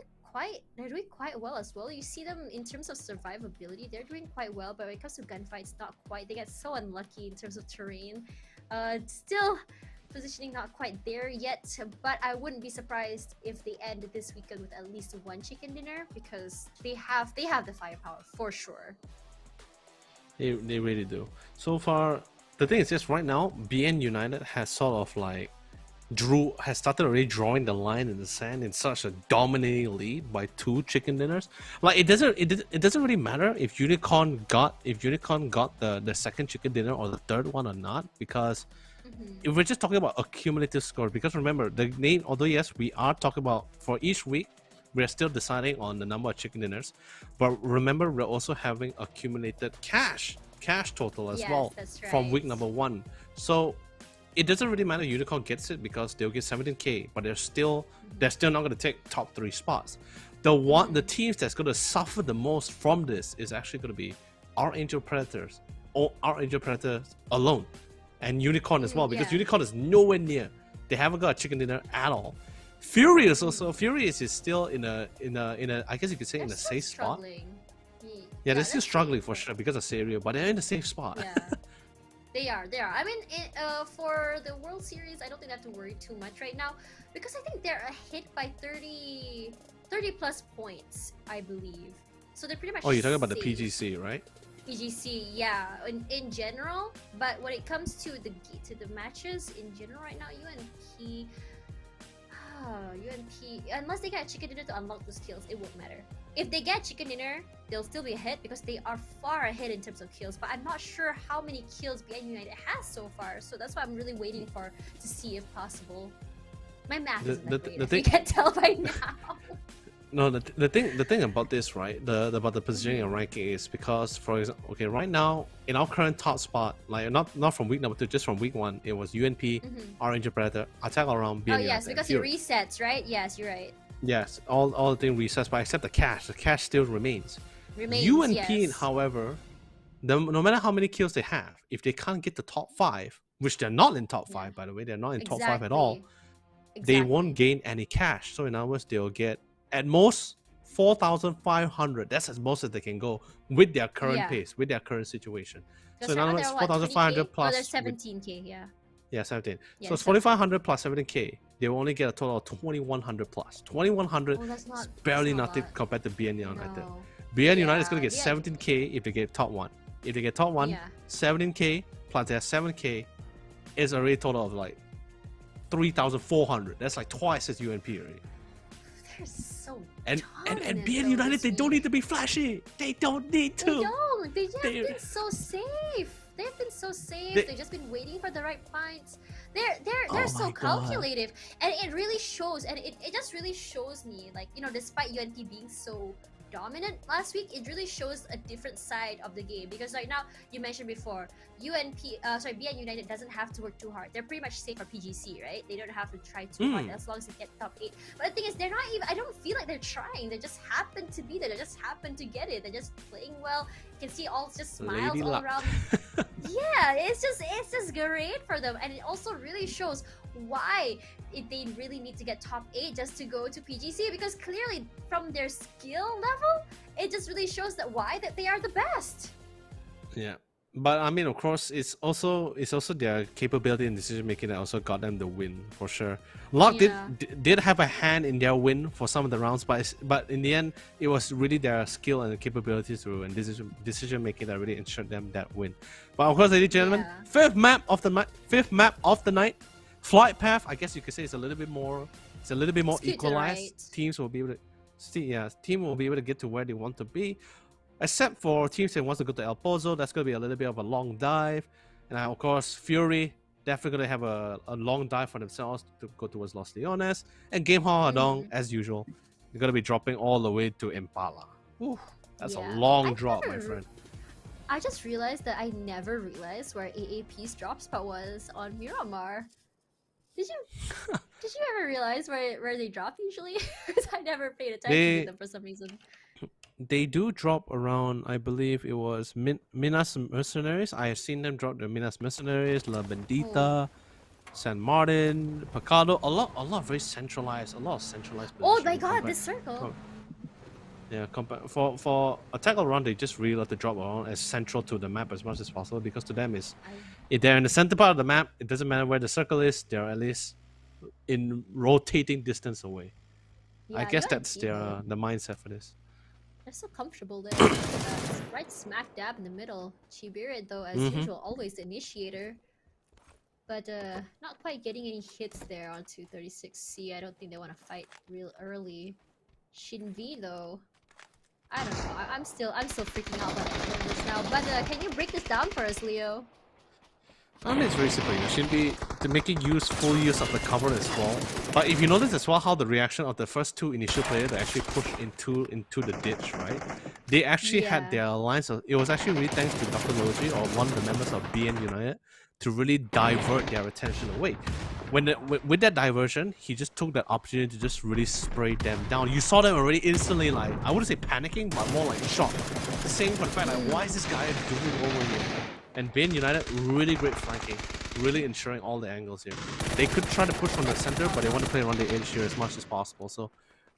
doing quite well as well. You see them in terms of survivability, they're doing quite well, but when it comes to gunfights, not quite. They get so unlucky in terms of terrain. Still positioning not quite there yet, but I wouldn't be surprised if they end this weekend with at least 1 chicken dinner, because they have the firepower for sure. They really do. So far, the thing is just right now, BN United has sort of like has started already drawing the line in the sand in such a dominating lead by 2 chicken dinners. Like it doesn't really matter if Unicorn got the second chicken dinner or the third one or not, because if we're just talking about accumulative score, because remember the name, although yes we are talking about for each week, we're still deciding on the number of chicken dinners, but remember we're also having accumulated cash total as well from week number 1. So it doesn't really matter Unicorn gets it because they'll get 17k, but they're still not going to take top 3 spots. The teams that's going to suffer the most from this is actually going to be our Angel Predators, or our Angel Predators alone, and Unicorn as well, because Unicorn is nowhere near. They haven't got a chicken dinner at all. Furious also. Furious is still in a I guess you could say in a safe spot. Yeah, they're still struggling for sure because of Siriu, but they're in a safe spot. Yeah. They are. I mean, for the World Series, I don't think I have to worry too much right now, because I think they're ahead by 30 plus points, I believe. So they're pretty much. Oh, you're talking about the PGC, right? PGC, yeah, in general. But when it comes to the matches in general right now, UNP, unless they get chicken dinner to unlock those kills, it won't matter. If they get chicken dinner, they'll still be ahead because they are far ahead in terms of kills. But I'm not sure how many kills BN United has so far, so that's why I'm really waiting to see if possible. My math isn't that great, if you can tell by now. No, the thing about this, right? About the positioning and ranking is because, for example, okay, right now in our current top spot, like not from week number 2, just from week 1, it was UNP, Orange Predator, Attack Around, BN. Oh yes, because it resets, right? Yes, you're right. Yes, all the thing resets, but except the cash. The cash still remains. UNP, however, no matter how many kills they have, if they can't get the top 5, which they're not in top 5, by the way, they're not in top 5 at all, they won't gain any cash. So in other words, they'll get at most 4,500. That's as most as they can go with their current pace, with their current situation. So in other words, 4,500 plus. Oh, there's 17k, yeah. Yeah, 17. So it's 4,500 plus 17k. They will only get a total of 2,100 plus. 2,100 is barely nothing compared to BN United. BN United is going to get 17k if they get top 1. If they get top 1, 17k plus their 7k is already a total of like 3,400. That's like twice as UNP already. They're so and BN United, they don't need to be flashy. They don't need to. They don't. They just been so safe. They've been so safe. They've just been waiting for the right points. They're so calculative, and it really shows. And it just really shows me, like, you know, despite UNP being so dominant last week, it really shows a different side of the game. Because right now, you mentioned before, BN United doesn't have to work too hard. They're pretty much safe for PGC, right? They don't have to try too hard as long as they get top 8. But the thing is, they're not even. I don't feel like they're trying. They just happen to be there. They just happen to get it. They're just playing well. You can see all just smiles Lady all luck. around. Yeah, it's just great for them, and it also really shows why they really need to get top 8 just to go to PGC, because clearly from their skill level, it just really shows that that they are the best. Yeah, but I mean, of course, it's also their capability and decision making that also got them the win for sure. Lock did have a hand in their win for some of the rounds, but in the end, it was really their skill and capabilities and decision making that really ensured them that win. But of course, ladies and gentlemen, fifth map of the night. Flight path, I guess you could say, is a little bit more equalized. Right. Teams will be able to team will be able to get to where they want to be, except for teams that wants to go to El Pozo. That's going to be a little bit of a long dive, and of course Fury definitely going to have a long dive for themselves to go towards Los Leones, and Game Hall Hadong as usual, they're going to be dropping all the way to Impala. Ooh, that's a long drop, my friend. I just realized that I never realized where AAP's drop spot was on Miramar. Did you ever realize where they drop usually? Because I never paid attention to them for some reason. They do drop around, I believe it was Minas Mercenaries. I have seen them drop the Minas Mercenaries, La Bendita, San Martin, Pecado. A lot very centralized. A lot of centralized. Oh my god, this circle. Yeah, for a tackle run, they just really love to drop around as central to the map as much as possible, because to them if they're in the center part of the map, it doesn't matter where the circle is, they're at least in rotating distance away. Yeah, I guess that's the mindset for this. They're so comfortable there. Right smack dab in the middle. Chibirit, though, as usual, always the initiator. But not quite getting any hits there onto 36C. I don't think they want to fight real early. Shinvi, though, I don't know. I'm still freaking out about this now. But can you break this down for us, Leo? I mean, it's very simple. You should be making full use of the cover as well. But if you notice as well how the reaction of the first two initial players that actually pushed into the ditch, right? They actually had their lines. It was actually really thanks to Dr. Logi, or one of the members of BN United, to really divert their attention away. With that diversion, he just took that opportunity to just really spray them down. You saw them already instantly, like, I wouldn't say panicking, but more like shocked. Saying for the fact, like, why is this guy doing over here? And BN United, really great flanking, really ensuring all the angles here. They could try to push from the center, but they want to play around the edge here as much as possible. So,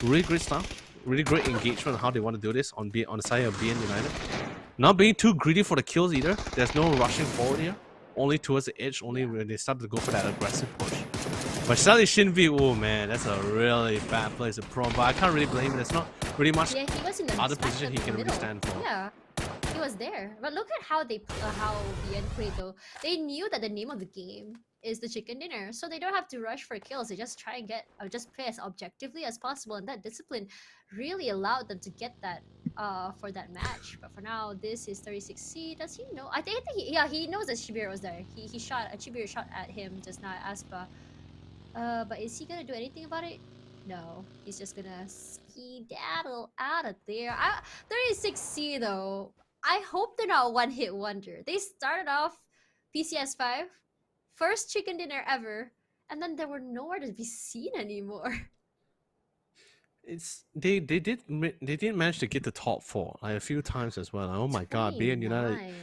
really great stuff. Really great engagement on how they want to do this on the side of BN United. Not being too greedy for the kills either. There's no rushing forward here. Only towards the edge, only when they start to go for that aggressive push. But sadly, Shinvi, oh man, that's a really bad place to prone. But I can't really blame him. There's not really much other position he can really stand for. Yeah, he was there. But look at how BN played though. They knew that the name of the game is the chicken dinner, so they don't have to rush for kills. They just try and just play as objectively as possible, and that discipline really allowed them to get that for that match. But for now, this is 36C. Does he know? I think he knows that Shibir was there. He shot a Shibir shot at him just now, Aspa. But is he gonna do anything about it? No, he's just gonna skedaddle out of there. 36C though, I hope they're not one hit wonder. They started off PCS5. First chicken dinner ever, and then they were nowhere to be seen anymore. They did manage to get the top 4 like a few times as well. Oh my god, BN United.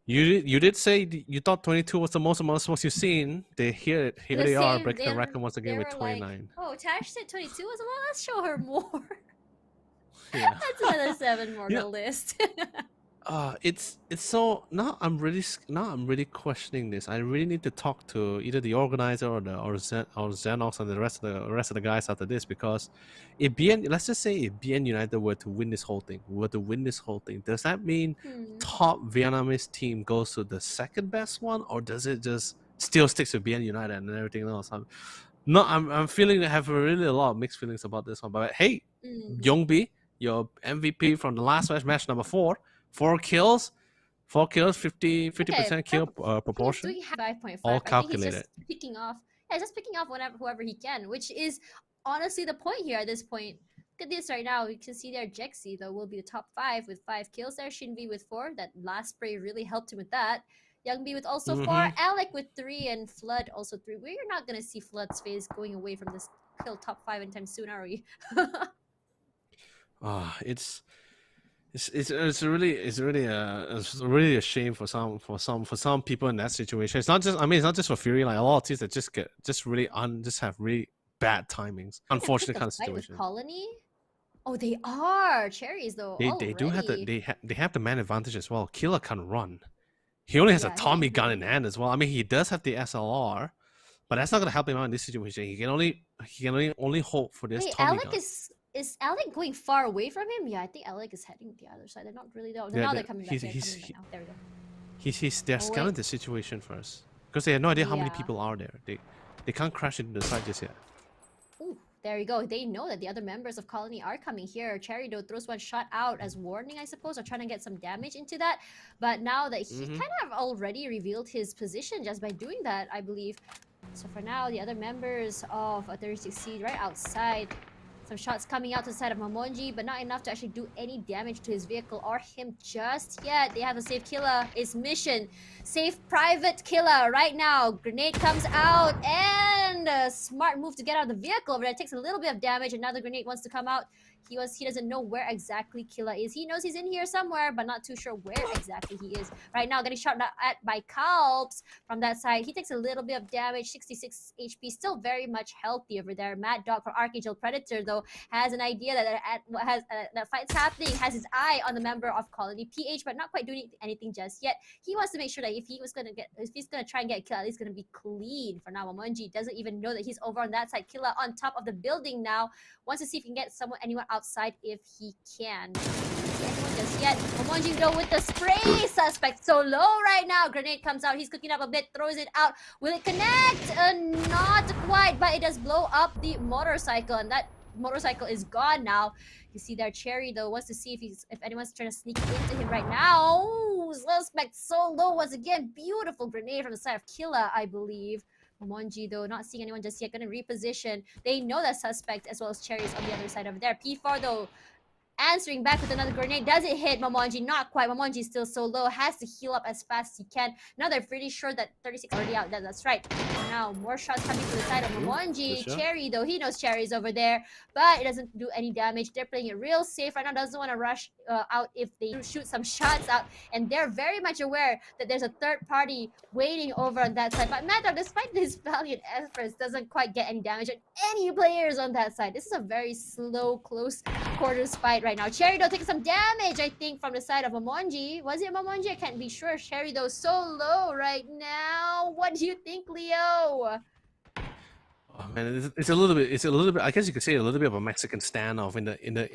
You did say you thought 22 was the most amount of smokes you've seen. Here they are breaking the record once again with 29. Like, oh, Tash said 22 was a lot. Let's show her more. Yeah. That's another 7 more on the list. It's so now I'm really questioning this. I really need to talk to either the organizer or Xenox and the rest of the guys after this, because let's just say if BN United were to win this whole thing, does that mean top Vietnamese team goes to the second best one, or does it just still sticks with BN United and everything else? I'm feeling I have really a lot of mixed feelings about this one. But hey, Youngbi, your MVP from the last match number 4. 4 kills, 50% kill proportion. He's doing 5.5. All calculated. He's just picking off. Yeah, just picking off whoever he can, which is honestly the point here at this point. at this right now. You can see there Jexi though will be the top 5 with 5 kills there. Shinvi with 4. That last spray really helped him with that. Youngbi with also 4. Alec with 3 and Flood also 3. We're not gonna see Flood's face going away from this kill top 5 anytime soon, are we? It's really a shame for some people in that situation. It's not just it's not just for Fury. Like a lot of teams that just have really bad timings. Unfortunate kind of situation. Colony. Oh, they are cherries though. They do have they have the man advantage as well. Killer can run. He only has a Tommy gun in hand as well. I mean, he does have the SLR, but that's not gonna help him out in this situation. He can only hope for this Tommy gun. Is Alec going far away from him? Yeah, I think Alec is heading the other side. They're not really though. Now they're coming back. They're scanning the situation first because they have no idea how many people are there. They can't crash into the side just yet. Ooh, there you go. They know that the other members of Colony are coming here. Cherry though throws one shot out as warning, I suppose, or trying to get some damage into that. But now that he kind of already revealed his position just by doing that, I believe. So for now, the other members of 36 Seed right outside. Some shots coming out to the side of Mamonji, but not enough to actually do any damage to his vehicle or him just yet. They have a safe killer. It's mission. Safe private killer right now. Grenade comes out and a smart move to get out of the vehicle over there. Takes a little bit of damage. Another grenade wants to come out. He doesn't know where exactly Killa is. He knows he's in here somewhere, but not too sure where exactly he is. Right now, getting shot at by Kalps from that side. He takes a little bit of damage, 66 HP, still very much healthy over there. Mad Dog from Archangel Predator, though, has an idea that fight's happening, has his eye on the member of Colony PH, but not quite doing anything just yet. He wants to make sure that if he's gonna try and get Killa, at least gonna be clean for now. Mamonji doesn't even know that he's over on that side. Killa on top of the building now. Wants to see if he can get anyone outside if he can. Anyone just yet. Mamonji though with the spray. Suspect so low right now. Grenade comes out. He's cooking up a bit. Throws it out. Will it connect? Not quite, but it does blow up the motorcycle. And that motorcycle is gone now. You see there, Cherry though wants to see if anyone's trying to sneak into him right now. Ooh, suspect so low once again. Beautiful grenade from the side of Killa, I believe. Mamonji though not seeing anyone just yet, gonna reposition. They know that suspect as well as Cherry's on the other side over there. P4 though answering back with another grenade. Does it hit Mamonji? Not quite. Mamonji is still so low. Has to heal up as fast as he can. Now they're pretty sure that 36 is already out. That's right. Now more shots coming to the side of Mamonji. Cherry though, he knows Cherry's over there, but it doesn't do any damage. They're playing it real safe right now. Doesn't want to rush out if they shoot some shots out, and they're very much aware that there's a third party waiting over on that side. But Mad Dog, despite his valiant efforts, doesn't quite get any damage on any players on that side. This is a very slow, close quarters fight right now. Cherry though taking some damage, I think, from the side of Mamonji. Was it Mamonji? I can't be sure. Cherry though so low right now. What do you think, Leo? Oh man, it's a little bit. I guess you could say a little bit of a Mexican standoff in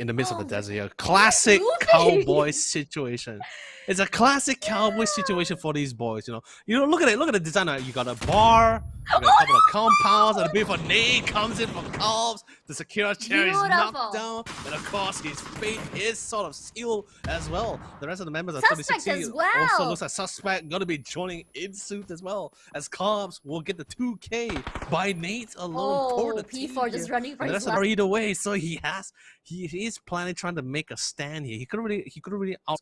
the midst of the desert. A classic cowboy situation. It's a classic cowboy situation for these boys. You know. Look at the design. You got a bar, you got a couple of compounds, and a bit of a nade comes in from Kalps. The Sakura Cherry is knocked down, and of course his fate is sort of sealed as well. The rest of the members of 36 also looks like suspect gonna be joining in suit as well, as Kalps will get the 2K by Nate alone for the P4 just running for his life. Either way, so he is planning trying to make a stand here. He could really out.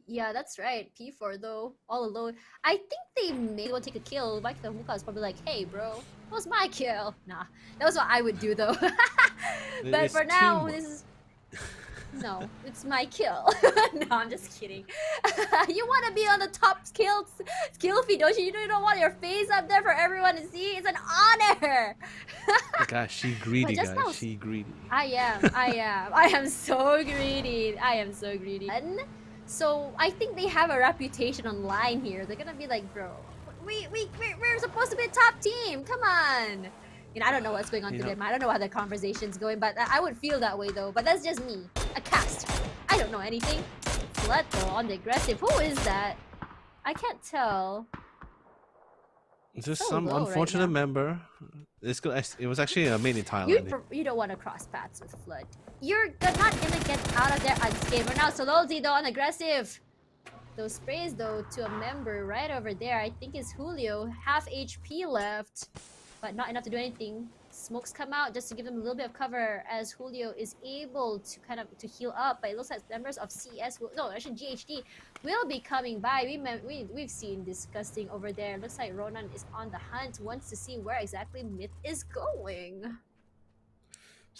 Yeah, that's right. P4 though, all alone. I think they may want to take a kill. Mike the Muka is probably like, hey bro, that was my kill. Nah, that was what I would do though. But for now, this is... No, it's my kill. No, I'm just kidding. You want to be on the top skill feed, don't you? You don't want your face up there for everyone to see. It's an honor. Gosh, she greedy, guys. She greedy. I am so greedy. I am so greedy. So I think they have a reputation online here. They're gonna be like, bro, we're supposed to be a top team. Come on. I don't know what's going on to them. I don't know how the conversation's going, but I would feel that way though. But that's just me. A cast. I don't know anything. Flood though on the aggressive. Who is that? I can't tell. It's just some unfortunate member. It was actually a main in Thailand. You don't want to cross paths with Flood. You're not gonna get out of there unscathed. Right now, Sololzi though on aggressive. Those sprays though to a member right over there. I think it's Julio. Half HP left, but not enough to do anything. smokes come out just to give them a little bit of cover as Julio is able to kind of to heal up. But it looks like members of CS will, no, actually GHD will be coming by. We've seen Disgusting over there. Looks like Ronan is on the hunt, wants to see where exactly Myth is going.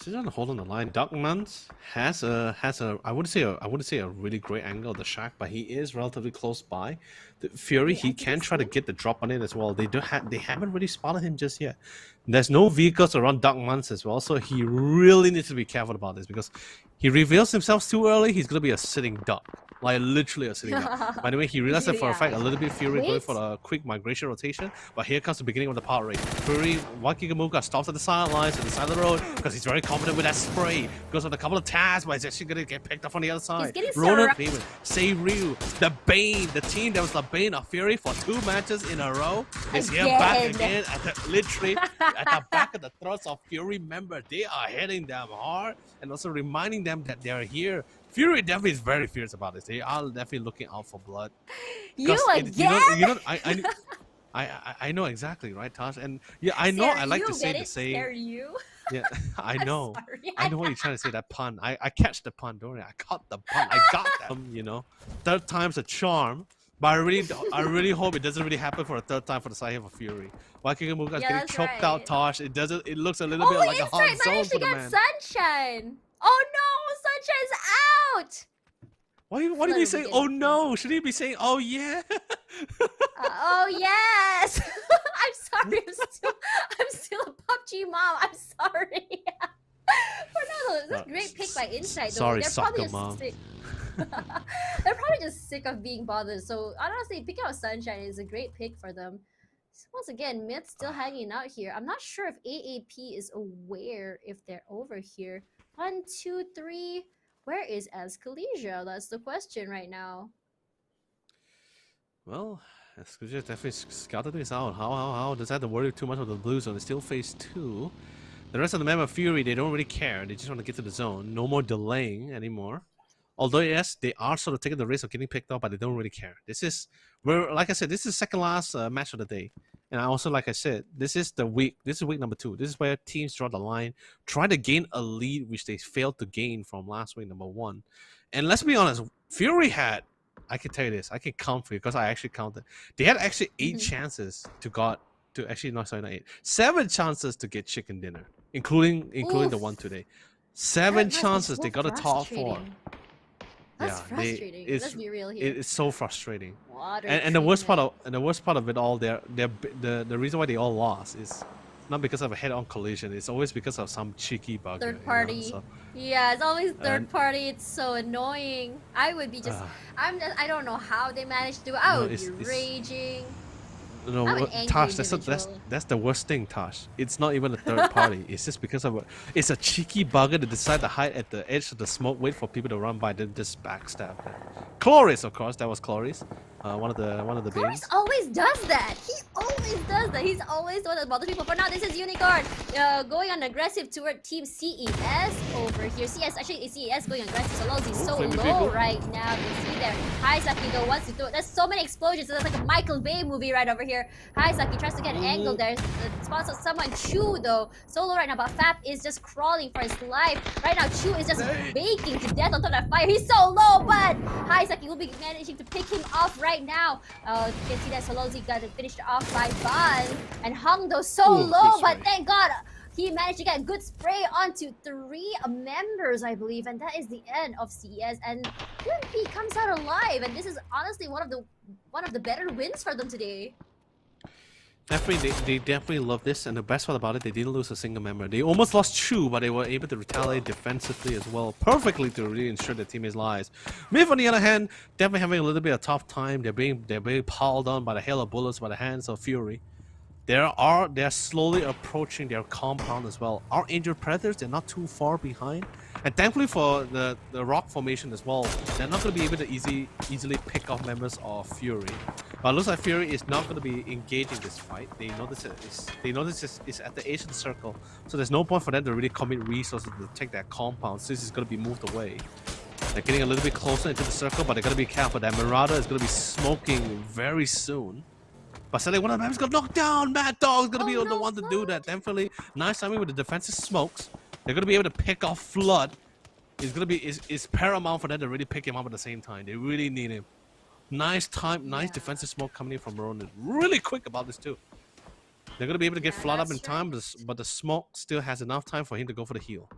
She's on hold on the line. Duckmans has a I wouldn't say a really great angle of the shack, but he is relatively close by. The Fury, he can try to get the drop on it as well. They haven't really spotted him just yet. There's no vehicles around Duckmans as well, so he really needs to be careful about this because he reveals himself too early. He's gonna be a sitting duck, like literally a sitting duck. By the way, he realized that for a fact. A little bit Fury going for a quick migration rotation, but here comes the beginning of the power race. Fury, Wakigamuga stops at the sidelines, at the side of the road, because he's very confident with that spray. Goes on a couple of tabs, but he's actually gonna get picked up on the other side. Ronan, Say Ryu, the Bane, the team that was the Bane of Fury for 2 matches in a row, is here back again at the, literally at the back of the throats of Fury member. They are hitting them hard and also reminding them that they're here. Fury definitely is very fierce about this. They are definitely looking out for blood. You again? I know exactly, right, Tosh? And yeah, I know. I like to say the same. Yeah, I know. I know what you're trying to say. That pun. I catch the pun, don't I? I caught the pun. I got that. You know, 3rd time's a charm. But I really hope it doesn't really happen for a 3rd time for the side of Fury. Wakigamuga is getting choked out, Tosh. It doesn't. It looks a little bit like a hot zone for the man. Sunshine. Oh no, Sunshine's out. Why did he say oh no? Should he be saying oh yeah? Oh yes. I'm sorry. I'm still a PUBG mom. I'm sorry. Fernando, this is a great pick by Insight. Though. Sorry, They're soccer mom. They're probably just sick of being bothered. So honestly, picking out Sunshine is a great pick for them. So once again, Myth still hanging out here. I'm not sure if AAP is aware if they're over here. 1, 2, 3. Where is Ascalesia? That's the question right now. Well, Ascalesia definitely scouted this out. How does that worry too much of the blue zone? It's still phase 2. The rest of the member Fury, they don't really care. They just want to get to the zone. No more delaying anymore. Although yes, they are sort of taking the risk of getting picked up, but they don't really care. This is like I said, this is second last match of the day. And also, like I said, this is week number 2. This is where teams draw the line, try to gain a lead, which they failed to gain from last week, number 1. And let's be honest, Fury had, I can tell you this, I can count for you because I actually counted. They had actually 8 chances to actually, no, sorry, not 8. 7 chances to get chicken dinner, including the one today. 7 chances, they got a top 4. That's frustrating. Let's be real here. It's so frustrating. And the worst part of it all, the reason why they all lost is not because of a head-on collision. It's always because of some cheeky bug. Third party. You know, so. Yeah, it's always third party. It's so annoying. I would be just. I don't know how they managed to do it. I would be raging. No, Tosh, that's the worst thing, Tosh. It's not even a third party. It's just because of it's a cheeky bugger to decide to hide at the edge of the smoke, wait for people to run by, then just backstab them. Chloris, of course, that was Chloris. One of the Chloris Banes. Always does that. He always does that. He's always the one that bothers people. For now, this is Unicorn going on aggressive toward Team CES over here. Actually, CES going aggressive. So Lozi's so low right now. You can see there. Haizaki though wants to do it. There's so many explosions. It's like a Michael Bay movie right over here. Haizaki tries to get an angle there. Spots out someone. Chu though solo right now, but Fap is just crawling for his life. Right now, Chu is just baking to death on top of that fire. He's so low, but Haizaki will be managing to pick him off right now. You can see that Solozi got finished off by Ban, and Hung though so low, but thank God he managed to get a good spray onto 3 members, I believe, and that is the end of CES. And UNP comes out alive, and this is honestly one of the better wins for them today. Definitely, they definitely love this, and the best part about it, they didn't lose a single member. They almost lost Chu, but they were able to retaliate defensively as well, perfectly to really ensure their teammates' lives. Myth, on the other hand, definitely having a little bit of tough time. They're being piled on by the hail of bullets by the hands of Fury. They're slowly approaching their compound as well. Our injured predators, they're not too far behind. And thankfully for the rock formation as well, they're not going to be able to easily pick off members of Fury. But it looks like Fury is not going to be engaging this fight. They notice it's at the edge of the circle, so there's no point for them to really commit resources to take that compound since it's going to be moved away. They're getting a little bit closer into the circle, but they're going to be careful. That Marauder is going to be smoking very soon. But suddenly one of the members got knocked down. Mad Dog's gonna be Oh, the no, one to do that. Thankfully, nice timing with the defensive smokes. They're gonna be able to pick off Flood. It's gonna be is paramount for them to really pick him up at the same time. They really need him. Nice time, nice defensive smoke coming in from Ronin. Really quick about this too. They're gonna be able to get Flood up in time, but the smoke still has enough time for him to go for the heal.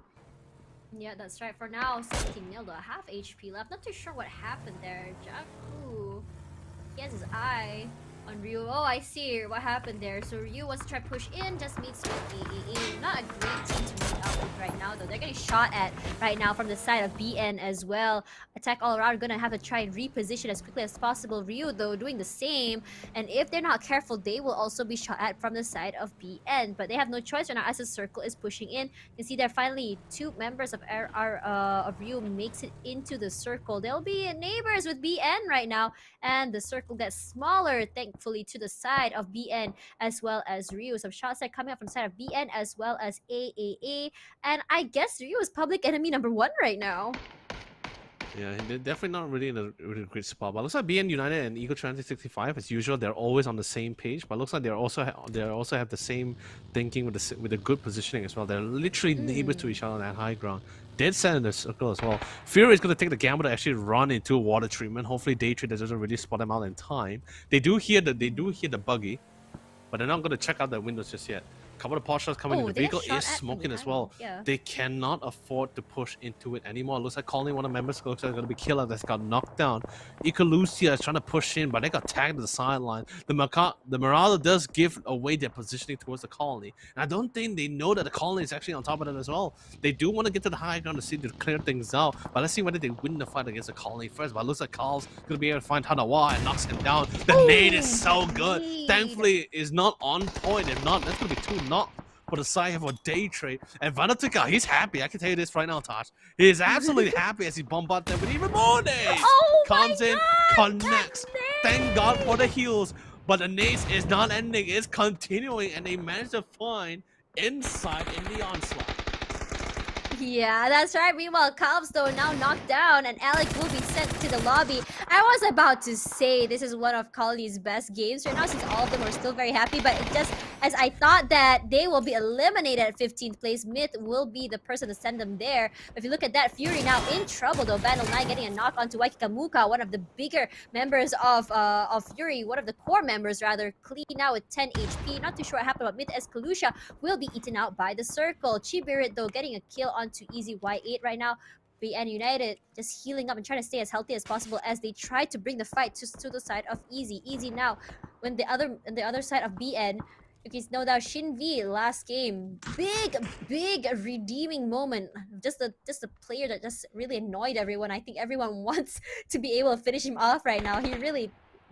Yeah, that's right. For now, 17 nil, half HP left. Not too sure what happened there. Jakku, he has his eye on Ryu. Oh, I see what happened there. So Ryu wants to try push in, just meets with AAA. Not a great team to meet up with right now, though. They're getting shot at right now from the side of BN as well. Attack all around, gonna have to try and reposition as quickly as possible. Ryu, though, doing the same. And if they're not careful, they will also be shot at from the side of BN. But they have no choice right now as the circle is pushing in. You can see there finally 2 members of Ryu makes it into the circle. They'll be neighbors with BN right now. And the circle gets smaller, thankfully, to the side of BN as well as Ryu. Some shots are coming up from the side of BN as well as AAA. And I guess Ryu is public enemy number 1 right now. Yeah, they're definitely not really in a really great spot. But it looks like BN United and Eagle Transit 65, as usual, they're always on the same page. But it looks like they also have the same thinking with the good positioning as well. They're literally neighbors to each other on that high ground. Dead set in the circle as well. Fury is going to take the gamble to actually run into water treatment. Hopefully, Daytrade doesn't really spot them out in time. They do hear the buggy, but they're not going to check out the windows just yet. A couple of pot shots coming in. The vehicle is smoking as well. Yeah. They cannot afford to push into it anymore. Looks like calling one of the members looks like going to be killer that's got knocked down. Ikalusia is trying to push in, but they got tagged to the sideline. The Marauder does give away their positioning towards the colony. And I don't think they know that the colony is actually on top of them as well. They do want to get to the high ground to see to clear things out. But let's see whether they win the fight against the colony first. But it looks like Carl's going to be able to find Hanawa and knocks him down. The nade is so good. Thankfully, it's not on point. If not, that's going to be 2 knock for the side for Daytrade. And Vanatika, he's happy. I can tell you this right now, Tosh. He is absolutely happy as he bombards them with even more nades. Comes in, connects. Thank God for the heals. But the nades is not ending. It's continuing. And they managed to find inside in the onslaught. Yeah, that's right. Meanwhile, Calves, though, now knocked down, and Alec will be sent to the lobby. I was about to say this is one of Colony's best games right now, since all of them are still very happy, but it just, as I thought that they will be eliminated at 15th place, Myth will be the person to send them there. But if you look at that, Fury now in trouble, though. Battle 9 getting a knock onto Waikikamuka, one of the bigger members of Fury, one of the core members, rather. Clean now with 10 HP. Not too sure what happened, but Myth Escalusia will be eaten out by the circle. Chibirit, though, getting a kill onto Easy Y8 right now. BN United just healing up and trying to stay as healthy as possible as they try to bring the fight to the side of Easy. Easy now, when the other side of BN, because no doubt Shin V last game, big redeeming moment. Just a player that just really annoyed everyone. I think everyone wants to be able to finish him off right now. He really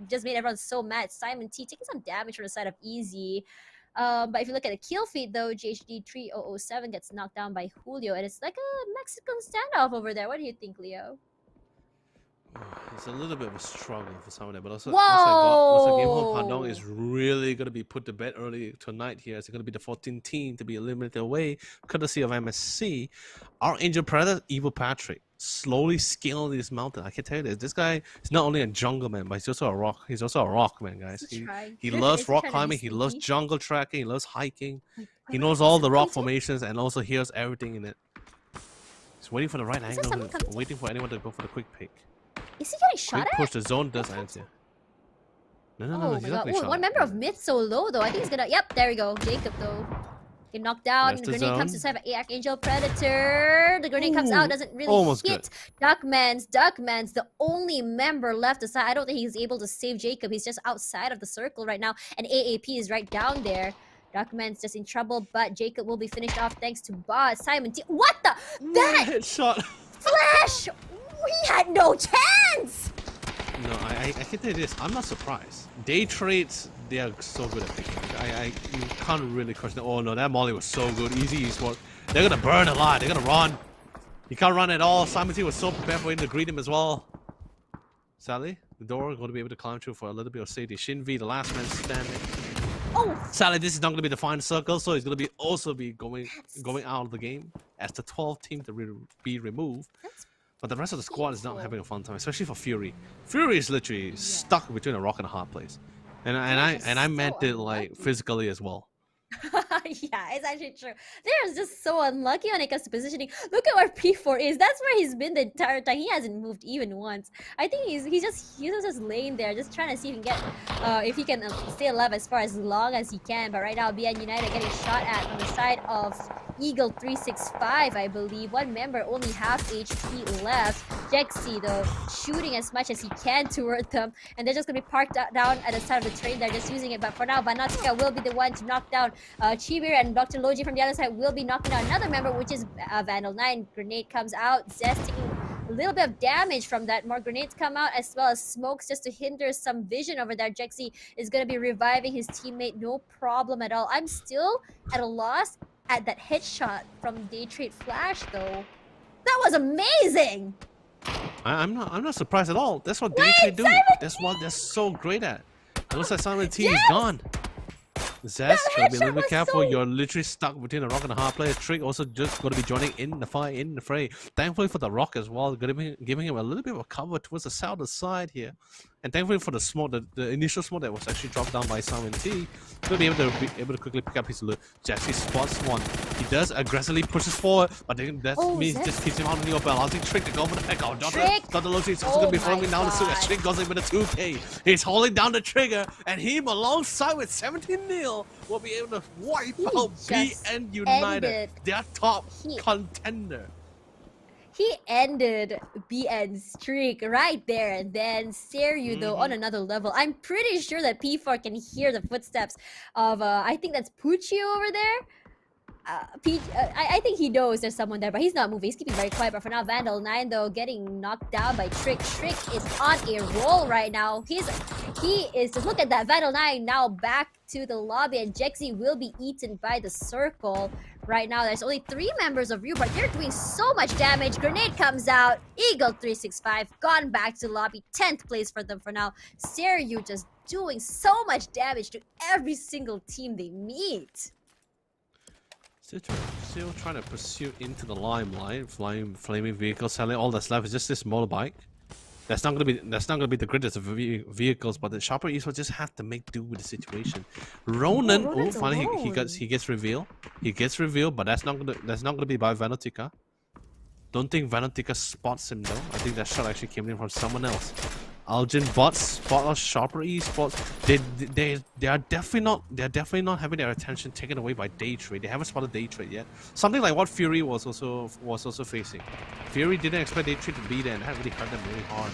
just made everyone so mad. Simon T taking some damage from the side of Easy. But if you look at the kill feed, though, GHD 3007 gets knocked down by Julio, and it's like a Mexican standoff over there. What do you think, Leo? It's a little bit of a struggle for some of them, but also Game Home Pandong is really going to be put to bed early tonight here. It's going to be the 14th team to be eliminated away, courtesy of MSC. Our Angel Predator, Evil Patrick, slowly scaling this mountain. I can tell you this guy is not only a jungle man, but he's also a rock. He's also a rock man, guys. He loves rock climbing. He loves jungle tracking. He loves hiking. He knows all the rock formations and also hears everything in it. He's waiting for the right angle, waiting for anyone to go for the quick pick. Is he getting shot at? Push, the zone does answer. No, he's not getting shot. One member of Myth so low, though. I think he's gonna... Yep, there we go. Jacob, though. Get knocked down. The grenade comes to side by AAC Angel Predator. The grenade comes out, doesn't really hit. Duckman's the only member left aside. I don't think he's able to save Jacob. He's just outside of the circle right now. And AAP is right down there. Duckman's just in trouble, but Jacob will be finished off thanks to Boss. Simon T. What the? That headshot. Flash! We had no chance! No, I can tell you this. I'm not surprised. Day trades, they are so good at picking. You can't really question it. Oh no, that molly was so good. Easy spot. They're gonna burn a lot. They're gonna run. He can't run at all. Simon T was so prepared for him to greet him as well. Sadly, the door going to be able to climb through for a little bit of safety. Shin V, the last man standing. Sadly, this is not going to be the final circle, so he's going to be going out of the game as the 12th team to be removed. But the rest of the squad is not having a fun time, especially for Fury. Fury is literally stuck between a rock and a hard place. I meant it like physically as well. Yeah, it's actually true. They're just so unlucky when it comes to positioning. Look at where P4 is. That's where he's been the entire time. He hasn't moved even once. I think he's just laying there, just trying to see if he can stay alive as far as long as he can. But right now, BN United getting shot at on the side of Eagle 365, I believe. One member only half HP left. Jexy though shooting as much as he can toward them, and they're just gonna be parked down at the side of the train. They're just using it, but for now, Vanotica will be the one to knock down Chibir, and Dr. Logi from the other side will be knocking down another member, which is Vandal 9. Grenade comes out. Zest taking a little bit of damage from that. More grenades come out as well as smokes just to hinder some vision over there. Jexy is going to be reviving his teammate, no problem at all. I'm still at a loss at that headshot from Day Trade Flash though. That was amazing! I'm not surprised at all. That's what Day Trade do. That's what they're so great at. It looks like Simon T is gone. Zest, gotta be a little bit careful. You're literally stuck between a rock and a hard player. Trick also just gonna be joining in the fight, in the fray. Thankfully for the rock as well, gonna be giving him a little bit of a cover towards the southern side here. And thankfully for the smoke, the initial smoke that was actually dropped down by Simon T, gonna be able to quickly pick up his loot. Jesse spots one. He does aggressively pushes forward, but then that means just keeps him out in the open. Allows Trick to go for the heck out. Dr. Logi is also gonna be following down the suit as Trick goes in with a 2K. He's holding down the trigger, and him alongside with 17-0 will be able to wipe out BN United, their top contender. He ended BN's streak right there, and then Seryu though on another level. I'm pretty sure that P4 can hear the footsteps of I think that's Pucci over there. I think he knows there's someone there, but he's not moving. He's keeping very quiet. But for now, Vandal 9 though getting knocked down by Trick. Trick is on a roll right now. He is just look at that. Vandal 9 now back to the lobby, and Jexy will be eaten by the circle. Right now, there's only 3 members of Ryu, but they're doing so much damage. Grenade comes out. Eagle 365 gone back to the lobby. 10th place for them for now. Seryu just doing so much damage to every single team they meet. Still trying to pursue into the limelight. Flaming vehicles, selling all that's left is just this motorbike. That's not gonna be the greatest of vehicles, but the Sharper Esports just have to make do with the situation. Ronan, finally he gets revealed. He gets revealed, but that's not gonna be by Vanotica. Don't think Vanotica spots him though. I think that shot actually came in from someone else. Algin bots spot Sharper Esports. They are definitely not having their attention taken away by Day Trade. They haven't spotted Day Trade yet. Something like what Fury was also facing. Fury didn't expect Day Trade to be there, and that really hurt them really hard.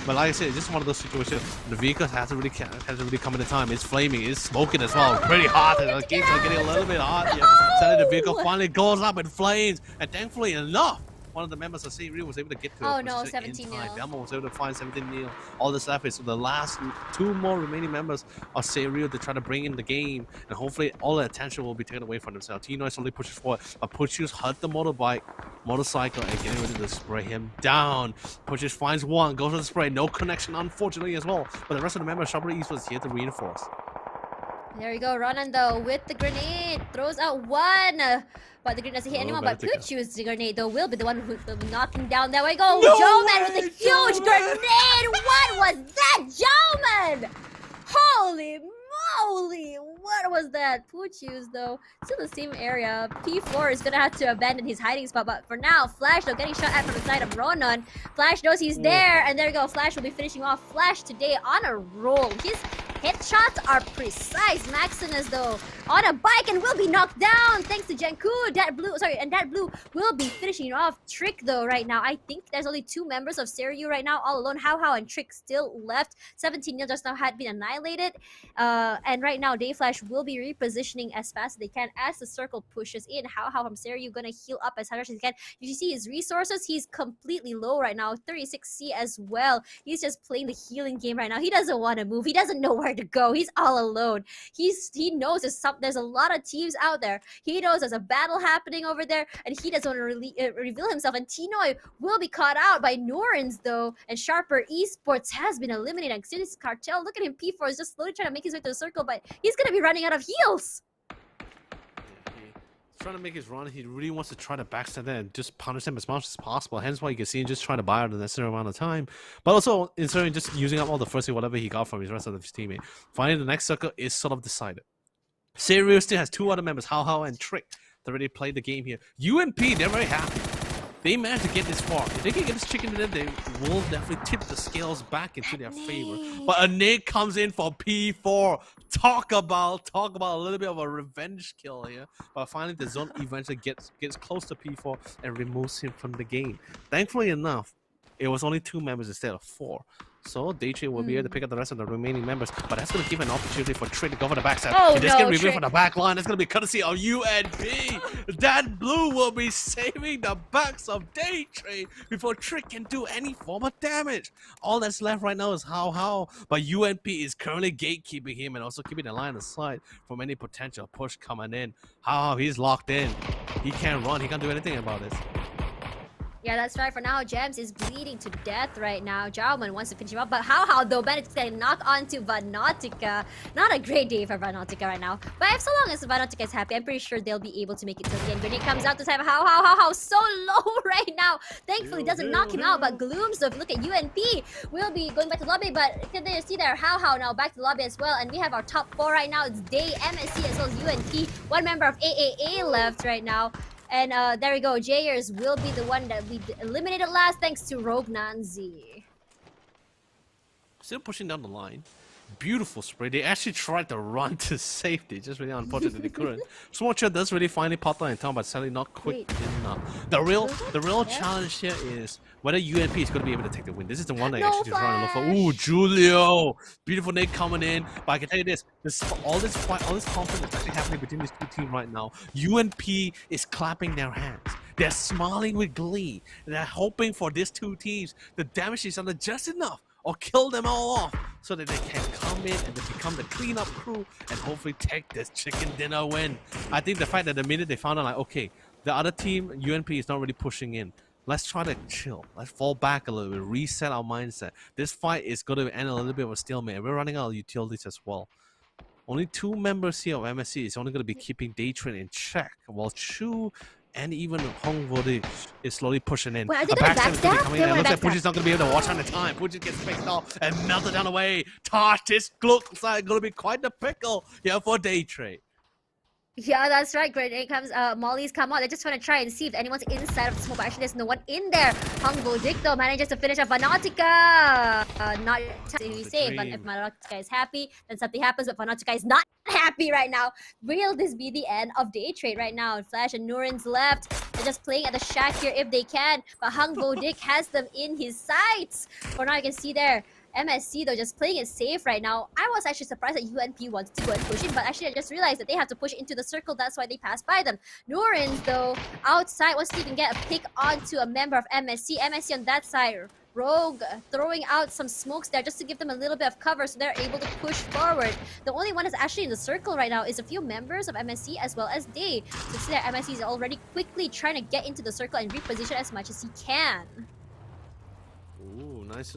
But like I said, it's just one of those situations. The vehicle hasn't really come in time. It's flaming, it's smoking as well, pretty hot. And the games are getting a little bit hot. Yeah. Suddenly the vehicle finally goes up in flames, and thankfully enough, one of the members of St. Real was able to get to it. Oh no, 17-0. Belmo was able to find 17-0. All this left is the last 2 more remaining members of St. Real to try to bring in the game, and hopefully all the attention will be taken away from themselves. Tino slowly pushes forward, but Puchus hurt the motorcycle, and getting ready to spray him down. Puchus finds one, goes for the spray, no connection unfortunately as well. But the rest of the members of Sharper East was here to reinforce. There you go, Ronan though with the grenade, throws out one. But the grenade doesn't hit anyone, but Puchu's grenade though will be the one who's knocking down. There we go, Joeman with a huge grenade! What was that, Joeman? Holy moly, what was that? Puchu's though, still the same area. P4 is gonna have to abandon his hiding spot, but for now, Flash though getting shot at from the side of Ronan. Flash knows he's there, and there you go, Flash will be finishing off. Flash today on a roll. His headshots are precise. Maximus though on a bike and will be knocked down thanks to Janku. That blue will be finishing off Trick though right now. I think there's only 2 members of Seryu right now all alone. How and Trick still left. 17-0 just now had been annihilated. And right now Dayflash will be repositioning as fast as they can as the circle pushes in. How from Seryu gonna heal up as hard as he can. You see his resources, he's completely low right now. 36C as well. He's just playing the healing game right now. He doesn't want to move. He doesn't know where to go. He's all alone. He knows there's a lot of teams out there. He knows there's a battle happening over there, and he doesn't want to reveal himself. And Tinoy will be caught out by Norins though, and Sharper Esports has been eliminated. And Xenis Cartel, look at him. P4 is just slowly trying to make his way to the circle, but he's gonna be running out of heals. trying to make his run. He really wants to try to backstab them and just punish them as much as possible. Hence why you can see him just trying to buy out the necessary amount of time. But also, in certain, just using up all the first aid, whatever he got from his rest of his teammate. Finally, the next circle is sort of decided. Serio still has two other members, Hao and Trick, that already played the game here. UNP, they're very happy. They managed to get this far. If they can get this chicken in, they will definitely tip the scales back into their favor. But a nade comes in for P4. Talk about a little bit of a revenge kill here. But finally, the zone eventually gets close to P4 and removes him from the game. Thankfully enough, it was only 2 members instead of 4. So Daytrade will be able to pick up the rest of the remaining members, but that's going to give an opportunity for Trick to go for the backside. Oh, if this can reveal Trick. from the back line, it's going to be courtesy of UNP. That blue will be saving the backs of Daytrade before Trick can do any form of damage. All that's left right now is Hao, but UNP is currently gatekeeping him and also keeping the line of sight from any potential push coming in. Hao, he's locked in. He can't run. He can't do anything about this. Yeah, that's right. For now, Gems is bleeding to death right now. Jauman wants to finish him up, but Hao though managed to knock onto Vanotica. Not a great day for Vanotica right now. But if so long as Vanotica is happy, I'm pretty sure they'll be able to make it to the end. When it comes out to time, Hao so low right now. Thankfully, doesn't knock him out, but Gloom. So if you look at UNP, we'll be going back to the lobby. But you see there, Hao now back to the lobby as well. And we have our top 4 right now. It's Day, MSC, as well as UNP. One member of AAA left right now. And there we go. Jayers will be the one that we eliminated last, thanks to Rogue Nanzi. Still pushing down the line. Beautiful spray. They actually tried to run to safety. Just really unfortunate they couldn't. Smolcher does really finally pop out in time, but sadly not quick enough. The real challenge here is whether UNP is going to be able to take the win. This is the one that actually trying to look for. Ooh, Julio! Beautiful nade coming in. But I can tell you this: all this conflict that's actually happening between these 2 teams right now. UNP is clapping their hands. They're smiling with glee. They're hoping for these 2 teams to damage each other just enough or kill them all off so that they can come in and they become the cleanup crew and hopefully take this chicken dinner win. I think the fact that the minute they found out, like, okay, the other team, UNP, is not really pushing in. Let's try to chill. Let's fall back a little bit, reset our mindset. This fight is going to end a little bit of a stalemate. We're running out of utilities as well. Only 2 members here of MSC is only going to be keeping Daytrade in check, while Chu and even Hong Vodi is slowly pushing in. Wait, are they going to backstab? It looks like Puji's not going to be able to watch on the time. Puji gets picked off and melted down away. Tosh, this looks like going to be quite the pickle here for Daytrade. Yeah, that's right. Great. Here comes Molly's come out. They're just trying to try and see if anyone's inside of the smoke, but actually there's no one in there. Hung Dik though manages to finish off Vanotica. Not we say if Vanotica is happy, then something happens, but Vanotica is not happy right now. Will this be the end of Daytrade right now? Flash and Nurin's left. They're just playing at the shack here if they can, but Hung Dik has them in his sights. For now, you can see there. MSC though just playing it safe right now. I was actually surprised that UNP wanted to go and push in, but actually I just realized that they have to push into the circle. That's why they passed by them. Nurins though outside wants to even get a pick onto a member of MSC. MSC on that side. Rogue throwing out some smokes there just to give them a little bit of cover so they're able to push forward. The only one that's actually in the circle right now is a few members of MSC as well as Day. So see that MSC is already quickly trying to get into the circle and reposition as much as he can. Ooh, nice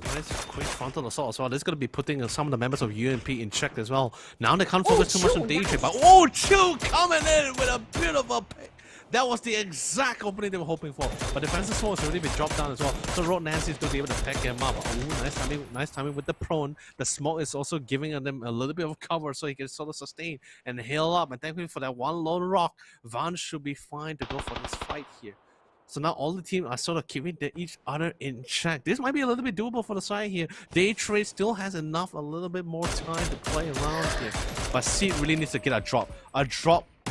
quick frontal assault as well. This is going to be putting some of the members of UNP in check as well. Now they can't focus too much on Daytrade, but Chu coming in with a beautiful pick. That was the exact opening they were hoping for. But defensive smoke has already been dropped down as well. So Road Nancy is going to be able to pick him up. Ooh, nice timing with the prone. The smoke is also giving them a little bit of cover so he can sort of sustain and heal up. And thankfully for that one lone rock, Van should be fine to go for this fight here. So now all the teams are sort of keeping each other in check. This might be a little bit doable for the side here. Daytrade still has a little bit more time to play around here. But Seed really needs to get a drop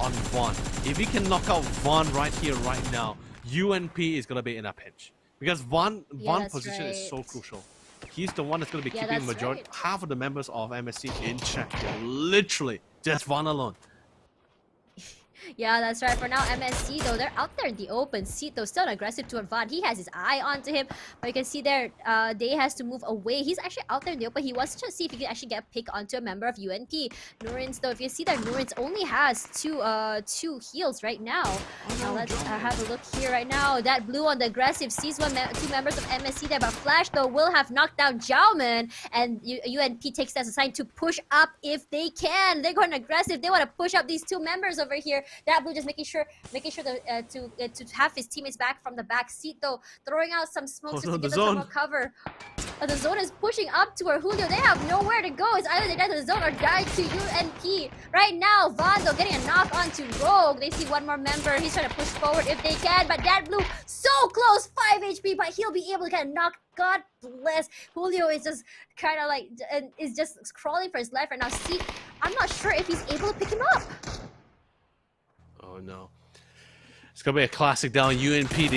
on Vaughn. If he can knock out Vaughn right here, right now, UNP is going to be in a pinch. Because Vaughn's position is so crucial. He's the one that's going to be keeping half of the members of MSC in check here. Literally, just Vaughn alone. Yeah, that's right. For now, MSC though, they're out there in the open. Seat though, still aggressive to Van. He has his eye onto him, but you can see there, Day has to move away. He's actually out there in the open. He wants to see if he can actually get a pick onto a member of UNP. Nurins though, if you see that Nurins only has two heals right now. Now let's have a look here right now. That blue on the aggressive sees two members of MSC there, but Flash though will have knocked down Jauman, and UNP takes that as a sign to push up if they can. They're going aggressive. They want to push up these 2 members over here. That Blue just making sure to have his teammates back from the back seat though, throwing out some smokes just to get them some cover. The zone is pushing up to where Julio. They have nowhere to go. It's either they die to the zone or die to UNP. Right now, Vando getting a knock onto Rogue. They see one more member. He's trying to push forward if they can, but that Blue so close, 5 HP, but he'll be able to get a knock. God bless. Julio is just kind of like is just crawling for his life right now. See, I'm not sure if he's able to pick him up. Oh no. It's gonna be a classic down. UNP,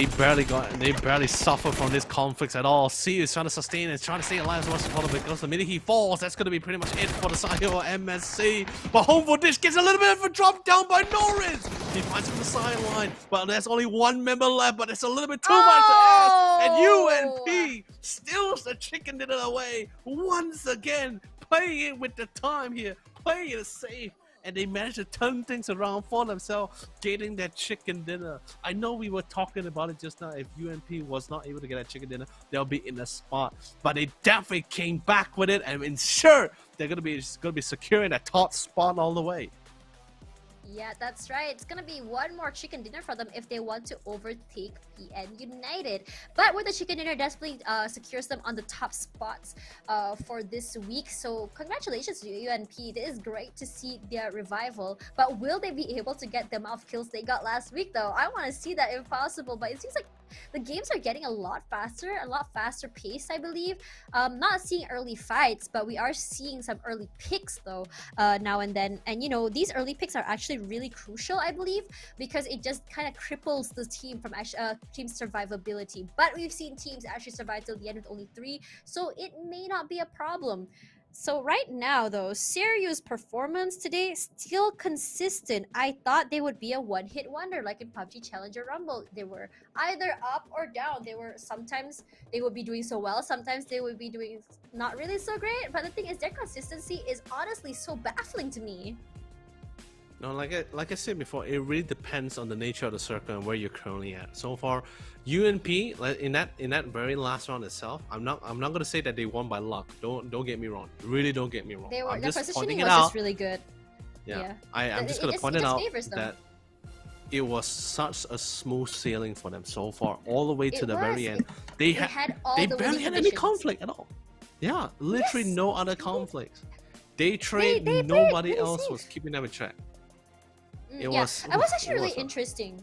they barely suffer from this conflicts at all. C is trying to sustain and trying to stay alive as much as possible because the minute he falls, that's gonna be pretty much it for the side of MSC. But Home for Dish gets a little bit of a drop down by Norris. He finds him on the sideline, but there's only one member left, but it's a little bit too much to ask. And UNP steals the chicken dinner away once again, playing it with the time here, playing it safe. And they managed to turn things around for themselves, getting that chicken dinner. I know we were talking about it just now. If UNP was not able to get that chicken dinner, they'll be in the spot. But they definitely came back with it and ensured they're gonna be securing that top spot all the way. Yeah, that's right. It's gonna be one more chicken dinner for them if they want to overtake PN United. But with the chicken dinner, definitely secures them on the top spots for this week. So congratulations to UNP. It is great to see their revival. But will they be able to get the amount of kills they got last week though? I want to see that if possible. But it seems like the games are getting a lot faster pace, I believe. Not seeing early fights, but we are seeing some early picks though now and then. And you know, these early picks are actually really crucial, I believe, because it just kind of cripples the team from team's survivability. But we've seen teams actually survive till the end with only 3, so it may not be a problem. So right now though, Seryu's performance today still consistent. I thought they would be a one-hit wonder like in PUBG Challenger Rumble. They were either up or down. Sometimes they would be doing so well, sometimes they would be doing not really so great. But the thing is, their consistency is honestly so baffling to me. No, like I said before, it really depends on the nature of the circle and where you're currently at. So far, UNP in that very last round itself, I'm not gonna say that they won by luck. Don't get me wrong. Really, don't get me wrong. Their just positioning was just really good. Yeah. I'm just gonna point it out that it was such a smooth sailing for them so far, all the way to the very end. They barely had any conflict at all. Yeah, literally no other conflicts. They trade, nobody else was keeping them in check. It was actually really interesting.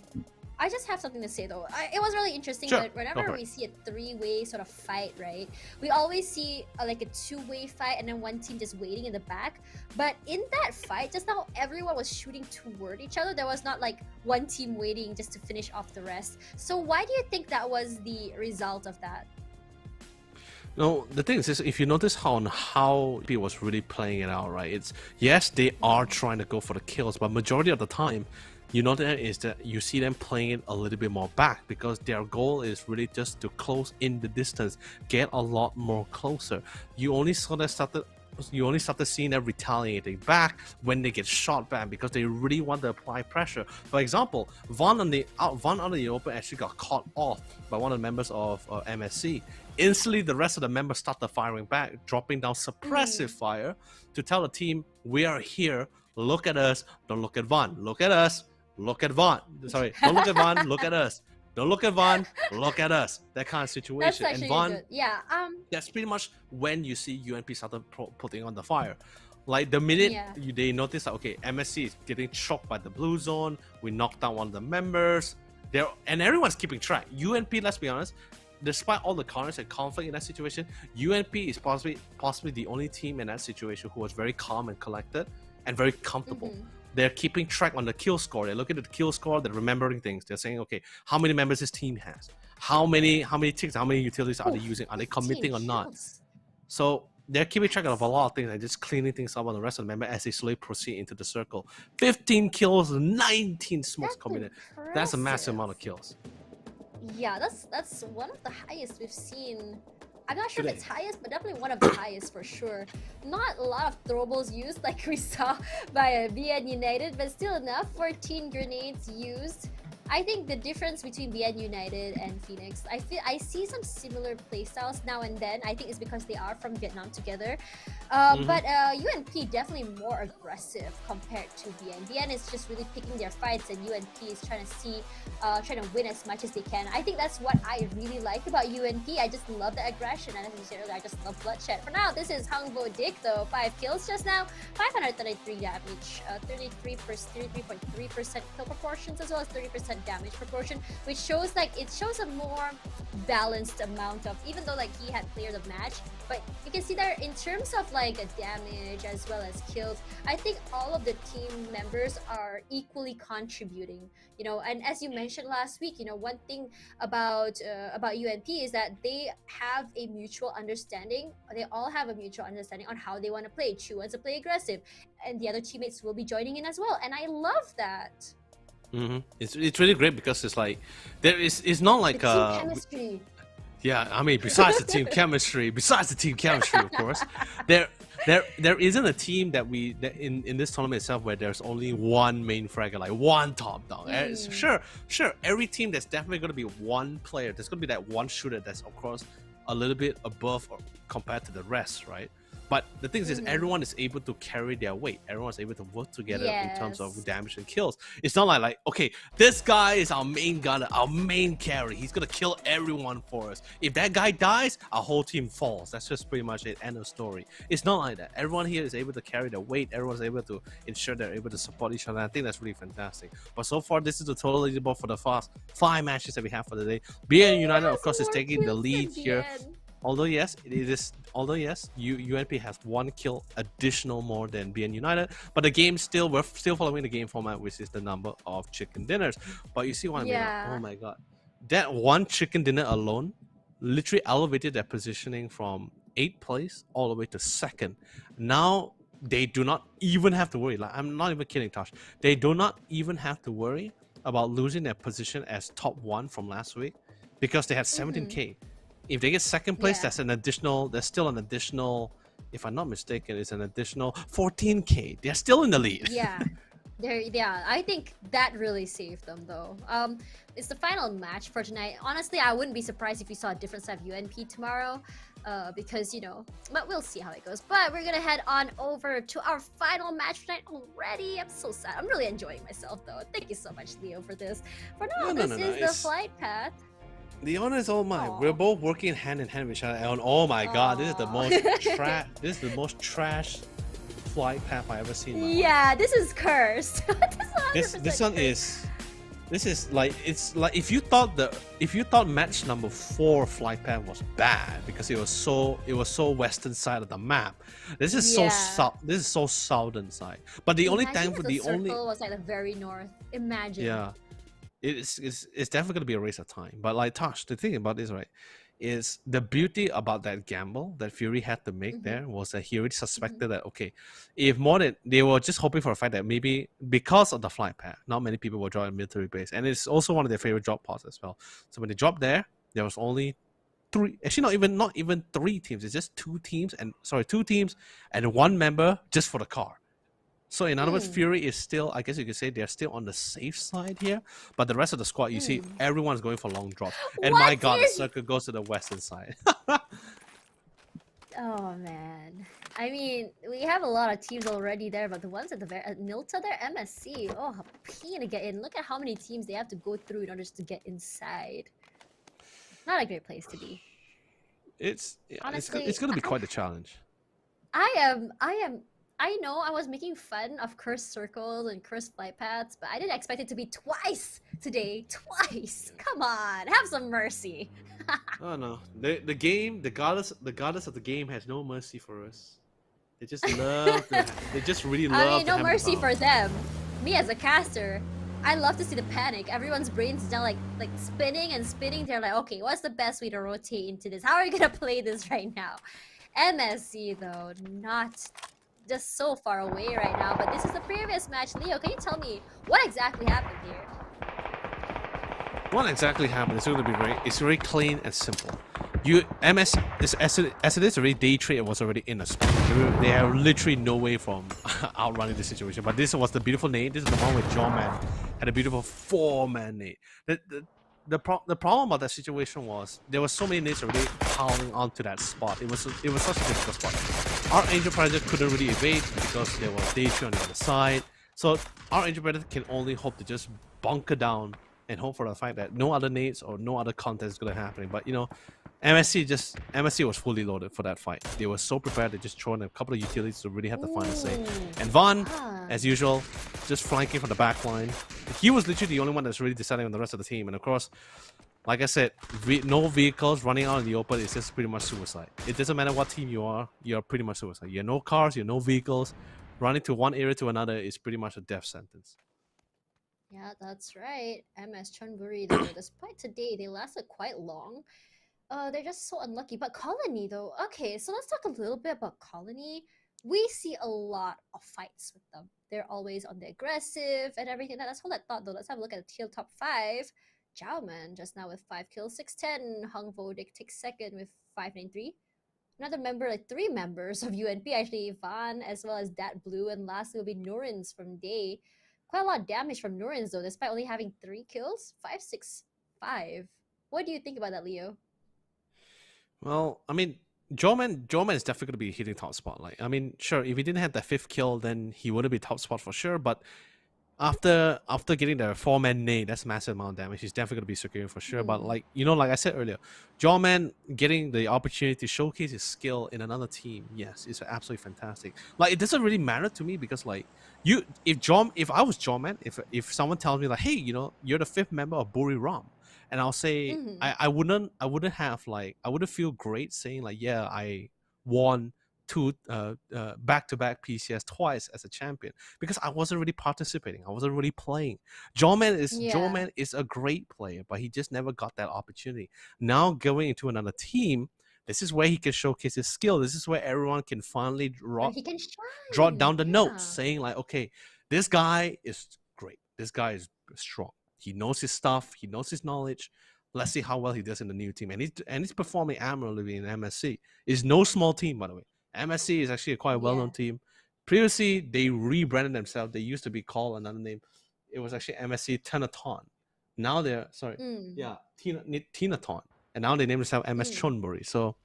I just have something to say though. It was really interesting that whenever we see a 3-way sort of fight, right? We always see like a 2-way fight and then one team just waiting in the back. But in that fight, just now everyone was shooting toward each other. There was not like one team waiting just to finish off the rest. So why do you think that was the result of that? No, the thing is, if you notice how he was really playing it out, right? It's yes, they are trying to go for the kills, but majority of the time, you know that you see them playing it a little bit more back because their goal is really just to close in the distance, get a lot more closer. You only started seeing them retaliating back when they get shot back because they really want to apply pressure. For example, Von out of the open actually got caught off by one of the members of MSC. Instantly, the rest of the members started firing back, dropping down suppressive fire to tell the team, we are here, look at us, don't look at Von, look at us, look at Von. Sorry, don't look at Von, look at us. Don't look at Von, look at us. That kind of situation. That's actually good. Yeah. That's pretty much when you see UNP started putting on the fire. Like the minute they notice that, okay, MSC is getting choked by the blue zone, we knocked down one of the members, and everyone's keeping track. UNP, let's be honest, despite all the carnage and conflict in that situation, UNP is possibly the only team in that situation who was very calm and collected and very comfortable. They're keeping track on the kill score. They're looking at the kill score. They're remembering things. They're saying, okay, how many members this team has? How many ticks? How many utilities are they using? Are they committing or not? So they're keeping track of a lot of things and just cleaning things up on the rest of the members as they slowly proceed into the circle. 15 kills, 19 smokes committed. That's a massive amount of kills. Yeah, that's one of the highest we've seen. I'm not sure if it's highest, but definitely one of the highest for sure. Not a lot of throwables used like we saw by BN United, but still enough. 14 grenades used. I think the difference between BN United and Phoenix, I see some similar playstyles now and then. I think it's because they are from Vietnam together. But UNP definitely more aggressive compared to BN. BN is just really picking their fights, and UNP is trying to win as much as they can. I think that's what I really like about UNP. I just love the aggression, and as you said earlier, I just love bloodshed. For now, this is Hangbo Dick though, 5 kills just now, 533 damage, 33.3% kill proportions as well as 30% damage proportion, which shows like it shows a more balanced amount of, even though like he had player of the match, but you can see there in terms of like a damage as well as kills, I think all of the team members are equally contributing, you know. And as you mentioned last week, you know, one thing about UNP is that they have a mutual understanding. They all have a mutual understanding on how they want to play. Chu wants to play aggressive, and the other teammates will be joining in as well, and I love that. It's really great because it's like it's not like the team chemistry. Yeah, I mean, besides the team chemistry, of course, there isn't a team that in this tournament itself where there's only one main fragger, like one top dog. Sure, every team there's definitely going to be one player. There's going to be that one shooter that's of course a little bit above or compared to the rest, right? But the thing is, everyone is able to carry their weight. Everyone is able to work together in terms of damage and kills. It's not like, okay, this guy is our main gunner, our main carry. He's going to kill everyone for us. If that guy dies, our whole team falls. That's just pretty much it. End of story. It's not like that. Everyone here is able to carry their weight. Everyone's able to ensure they're able to support each other. I think that's really fantastic. But so far, this is the total leaderboard for the first 5 matches that we have for the day. BN United, of course, is taking the lead here. Although yes, UNP has 1 kill additional more than BN United, but the game we're still following the game format, which is the number of chicken dinners. But you see what I mean? Oh my god, that 1 chicken dinner alone literally elevated their positioning from 8th place all the way to 2nd. Now they do not even have to worry. Like, I'm not even kidding, Tosh. They do not even have to worry about losing their position as top 1 from last week because they had 17k. If they get 2nd place, there's still an additional, if I'm not mistaken, it's an additional 14k. They're still in the lead. I think that really saved them though. It's the final match for tonight. Honestly, I wouldn't be surprised if we saw a different side of UNP tomorrow, because, you know, but we'll see how it goes. But we're gonna head on over to our final match tonight already. I'm so sad. I'm really enjoying myself though. Thank you so much, Leo, for this. For now, this is the flight path. The honor is all mine. We're both working hand in hand with each other. And oh my god, this is the most trash flight path I ever seen. Yeah, this is cursed. This one is. This is like, it's like if you thought match number 4 flight path was bad because it was so western side of the map. This is so southern side. But the only thing for the circle was like the very north. Imagine. Yeah. It's definitely gonna be a race of time. But like Tosh, the thing about this, right, is the beauty about that gamble that Fury had to make there was that he already suspected that, okay, if more than they were just hoping for a fact that maybe because of the flight path, not many people will drop a military base, and it's also one of their favorite drop pods as well. So when they dropped there was only 3, actually not even 3 teams. It's just 2 teams and 1 member just for the car. So in other words, Fury is still, I guess you could say they're still on the safe side here. But the rest of the squad, you see, everyone's going for long drops. And my god, the circle goes to the western side. Oh man. I mean, we have a lot of teams already there, but the ones at the very Nilta there, MSC, oh, how pain to get in. Look at how many teams they have to go through in order to get inside. Not a great place to be. Honestly, it's going to be quite a challenge. I know I was making fun of cursed circles and cursed flight paths, but I didn't expect it to be twice today. Twice! Come on, have some mercy. Oh no, the goddess of the game has no mercy for us. They just love. They just really love. I mean, no mercy for them. Me as a caster, I love to see the panic. Everyone's brains now like spinning and spinning. They're like, okay, what's the best way to rotate into this? How are we gonna play this right now? MSC though, not just so far away right now, but this is the previous match. Leo, can you tell me what exactly happened here? What exactly happened? It's going to be very clean and simple. MS as it is already day trade was already in a spot. They are literally no way from outrunning the situation. But this was the beautiful nade. This is the one where Jawman had a beautiful 4-man nade. The problem about that situation was there were so many nades already piling onto that spot. It was such a difficult spot. Our Angel Predator couldn't really evade because there was Daisy on the other side. So our Angel Predator can only hope to just bunker down and hope for the fact that no other nades or no other content is going to happen. But you know, MSC was fully loaded for that fight. They were so prepared to just throw in a couple of utilities to really have the final say. And Van, as usual, just flanking from the back line. He was literally the only one that's really deciding on the rest of the team. And of course, like I said, no vehicles running out in the open is just pretty much suicide. It doesn't matter what team you are, you're pretty much suicide. You have no cars, you have no vehicles. Running to one area to another is pretty much a death sentence. Yeah, that's right. MS Chonburi, though, despite today, they lasted quite long. They're just so unlucky. But Colony, though, okay, so let's talk a little bit about Colony. We see a lot of fights with them. They're always on the aggressive and everything. Let's hold that thought, though. Let's have a look at the tier top 5. Jowman just now with 5 kills, 610. Hung Vodik takes second with 593. Another member, like 3 members of UNP, actually, Van, as well as Dat Blue, and lastly will be Norins from Day. Quite a lot of damage from Norins, though, despite only having 3 kills. 565. What do you think about that, Leo? Well, I mean, Jawman is definitely going to be hitting top spot. Like, I mean, sure, if he didn't have that 5th kill, then he wouldn't be top spot for sure. But after getting the 4-man nade, that's massive amount of damage. He's definitely going to be securing for sure. But like, you know, like I said earlier, Jawman getting the opportunity to showcase his skill in another team, yes, it's absolutely fantastic. Like, it doesn't really matter to me because like, if I was Jawman, if someone tells me like, hey, you know, you're the 5th member of Buri Ram, and I'll say I wouldn't feel great saying like, yeah, I won 2 back-to-back PCS twice as a champion because I wasn't really participating. I wasn't really playing. Jawman is a great player, but he just never got that opportunity. Now going into another team, this is where he can showcase his skill. This is where everyone can finally draw down the notes, saying like, okay, this guy is great. This guy is strong. He knows his stuff. He knows his knowledge. Let's see how well he does in the new team. And he's performing admirably in MSC. It's no small team, by the way. MSC is actually a quite well-known team. Previously, they rebranded themselves. They used to be called another name. It was actually MSC Tenaton. Now they're, Tenaton. And now they named themselves MS Chonburi. So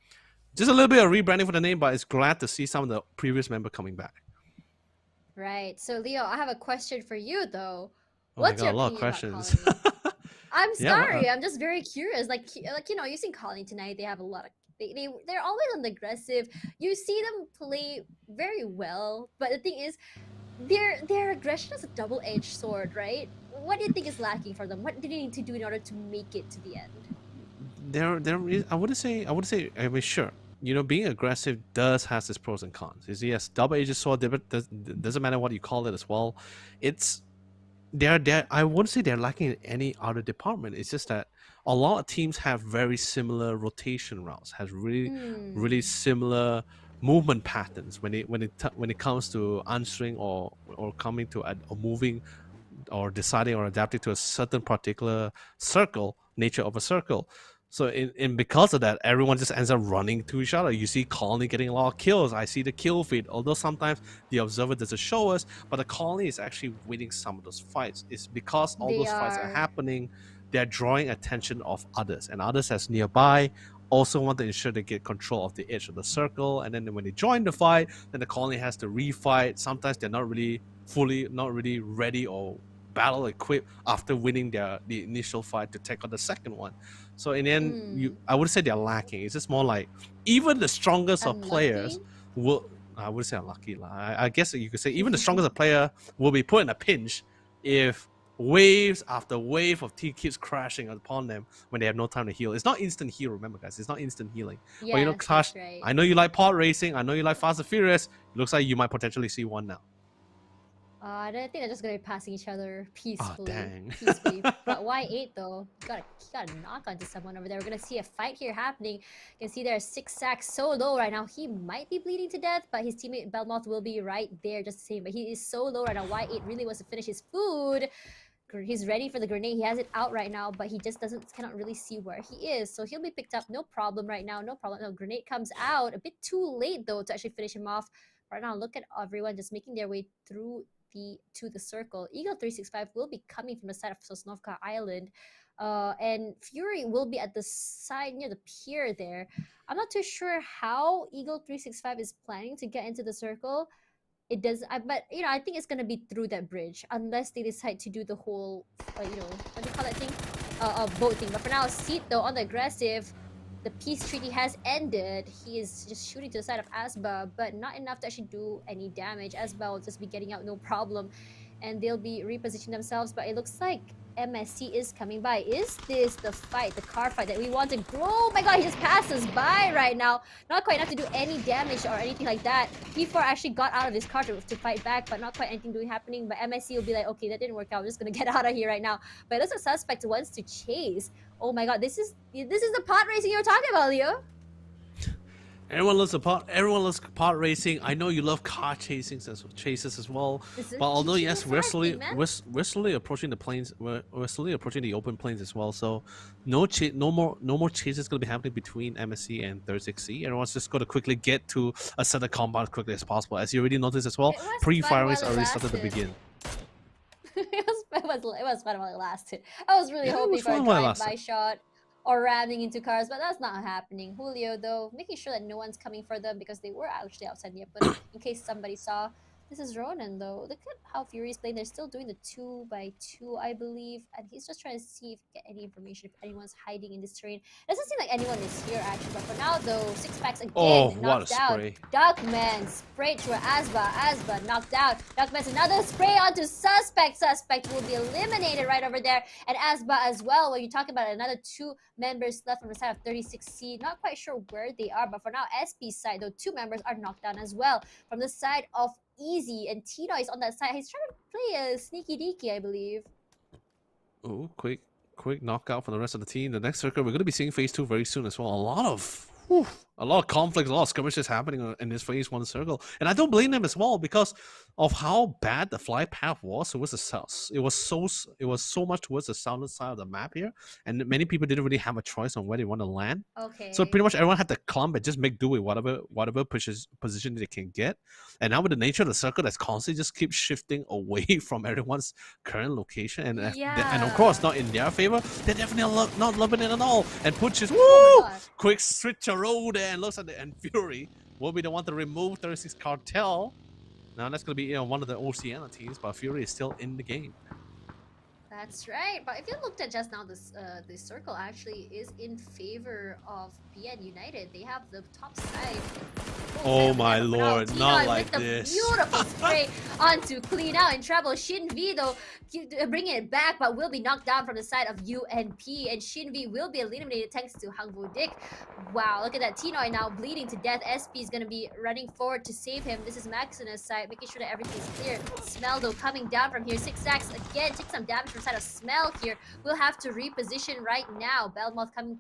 just a little bit of rebranding for the name, but it's glad to see some of the previous members coming back. Right. So, Leo, I have a question for you, though. Oh What's my God, your a lot of questions. I'm sorry. I'm just very curious. Like you know, using Colony tonight, they have a lot of they're always on the aggressive. You see them play very well, but the thing is, their aggression is a double-edged sword, right? What do you think is lacking for them? What do they need to do in order to make it to the end? There is, I would say, I mean, sure, you know, being aggressive does has its pros and cons. Yes, double-edged sword, doesn't matter what you call it as well. It's I wouldn't say they're lacking in any other department. It's just that a lot of teams have very similar rotation routes, has really similar movement patterns when it comes to answering or coming to or moving or deciding or adapting to a certain particular nature of a circle. So because of that, everyone just ends up running to each other. You see Colony getting a lot of kills. I see the kill feed, although sometimes the observer doesn't show us, but the Colony is actually winning some of those fights. It's because all those fights are happening, they're drawing attention of others, and others that's nearby also want to ensure they get control of the edge of the circle. And then when they join the fight, then the Colony has to refight. Sometimes they're not really ready or battle equipped after winning the initial fight to take on the second one. So in the end, I would say they're lacking. It's just more like even the strongest of players will, I would say unlucky. I guess you could say even the strongest of player will be put in a pinch if waves after wave of T keeps crashing upon them when they have no time to heal. It's not instant heal, remember guys, it's not instant healing. Yes, but you know, Clash, right. I know you like pod racing, I know you like Fast and Furious. It looks like you might potentially see one now. I don't think they're just gonna be passing each other peacefully. Oh, dang. Peacefully. But Y8 though, he got a knock onto someone over there. We're gonna see a fight here happening. You can see there's 6 sacks so low right now. He might be bleeding to death, but his teammate Belmoth will be right there just the same. But he is so low right now. Y8 really wants to finish his food. He's ready for the grenade. He has it out right now, but he just cannot really see where he is. So he'll be picked up, no problem right now. No problem. No, grenade comes out a bit too late though to actually finish him off. Right now, look at everyone just making their way through the circle. Eagle 365 will be coming from the side of Sosnovka Island, and Fury will be at the side near the pier there. I'm not too sure how Eagle 365 is planning to get into the circle. It does, but I think it's gonna be through that bridge unless they decide to do the whole, what do you call that thing, boat thing. But for now, Sito on the aggressive. The peace treaty has ended. He is just shooting to the side of Asba, but not enough to actually do any damage. Asba will just be getting out no problem, and they'll be repositioning themselves. But it looks like MSC is coming by. Is this the fight, the car fight that we want to grow? Oh my god, he just passed us by right now. Not quite enough to do any damage or anything like that. P4 actually got out of his car to fight back, but not quite anything doing happening. But MSC will be like, okay, that didn't work out. We're just gonna get out of here right now. But it looks like Suspect wants to chase. Oh my god, this is the pod racing you were talking about, Leo. Everyone loves pod racing. I know you love car chases as well. But although yes, we're slowly approaching the plains. We're slowly approaching the open plains as well. So no more chases going to be happening between MSC and 36C. Everyone's just going to quickly get to a set of combat as quickly as possible. As you already noticed as well, pre-firings already started to begin. it was fun while it lasted. I was really hoping for a drive-by shot or ramming into cars, but that's not happening. Julio, though, making sure that no one's coming for them because they were actually outside the open in case somebody saw. This is Ronan, though. Look at how Fury's playing. They're still doing the 2x2, I believe, and he's just trying to see if he can get any information if anyone's hiding in this terrain. Doesn't seem like anyone is here, actually, but for now, though, Six Packs again knocked out. Duckman sprayed through Asba knocked out. Duckman's another spray onto Suspect. Suspect will be eliminated right over there, and Asba as well. When you talk about another 2 members left on the side of 36C, not quite sure where they are, but for now, SP's side, though, 2 members are knocked down as well. From the side of Easy, and Tino is on that side. He's trying to play a sneaky deaky, I believe. Oh, quick knockout for the rest of the team. The next circle, we're going to be seeing phase 2 very soon as well. A lot of conflicts, a lot of skirmishes happening in this phase 1 circle, and I don't blame them as well because of how bad the flight path was. It was so much towards the southern side of the map here, and many people didn't really have a choice on where they want to land. Okay. So pretty much everyone had to clump and just make do with whatever position they can get. And now with the nature of the circle that's constantly just keeps shifting away from everyone's current location, and of course not in their favor, they're definitely not loving it at all. And Putsch is quick switch a roll there, and looks at and Fury will be the one to remove 36 Cartel. Now that's going to be one of the Oceania teams, but Fury is still in the game. That's right. But if you looked at just now, this circle actually is in favor of BN United. They have the top side. Oh my lord, not like this. Beautiful spray onto clean out in trouble. Shinvi, though, bringing it back, but will be knocked down from the side of UNP. And Shinvi will be eliminated thanks to Hangvo Dick. Wow, look at that. Tinoy now bleeding to death. SP is going to be running forward to save him. This is Max on his side, making sure that everything's clear. Smell, though, coming down from here. 6 sacks again, take some damage from the side of Smell here. We'll have to reposition right now. Belmoth coming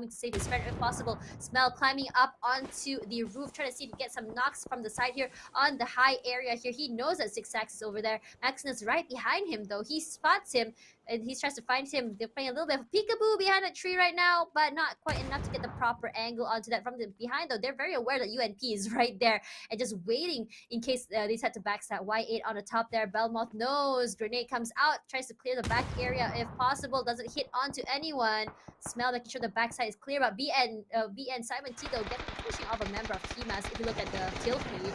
to save his friend if possible. Smell climbing up onto the roof, trying to see if he can get some knocks from the side here on the high area here. He knows that 6 sacks is over there. Maximus right behind him, though. He spots him, and he tries to find him. They're playing a little bit of peekaboo behind that tree right now, but not quite enough to get the proper angle onto that from the behind, though. They're very aware that UNP is right there and just waiting in case they decide to backstab. Y8 on the top there. Belmoth knows. Grenade comes out, tries to clear the back area if possible. Doesn't hit onto anyone. Smell making sure the backside is clear, but BN Simon Tito finishing off a member of TMAS if you look at the kill feed.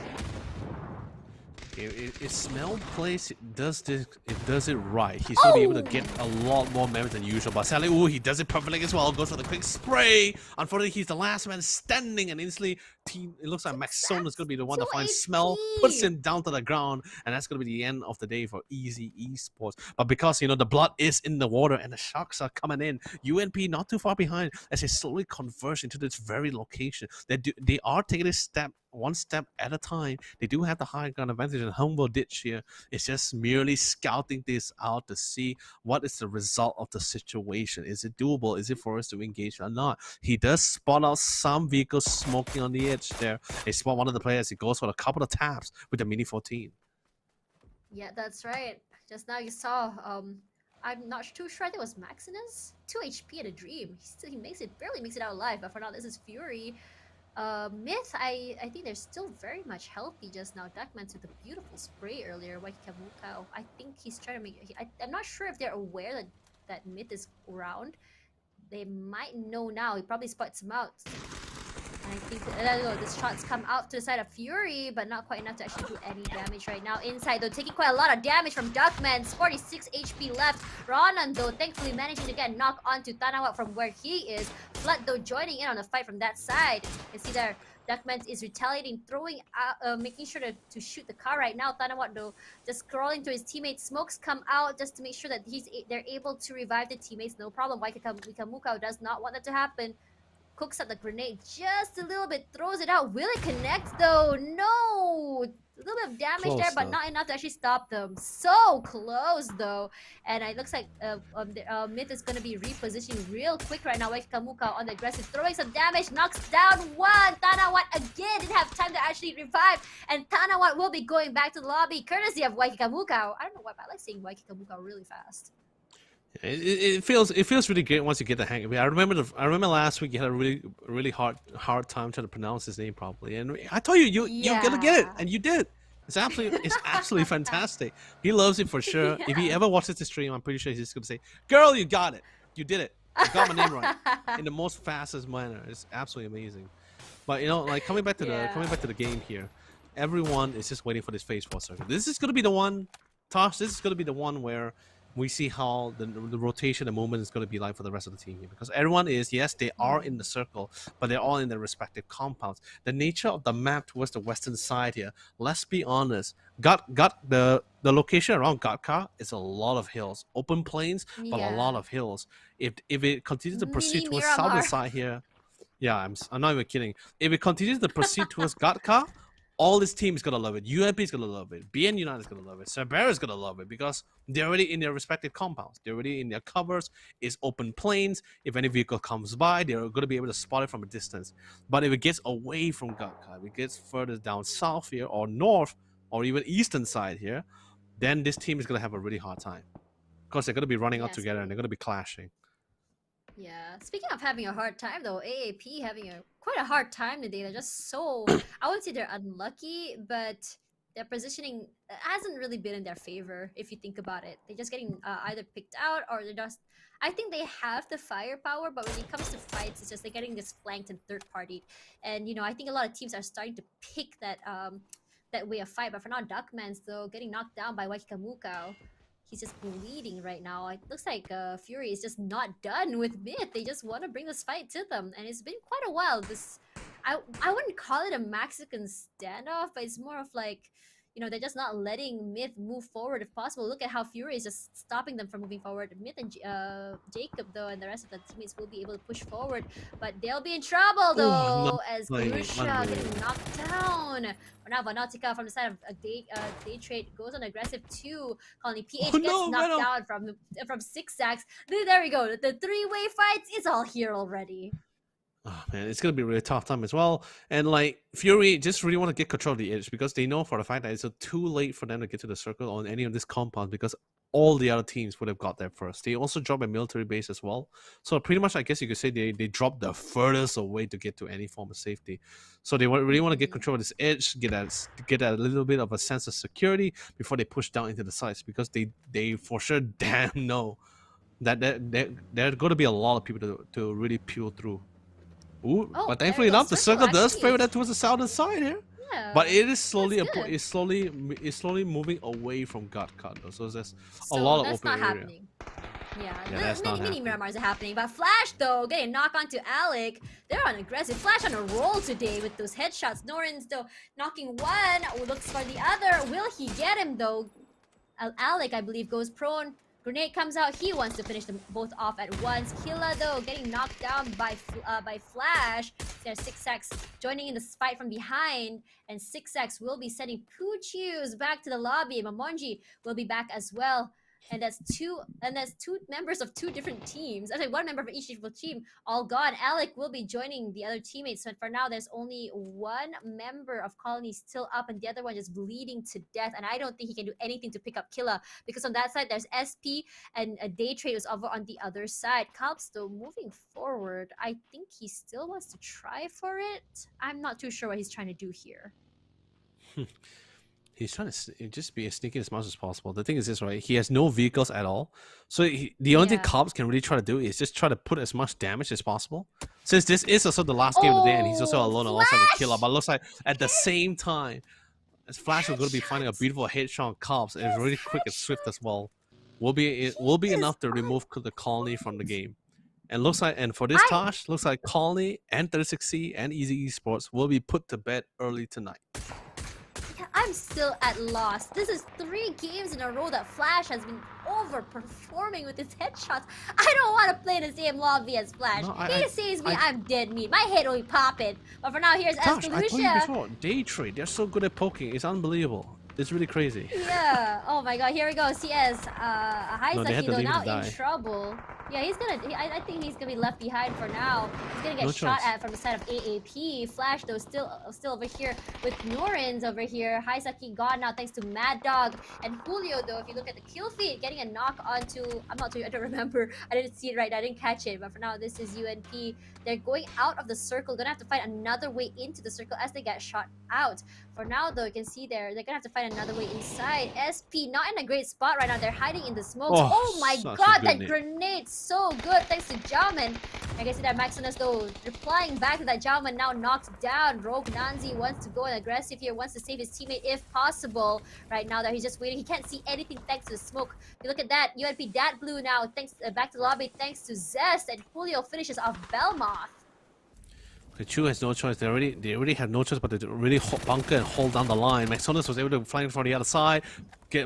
If Smell plays does it right, he's gonna be able to get a lot more members than usual. But sadly, he does it perfectly as well. Goes for the quick spray. Unfortunately, he's the last man standing, and instantly, it looks like Maxone is gonna be the one to find Smell, puts him down to the ground, and that's gonna be the end of the day for Easy Esports. But because the blood is in the water and the sharks are coming in, UNP not too far behind as they slowly converge into this very location. They are taking this step. One step at a time. They do have the high ground advantage, and Humble Ditch here is just merely scouting this out to see what is the result of the situation. Is it doable? Is it for us to engage or not? He does spot out some vehicles smoking on the edge there. They spot one of the players. He goes for a couple of taps with the Mini 14. Yeah, that's right. Just now you saw, I'm not too sure. I think it was Maximus. 2 HP at a dream. He barely makes it out alive. But for now, this is Fury. Myth, I think they're still very much healthy just now. Duckman with a beautiful spray earlier. Waikamuka, I think he's trying to make. I'm not sure if they're aware that Myth is around. They might know now. He probably spots him out. And I think the shots come out to the side of Fury, but not quite enough to actually do any damage right now. Inside, though, taking quite a lot of damage from Duckman. 46 HP left. Ronan, though, thankfully managing to get knocked onto Tanawat from where he is. Flood, though, joining in on the fight from that side. You can see there, Duckman is retaliating, throwing out, making sure to shoot the car right now. Tanawat, though, just scrolling to his teammates. Smokes come out just to make sure that they're able to revive the teammates. No problem. Waikamuka does not want that to happen. Cooks up the grenade just a little bit, throws it out. Will it connect though? No! A little bit of damage Close, there, but though. not enough to actually stop them. So close though. And it looks like Myth is going to be repositioning real quick right now. Waikamuka on the aggressive, throwing some damage, knocks down one. Tanawat again didn't have time to actually revive. And Tanawat will be going back to the lobby courtesy of Waikamuka. I don't know why, but I like seeing Waikamuka really fast. It feels really great once you get the hang of it. I remember last week you had a really hard time trying to pronounce his name properly, and I told you're gonna get it, and you did. It's absolutely fantastic. He loves it for sure. Yeah. If he ever watches the stream, I'm pretty sure he's just gonna say, "Girl, you got it. You did it. You got my name right in the most fastest manner." It's absolutely amazing. But you know, like coming back to the game here, everyone is just waiting for this phase 4 circle. This is gonna be the one, Tosh. This is gonna be the one where we see how the rotation and movement is going to be like for the rest of the team here, because everyone is, yes, they are in the circle, but they're all in their respective compounds. The nature of the map towards the western side here, let's be honest, the location around Gatka is a lot of hills, open plains, but a lot of hills. If it continues to proceed towards southern side here, yeah, I'm not even kidding. If it continues to proceed towards Gatka, all this team is gonna love it. UMP is gonna love it. BN United is gonna love it. Cerberus is gonna love it because they're already in their respective compounds. They're already in their covers. It's open plains. If any vehicle comes by, they're gonna be able to spot it from a distance. But if it gets away from Gatka, if it gets further down south here, or north, or even eastern side here, then this team is gonna have a really hard time because they're gonna be running out together and they're gonna be clashing. Yeah. Speaking of having a hard time though, AAP having quite a hard time today. They're just so, I wouldn't say they're unlucky, but their positioning hasn't really been in their favor if you think about it. They're just getting either picked out or they're just, I think they have the firepower, but when it comes to fights, it's just they're getting this flanked and third party. And you know, I think a lot of teams are starting to pick that that way of fight. But for now, Duckman's though getting knocked down by Waikamuka. He's just bleeding right now. It looks like Fury is just not done with Myth. They just want to bring this fight to them. And it's been quite a while. I wouldn't call it a Mexican standoff, but it's more of like, you know, they're just not letting Myth move forward if possible. Look at how Fury is just stopping them from moving forward. Myth and Jacob, though, and the rest of the teammates will be able to push forward. But they'll be in trouble, though, as Grusha getting knocked down. For now, Vanautica from the side of Day Trade goes on aggressive too. Colony PH gets knocked down from 6 sacks. There we go. The three-way fights is all here already. Oh man, it's gonna be a really tough time as well. And like Fury just really want to get control of the edge because they know for the fact that it's too late for them to get to the circle on any of this compound because all the other teams would have got there first. They also drop a military base as well. So pretty much I guess you could say they dropped the furthest away to get to any form of safety. So they really want to get control of this edge, get a little bit of a sense of security before they push down into the sites, because they for sure damn know that there are going to be a lot of people to really peel through. Ooh, but thankfully enough, the circle does favor that towards the southern side here. Yeah, but it is slowly slowly moving away from Gatka though. So there's a lot of open area. Happening. Yeah, many Miramars are happening. But Flash though, getting knocked onto Alec. They're on aggressive. Flash on a roll today with those headshots. Norin's though knocking one, looks for the other. Will he get him though? Alec, I believe, goes prone. Grenade comes out. He wants to finish them both off at once. Killa, though, getting knocked down by Flash. There's 6x joining in the fight from behind. And 6x will be sending Poochius back to the lobby. Mamonji will be back as well. And that's two members of two different teams. Actually, one member of each team all gone. Alec will be joining the other teammates, but for now there's only one member of Colony still up and the other one just bleeding to death. And I don't think he can do anything to pick up Killa, because on that side there's SP and a Day Trade is over on the other side. Kalps though moving forward, I think he still wants to try for it. I'm not too sure what he's trying to do here. He's trying to just be as sneaky as much as possible. The thing is this, right? He has no vehicles at all. So the only thing Cops can really try to do is just try to put as much damage as possible. Since this is also the last game of the day and he's also alone and also the killer. But it looks like at the same time, as Flash is going to be finding a beautiful headshot on Cops and it's really quick and swift as well. Will be enough to remove the Colony from the game. And looks like, and for this Tosh, looks like Colony and 36C and Easy Esports will be put to bed early tonight. I'm still at loss. This is 3 games in a row that Flash has been overperforming with his headshots. I don't want to play in the same lobby as Flash. No, he sees me, I'm dead meat. My head will be popping. But for now, here's Gosh, I told you Escalucia. before, Day Trade, they're so good at poking. It's unbelievable. It's really crazy. Yeah. Oh my god, here we go. CS. Haizaki though now in trouble. Yeah, he's gonna. I think he's gonna be left behind for now. He's gonna get shot at from the side of AAP. Flash though still over here with Norins over here. Haizaki gone now thanks to Mad Dog and Julio though. If you look at the kill feed, getting a knock onto. I'm not too. I don't remember. I didn't see it right. I didn't catch it. But for now, this is UNP. They're going out of the circle. Gonna have to find another way into the circle as they get shot out. For now though, you can see they're gonna have to find another way inside. SP not in a great spot right now. They're hiding in the smokes. Oh my god, that grenade so good thanks to Jamin. I can see that Maximus though replying back to that. Jamin now knocked down. Rogue Nanzi wants to go and aggressive here, wants to save his teammate if possible. Right now that he's just waiting. He can't see anything thanks to the smoke. You look at that. UNP that blue now thanks back to the lobby thanks to Zest, and Julio finishes off Belmoth. Chu has no choice. They already have no choice but to really bunker and hold down the line. Maxonus was able to flank from the other side,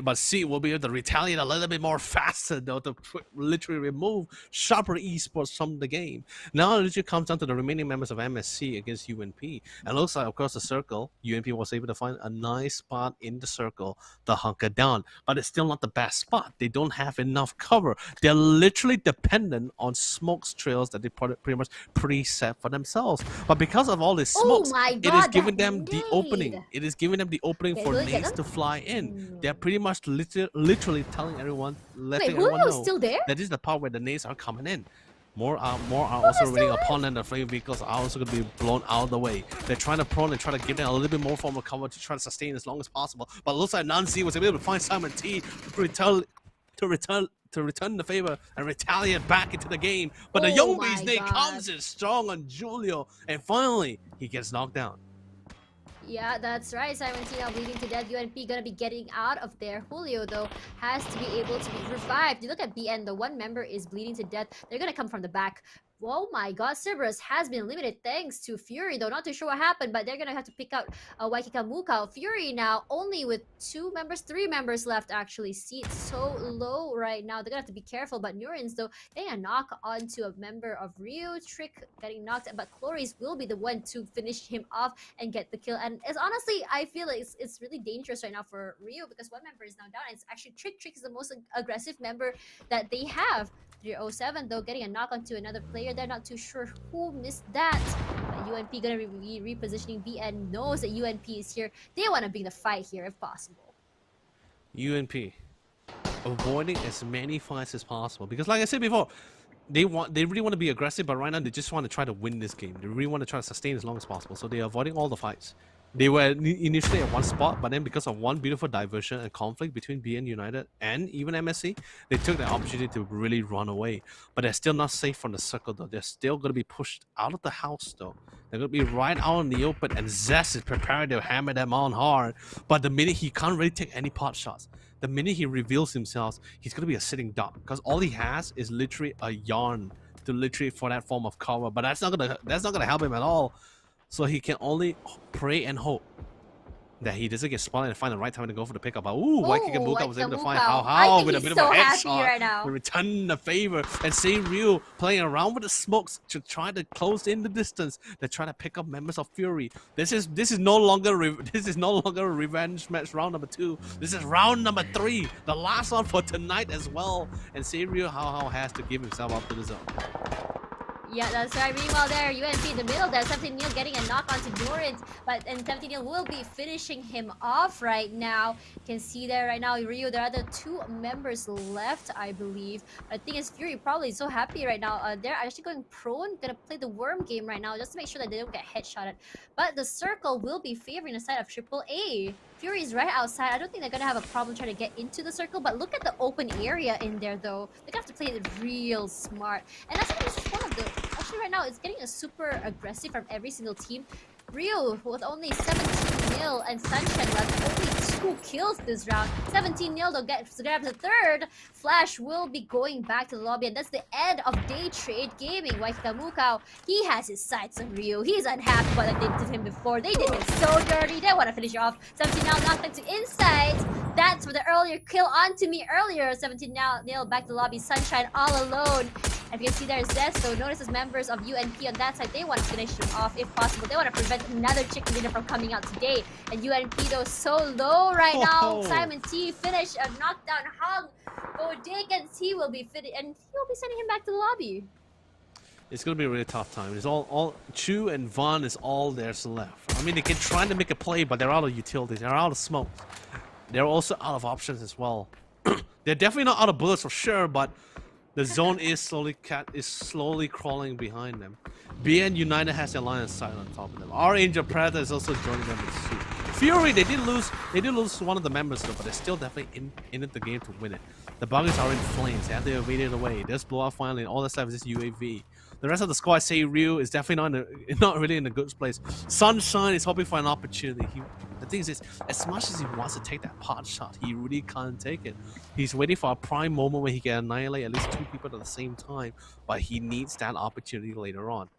but C will be able to retaliate a little bit more faster though to literally remove Sharper Esports from the game. Now it literally comes down to the remaining members of MSC against UNP. And it looks like across the circle, UNP was able to find a nice spot in the circle to hunker down. But it's still not the best spot. They don't have enough cover. They're literally dependent on smoke trails that they pretty much preset for themselves. But because of all this smokes, it is giving them the opening. It is giving them the opening for nades to fly in. They're pretty much literally telling everyone, letting everyone know still there? that this is the part where the nades are coming in. More are also running upon them. The flame vehicles are also going to be blown out of the way. They're trying to prone and try to give them a little bit more form of cover to try to sustain as long as possible. But it looks like Nancy was able to find Simon T to return the favor and retaliate back into the game. But the Young Beast nade comes in strong on Julio, and finally he gets knocked down. Yeah, that's right. Simon T now bleeding to death. UNP gonna be getting out of there. Julio though has to be able to be revived. You look at BN, the one member is bleeding to death. They're gonna come from the back. Oh my god, Cerberus has been limited thanks to Fury though. Not too sure what happened, but they're gonna have to pick out Waikika Mukau. Fury now only with 3 members left actually. See, it's so low right now. They're gonna have to be careful, but Nurins though, they a knock onto a member of Rio. Trick getting knocked, but Chloris will be the one to finish him off and get the kill. And it's honestly, I feel like it's really dangerous right now for Rio because one member is now down. And it's actually Trick. Trick is the most aggressive member that they have. 307 though getting a knock onto another player. They're not too sure who missed that. But UNP gonna be repositioning. BN knows that UNP is here. They want to bring the fight here if possible. UNP avoiding as many fights as possible because, like I said before, they really want to be aggressive, but right now they just want to try to win this game. They really want to try to sustain as long as possible. So they're avoiding all the fights. They were initially at one spot, but then because of one beautiful diversion and conflict between BN United and even MSC, they took the opportunity to really run away. But they're still not safe from the circle though. They're still going to be pushed out of the house though. They're going to be right out in the open, and Zest is preparing to hammer them on hard. But the minute he can't really take any pot shots, the minute he reveals himself, he's going to be a sitting duck because all he has is literally a yarn to literally for that form of cover. But that's not gonna help him at all. So he can only pray and hope that he doesn't get spotted and find the right time to go for the pickup. But ooh, Waikikamuka was able to find I how think with a he's bit so of a happy headshot right now. to return the favor. And Say Ryu playing around with the smokes to try to close in the distance. They're trying to pick up members of Fury. This is no longer a revenge match round number 2. This is round number 3, the last one for tonight as well. And Say Ryu how has to give himself up to the zone. Yeah, that's right. Meanwhile, there, UNP in the middle there. 17 Neil getting a knock onto Dorrance, and 17 Neil will be finishing him off right now. You can see there right now, Rio, there are the 2 members left, I believe. I think it's Fury probably so happy right now. They're actually going prone, gonna play the worm game right now just to make sure that they don't get headshotted. But the circle will be favoring the side of AAA. Fury is right outside. I don't think they're gonna have a problem trying to get into the circle, but look at the open area in there though. They're gonna have to play it real smart. And that's just one of the... Actually right now, it's getting a super aggressive from every single team. Rio with only 17 nil and Sunshine left, only 2 kills this round. 17 nil though grabs the 3rd. Flash will be going back to the lobby, and that's the end of Day Trade Gaming. Waikikamuka, he has his sights on Rio. He's unhappy about what they did to him before. They did him so dirty. They want to finish off. 17 now knocked into inside. That's for the earlier kill onto me earlier. 17 now nil back to the lobby. Sunshine all alone. And you can see there's Zesto. Notices members of UNP on that side. They want to finish him off if possible. They want to prevent another chicken dinner from coming out today. And UNP though so low right now. Simon T finished a knockdown hung. Bodegans, he will be fitted and he will be sending him back to the lobby. It's gonna be a really tough time. It's all Chu and Vaughn is all there's left. I mean, they can try to make a play, but they're out of utilities. They're out of smoke. They're also out of options as well. They're definitely not out of bullets for sure, but the zone is slowly crawling behind them. BN United has their line of sight on top of them. Our Angel Predator is also joining them in suit. Fury, they did lose one of the members though, but they're still definitely in the game to win it. The buggers are in flames. They have to evade it away. There's blowout finally, and all that stuff is just UAV. The rest of the squad, Say Ryu, is definitely not really in a good place. Sunshine is hoping for an opportunity. The thing is, as much as he wants to take that pot shot, he really can't take it. He's waiting for a prime moment where he can annihilate at least 2 people at the same time, but he needs that opportunity later on.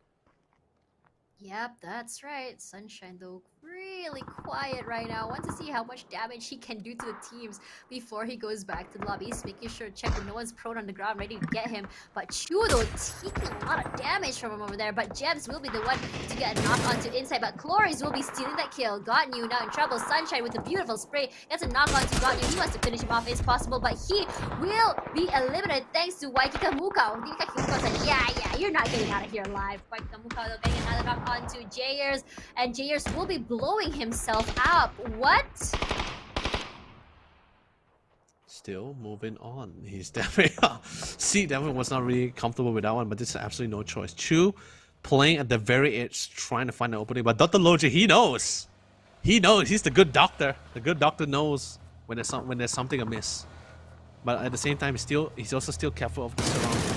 Yep, that's right. Sunshine though really quiet right now. Want to see how much damage he can do to the teams before he goes back to the lobby. He's making sure to check that no one's prone on the ground ready to get him. But Chu though taking a lot of damage from him over there. But Gems will be the one to get a knock onto inside. But Cloris will be stealing that kill. Ganyu now in trouble. Sunshine with a beautiful spray gets a knock onto Ganyu. He wants to finish him off if possible, but he will be eliminated thanks to Waikikamuka. Waikikamuka said, yeah, you're not getting out of here alive. Waikikamuka though getting another knock onto Jayers, and Jayers will be blowing himself up. What? Still moving on. He's definitely see, definitely was not really comfortable with that one, but this is absolutely no choice. Chu playing at the very edge, trying to find an opening, but Dr. Logi, he knows. He knows. He's the good doctor. The good doctor knows when there's something amiss. But at the same time, he's also still careful of the surroundings.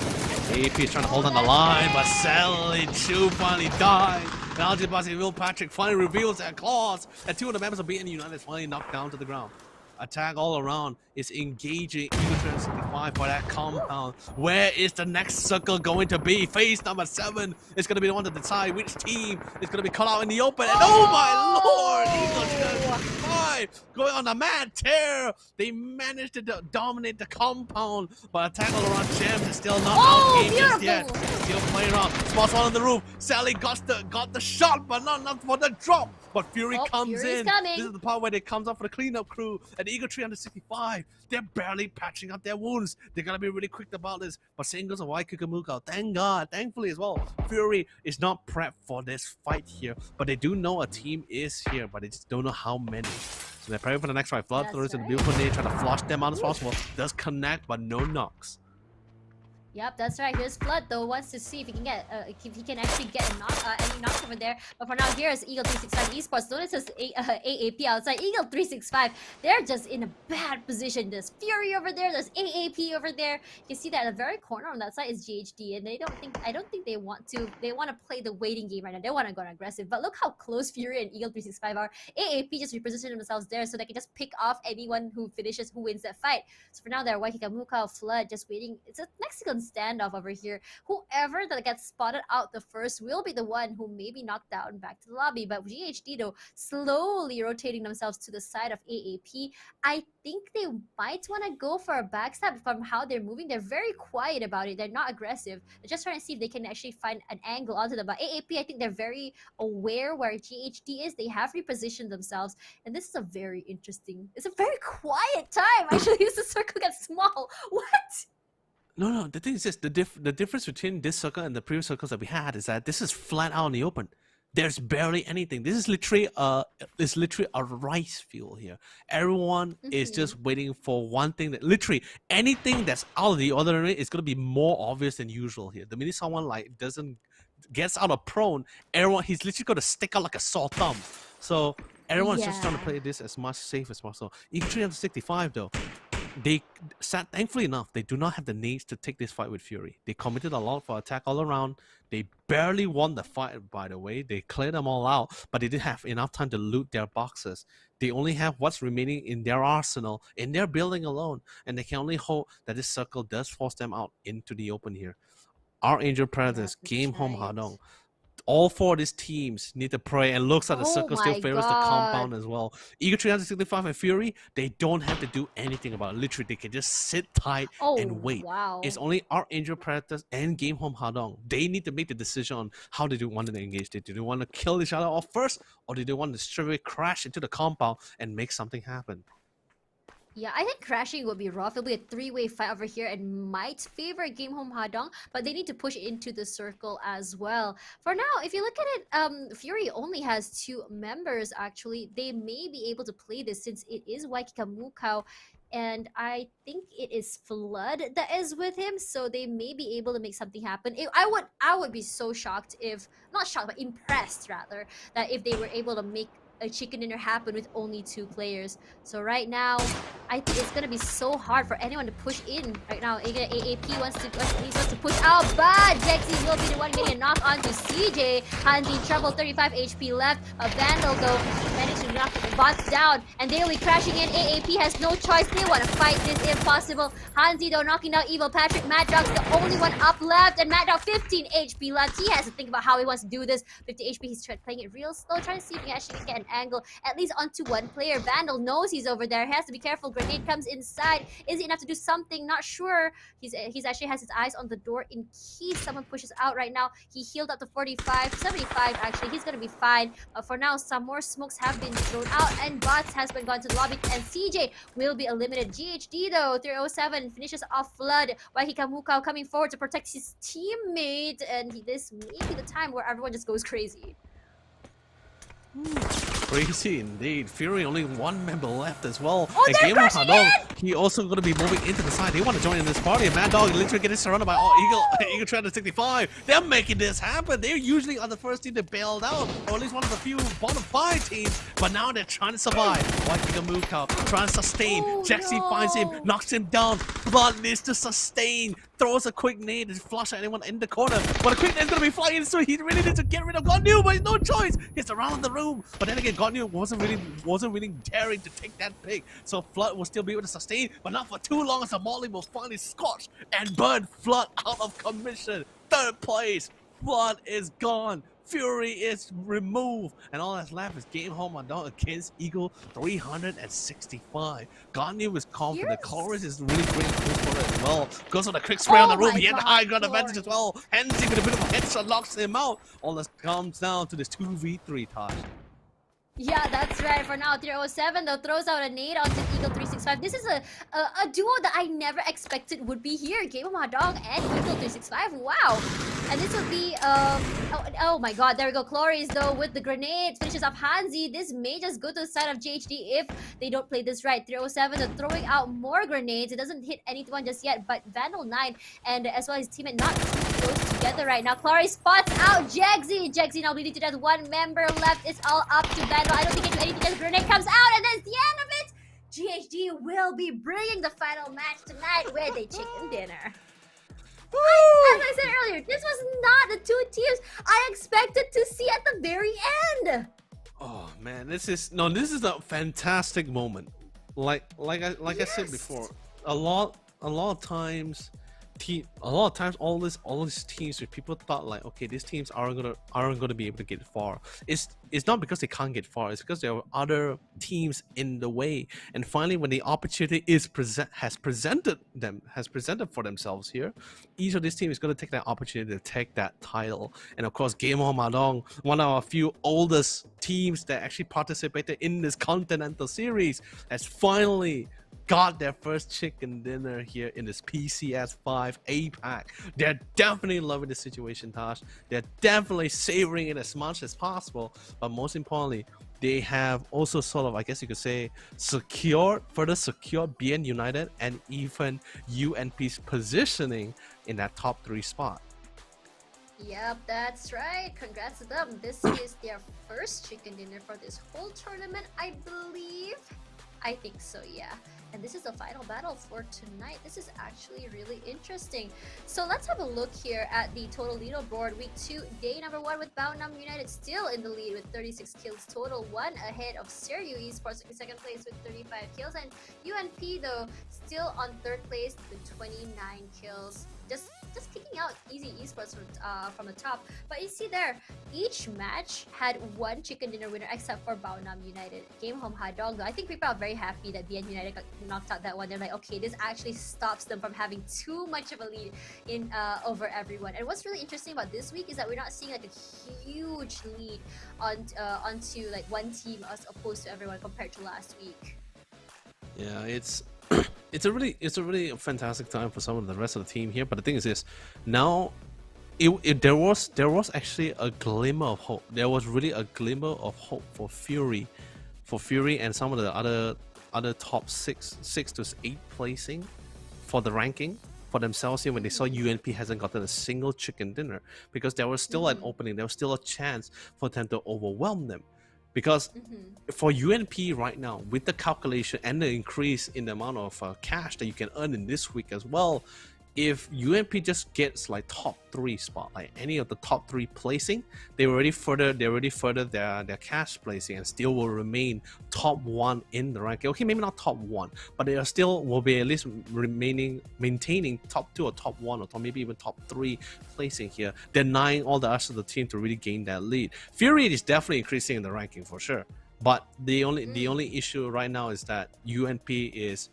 AP is trying to hold on the line, but sadly Chu finally died. Now Algebasi Will Patrick finally reveals their claws, and 2 of the members of BN United is finally knocked down to the ground. Attack all around is engaging Eagle 65 for that compound. Where is the next circle going to be? Phase number 7 is going to be the one to decide which team is going to be caught out in the open. And oh my lord! Eagle 65 going on a mad tear. They managed to dominate the compound, but attack all around Gems is still not out game just yet. Still playing around. Spots one on the roof. Sally got the shot, but not enough for the drop. But Fury comes in. This is the part where they comes up for the cleanup crew. And Eagle 365, they're barely patching up their wounds. They're gonna be really quick about this. But same goes to Waikikamuka. Thank God, thankfully as well. Fury is not prepped for this fight here, but they do know a team is here, but they just don't know how many. So they're preparing for the next fight. Flood throws in the beautiful nade, trying to flush them out as possible. Does connect, but no knocks. Yep, that's right. Here's Flood though, wants to see if he can get if he can actually get a knock, any knocks over there. But for now, here's Eagle 365 Esports. Notice AAP outside. Eagle 365, they're just in a bad position. There's Fury over there. There's AAP over there. You can see that at the very corner on that side is GHD, and I don't think they want to. They want to play the waiting game right now. They want to go aggressive. But look how close Fury and Eagle 365 are. AAP just repositioned themselves there so they can just pick off anyone who wins that fight. So for now, they're Waikikamuka, Flood, just waiting. It's a Mexican 1v1 standoff over here. Whoever that gets spotted out the first will be the one who may be knocked down back to the lobby. But GHD though, slowly rotating themselves to the side of AAP. I think they might want to go for a backstab from how they're moving. They're very quiet about it. They're not aggressive. They're just trying to see if they can actually find an angle onto them. But AAP, I think they're very aware where GHD is. They have repositioned themselves. And this is a very interesting, it's a very quiet time. Actually, the circle gets small. What? No. The thing is this: the difference between this circle and the previous circles that we had is that this is flat out in the open. There's barely anything. This is literally a rice field here. Everyone is just waiting for one thing. That literally anything that's out of the ordinary is gonna be more obvious than usual here. The minute someone like gets out of prone, he's literally gonna stick out like a sore thumb. So everyone's just trying to play this as much safe as possible. Even 365 though, thankfully enough, they do not have the needs to take this fight with Fury. They committed a lot for attack all around. They barely won the fight, by the way. They cleared them all out, but they didn't have enough time to loot their boxes. They only have what's remaining in their arsenal, in their building alone, and they can only hope that this circle does force them out into the open here. Archangel Predators, Game Home Hadong. All four of these teams need to pray, and looks like the circle still favors the compound as well. Eagle 365 and Fury, they don't have to do anything about it. Literally, they can just sit tight and wait. Wow. It's only Archangel Predators and Game Home Hadong. They need to make the decision on how they do want to engage. Do they want to kill each other off first, or do they want to straight away crash into the compound and make something happen? Yeah, I think crashing would be rough. It'll be a three-way fight over here and might favor Game Home Hadong, but they need to push into the circle as well. For now, if you look at it, Fury only has 2 members actually. They may be able to play this since it is Waikika Mukau, and I think it is Flood that is with him, so they may be able to make something happen. I would be so shocked if, not shocked, but impressed rather, that if they were able to make a chicken dinner happen with only 2 players. So right now, I think it's gonna be so hard for anyone to push in. Right now, AAP wants to push out, but Jexy will be the one getting a knock onto CJ. Hanji trouble, 35 HP left. Vandal though managed to knock the bots down, and they'll be crashing in. AAP has no choice. They want to fight this if possible. Hanji though knocking out Evil Patrick. Mad Dog's the only one up left, and Mad Dog 15 HP left. He has to think about how he wants to do this. 50 HP. He's playing it real slow, trying to see if he can actually get an angle at least onto one player. Vandal knows he's over there. He has to be careful. Grenade comes inside. Is it enough to do something? Not sure. He's actually has his eyes on the door in case someone pushes out right now. He healed up to 45, 75 actually. He's gonna be fine. For now, some more smokes have been thrown out, and bots has been gone to the lobby, and CJ will be eliminated. GHD though, 307 finishes off Flood. Waikika Mukau coming forward to protect his teammate, and this may be the time where everyone just goes crazy. Crazy indeed. Fury only 1 member left as well. Oh, and Game of Hadong, he also going to be moving into the side. They want to join in this party. And Mad Dog literally getting surrounded by Eagle 365. They're making this happen. They're usually on the first team to bailed out, or at least one of the few bottom 5 teams. But now they're trying to survive. Waikika Mukau trying to sustain. Jexy finds him, knocks him down. Blood needs to sustain. Throws a quick nade and flush at anyone in the corner. But a quick nade's gonna be flying, so he really needs to get rid of Godnew, but no choice. He's around the room. But then again, Godnew wasn't really daring to take that pick. So Flood will still be able to sustain, but not for too long, as the Molly will finally scorch and burn Flood out of commission. 3rd place. Flood is gone. Fury is removed, and all that's left is Game Home Hadong against Eagle 365. Godnew is confident. Chorus is really great for it as well. Goes on a quick spray on the room. He had the high ground advantage as well. Hensi with a bit of a headshot knocks him out. All this comes down to this 2v3 tie. Yeah, that's right. For now, 307 though throws out a nade onto Eagle 365. This is a duo that I never expected would be here. Game of Hadong and Eagle 365. Wow. And this would be oh my god, there we go. Chloris though with the grenades finishes off Hansi. This may just go to the side of GHD if they don't play this right. 307 though throwing out more grenades. It doesn't hit anyone just yet, but Vandal 9 and as well as his teammate not too close together right now. Chloris spots out Jexy. Jexy now bleeding to death. 1 member left. It's all up to Vandal. I don't think he can do anything. The grenade comes out, and that's the end of it. GHD will be bringing the final match tonight with a chicken dinner. As I said earlier, this was not the 2 teams I expected to see at the very end. Oh man, this is a fantastic moment. Like I said before, a lot of times a lot of times all these teams where people thought like, okay, these teams aren't gonna be able to get far. It's not because they can't get far. It's because there are other teams in the way. And finally, when the opportunity has presented for themselves here, each of these teams is gonna take that opportunity to take that title. And of course, Game On Madong, one of our few oldest teams that actually participated in this Continental series, has finally got their first chicken dinner here in this PCS5 APAC. They're definitely loving the situation, Tosh. They're definitely savoring it as much as possible. But most importantly, they have also sort of, I guess you could say, further secured BN United and even UNP's positioning in that top 3 spot. Yep, that's right. Congrats to them. This is their first chicken dinner for this whole tournament, I believe. I think so, yeah. And this is the final battle for tonight. This is actually really interesting. So let's have a look here at the total leaderboard. Week 2, day number 1 with Baonam United still in the lead with 36 kills total, 1 ahead of Seryu Esports in second place with 35 kills, and UNP though still on third place with 29 kills. Just kicking out Easy Esports from the top. But you see there, each match had one chicken dinner winner except for Baonam United. Game Home Hadong though, I think people are very happy that BN United got knocked out that one. They're like, okay, this actually stops them from having too much of a lead in over everyone. And what's really interesting about this week is that we're not seeing like a huge lead onto like one team as opposed to everyone compared to last week. Yeah, it's a really fantastic time for some of the rest of the team here. But the thing is this, now there was actually a glimmer of hope. There was really a glimmer of hope for Fury and some of the other top 6 to 8 placing for the ranking for themselves here when they saw UNP hasn't gotten a single chicken dinner, because there was still an opening, there was still a chance for them to overwhelm them. Because for UNP right now, with the calculation and the increase in the amount of cash that you can earn in this week as well, if UNP just gets like top 3 spot, like any of the top 3 placing, they already furthered their cash placing and still will remain top 1 in the ranking. Okay, maybe not top 1, but they are still will be at least maintaining top 2 or top 1 or maybe even top 3 placing here, denying all the rest of the team to really gain that lead. Fury is definitely increasing in the ranking for sure, but the only issue right now is that UNP's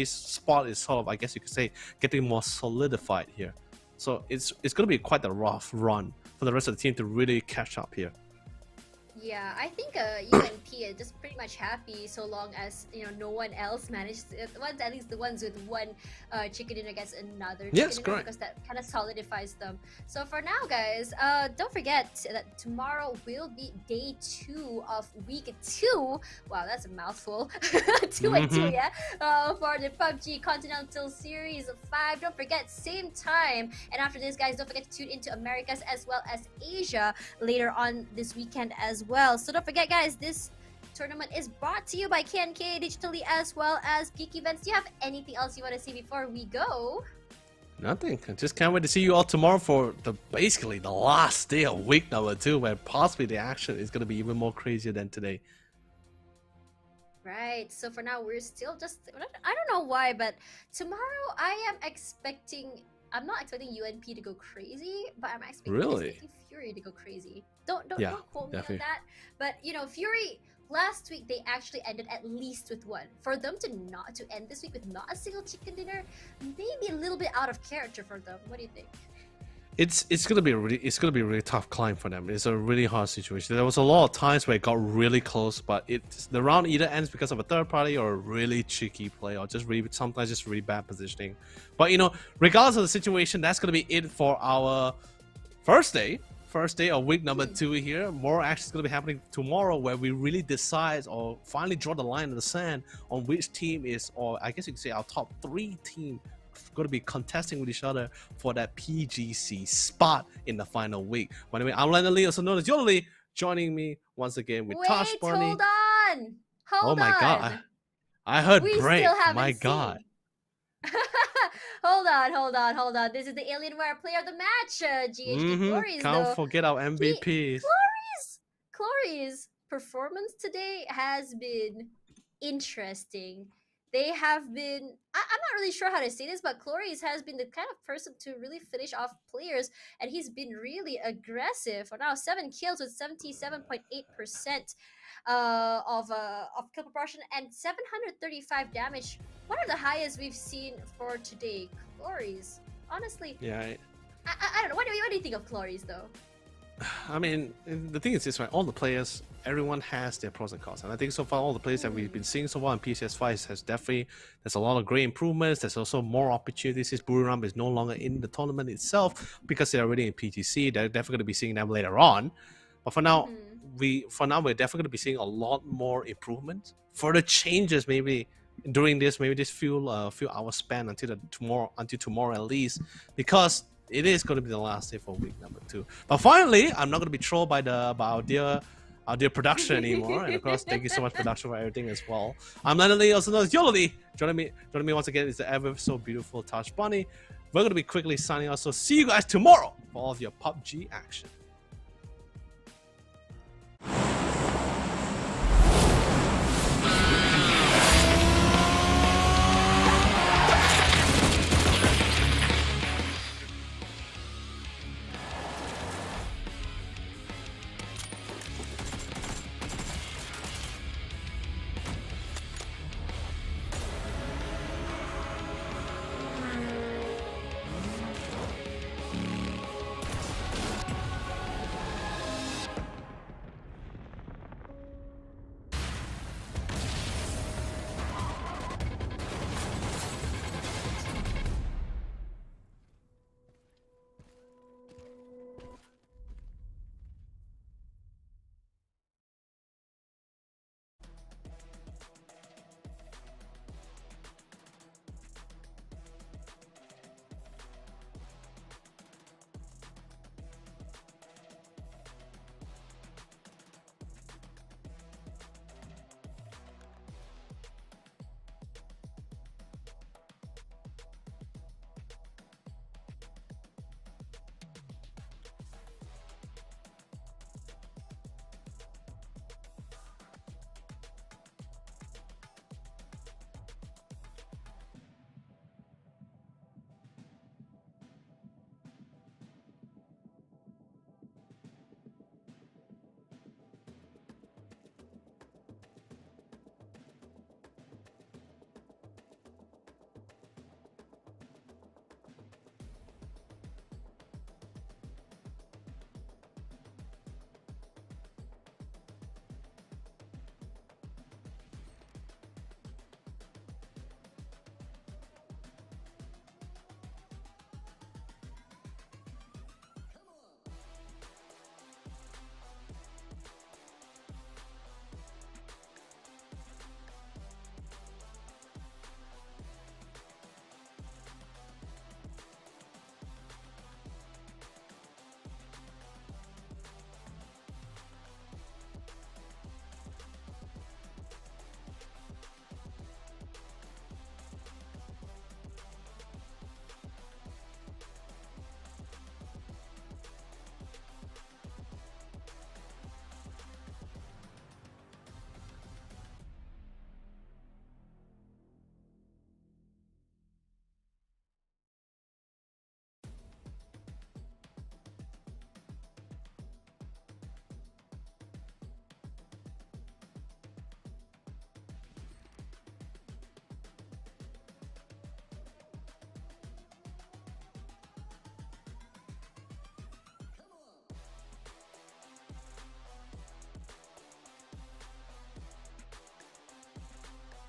spot is sort of, I guess you could say, getting more solidified here. So it's going to be quite a rough run for the rest of the team to really catch up here. Yeah, I think UNP are just pretty much happy so long as no one else managed. At least the ones with one chicken dinner against another chicken dinner, correct. Because that kind of solidifies them. So for now, guys, don't forget that tomorrow will be day 2 of week 2. Wow, that's a mouthful. 2 and 2, yeah. For the PUBG Continental Series 5. Don't forget, same time. And after this, guys, don't forget to tune into Americas as well as Asia later on this weekend as well. So don't forget, guys, this tournament is brought to you by KNK digitally as well as Geek Events. Do you have anything else you want to see before we go? Nothing. I just can't wait to see you all tomorrow for basically the last day of week number 2, where possibly the action is going to be even more crazier than today. Right. So for now, we're still just, I don't know why, but tomorrow I'm not expecting UNP to go crazy, but I'm expecting Fury to go crazy. Don't quote me on that. But Fury last week they actually ended at least with 1. For them to end this week with not a single chicken dinner, maybe a little bit out of character for them. What do you think? It's gonna be a really tough climb for them. It's a really hard situation. There was a lot of times where it got really close, but the round either ends because of a third party or a really cheeky play, or sometimes just really bad positioning. But regardless of the situation, that's gonna be it for our first day of week number 2 here. More action is gonna be happening tomorrow, where we really decide or finally draw the line in the sand on which team is, or I guess you could say our top 3 team, going to be contesting with each other for that PGC spot in the final week. By the way, I'm Leonard Lee, also known as Yodeli, joining me once again with Tosh Barney. Hold on! Oh my god. I heard break. My god. Hold on. This is the Alienware player of the match, GHD Glories. Can't forget our MVPs. Glories' performance today has been interesting. they have been, I'm not really sure how to say this, but Cloris has been the kind of person to really finish off players, and he's been really aggressive. For now, 7 kills with 77.8% of kill proportion and 735 damage. One of the highest we've seen for today. Cloris, honestly. Yeah. I don't know. What do you think of Cloris, though? I mean, the thing is this, right? All the players, everyone has their pros and cons, and I think so far all the players that we've been seeing so far in PCS5 has definitely, there's a lot of great improvements. There's also more opportunities. This Buriram is no longer in the tournament itself because they're already in PTC. They're definitely going to be seeing them later on. But for now, we're definitely going to be seeing a lot more improvement. Further changes maybe during this few hours span until tomorrow at least, because it is going to be the last day for week number 2. But finally, I'm not going to be trolled by our dear production anymore. And of course, thank you so much, production, for everything as well. I'm Leonard Lee, also known as Yololi. Joining me once again is the ever so beautiful Touch Bunny. We're going to be quickly signing off. So see you guys tomorrow for all of your PUBG action.